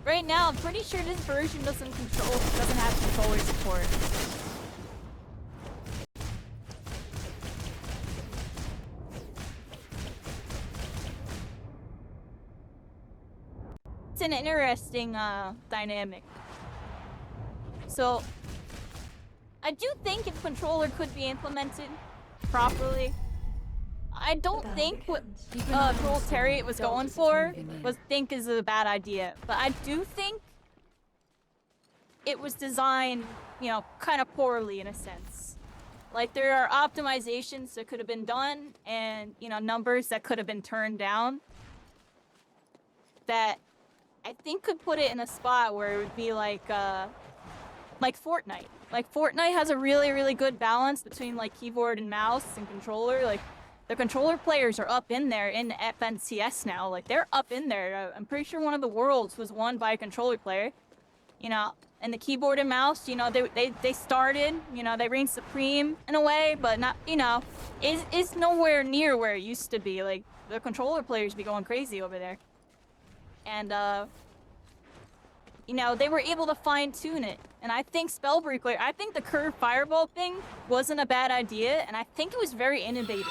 [SPEAKER 2] Right now, I'm pretty sure this version doesn't have controller support. It's an interesting dynamic. So I do think if controller could be implemented properly, I don't think what Proletariat was going for is a bad idea. But I do think it was designed, you know, kind of poorly in a sense. Like, there are optimizations that could have been done and, you know, numbers that could have been turned down that I think could put it in a spot where it would be like Fortnite. Like, Fortnite has a really, really good balance between, like, keyboard and mouse and controller. Like, the controller players are up in there in FNCS now. Like, they're up in there. I'm pretty sure one of the worlds was won by a controller player. You know, and the keyboard and mouse, you know, they started, you know, they reigned supreme in a way, but not, you know, it's nowhere near where it used to be. Like, the controller players be going crazy over there. And, you know, they were able to fine-tune it And I think Spellbreak, like, I think the curved fireball thing wasn't a bad idea, and I think it was very innovative.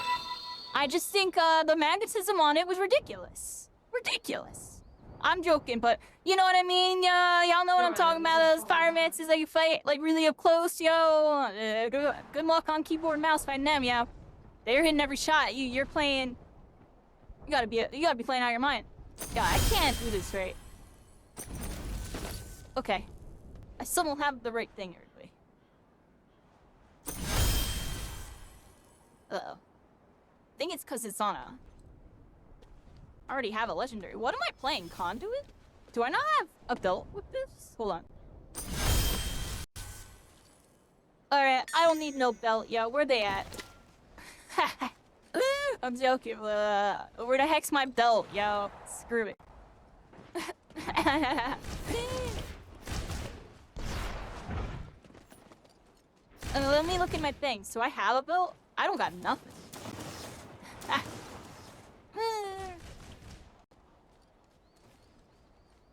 [SPEAKER 2] I just think the magnetism on it was ridiculous. Ridiculous. I'm joking, but you know what I mean? Y'all know what I'm talking about. Those firemances that you fight like really up close, yo. Good luck on keyboard and mouse fighting them, yo. They're hitting every shot. You're playing. You gotta be playing out of your mind. Yeah, I can't do this right. Okay, I still don't have the right thing, everybody. Uh-oh. I think it's because it's on a... I already have a legendary. What am I playing? Conduit? Do I not have a belt with this? Hold on. Alright, I don't need no belt, yo. Where they at? I'm joking. Where the heck's my belt, yo? Screw it. Let me look at my things. Do I have a belt? I don't got nothing.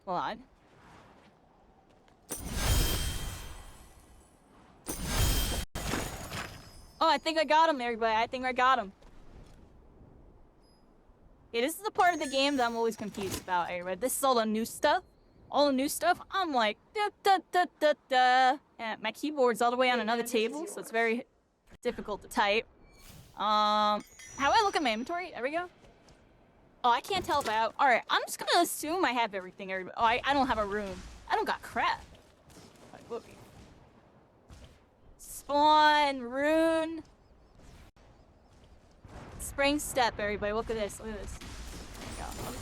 [SPEAKER 2] Hold on. Oh, I think I got him, everybody. I think I got him. Okay, this is the part of the game that I'm always confused about, everybody. This is all the new stuff. All the new stuff. I'm like, da da da da da. And my keyboard's all the way on another table, so it's very difficult to type. How do I look at my inventory? There we go. Oh, I can't tell if I... Alright, I'm just gonna assume I have everything. Oh, I don't have a room. I don't got crap. Spawn, rune. Spring step, everybody. Look at this. Look at this. There we go.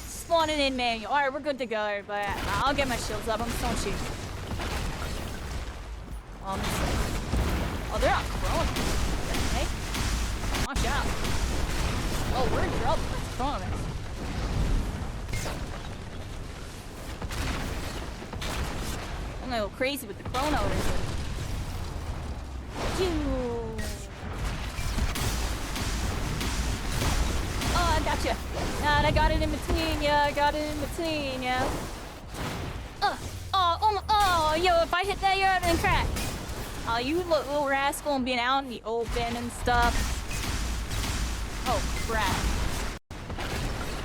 [SPEAKER 2] Spawning in manual. Alright, we're good to go, everybody. I'll get my shields up. I'm just gonna shoot. Oh, they're not crawling. Okay. Watch out. Oh, we're in trouble. That's crawling. I'm gonna go crazy with the chrono. Oh, I got you. And I got it in between. Yeah, I got it in between. Yeah. Oh, yo! If I hit that, you're gonna crack. Oh, you little rascal and being out in the open and stuff. Oh crap!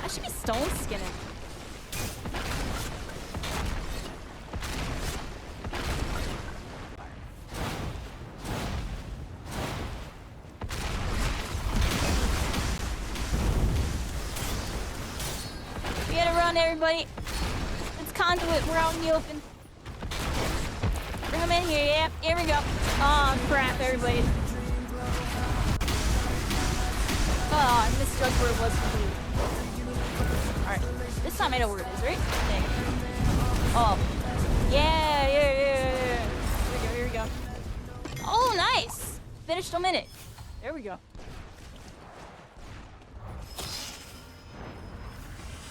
[SPEAKER 2] I should be stone skinning. We gotta run, everybody. It's conduit. We're out in the open. Bring them in here. Yeah, here we go. Oh crap, everybody. Oh, I misjudged where it was for me. Alright, this time I know where it is, right? Dang. Oh. Yeah. Here we go. Oh, nice. Finished a minute. There we go.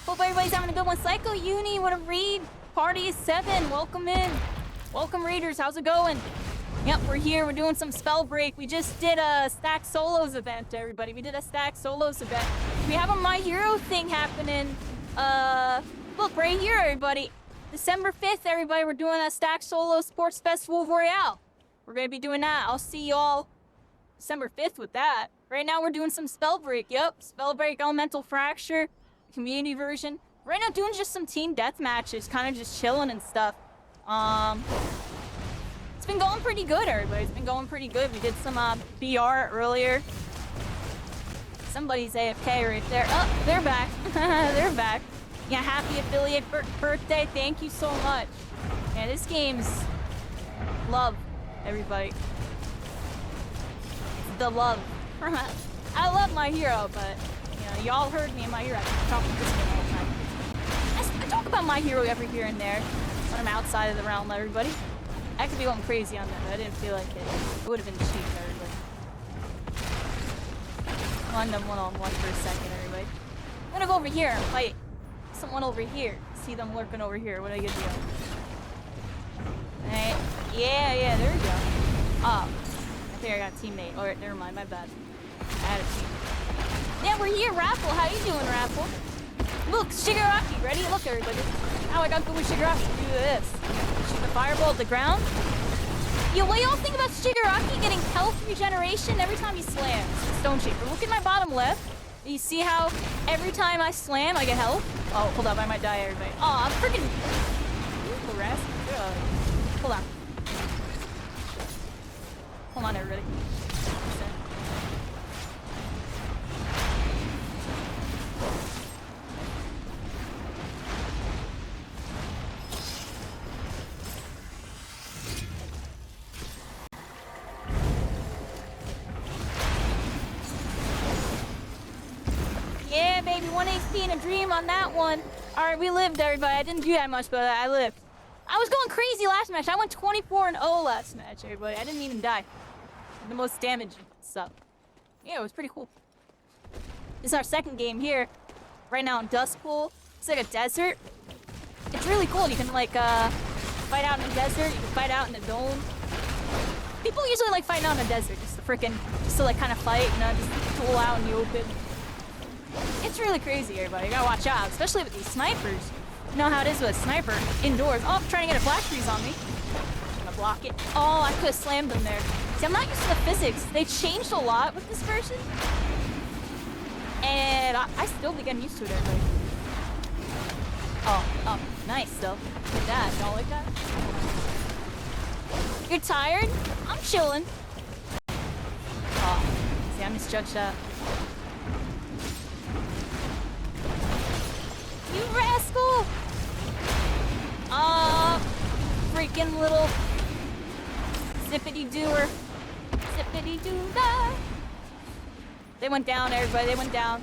[SPEAKER 2] Hope everybody's having a good one. Psycho Uni, what a read. Party is 7. Welcome in. Welcome, readers. How's it going? Yep, we're here. We're doing some Spellbreak. We just did a Stack Solos event, everybody. We did a Stack Solos event. We have a My Hero thing happening. Look, right here, everybody. December 5th, everybody. We're doing a Stack Solo Sports Festival Royale. We're going to be doing that. I'll see y'all December 5th with that. Right now, we're doing some Spellbreak. Yep, Spellbreak Elemental Fracture. Community version. Right now, doing just some team death matches. Kind of just chilling and stuff. It's been going pretty good, everybody. It's been going pretty good. We did some BR earlier. Somebody's AFK right there. Oh, they're back. They're back. Yeah, happy affiliate birthday. Thank you so much. Yeah, this game's love, everybody. It's the love. I love My Hero, but you know, y'all heard me in My Hero. I talk about this game all the time. I talk about My Hero every here and there when I'm outside of the realm, everybody. I could be going crazy on that, but I didn't feel like it. It would have been cheap, everybody. On them one-on-one for a second, everybody. I'm gonna go over here and fight someone over here. See them lurking over here. What do I get to do? Alright. Yeah, there we go. Oh. I think I got a teammate. Alright, never mind, my bad. I had a teammate. Yeah, we're here, Raffle. How you doing, Raffle? Look, Shigaraki. Ready? Look, everybody. Now I got the Shigaraki to do this. Shoot the fireball at the ground. Yo, what y'all think about Shigaraki getting health regeneration every time he slams? Stone Shaper. Look at my bottom left. You see how every time I slam, I get health? Oh, hold up, I might die, everybody. Oh, I'm freaking... Hold on. Hold on, everybody. Yeah, baby, 1 HP in a dream on that one. Alright, we lived, everybody. I didn't do that much, but I lived. I was going crazy last match. I went 24-0 last match, everybody. I didn't even die. The most damage stuff. Yeah, it was pretty cool. This is our second game here. Right now in Dust Pool. It's like a desert. It's really cool. You can like fight out in the desert. You can fight out in the dome. People usually like fighting out in the desert just to like kind of fight, you know, just tool out in the open. It's really crazy, everybody. You gotta watch out, especially with these snipers. You know how it is with a sniper indoors. Oh, I'm trying to get a flash freeze on me. I'm gonna block it. Oh, I could have slammed them there. See, I'm not used to the physics. They changed a lot with this version. And I still be getting used to it, everybody. Oh, nice, though. Look at that. Y'all like that? You're tired? I'm chilling. Oh, see, I misjudged that. You rascal! Freaking little zippity-dooer. Zippity-doo-dah! They went down, everybody. They went down.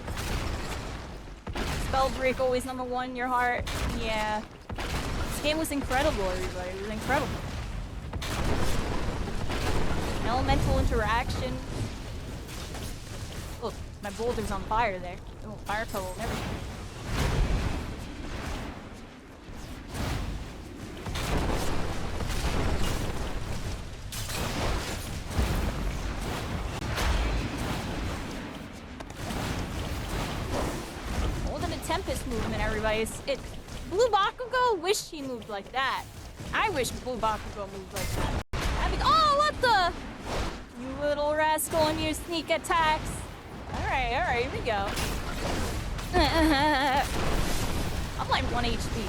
[SPEAKER 2] Spellbreak always #1 in your heart. Yeah. This game was incredible, everybody. It was incredible. Elemental interaction. Look, my boulder's on fire there. Oh, fire pebble and everything. Tempest movement, everybody. Blue Bakugo wish he moved like that. I wish Blue Bakugo moved like that. Oh, what the? You little rascal and your sneak attacks. Alright, here we go. I'm like 1 HP.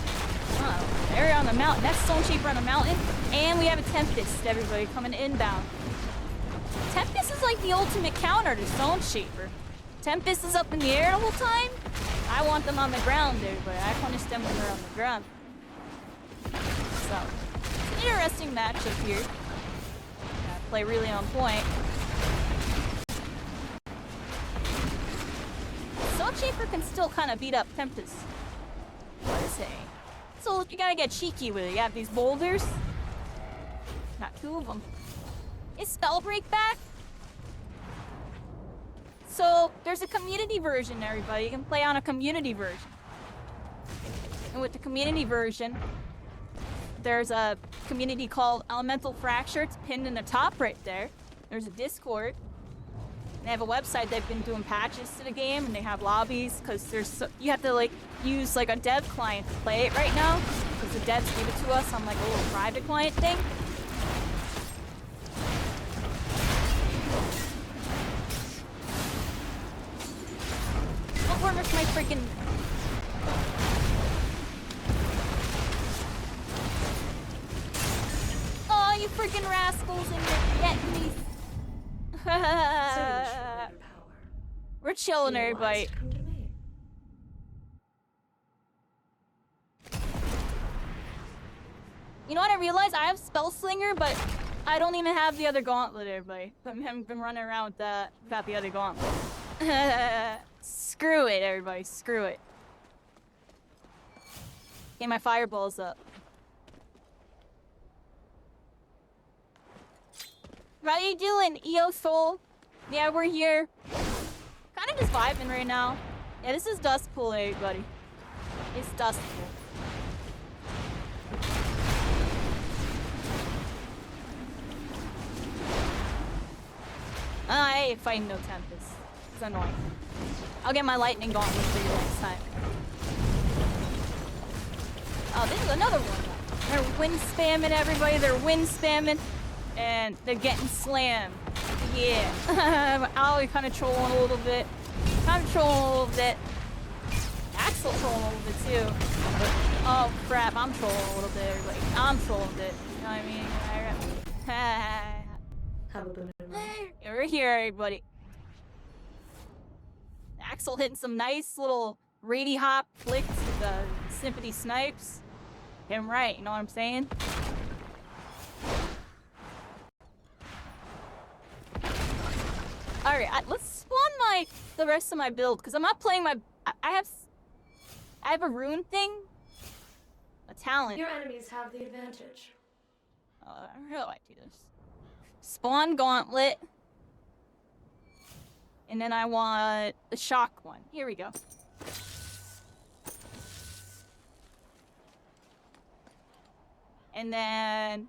[SPEAKER 2] Oh, there on the mountain. That's Stone Shaper on the mountain. And we have a Tempest, everybody, coming inbound. Tempest is like the ultimate counter to Stone Shaper. Tempest is up in the air the whole time. I want them on the ground, everybody. I punish them when they're on the ground. So, it's an interesting matchup here. Play really on point. Stone Shaper can still kind of beat up Tempest. What is saying? So you gotta get cheeky with it. You have these boulders. Got 2 of them. Is Spellbreak back? So, there's a community version, everybody. You can play on a community version. And with the community version, there's a community called Elemental Fracture. It's pinned in the top right there. There's a Discord. They have a website. They've been doing patches to the game, and they have lobbies, because you have to, like, use, like, a dev client to play it right now, because the devs give it to us on, like, a little private client thing. Where's my freaking... Oh, you freaking rascals and you're getting me. We're chilling, everybody. You know what I realized? I have Spell Slinger, but I don't even have the other gauntlet, everybody. I haven't been running around with that without the other gauntlet. Screw it, everybody. Screw it. Okay, my fireball's up. How you doing, EO Soul? Yeah, we're here. Kind of just vibing right now. Yeah, this is Dust Pool, everybody. It's Dust Pool. I ain't fighting no Tempest. It's annoying. I'll get my lightning gauntlet for you next time. Oh, this is another one. They're wind spamming everybody. They're wind spamming, and they're getting slammed. Yeah. Ollie kind of trolling a little bit. Kind of trolling a little bit. Axel trolling a little bit too. Oh crap! I'm trolling a little bit. Everybody. I'm trolling a bit. You know what I mean?
[SPEAKER 5] Have a good night.
[SPEAKER 2] We're here, everybody. Axel hitting some nice little rady hop flicks with the Symphony snipes. Hit him right, you know what I'm saying? Alright, let's spawn the rest of my build, because I'm not playing my... I have a rune thing. A talent.
[SPEAKER 5] Your enemies have the advantage.
[SPEAKER 2] How do I do this? Spawn gauntlet. And then I want the shock one. Here we go. And then...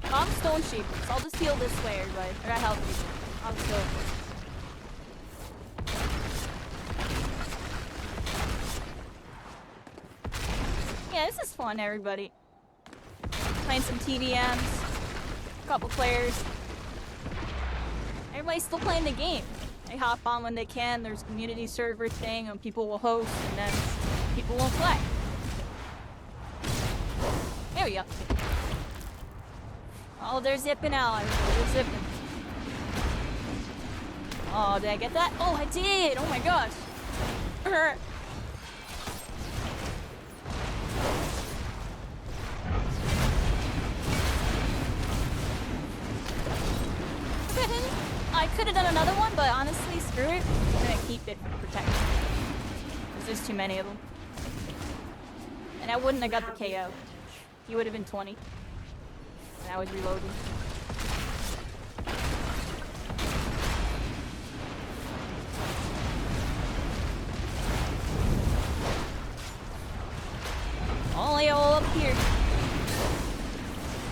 [SPEAKER 2] I'm stone shaper, so I'll just heal this way, everybody. I got health. I'll just heal. Yeah, this is fun, everybody. Playing some TDMs. A couple players. Everybody's still playing the game. They hop on when they can. There's a community server thing, and people will host, and then people won't play. There we go. Oh, they're zipping out. They're zipping. Oh, did I get that? Oh, I did! Oh my gosh. I could have done another one, but honestly, screw it. I'm gonna keep it for protection. Because there's too many of them. And I wouldn't have got the KO. He would have been 20. And I was reloading. Only all up here.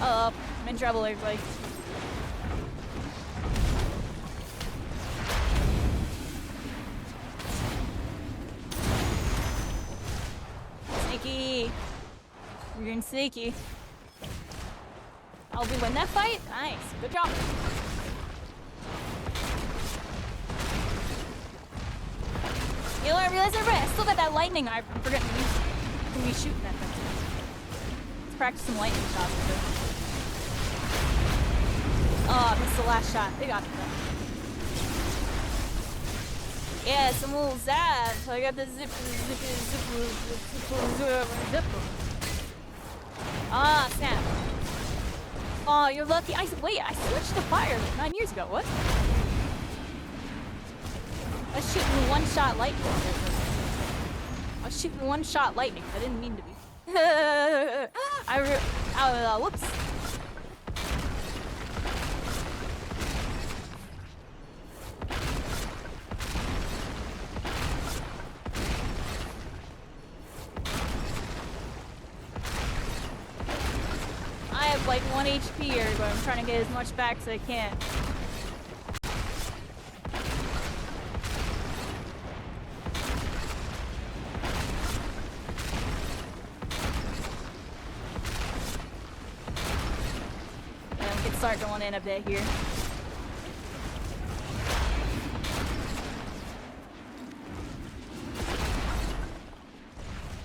[SPEAKER 2] I'm in trouble, everybody. Sneaky. We're getting sneaky. I'll be win that fight? Nice. Good job. You know what I realized, everybody? I still got that lightning. I forgot to use it. I'm gonna be shooting at them. Let's practice some lightning shots with it. Oh, I missed the last shot. They got me though. Yeah, some little zap. So I got the zip. Ah, snap. Oh, you're lucky. Wait, I switched to fire like 9 years ago. What? I was shooting one-shot lightning. I was shooting one-shot lightning. I didn't mean to be. Whoops. I have like 1 HP here, but I'm trying to get as much back as I can. And we can start going in a bit here.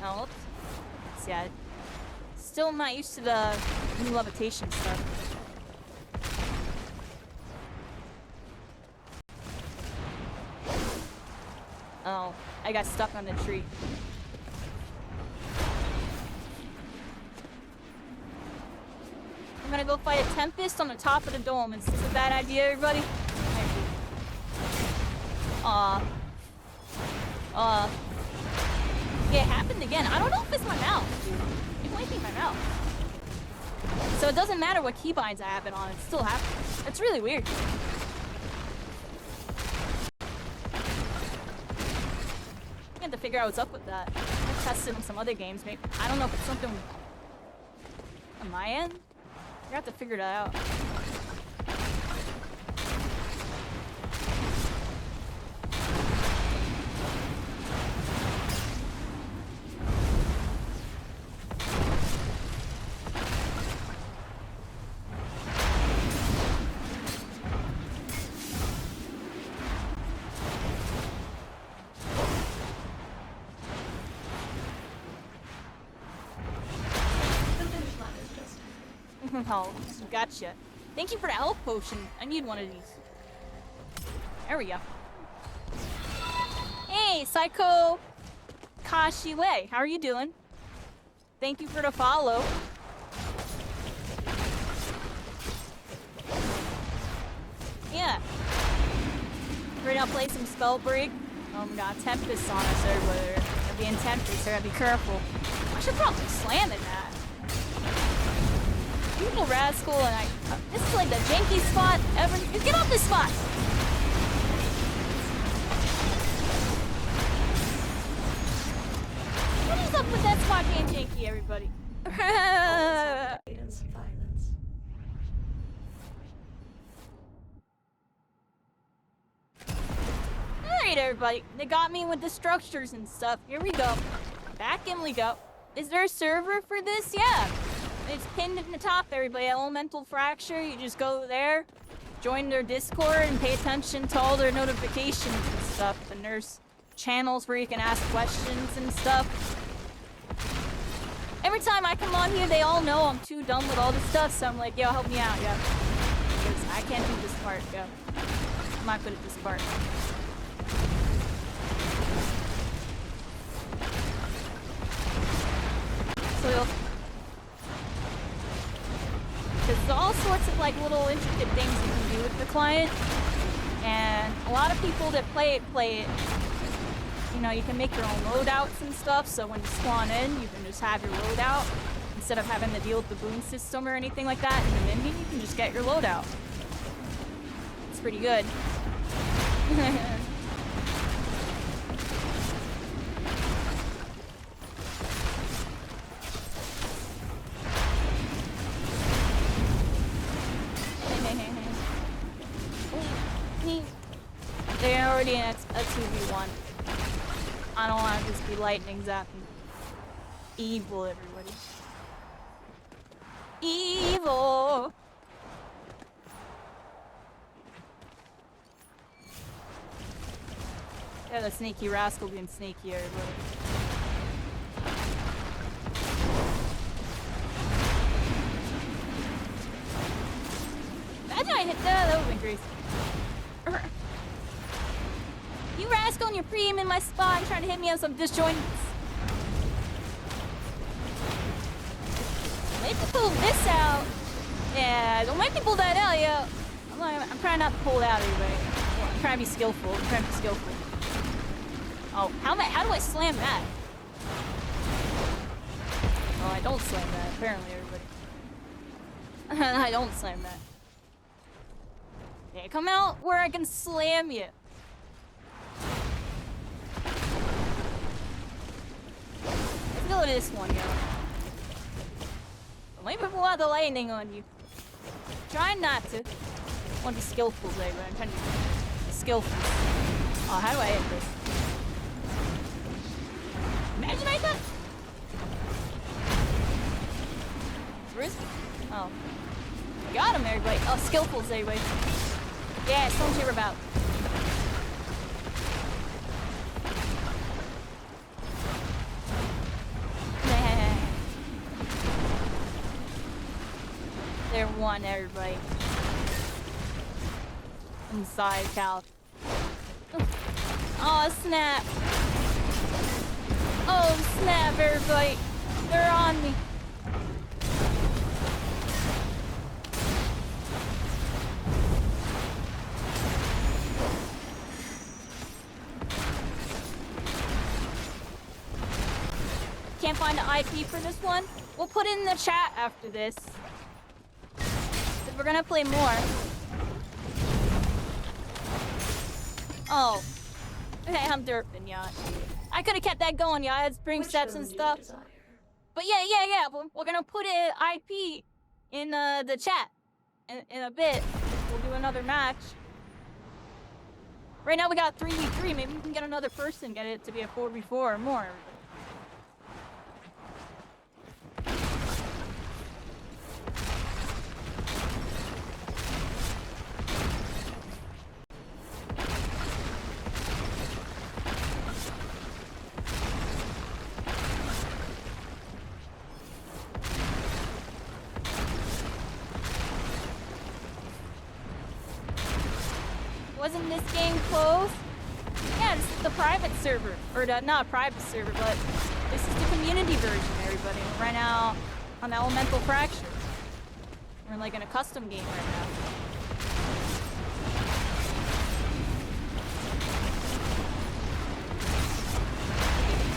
[SPEAKER 2] Oh, whoops. Yeah. Still not used to the new levitation stuff. Oh, I got stuck on the tree. I'm gonna go fight a Tempest on the top of the dome. Is this a bad idea, everybody? Yeah, it happened again. I don't know if it's my mouse, dude. It might be my mouse. So it doesn't matter what keybinds I have it on, it still happens. It's really weird. I have to figure out what's up with that. I've tested in some other games, maybe. I don't know if it's something on my end. I have to figure that out. Oh, gotcha. Thank you for the health potion. I need one of these. There we go. Hey, Psycho Kashiwei. How are you doing? Thank you for the follow. Yeah. We're gonna play some Spellbreak. We got Tempest on us everywhere. They're being Tempest, so I gotta be careful. I should probably slam in that. Beautiful Rascal and I. This is like the janky spot ever. Get off this spot! What is up with that spot being janky, everybody?
[SPEAKER 5] Cadence and violence.
[SPEAKER 2] Alright, everybody. They got me with the structures and stuff. Here we go. Back in we go. Is there a server for this? Yeah. It's pinned in the top, everybody. Elemental Fracture. You just go there, join their Discord, and pay attention to all their notifications and stuff. And there's channels where you can ask questions and stuff. Every time I come on here, they all know I'm too dumb with all this stuff, so I'm like, yo, help me out, yo. Because I can't do this part, yo. I'm not good at this part. So you'll... There's all sorts of like little intricate things you can do with the client. And a lot of people that play it, you know, you can make your own loadouts and stuff, so when you spawn in, you can just have your loadout. Instead of having to deal with the boon system or anything like that in the menu, you can just get your loadout. It's pretty good. They're already in a 2v1. I don't want to just be lightning zapping. Evil, everybody. Evil! Yeah, the sneaky rascal being sneaky, everybody. Imagine I hit that, that would've been crazy. You rascal and your preem in my spot and trying to hit me on some disjoints. Maybe pull this out. Yeah, don't make me pull that out, yo. I'm trying not to pull it out anyway. I'm trying to be skillful. Oh, how do I slam that? Oh, I don't slam that, apparently, everybody. I don't slam that. Yeah, come out where I can slam you. Let's go to this one, yo. Maybe pull out the lightning on you. Try not to. I want to be skillful today, but I'm trying to be skillful. Oh, how do I hit this? Imagine I thought. Where is he? Oh. Got him, everybody. Oh, skillfuls, anyway. Yeah, it's something you're about. They're one, everybody. Inside, Cal. Oh, snap. Oh, snap, everybody. They're on me. Can't find the IP for this one? We'll put it in the chat after this. We're gonna play more. Oh. Okay, I'm derping, yeah. I could've kept that going, yeah. I had spring steps and stuff. But yeah. We're gonna put an IP in the chat in a bit. We'll do another match. Right now we got 3v3. Maybe we can get another person, get it to be a 4v4 or more. Wasn't this game closed? Yeah, this is the private server. Or not a private server, but this is the community version, everybody. We're right now on Elemental Fracture. We're like in a custom game right now.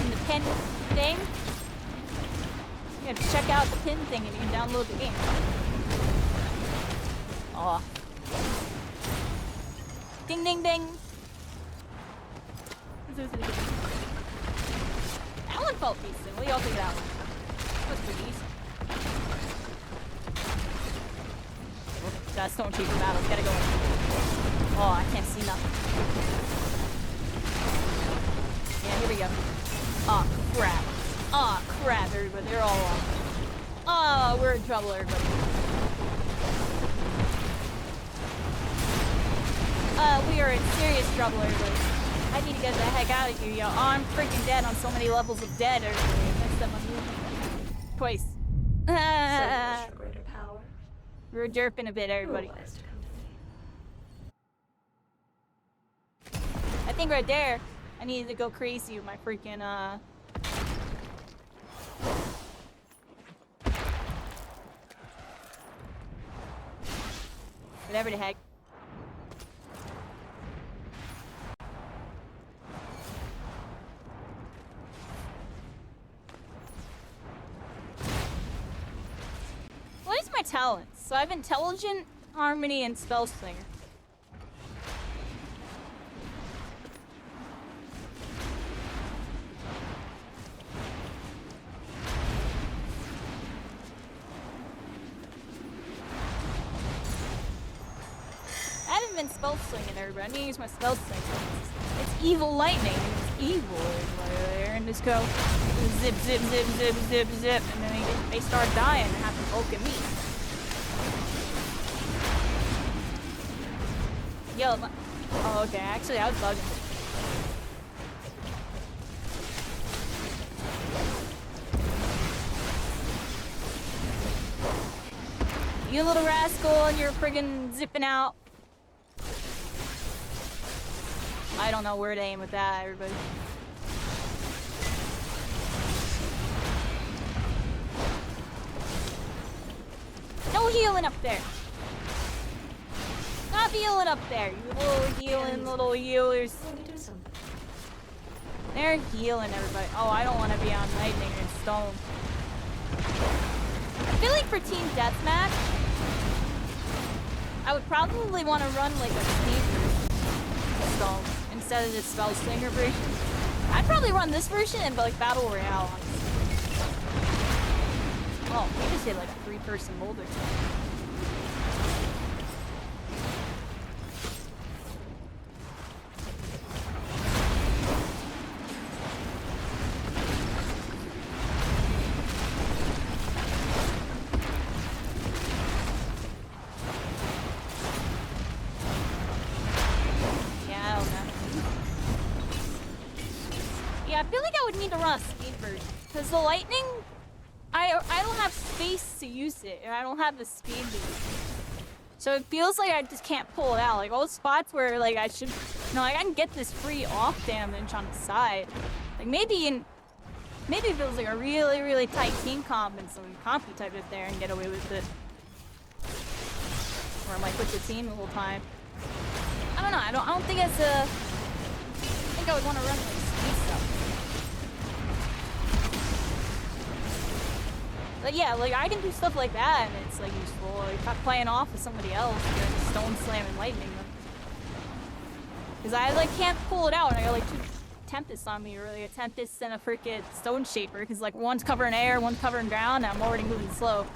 [SPEAKER 2] In the pin thing, you have to check out the pin thing and you can download the game. Aw. Ding ding ding! That one felt decent. What do y'all think of that one? That was pretty decent. That Stone Shaper battle. Gotta go. Oh, I can't see nothing. Yeah, here we go. Oh, crap. Oh, crap, everybody. They're all on. Oh, we're in trouble, everybody. We are in serious trouble, everybody. I need to get the heck out of here, yo. Oh, I'm freaking dead on so many levels of dead, everybody. Next time I'm moving. Twice.
[SPEAKER 5] So much for greater power.
[SPEAKER 2] We're derping a bit, everybody.
[SPEAKER 5] Who are wise to come to me?
[SPEAKER 2] I think right there, I needed to go crazy with my freaking, whatever the heck. What is my talents? So I have Intelligent, Harmony, and Spellslinger. I haven't been Spellslinging, everybody. I need to use my Spellslinger. It's evil lightning. It's evil. There and just go zip, zip, zip, zip, zip, zip, and then they start dying and have to poke at me. Yo, oh, okay. Actually, I was bugging. You little rascal, and you're friggin' zipping out. I don't know where to aim with that, everybody. No healing up there. Stop healing up there, you little healing little healers.
[SPEAKER 5] Let me do something.
[SPEAKER 2] They're healing everybody. Oh, I don't want to be on lightning and stone. I feel like for team deathmatch, I would probably want to run like a speed version of stone instead of the Spellslinger version. I'd probably run this version and like Battle Royale, honestly. Oh, we just hit like a 3-person boulder. Yeah, I feel like I would need to run a speed version. Because the lightning, I don't have space to use it. And I don't have the speed to use it. So it feels like I just can't pull it out. Like all the spots where like I should, like I can get this free off damage on the side. Like maybe if it was like a really, really tight team comp and some compy type it there and get away with it. Or I'm like with the team the whole time. I don't know, I don't think it's a, I think I would want to run like speed stuff. But yeah, like I can do stuff like that and it's like useful. Like if I'm playing off with somebody else and then just stone slamming lightning them. Cause I like can't pull it out and I got like 2 Tempests on me, or like a Tempest and a freaking Stone Shaper, cause like one's covering air, one's covering ground, and I'm already moving slow.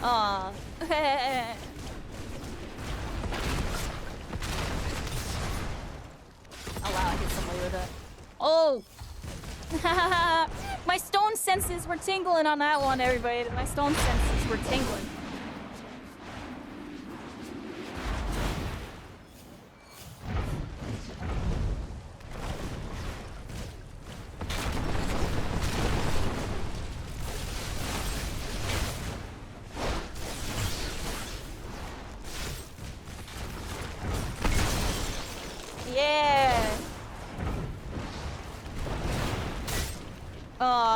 [SPEAKER 2] Aw. Oh wow, I hit somebody with that. Oh! My stone senses were tingling on that one, everybody. My stone senses were tingling.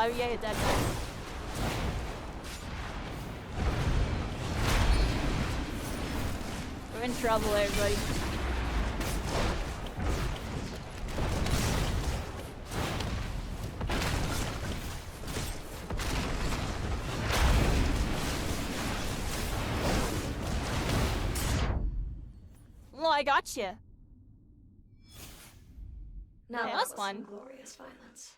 [SPEAKER 2] Oh, yeah, that guy. We're in trouble, everybody. Well, I got you.
[SPEAKER 5] Now
[SPEAKER 2] Yeah,
[SPEAKER 5] that
[SPEAKER 2] that's
[SPEAKER 5] was
[SPEAKER 2] fun.
[SPEAKER 5] some glorious violence.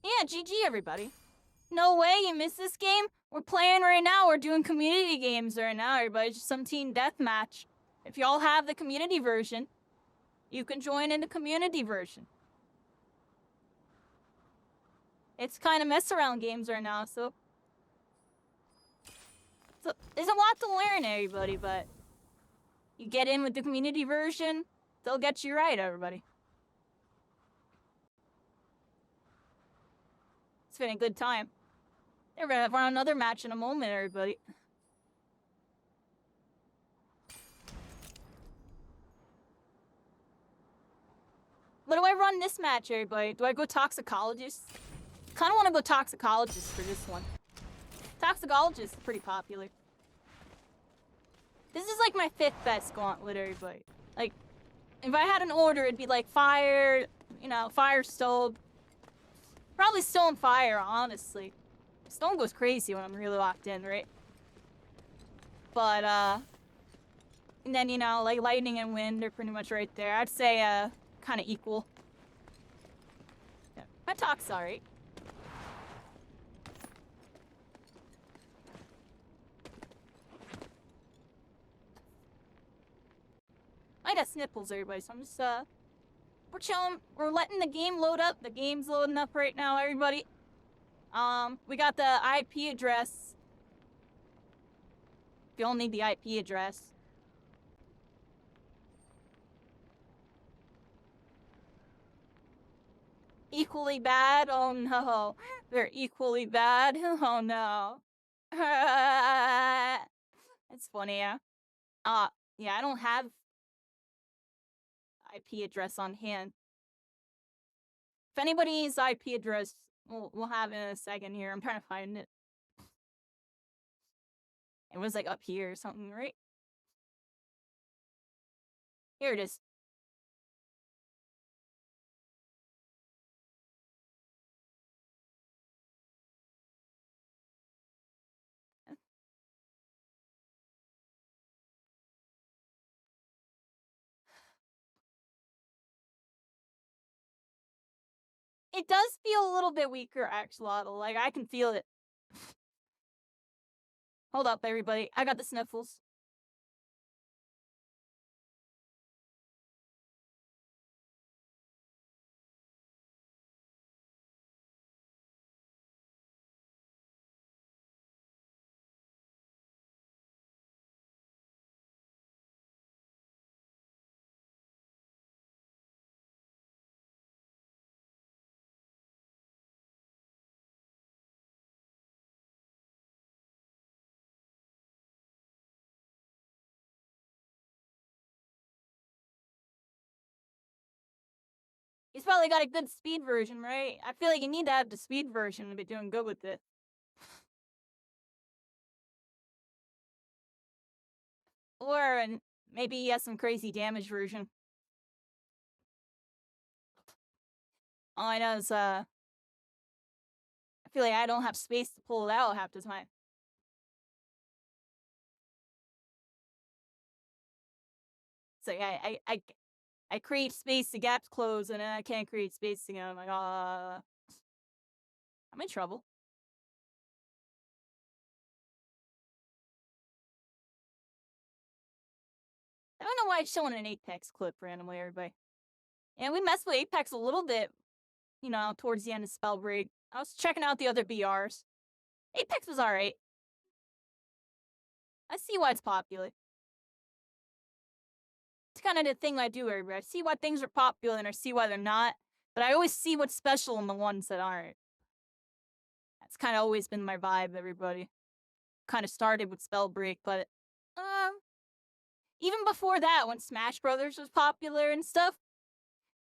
[SPEAKER 2] Yeah, GG, everybody. No way, you missed this game? We're playing right now. We're doing community games right now, everybody. Just some team deathmatch. If y'all have the community version, you can join in the community version. It's kind of mess around games right now, so there's a lot to learn, everybody, but you get in with the community version, they'll get you right, everybody. It's been a good time. They're gonna run another match in a moment, everybody. But do I run this match, everybody? Do I go toxicologist? Kind of want to go toxicologist for this one. Toxicologist is pretty popular. This is like my 5th best gauntlet, everybody. Like, if I had an order, it'd be like fire, you know, fire, stone. Probably stone, fire, honestly. Stone goes crazy when I'm really locked in, right? But, and then, you know, like lightning and wind are pretty much right there. I'd say, kind of equal. Yeah. My talk's alright. I got snipples, everybody, so I'm just, we're chilling. We're letting the game load up. The game's loading up right now, everybody. We got the IP address. If you'll need the IP address. Equally bad? Oh no. They're equally bad? Oh no. It's funny, yeah. Yeah, I don't have IP address on hand. If anybody's IP address, we'll have it in a second here. I'm trying to find it. It was like up here or something, right? Here it is. It does feel a little bit weaker, Axolotl. Like, I can feel it. Hold up, everybody. I got the sniffles. He's probably got a good speed version, right? I feel like you need to have the speed version to be doing good with it. Or maybe he has some crazy damage version. All I know is, I feel like I don't have space to pull it out half the time. So yeah, I create space, the gaps close, and then I can't create space again. I'm like, I'm in trouble. I don't know why it's showing an Apex clip randomly, everybody. And we messed with Apex a little bit, you know, towards the end of Spellbreak. I was checking out the other BRs. Apex was alright. I see why it's popular. It's kind of the thing I do, everybody. I see why things are popular and I see why they're not. But I always see what's special in the ones that aren't. That's kind of always been my vibe, everybody. Kind of started with Spellbreak, but even before that, when Smash Brothers was popular and stuff,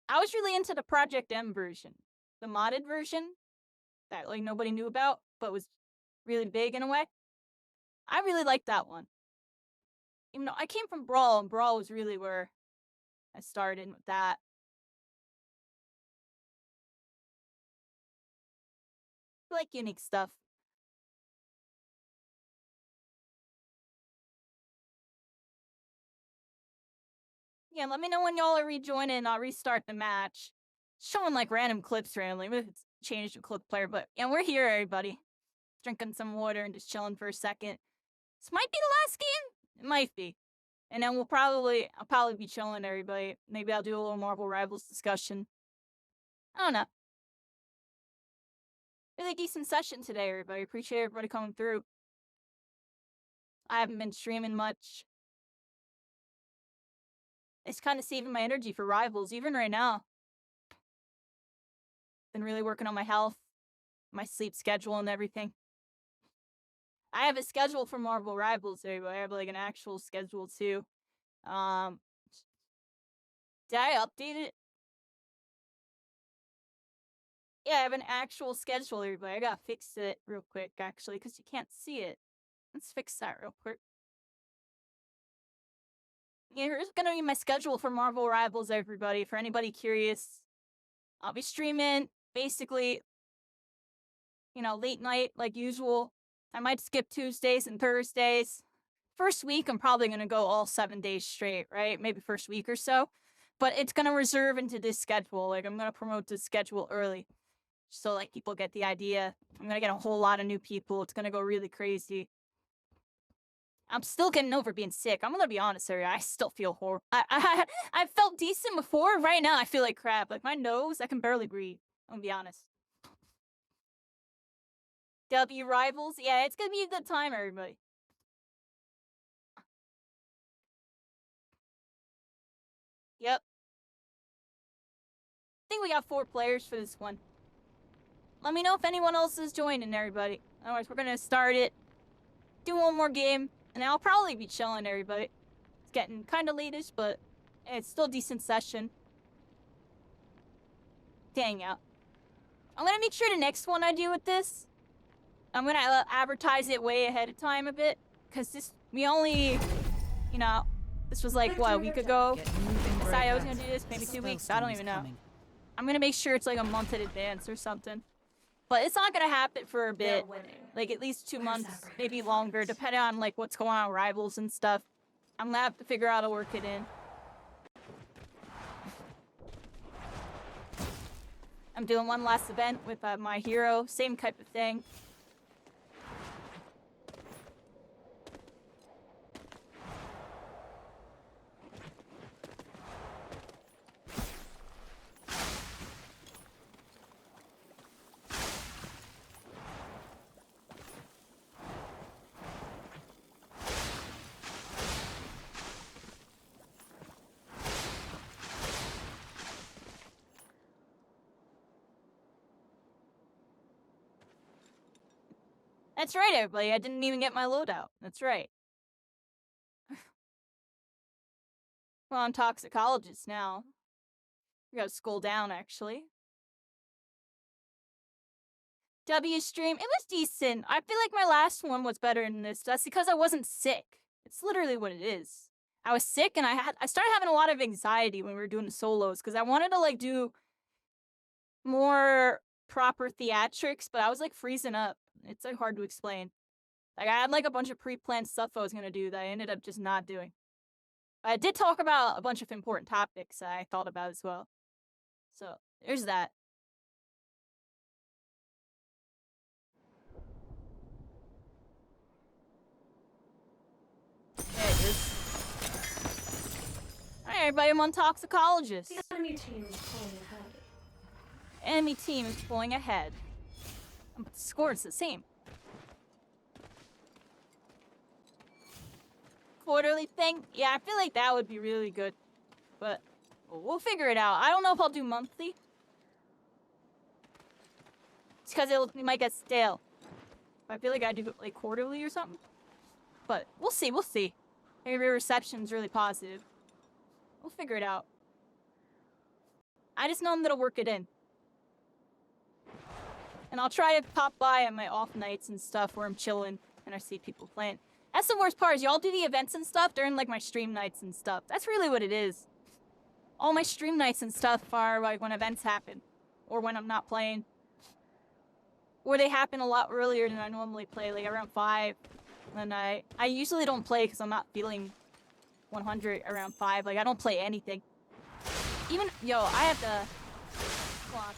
[SPEAKER 2] I was really into the Project M version, the modded version that like nobody knew about, but was really big in a way. I really liked that one. Even though I came from Brawl, and Brawl was really where I started with that. I like unique stuff. Yeah, let me know when y'all are rejoining. I'll restart the match. Showing like random clips randomly. Maybe it's changed to clip player, but yeah, we're here, everybody. Drinking some water and just chilling for a second. This might be the last game. It might be. And then I'll probably be chilling, everybody. Maybe I'll do a little Marvel Rivals discussion. I don't know. Really decent session today, everybody. Appreciate everybody coming through. I haven't been streaming much. It's kind of saving my energy for Rivals, even right now. Been really working on my health, my sleep schedule, and everything. I have a schedule for Marvel Rivals, everybody. I have like an actual schedule too. Did I update it? Yeah, I have an actual schedule, everybody. I gotta fix it real quick, actually, because you can't see it. Let's fix that real quick. Yeah, here's gonna be my schedule for Marvel Rivals, everybody. For anybody curious, I'll be streaming basically, late night like usual. I might skip Tuesdays and Thursdays. First week, I'm probably gonna go all 7 days straight, right? Maybe first week or so. But it's gonna reserve into this schedule. Like, I'm gonna promote this schedule early. So, like, people get the idea. I'm gonna get a whole lot of new people. It's gonna go really crazy. I'm still getting over being sick. I'm gonna be honest here. I still feel horrible. I felt decent before. Right now, I feel like crap. Like, my nose, I can barely breathe. I'm gonna be honest. W Rivals? Yeah, it's gonna be a good time, everybody. Yep. I think we got 4 players for this one. Let me know if anyone else is joining, everybody. Otherwise, we're gonna start it. Do one more game, and I'll probably be chilling, everybody. It's getting kind of late-ish, but it's still a decent session. Dang out. I'm gonna make sure the next one I do with this, I'm gonna advertise it way ahead of time a bit, because this was like, what, a week ago? I decided I was gonna do this, maybe 2 weeks, I don't even know. I'm gonna make sure it's like a month in advance or something. But it's not gonna happen for a bit, like at least 2 months, maybe longer, depending on like what's going on with Rivals and stuff. I'm gonna have to figure out how to work it in. I'm doing one last event with my hero, same type of thing. That's right, everybody. I didn't even get my loadout. That's right. Well, I'm toxicologist now. We gotta scroll down, actually. W stream, it was decent. I feel like my last one was better than this. That's because I wasn't sick. It's literally what it is. I was sick, and I started having a lot of anxiety when we were doing the solos, because I wanted to, like, do more proper theatrics, but I was, like, freezing up. It's, like, hard to explain. Like, I had, like, a bunch of pre-planned stuff I was gonna do that I ended up just not doing. I did talk about a bunch of important topics that I thought about as well. So, there's that. There it is. Alright, everybody, I'm on toxicologist.
[SPEAKER 5] The enemy team is pulling ahead.
[SPEAKER 2] Enemy team is pulling ahead. But the score is the same. Quarterly thing? Yeah, I feel like that would be really good. But we'll figure it out. I don't know if I'll do monthly. It's because it might get stale. I feel like I do like quarterly or something. But we'll see, we'll see. Maybe reception's really positive. We'll figure it out. I just know I'm gonna work it in. And I'll try to pop by on my off nights and stuff where I'm chilling and I see people playing. That's the worst part is y'all do the events and stuff during like my stream nights and stuff. That's really what it is. All my stream nights and stuff are like when events happen. Or when I'm not playing. Or they happen a lot earlier than I normally play, like around 5. And I usually don't play because I'm not feeling 100 around 5. Like I don't play anything. Even, yo, I have to... Come on.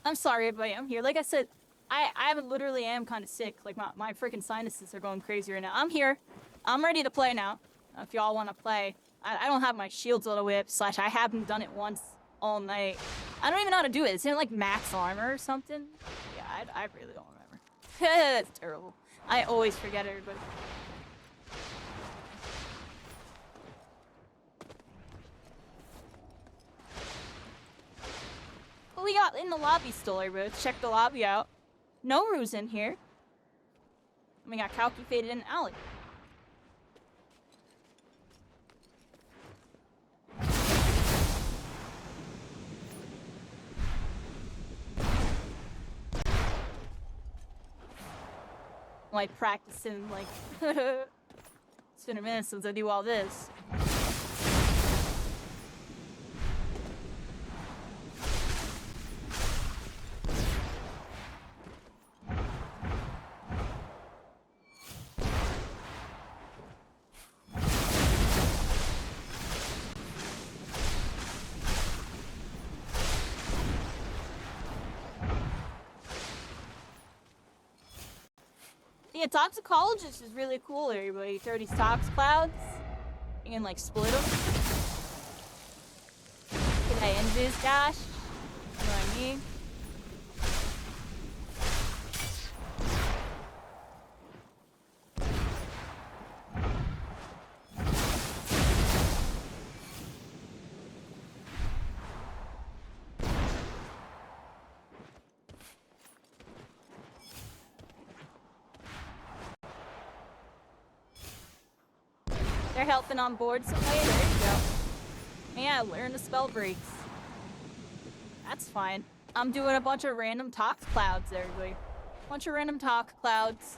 [SPEAKER 2] I'm sorry, everybody. I'm here. Like I said, I literally am kind of sick. Like, my freaking sinuses are going crazy right now. I'm here. I'm ready to play now. If y'all want to play. I don't have my shields auto whip, / I haven't done it once all night. I don't even know how to do it. Isn't it like max armor or something? Yeah, I really don't remember. That's terrible. I always forget everybody. What we got in the lobby still, everybody? Let's check the lobby out. Noru's in here. And we got Kalki, Faded, and Alec. Like practicing, like, it's been a minute since I do all this. Yeah, toxicologist is really cool, everybody. 30 tox clouds. You can, like, split them. Can I invis dash? You know what I mean? They're helping on board some way. There you go. Yeah, learn the spell breaks. That's fine. I'm doing a bunch of random tox clouds, everybody. Bunch of random tox clouds.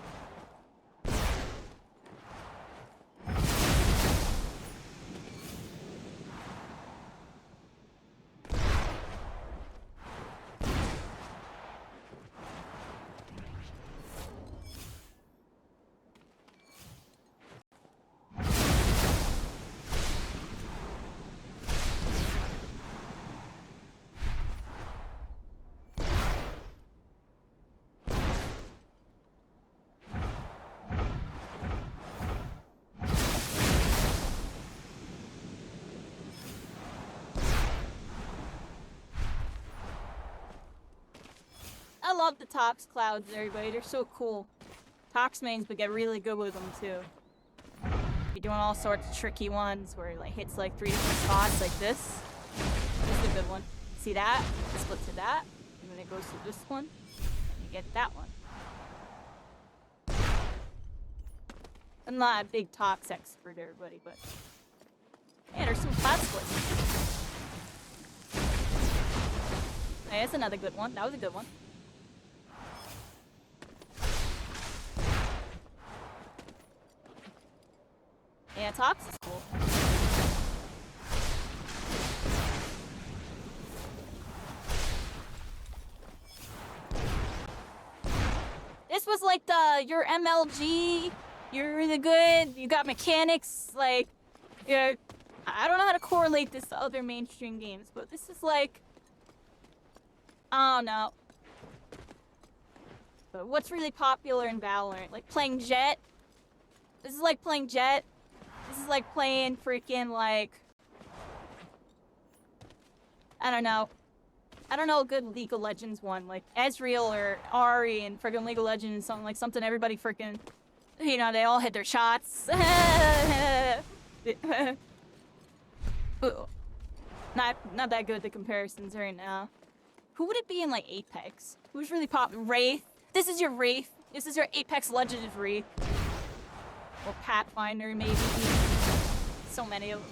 [SPEAKER 2] I love the tox clouds, everybody. They're so cool. Tox mains but get really good with them too. You're doing all sorts of tricky ones where it like hits like 3 different spots like this. This is a good one. See that? It splits to that. And then it goes to this one. And you get that one. I'm not a big tox expert, everybody, but yeah, there's some cloud splits. Hey, that's another good one. That was a good one. Yeah, tox is cool. This was like your MLG. You're really good. You got mechanics. Like, yeah. I don't know how to correlate this to other mainstream games, but this is like, I don't know. But what's really popular in Valorant? Like playing Jet. This is like playing Jet. This is like playing freaking like, I don't know a good League of Legends one, like Ezreal or Ari and freaking League of Legends, something everybody freaking You know, they all hit their shots. Ooh. Not that good, the comparisons right now. Who would it be in, like, Apex? Who's really popular? Wraith? This is your Wraith. This is your Apex Legends Wraith. Or Pathfinder, maybe. So many of them.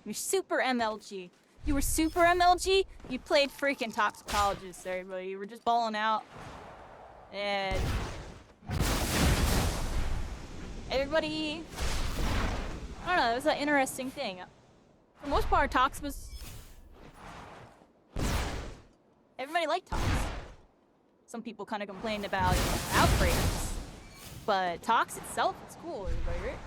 [SPEAKER 2] You're super MLG. You were super MLG? You played freaking toxicologist, everybody. You were just balling out. And... everybody... I don't know, it was an interesting thing. For the most part, Tox was... everybody liked Tox. Some people kind of complained about, you know, outbreaks. But Tox itself is cool, everybody, right?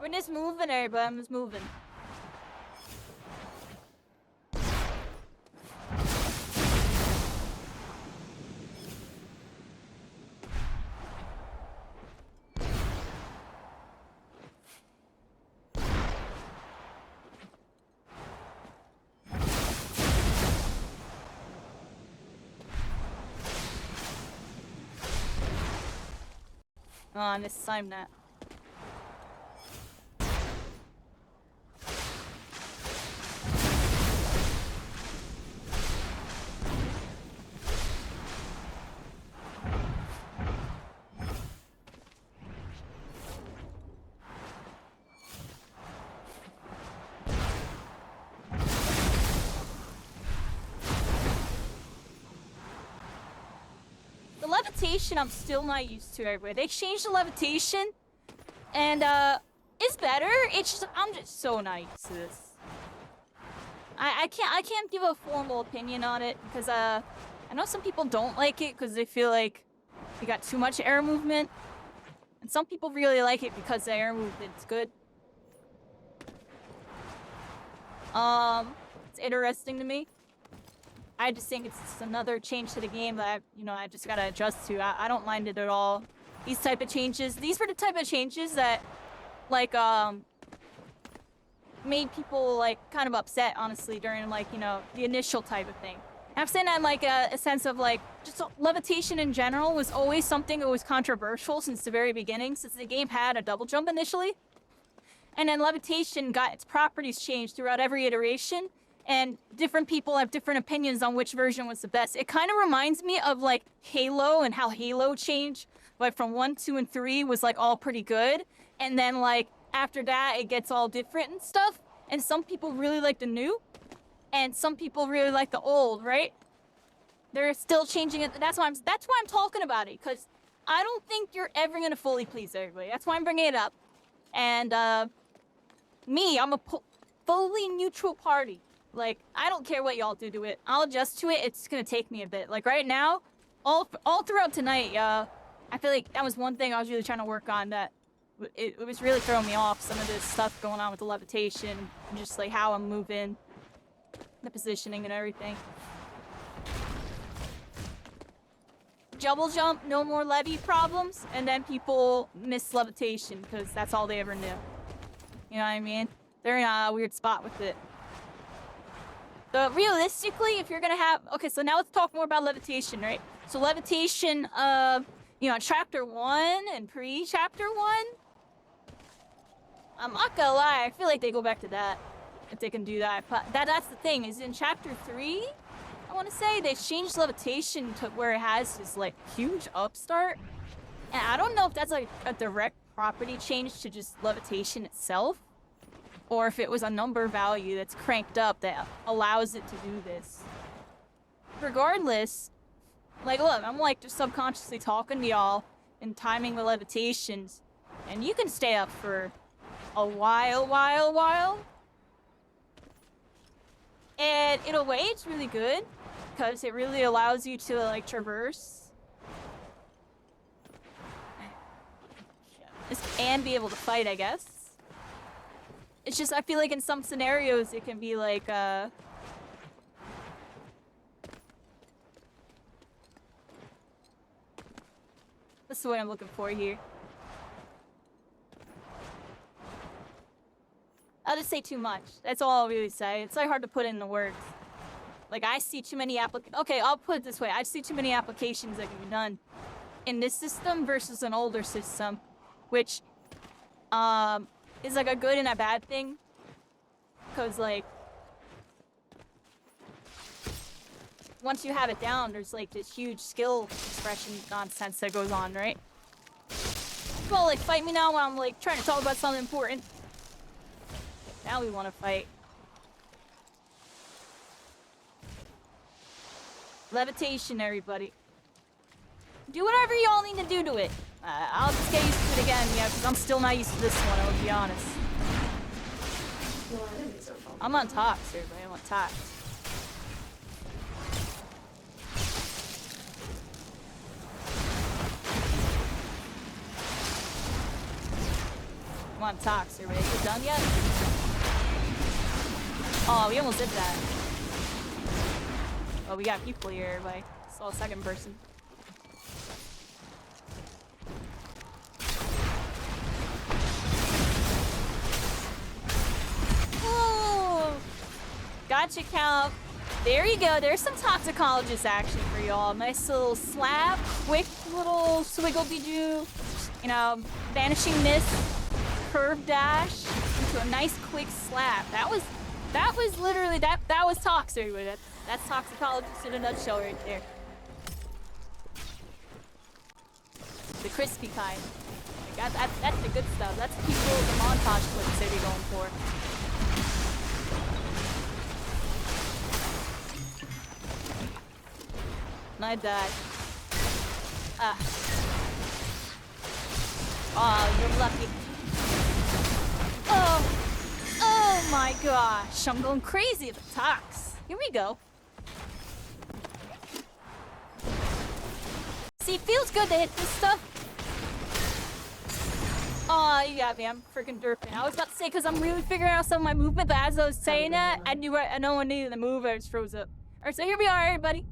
[SPEAKER 2] We're just moving, everybody. I'm just moving. Oh, I mistimed that. The levitation I'm still not used to everywhere. They changed the levitation and it's better. It's just I'm just so not used to this. I can't give a formal opinion on it because I know some people don't like it because they feel like they got too much air movement. And some people really like it because the air movement's good. It's interesting to me. I just think it's just another change to the game that I just gotta adjust to. I don't mind it at all. These type of changes, these were the type of changes that, like, made people, like, kind of upset, honestly, during, like, the initial type of thing. And I'm saying that in, like, a sense of, like, just levitation in general was always something that was controversial since the very beginning, since the game had a double jump initially. And then levitation got its properties changed throughout every iteration. And different people have different opinions on which version was the best. It kind of reminds me of, like, Halo and how Halo changed. Like, from 1, 2, and 3 was, like, all pretty good. And then, like, after that, it gets all different and stuff. And some people really like the new. And some people really like the old, right? They're still changing it. That's why I'm talking about it. Because I don't think you're ever going to fully please everybody. That's why I'm bringing it up. And, me, I'm a fully neutral party. Like, I don't care what y'all do to it. I'll adjust to it. It's gonna take me a bit. Like, right now, all throughout tonight, I feel like that was one thing I was really trying to work on that it was really throwing me off, some of this stuff going on with the levitation, and just, like, how I'm moving, the positioning and everything. Double jump, no more levy problems, and then people miss levitation, because that's all they ever knew. You know what I mean? They're in a weird spot with it. But realistically, if you're gonna have... okay, so now let's talk more about levitation, right? So levitation, chapter 1 and pre-chapter 1... I'm not gonna lie, I feel like they go back to that. If they can do that. But that's the thing, is in chapter 3, I want to say, they changed levitation to where it has this, like, huge upstart. And I don't know if that's, like, a direct property change to just levitation itself. Or if it was a number value that's cranked up that allows it to do this. Regardless, like, look, I'm, like, just subconsciously talking to y'all and timing the levitations. And you can stay up for a while. And in a way, it's really good because it really allows you to like traverse and be able to fight, I guess. It's just I feel like in some scenarios it can be like that's the way I'm looking for here. I'll just say too much. That's all I'll really say. It's like hard to put in the words. Like I see too many Okay, I'll put it this way. I see too many applications that can be done in this system versus an older system, which is like a good and a bad thing. Cause like once you have it down, there's like this huge skill expression nonsense that goes on, right? Well, like fight me now while I'm like trying to talk about something important. Now we want to fight. Levitation, everybody. Do whatever y'all need to do to it. I'll just get used to it again, yeah, because I'm still not used to this one, I'll be honest.
[SPEAKER 5] Your enemies are falling.
[SPEAKER 2] I'm on Tox, everybody. I'm on Tox. I'm on Tox, everybody. Is it done yet? Oh, we almost did that. Oh, we got people here, everybody. Saw a second person. Oh! Gotcha, Cal. There you go. There's some toxicologist action for y'all. Nice little slap. Quick little swiggle-de-doo. You know, vanishing mist. Curve dash. Into a nice quick slap. That was literally, that was Tox, everybody. That's toxicologist in a nutshell right there. The crispy kind. Like that's the good stuff. That's the people, the montage clips they be going for. My bad. Oh, you're lucky. Oh my gosh. I'm going crazy at the Tox. Here we go. See, it feels good to hit this stuff. Oh, you got me. I'm freaking derping. I was about to say, because I'm really figuring out some of my movement, but as I was saying that, I no one needed to move. I just froze up. All right, so here we are, everybody.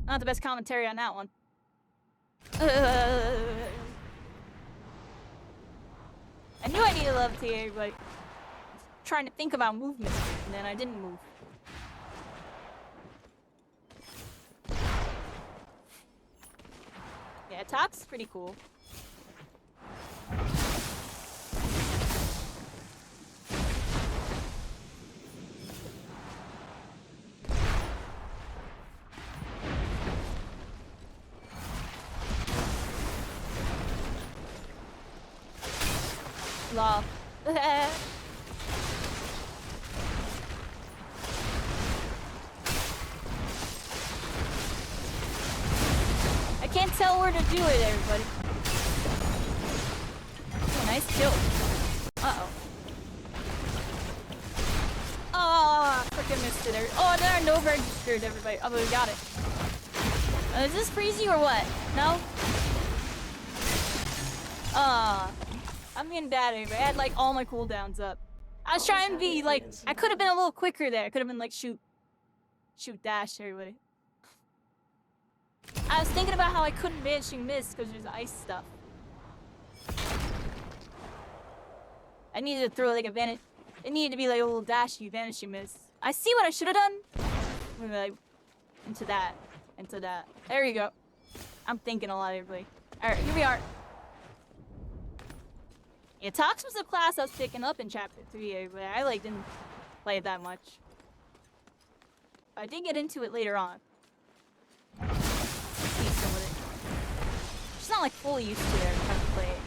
[SPEAKER 2] Not the best commentary on that one. I knew I needed love to everybody. Trying to think about movement, and then I didn't move. Yeah, Tox is pretty cool. Love. I can't tell where to do it, everybody. Oh, nice kill. Uh-oh. Oh, freaking missed it. Oh, there are no registered, everybody. Oh, we got it. Is this freezy or what? No? I'm getting bad, everybody. I had, like, all my cooldowns up. I was trying to be, like, I could have been a little quicker there. I could have been, like, shoot, dash, everybody. I was thinking about how I couldn't vanishing miss because there's ice stuff. I needed to throw, like, a vanish. It needed to be, like, a little dashy vanishing miss. I see what I should have done. Maybe, like, into that. There you go. I'm thinking a lot, everybody. Alright, here we are. Yeah, Tox was a class I was picking up in Chapter 3, but I, like, didn't play it that much. I did get into it later on. Decent with it. Just not, like, fully used to it every time I play it.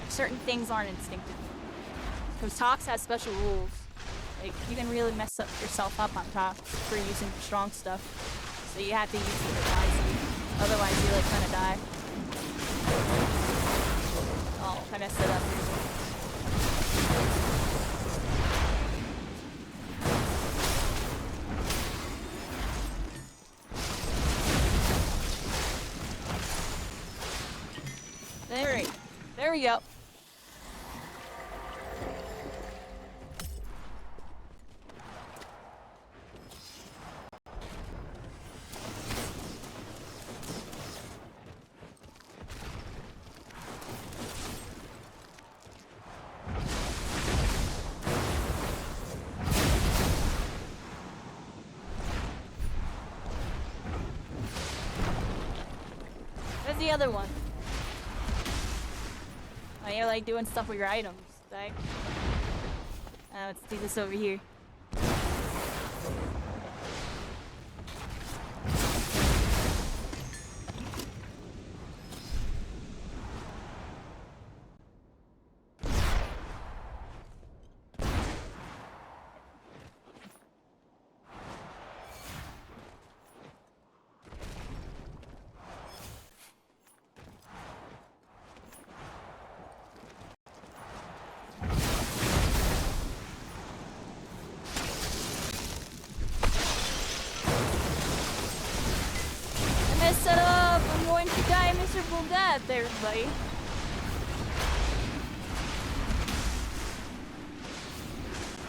[SPEAKER 2] Certain things aren't instinctive. Because Tox has special rules. Like, you can really mess up yourself up on Tox for using strong stuff. So you have to use it wisely. Otherwise, you, like, kind of die. Oh. I messed it up. There we go. Where's the other one? Oh, you're like doing stuff with your items, right? Let's do this over here. Set up! I'm going to die a miserable death, everybody.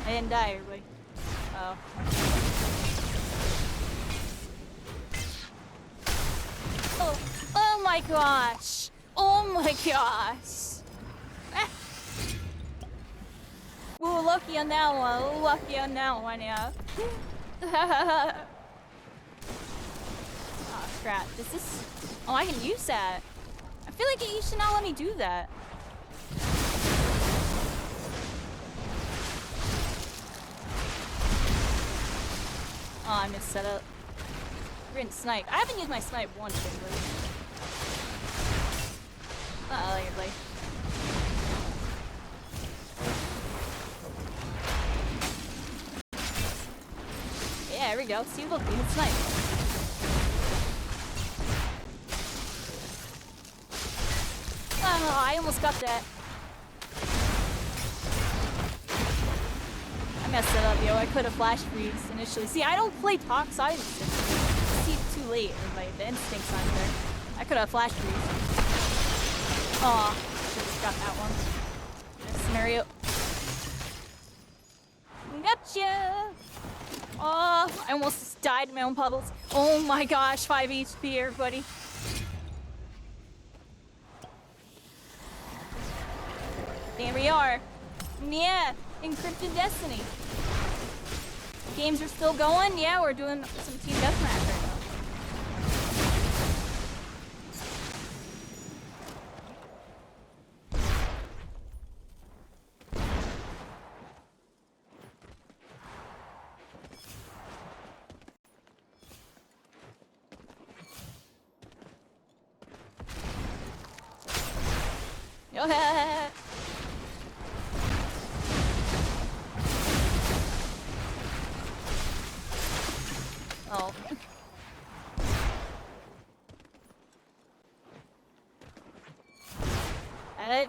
[SPEAKER 2] I didn't die, everybody. Oh. Oh my gosh! Oh my gosh! Ah. Ooh, lucky on that one. Ooh, lucky on that one, yeah. Oh crap, is this... Oh, I can use that. I feel like you should not let me do that. Oh, I missed set up. We're in snipe. I haven't used my snipe once, anyway. Uh-oh, everybody. Yeah, there we go. See, look, we can snipe. Oh, I almost got that. I messed it up, yo. I could have flash freeze initially. See, I don't play top side. See, it's too late. Like, the instinct's not there. I could have flash freeze. Aw, should have got that one. This scenario. Gotcha! Oh, I almost died in my own puddles. Oh my gosh, 5 HP, everybody. There we are. Yeah, Encrypted Destiny. Games are still going. Yeah, we're doing some team deathmatch right now. Yo, oh.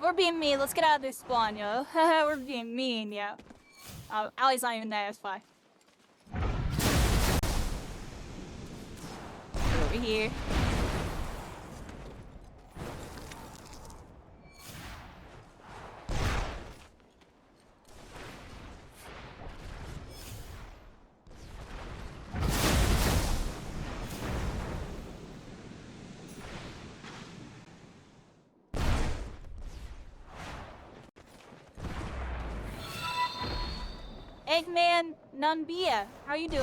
[SPEAKER 2] We're being mean. Let's get out of this spawn, yo. We're being mean, yo. Allie's not even there. That's fine. Over here. Eggman Nunbia, how you doing?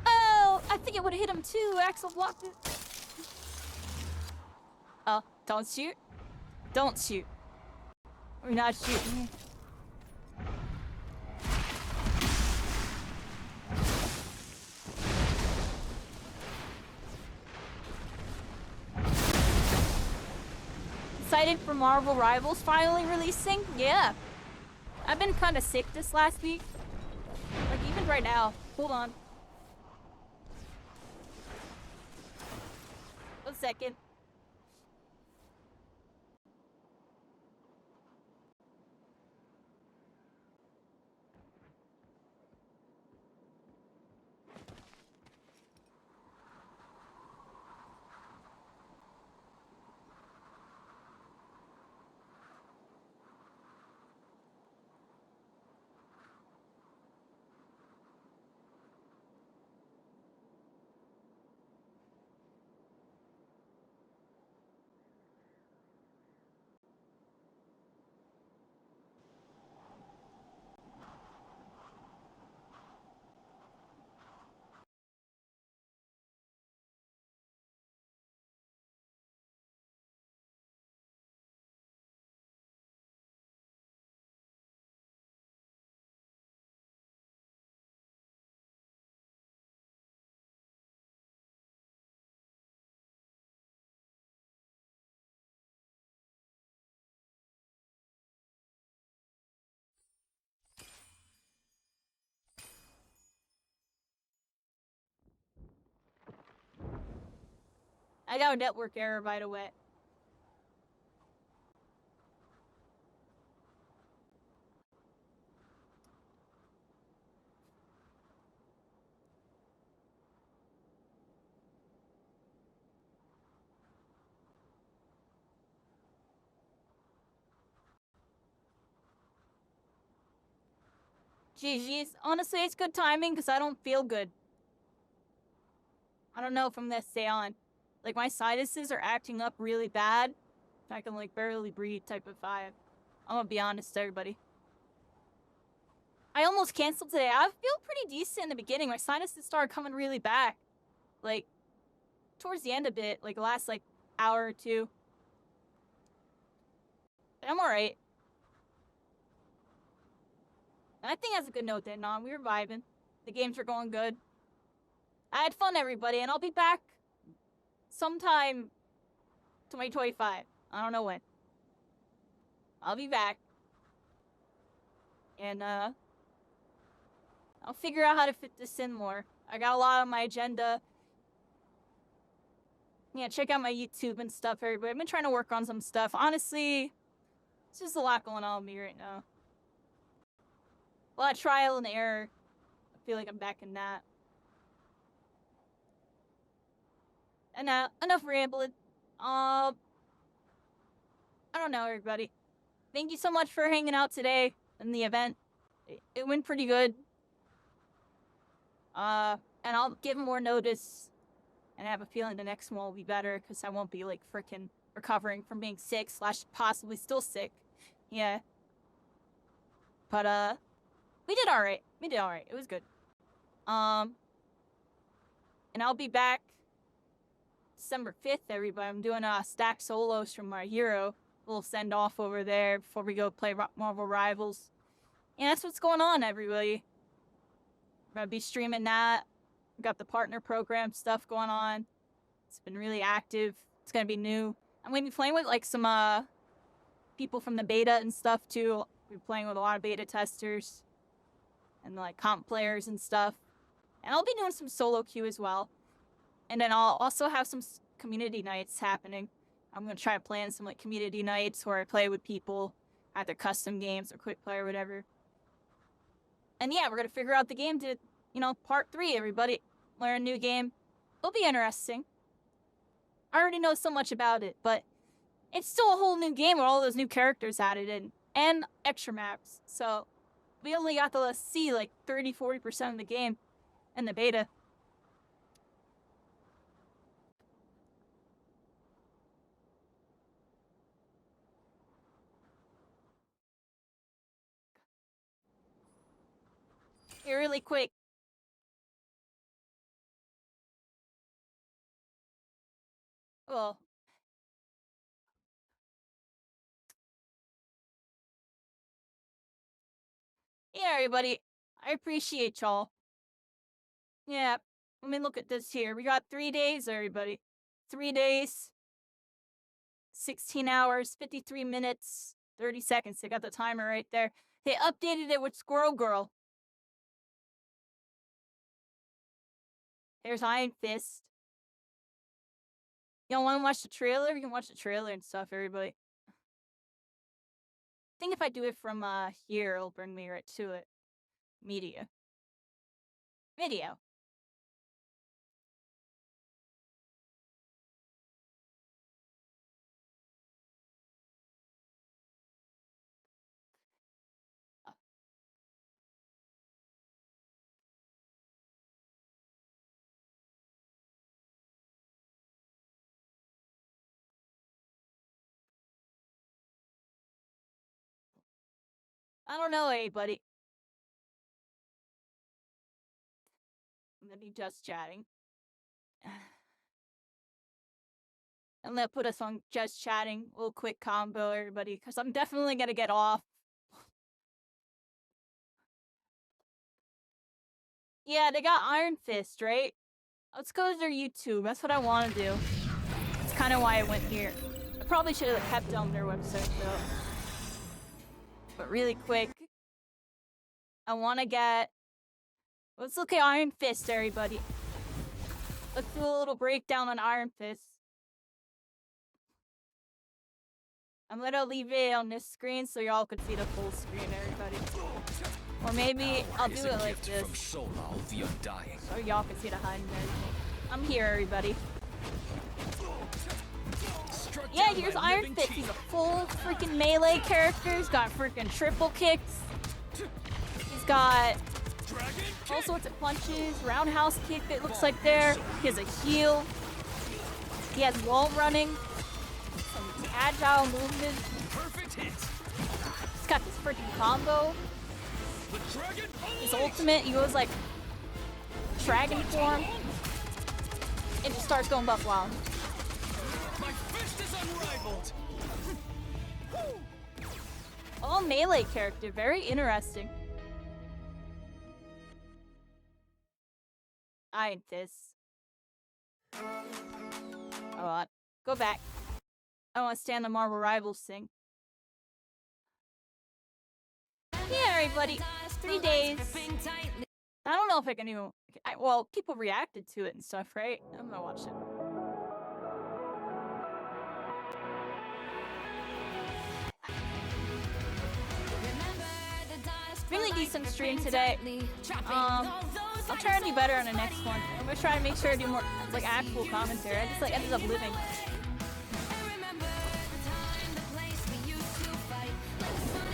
[SPEAKER 2] Oh, I think it would have hit him too. Axel blocked it. Oh, don't shoot. Don't shoot. We're not shooting. Marvel Rivals finally releasing. Yeah. I've been kind of sick this last week. Like, even right now. Hold on. 1 second. I got a network error, by the way. GG's. Honestly, it's good timing because I don't feel good. I don't know if I'm gonna stay on. Like, my sinuses are acting up really bad. I can, like, barely breathe type of vibe. I'm gonna be honest, everybody. I almost canceled today. I feel pretty decent in the beginning. My sinuses started coming really back. Like, towards the end a bit. Like, the last, like, hour or two. But I'm alright. I think that's a good note then, we were vibing. The games were going good. I had fun, everybody, and I'll be back sometime 2025. I don't know when. I'll be back. And, I'll figure out how to fit this in more. I got a lot on my agenda. Yeah, check out my YouTube and stuff, everybody. I've been trying to work on some stuff. Honestly, it's just a lot going on with me right now. A lot of trial and error. I feel like I'm back in that. And enough rambling. I don't know, everybody. Thank you so much for hanging out today in the event. It went pretty good. And I'll give more notice. And I have a feeling the next one will be better because I won't be, like, freaking recovering from being sick / possibly still sick. Yeah. But, we did alright. We did alright. It was good. And I'll be back December 5th, everybody. I'm doing stack solos from my hero. A little send off over there before we go play Marvel Rivals. And that's what's going on, everybody. I'm gonna be streaming that. Got the partner program stuff going on. It's been really active. It's gonna be new. I'm gonna be playing with, like, some people from the beta and stuff too. We're playing with a lot of beta testers and, like, comp players and stuff. And I'll be doing some solo queue as well. And then I'll also have some community nights happening. I'm gonna try to plan some, like, community nights where I play with people, either custom games or quick play or whatever. And yeah, we're gonna figure out the game to, part 3, everybody. Learn a new game. It'll be interesting. I already know so much about it, but it's still a whole new game with all those new characters added in. And extra maps. So, we only got to see, like, 30-40% of the game in the beta. Here, really quick. Well, yeah, everybody. I appreciate y'all. Yeah, let me look at this here. We got 3 days, everybody. 3 days. 16 hours, 53 minutes, 30 seconds. They got the timer right there. They updated it with Squirrel Girl. There's Iron Fist. Y'all want to watch the trailer? You can watch the trailer and stuff, everybody. I think if I do it from here, it'll bring me right to it. Media. Video. I don't know, anybody. I'm gonna be just chatting. I'm gonna put us on just chatting. A little quick combo, everybody, because I'm definitely gonna get off. Yeah, they got Iron Fist, right? Let's go to their YouTube. That's what I want to do. That's kind of why I went here. I probably should have kept on their website, though. But really quick, I want to get... Let's look at Iron Fist, everybody. Let's do a little breakdown on Iron Fist. I'm gonna leave it on this screen so y'all can see the full screen, everybody. Or maybe I'll do it like this. So y'all can see the HUD and everything. I'm here, everybody. Yeah, here's Iron Fist. He's a full freaking melee character. He's got freaking triple kicks. He's got all sorts of punches. Roundhouse kick, it looks like there. He has a heal. He has wall running. Some agile movement. He's got this freaking combo. His ultimate, he goes like dragon form and just starts going buck wild.
[SPEAKER 10] My fist is unrivaled.
[SPEAKER 2] All melee character, very interesting. I ain't this. Hold on. Go back. I want to stand the Marvel Rivals thing. Yeah, everybody. 3 days. I don't know if I can even... well, people reacted to it and stuff, right? I'm gonna watch it. Really decent stream today. I'll try to do better on the next one. I'm gonna try to make sure to do more, like, actual commentary. I just, like, ended up living.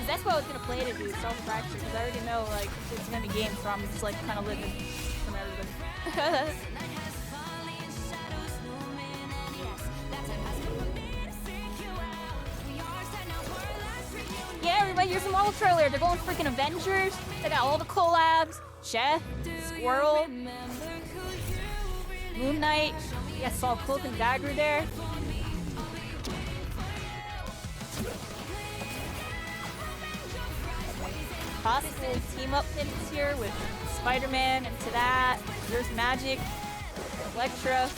[SPEAKER 2] That's what I was gonna play to do, self-fracture, because I already know, like, it's gonna be games, so I'm just, like, kind of living from everybody. Yeah, everybody, here's the Marvel trailer. They're going freaking Avengers. They got all the collabs. Chef, Squirrel, Moon Knight. Yeah, saw Cloak and Dagger there. Possible team-up pins here with Spider-Man into that. There's Magic, Elektra,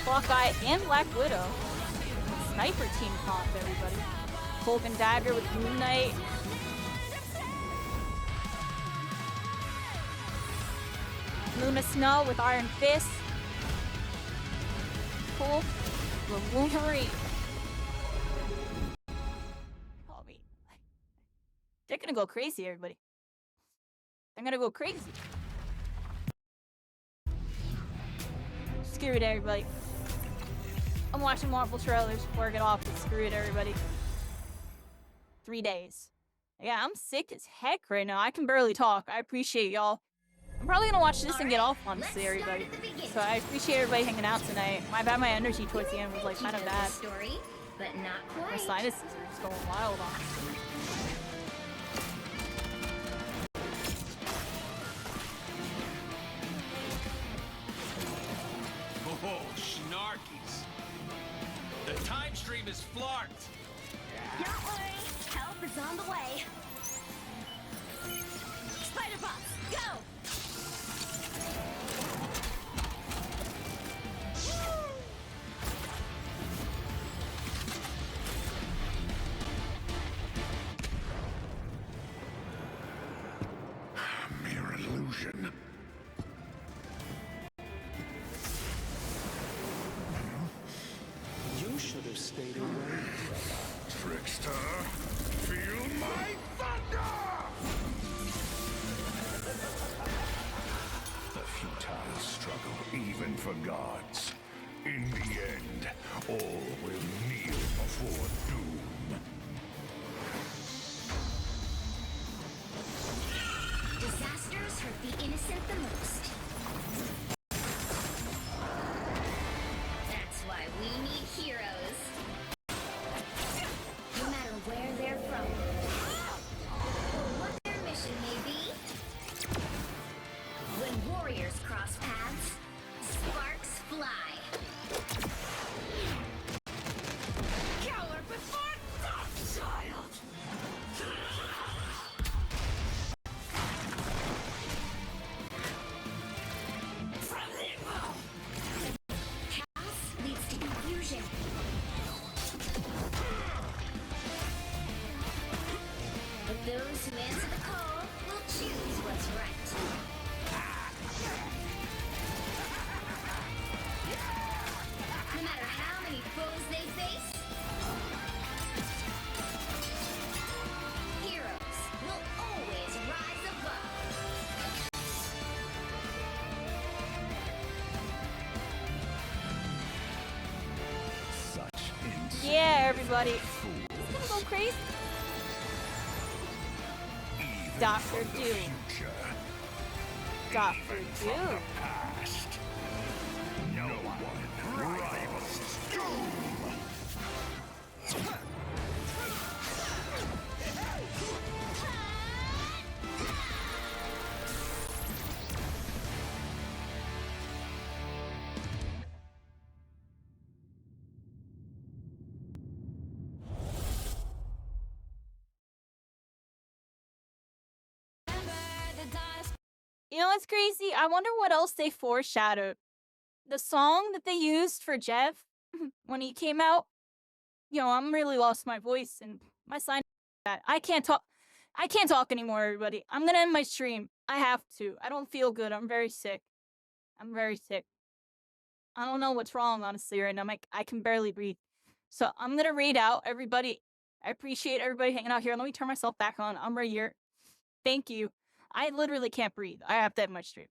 [SPEAKER 2] Hawkeye, and Black Widow. Sniper team comp, everybody. Cloak and Dagger with Moon Knight. Luna Snow with Iron Fist. Cool. With Wolverine. They're gonna go crazy, everybody. They're gonna go crazy. Screw it, everybody. I'm watching Marvel trailers before I get off. Screw it, everybody. 3 days. Yeah, I'm sick as heck right now. I can barely talk. I appreciate y'all. I'm probably gonna watch this and get off, honestly, everybody. So I appreciate everybody hanging out tonight. My bad, my energy towards the end was like kind of bad. My sinuses are just going wild, honestly.
[SPEAKER 10] Oh, snarkies. The time stream is flarked.
[SPEAKER 5] Don't worry, help is on the way. Spider Box, go!
[SPEAKER 10] gods. In the end, all will kneel before doom.
[SPEAKER 5] Disasters hurt the innocent the most. That's why we need heroes. No matter where they're from, or what their mission may be. When warriors cross paths, sparks fly. Coward before child. Chaos leads to confusion. But those who answer the call will choose what's right. No matter how many foes they face, heroes will always rise above.
[SPEAKER 10] Such
[SPEAKER 2] Yeah, everybody. It's gonna go crazy. Dr. Doom. Dr. Doom.
[SPEAKER 10] past. No one rivals doom.
[SPEAKER 2] You know what's crazy? I wonder what else they foreshadowed. The song that they used for Jeff when he came out. You know, I'm really lost my voice and my sign. I can't talk. I can't talk anymore, everybody. I'm gonna end my stream. I have to. I don't feel good. I'm very sick. I'm very sick. I don't know what's wrong, honestly, right now. I can barely breathe. So I'm gonna read out, everybody. I appreciate everybody hanging out here. Let me turn myself back on. I'm right here. Thank you. I literally can't breathe. I have to end my stream.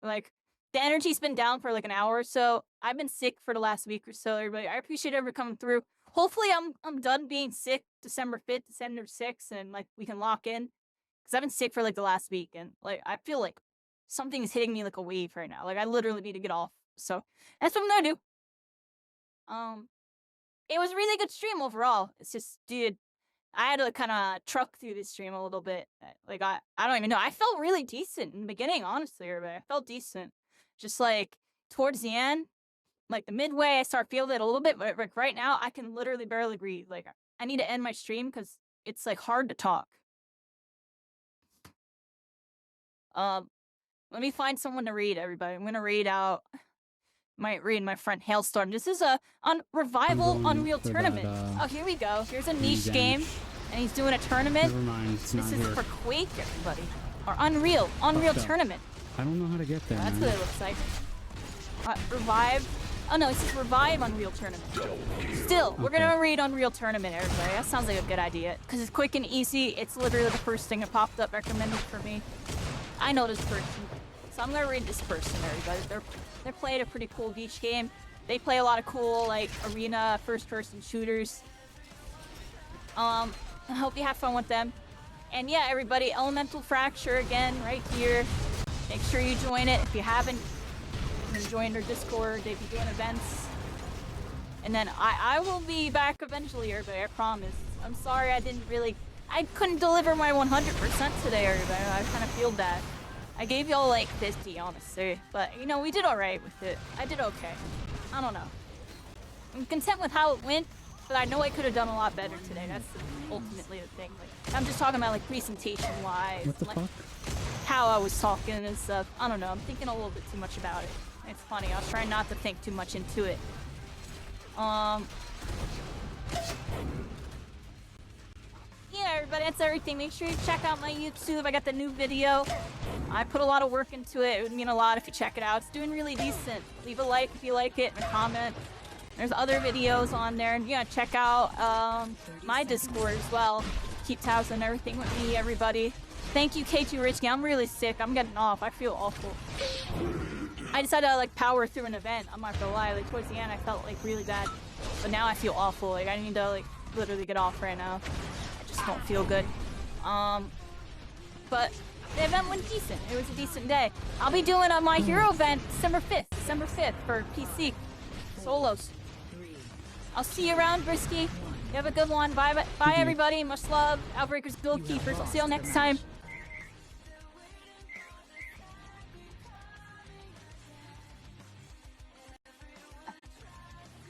[SPEAKER 2] Like, the energy's been down for like an hour or so. I've been sick for the last week or so, everybody. I appreciate everyone coming through. Hopefully I'm done being sick December 5th, December 6th, and like we can lock in. Because I've been sick for like the last week, and like I feel like something's hitting me like a wave right now. Like I literally need to get off. So that's what I'm gonna do. It was a really good stream overall. It's just, dude, I had to kind of truck through this stream a little bit. Like, I don't even know. I felt really decent in the beginning, honestly, everybody. I felt decent. Just, like, towards the end, like, the midway, I start feeling it a little bit. But, like, right now, I can literally barely breathe. Like, I need to end my stream because it's, like, hard to talk. Let me find someone to read, everybody. I'm going to read out... Might read my friend Hailstorm. This is a Revival Unreal Tournament. Oh, here we go. Here's a niche game, and he's doing a tournament.
[SPEAKER 11] Never mind, it's
[SPEAKER 2] this
[SPEAKER 11] not
[SPEAKER 2] is
[SPEAKER 11] here.
[SPEAKER 2] for Quake, everybody. Or Unreal Tournament.
[SPEAKER 11] I don't know how to get there.
[SPEAKER 2] That's
[SPEAKER 11] man.
[SPEAKER 2] what it looks like. Revive. Oh no, it says Revive Unreal Tournament. Still, we're gonna read Unreal Tournament, everybody. That sounds like a good idea. Because it's quick and easy. It's literally the first thing that popped up recommended for me. I know this person. So I'm gonna read this person, everybody. They're playing a pretty cool beach game. They play a lot of cool, like, arena, first-person shooters. I hope you have fun with them. And yeah, everybody, Elemental Fracture again, right here. Make sure you join it. If you haven't, you can join their Discord. They be doing events. And then I will be back eventually, everybody, I promise. I'm sorry I couldn't deliver my 100% today, everybody. I kind of feel that. I gave y'all like 50, honestly, but you know, we did alright with it. I did okay. I don't know. I'm content with how it went, but I know I could have done a lot better today. That's ultimately the thing. Like, I'm just talking about like presentation-wise,
[SPEAKER 11] What the
[SPEAKER 2] like
[SPEAKER 11] fuck?
[SPEAKER 2] how I was talking and stuff. I don't know. I'm thinking a little bit too much about it. It's funny. I was trying not to think too much into it. Yeah, everybody, that's everything. Make sure you check out my YouTube. I got the new video. I put a lot of work into it. It would mean a lot if you check it out. It's doing really decent. Leave a like if you like it and a comment. There's other videos on there. And yeah, check out my Discord as well. Keep tabs on everything with me, everybody. Thank you, K2 Richie. I'm really sick. I'm getting off. I feel awful. I decided to like power through an event. I'm not gonna lie, like towards the end I felt like really bad. But now I feel awful. Like I need to like literally get off right now. I just don't feel good. But the event went decent. It was a decent day. I'll be doing a My Hero event December 5th for PC. Solos. I'll see you around, Brisky. You have a good one. Bye everybody. Much love. Outbreakers, Build Keepers. I'll see y'all next time.